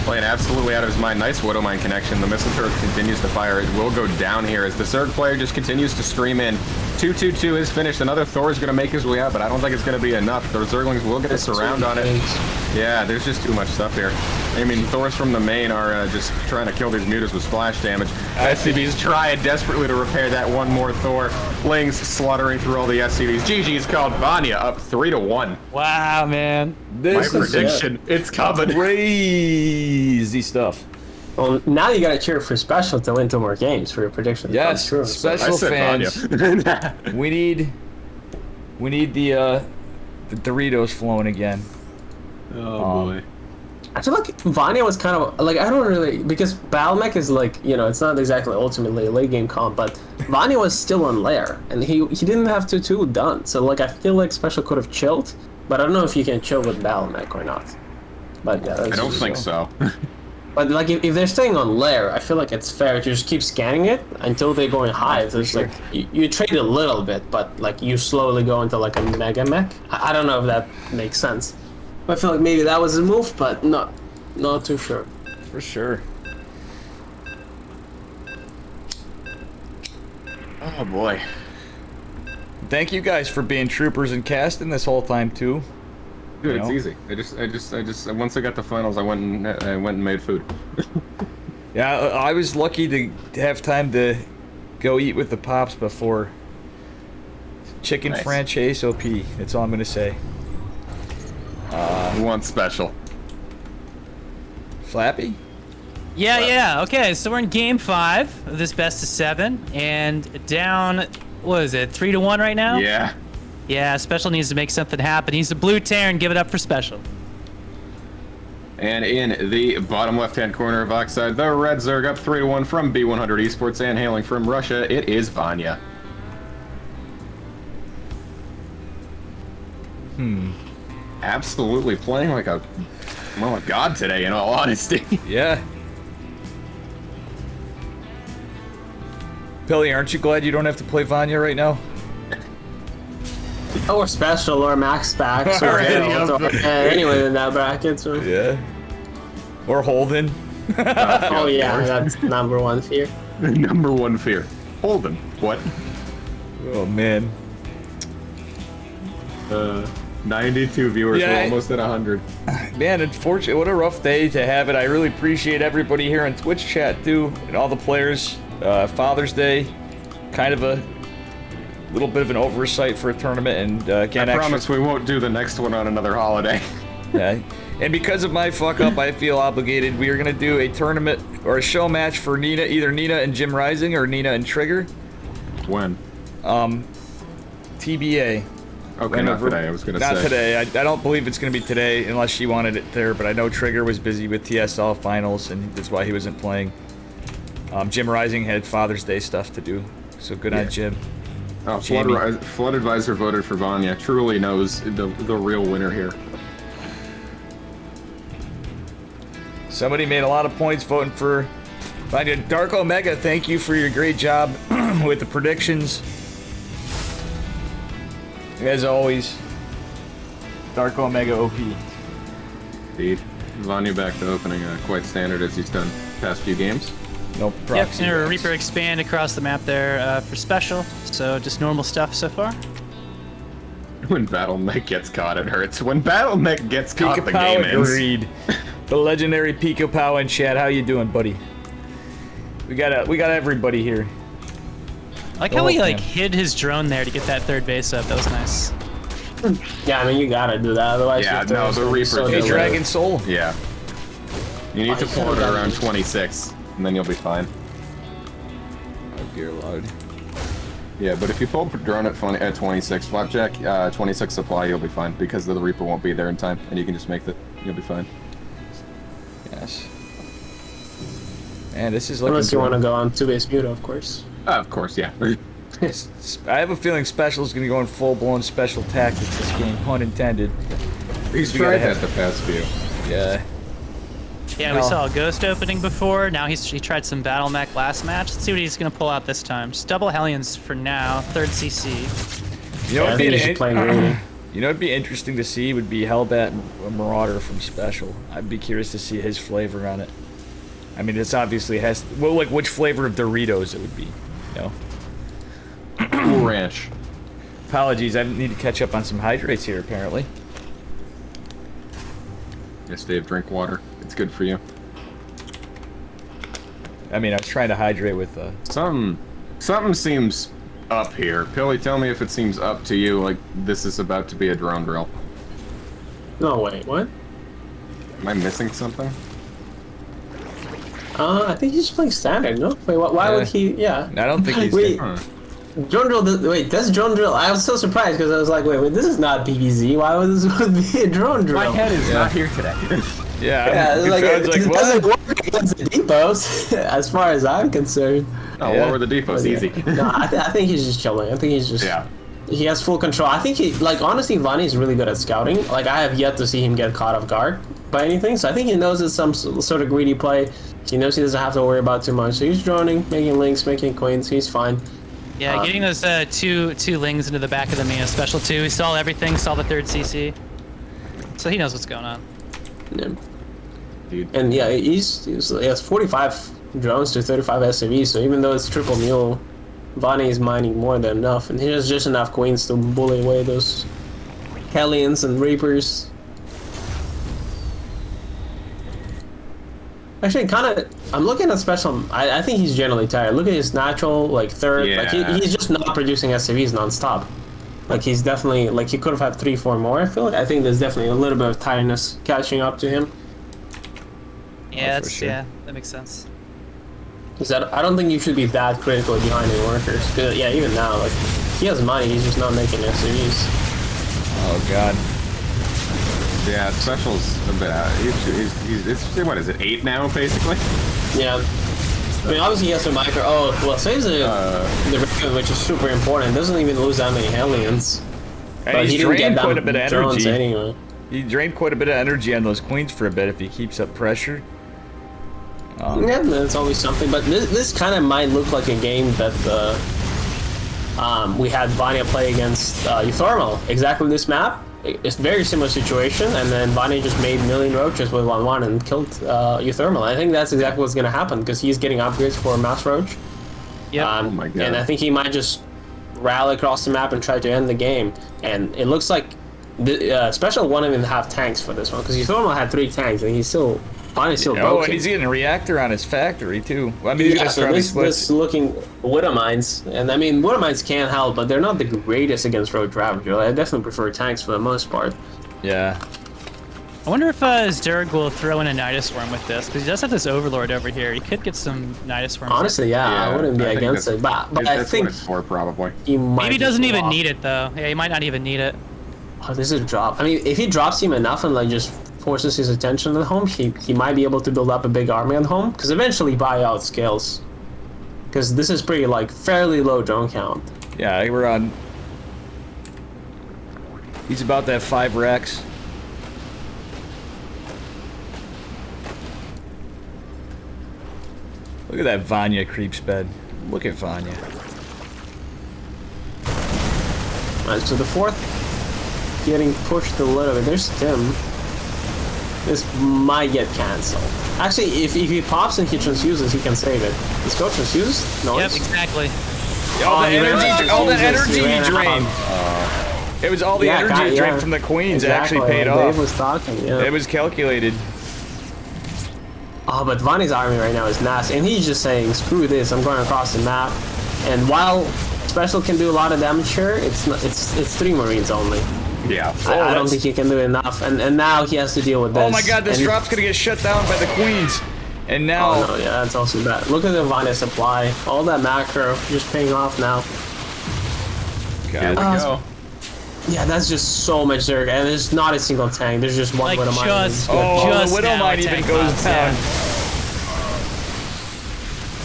Playing absolutely out of his mind. Nice Widowmine connection. The missile turret continues to fire. It will go down here as the Zerg player just continues to stream in. 2-2-2 is finished. Another Thor is going to make his way out, but I don't think it's going to be enough. The Zerglings will get a surround on it. Yeah, there's just too much stuff here. I mean, Thors from the main are just trying to kill these Mutas with splash damage. SCVs trying desperately to repair that one more Thor. Lings slaughtering through all the SCVs. GG's called. Vanya up 3-1. Wow, man. My This is prediction, it's coming. crazy stuff. Well, now you gotta cheer for Special to win 2 more games for your prediction. to come Yes, true. So- I special said fans. Vanya. We need the Doritos flowing again. Oh boy. I feel like Vanya was kind of like I don't really because Balmec is like it's not exactly ultimately a late game comp, but Vanya was still on lair and he didn't have 2-2 done. So like I feel like Special could have chilled, but I don't know if you can chill with Balmec or not. But yeah, I don't think so. But like if they're staying on lair, I feel like it's fair to just keep scanning it until they're going high. So it's like you trade a little bit, but like you slowly go into like a mega mech. I don't know if that makes sense. I feel like maybe that was a move, but not too sure. For sure. Oh boy. Thank you guys for being troopers and casting this whole time too. Dude, You it's know? easy. I just once I got the finals, I went and made food. Yeah, I was lucky to have time to go eat with the pops before. Chicken Nice. franchise OP. That's all I'm gonna say. We want special. Flappy? Yeah, yeah. Okay, so we're in game 5 of this best of 7, and down. What is it? 3-1 right now. Yeah. Yeah. Special needs to make something happen. He's a blue Terran. Give it up for Special. And in the bottom left-hand corner of Oxide, the Red Zerg up 3-1 from B100 Esports, and hailing from Russia, it is Vanya. Absolutely playing like a god today, in all honesty. Yeah. Billy, aren't you glad you don't have to play Vanya right now? Or special, or max packs, or Alrighty, Herald, or anyone in that bracket. So. Yeah. Or Holden. Oh yeah, that's number one fear. Number one fear. Holden. What? Oh man. 92 viewers. Yeah, We're almost at 100. Man, unfortunately, what a rough day to have it. I really appreciate everybody here in Twitch chat too, and all the players. Father's Day, kind of a little bit of an oversight for a tournament, and again, I promise we won't do the next one on another holiday. Yeah, and because of my fuck up, I feel obligated. We are gonna do a tournament or a show match for Nina, either Nina and Jim Rising or Nina and Trigger. When? TBA. Okay, not today. I was gonna say. Not today. I don't believe it's gonna be today unless she wanted it there. But I know Trigger was busy with TSL finals, and that's why he wasn't playing. Jim Rising had Father's Day stuff to do, so good on Jim. Oh, Jamie. Flood Advisor voted for Vanya. Truly knows the real winner here. Somebody made a lot of points voting for Vanya. Dark Omega, thank you for your great job with the predictions. As always, Dark Omega OP. Indeed. Vanya back to opening quite standard as he's done past few games. No Yep, proxy. and a backs. Reaper expand across the map there for Special. So just normal stuff so far. When Battle Mech gets caught, it hurts. When Battle Mech gets caught, Pika the Pow game ends. agreed. The legendary Pika Pow in chat. How you doing, buddy? We got everybody here. I like The how he whole like fam. hid his drone there to get that third base up. That was nice. Yeah, I mean you gotta do that, otherwise. Yeah, your turn no, is the gonna be Reaper so Hey, did delayed. Dragon Soul. Yeah. You need to pull it yeah. around 26, and then you'll be fine. Oh, dear Lord. Yeah, but if you pull drone at 26, Flapjack, 26 supply, you'll be fine, because the Reaper won't be there in time, and you can just make the... You'll be fine. Yes. Man, this is looking Unless you good. want to go on two-base mute, of course. Of course, yeah. I have a feeling Special is going to go in full-blown special tactics this game, pun intended. He's We tried gotta that the past few. Yeah. Yeah, we No. saw a Ghost opening before. Now he tried some Battle Mech last match. Let's see what he's gonna pull out this time. Just double Hellions for now. Third CC. You know, I what'd think be you should play greedy. you know, it'd be interesting to see would be Hellbat Marauder from Special. I'd be curious to see his flavor on it. I mean, it's obviously has well, like which flavor of Doritos it would be. You know. Cool Ranch. Apologies, I need to catch up on some hydrates here. Apparently. Yes, Dave, drink water. It's good for you. I mean, I was trying to hydrate with. Something seems up here. Pilly, tell me if it seems up to you, like this is about to be a drone drill. No, wait, what? Am I missing something? I think he's just playing standard, no? Wait, why Yeah. would he? Yeah. I don't think he's. Wait, Huh. drone drill. Wait, that's drone drill. I was so surprised because I was like, wait, this is not PVZ. Why would this would be a drone drill? My head is not here today. Yeah. Yeah, it's I'm like, confused, it like, doesn't what? work against the depots, as far as I'm concerned. Oh, Yeah. lower the depots, easy. No, I think he's just chilling. I think he's just. Yeah. He has full control. I think he, like, honestly, Vani is really good at scouting. Like, I have yet to see him get caught off guard by anything. So I think he knows it's some sort of greedy play. He knows he doesn't have to worry about too much. So he's droning, making links, making coins. He's fine. Yeah, getting those two lings into the back of the Mia Special 2. He saw everything, saw the third CC. So he knows what's going on. Yeah. dude. And yeah, he has 45 drones to 35 SCVs, so even though it's triple mule, Vani is mining more than enough, and he has just enough queens to bully away those Hellions and Reapers. Actually, kind of, I'm looking at Special. I think he's generally tired. Look at his natural, like, third. Yeah. Like, he's just not producing SCVs nonstop. Like, he's definitely, like, he could have had 3-4 more, I feel like. I think there's definitely a little bit of tiredness catching up to him. Yeah, for sure. yeah, that makes sense. Because I don't think you should be that critical behind your workers. 'Cause, yeah, even now, like, he has money, he's just not making SCVs. Oh god. Yeah, Special's a bit. It's what is it? 8 now, basically. Yeah. I mean, obviously he has some micro. Oh, well, saves the Raven, which is super important. Doesn't even lose that many Hellions. And But he's he didn't get drained that quite a bit of drones energy. anyway. He drained quite a bit of energy on those queens for a bit if he keeps up pressure. Yeah, that's always something. But this kind of might look like a game that we had Vanya play against Euthermal. Exactly this map. It's a very similar situation, and then Vanya just made million roaches with 1-1 and killed Euthermal. I think that's exactly what's going to happen, because he's getting upgrades for Mass Roach. Yeah. Oh my god. And I think he might just rally across the map and try to end the game. And it looks like the Special won't even have tanks for this one, because Euthermal had 3 tanks, and he's still... Vanya's still broken. Oh, and he's getting a reactor on his factory too. Well, I mean, he's Yeah, gonna so probably this split. looking Widow Mines, and I mean Widow Mines can help, but they're not the greatest against Roach Ravager. I definitely prefer tanks for the most part. Yeah. I wonder if Zerg will throw in a Nidus Worm with this, because he does have this Overlord over here. He could get some Nidus Worms. Honestly, yeah, I wouldn't be think against that's- it, but I that's think what it's for, probably. he might. Maybe he doesn't just even flop. need it though. Yeah, he might not even need it. Oh, this is a drop. I mean, if he drops him enough and like just forces his attention at home, he might be able to build up a big army at home. Because eventually buyout scales. Because this is pretty like fairly low drone count. Yeah, we're on. He's about to have 5 racks. Look at that Vanya creeps bed. Look at Vanya. Alright, so the fourth getting pushed a little bit. There's Tim. This might get cancelled. Actually, if he pops and he transfuses, he can save it. Let's go transfuse. No. Yep, exactly. All the he ran energy, out. all the Jesus, energy he ran out. drained. It was all the Yeah, energy he yeah. drained from the queens that Exactly, actually paid like off. Dave was talking. Yeah. It was calculated. Oh, but Vani's army right now is nasty, and he's just saying, "Screw this! I'm going across the map." And while Special can do a lot of damage here, it's 3 Marines only. Yeah. I don't that's- think he can do enough, and now he has to deal with this. Oh my god, this And- drop's gonna get shut down by the queens. And now... Oh no, yeah, that's also bad. Look at the Vania supply. All that macro just paying off now. Here we God. go. Yeah, that's just so much Zerg, and there's not a single tank. There's just one Like Widow Mine. just- Oh, Just the Widow now Mine a even tank goes box, down.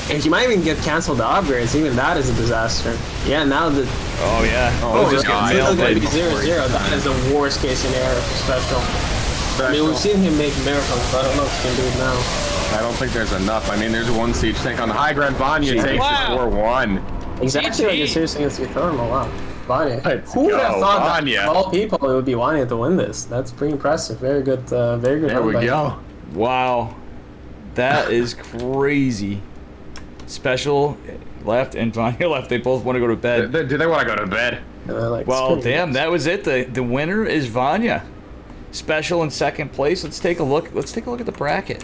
And he might even get canceled the upgrades. Even that is a disaster. Yeah, now the Oh yeah. Oh, just God. getting it's nailed going to by- be 0-0. That is the worst case scenario for Special. I mean, we've seen him make miracles, but I don't know if he can do it now. I don't think there's enough. I mean, there's 1 siege tank on the high ground. Vanya takes Wow. it 4-1. Exactly like you're seriously against your thermal. Wow. Vanya. Let's Who would have go, thought Vanya. that of all people it would be Vanya to win this? That's pretty impressive. Very good. Very good. There run we by him. go. Wow. That is crazy. Special left and Vanya left. They both want to go to bed. Do they want to go to bed? And they're like, Well, screw damn, this. that was it. The winner is Vanya. Special in 2nd place. Let's take a look. Let's take a look at the bracket.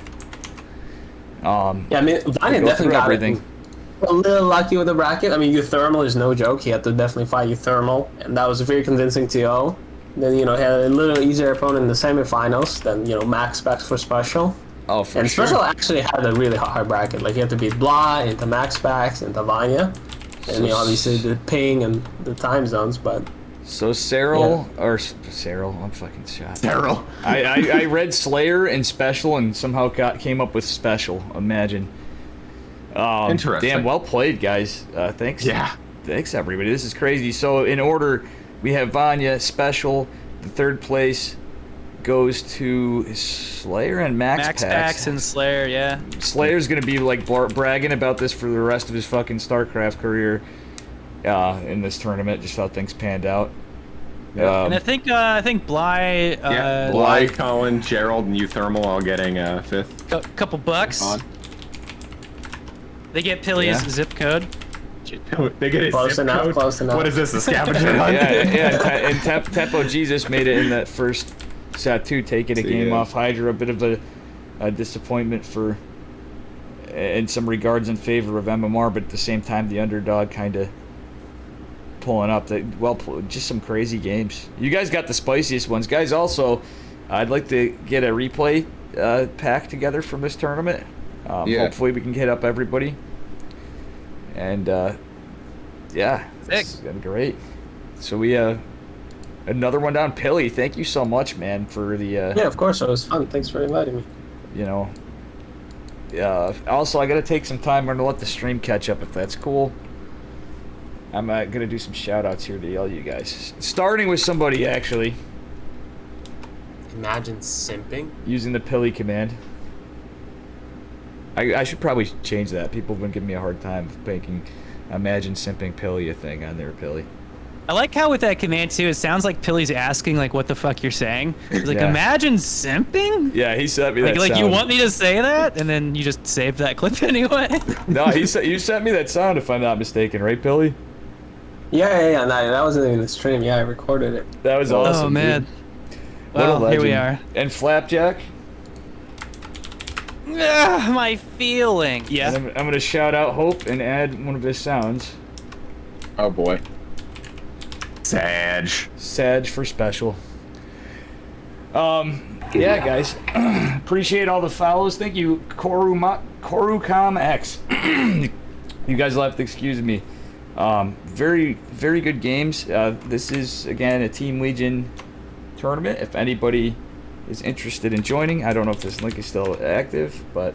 Yeah, I mean, Vanya go definitely through got everything. it. A little lucky with the bracket. I mean, Euthermal is no joke. He had to definitely fight Euthermal, and that was a very convincing TO. Then, he had a little easier opponent in the semifinals than, max specs for Special. Oh, for And sure. Special actually had a really hard bracket. Like, he had to beat Blah into max specs into Vanya. And, obviously the ping and the time zones, but... So Cyril, or Cyril, I'm fucking shot. Daryl. I read Slayer and Special and somehow came up with Special. Imagine. Interesting. Damn, well played, guys. Thanks. Yeah. Thanks, everybody. This is crazy. So in order, we have Vanya, Special. In 3rd place goes to Slayer and Max Pax and Slayer, yeah. Slayer's gonna be like bragging about this for the rest of his fucking StarCraft career in this tournament. Just how things panned out. And I think Bly, Yeah, Bly, Colin, Gerald, and Euthermal all getting 5th. a couple bucks. On. They get Pilly's Yeah. zip code. They get a Close zip enough, code? close enough. What is this, a scavenger hunt? And Tepo Jesus made it in that first set too, taking a game off Hydra. A bit of a disappointment for, in some regards, in favor of MMR, but at the same time, the underdog kind of pulling up. Just some crazy games. You guys got the spiciest ones, guys. Also, I'd like to get a replay pack together from this tournament. Hopefully, we can hit up everybody. And yeah, it's been great. So we another one down. Pilly, thank you so much, man, for the Yeah, of course, it was fun. Thanks for inviting me. you know. Also, I gotta take some time. I'm gonna let the stream catch up if that's cool. I'm gonna do some shout outs here to all you guys, starting with somebody actually Imagine simping. using the Pilly command. I should probably change that. People have been giving me a hard time making imagine simping Pilly a thing on their Pilly. I like how with that command too, it sounds like Pilly's asking like what the fuck you're saying. He's like, Yeah. imagine simping? Yeah, he sent me that Like you sound. want me to say that? And then you just saved that clip anyway? No, you sent me that sound if I'm not mistaken, right, Pilly? Yeah. No, that wasn't even the stream. Yeah, I recorded it. That was awesome. Oh man. Dude. What a Well, here we legend. are. And Flapjack. Ugh, my feeling. Yeah. And I'm gonna shout out Hope and add one of his sounds. Oh boy. Sag for special. Yeah, guys. Appreciate all the follows. Thank you, Korukam X. You guys will have to excuse me. Very, very good games. This is, again, a Team Legion tournament. If anybody is interested in joining, I don't know if this link is still active, but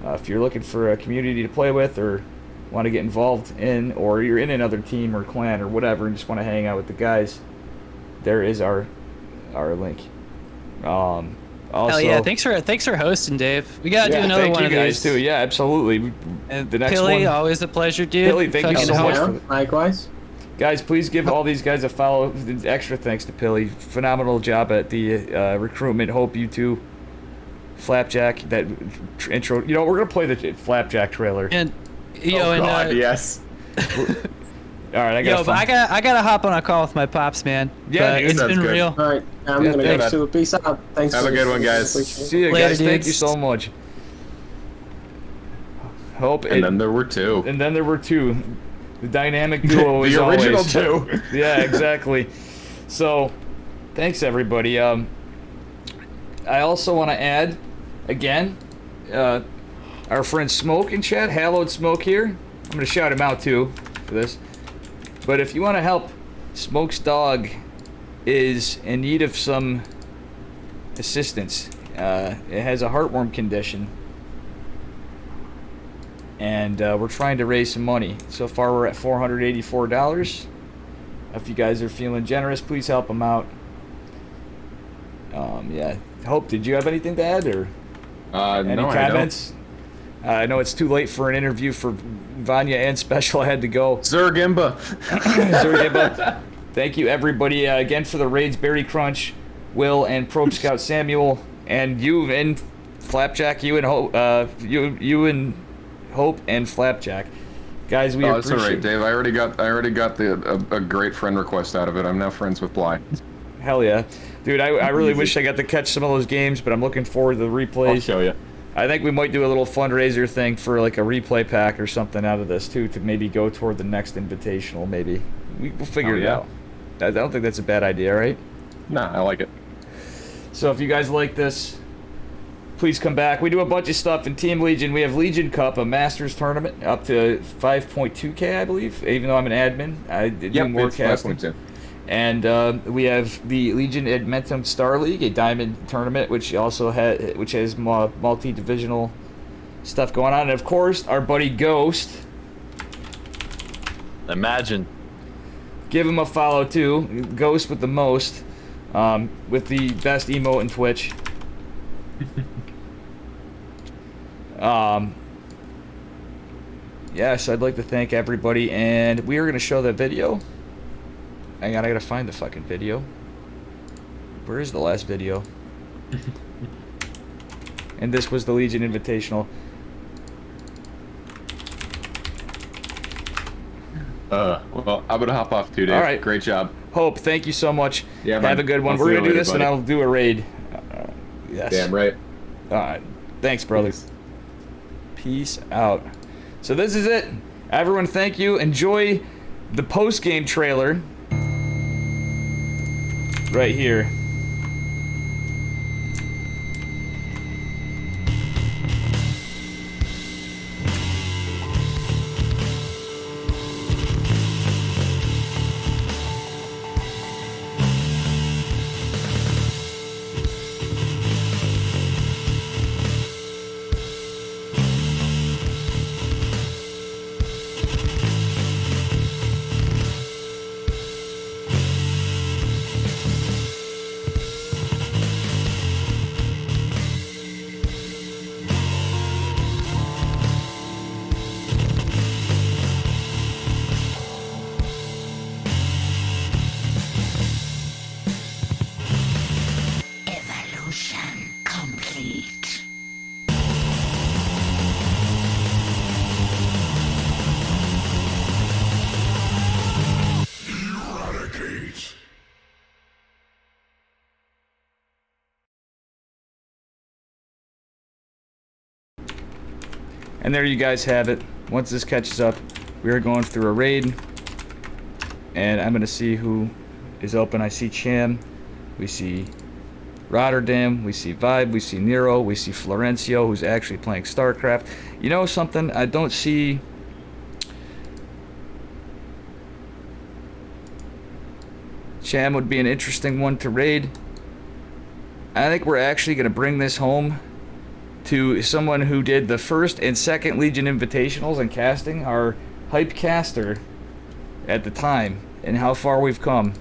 if you're looking for a community to play with or want to get involved in, or you're in another team or clan or whatever and just want to hang out with the guys, there is our link. Also, Hell yeah! Thanks for hosting, Dave. We gotta do another thank one you of guys these. too. Yeah, absolutely. And The next Pilly, one, always a pleasure, dude. Pilly, thank you Fucking so much. help. Likewise. Guys, please give all these guys a follow. Extra thanks to Pilly. Phenomenal job at the recruitment. Hope you too. Flapjack, that intro. You know, we're gonna play the Flapjack trailer. And yes. All right, I got. but I gotta hop on a call with my pops, man. Yeah, But dude, it's that's been good. real. All right, I'm Yeah, gonna thanks. go to peace out. Thanks. Have a for good one, guys. appreciate it. See you Later, guys. Thank you dudes. so much. Hope. And then there were two. And then there were two. The dynamic duo The is original always. two. Yeah, exactly. So, thanks everybody. I also want to add, again, our friend Smoke in chat, Hallowed Smoke here. I'm going to shout him out too for this. But if you want to help, Smoke's dog is in need of some assistance. It has a heartworm condition. And we're trying to raise some money. So far we're at $484. If you guys are feeling generous, please help him out. Yeah. Hope, did you have anything to add or any No, comments? I know it's too late for an interview for Vanya and Special. I had to go. Zergimba. Zergimba. Thank you everybody again for the raids. Berry Crunch, Will, and Probe Scout Samuel, and you and Flapjack. You and you and Hope and Flapjack, guys. We That's appreciate. all right, Dave. I already got a great friend request out of it. I'm now friends with Bly. Hell yeah, dude! I really wish I got to catch some of those games, but I'm looking forward to the replays. I'll show you. I think we might do a little fundraiser thing for like a replay pack or something out of this too, to maybe go toward the next invitational. Maybe we'll figure it out. I don't think that's a bad idea, right? Nah, I like it. So if you guys like this, please come back. We do a bunch of stuff in Team Legion. We have Legion Cup, a Masters tournament, up to 5.2K, I believe. Even though I'm an admin, I do more it's casting. 5.2. And we have the Legion Edmentum Star League, a diamond tournament, which has multi-divisional stuff going on. And of course, our buddy Ghost. Imagine. Give him a follow too. Ghost with the most, with the best emote in Twitch. Yes, I'd like to thank everybody, and we are going to show that video. Hang on, I gotta find the fucking video. Where is the last video? And this was the Legion Invitational. Well, I'm gonna hop off too, Dave. All right. Great job. Hope, thank you so much. Yeah, have man. a good one. I'll We're see you gonna do later, this, and buddy. I'll do a raid. Yes. Damn right. All right. Thanks, brothers. Peace out. So this is it. Everyone, thank you. Enjoy the post-game trailer right here. Evolution complete. Eradicate. And there you guys have it. Once this catches up, we are going through a raid. And I'm going to see who is open. I see Cham. We see Rotterdam. We see Vibe. We see Nero. We see Florencio, who's actually playing StarCraft. You know something? I don't see... Cham would be an interesting one to raid. I think we're actually going to bring this home to someone who did the first and second Legion Invitationals and casting, our hype caster at the time, and how far we've come.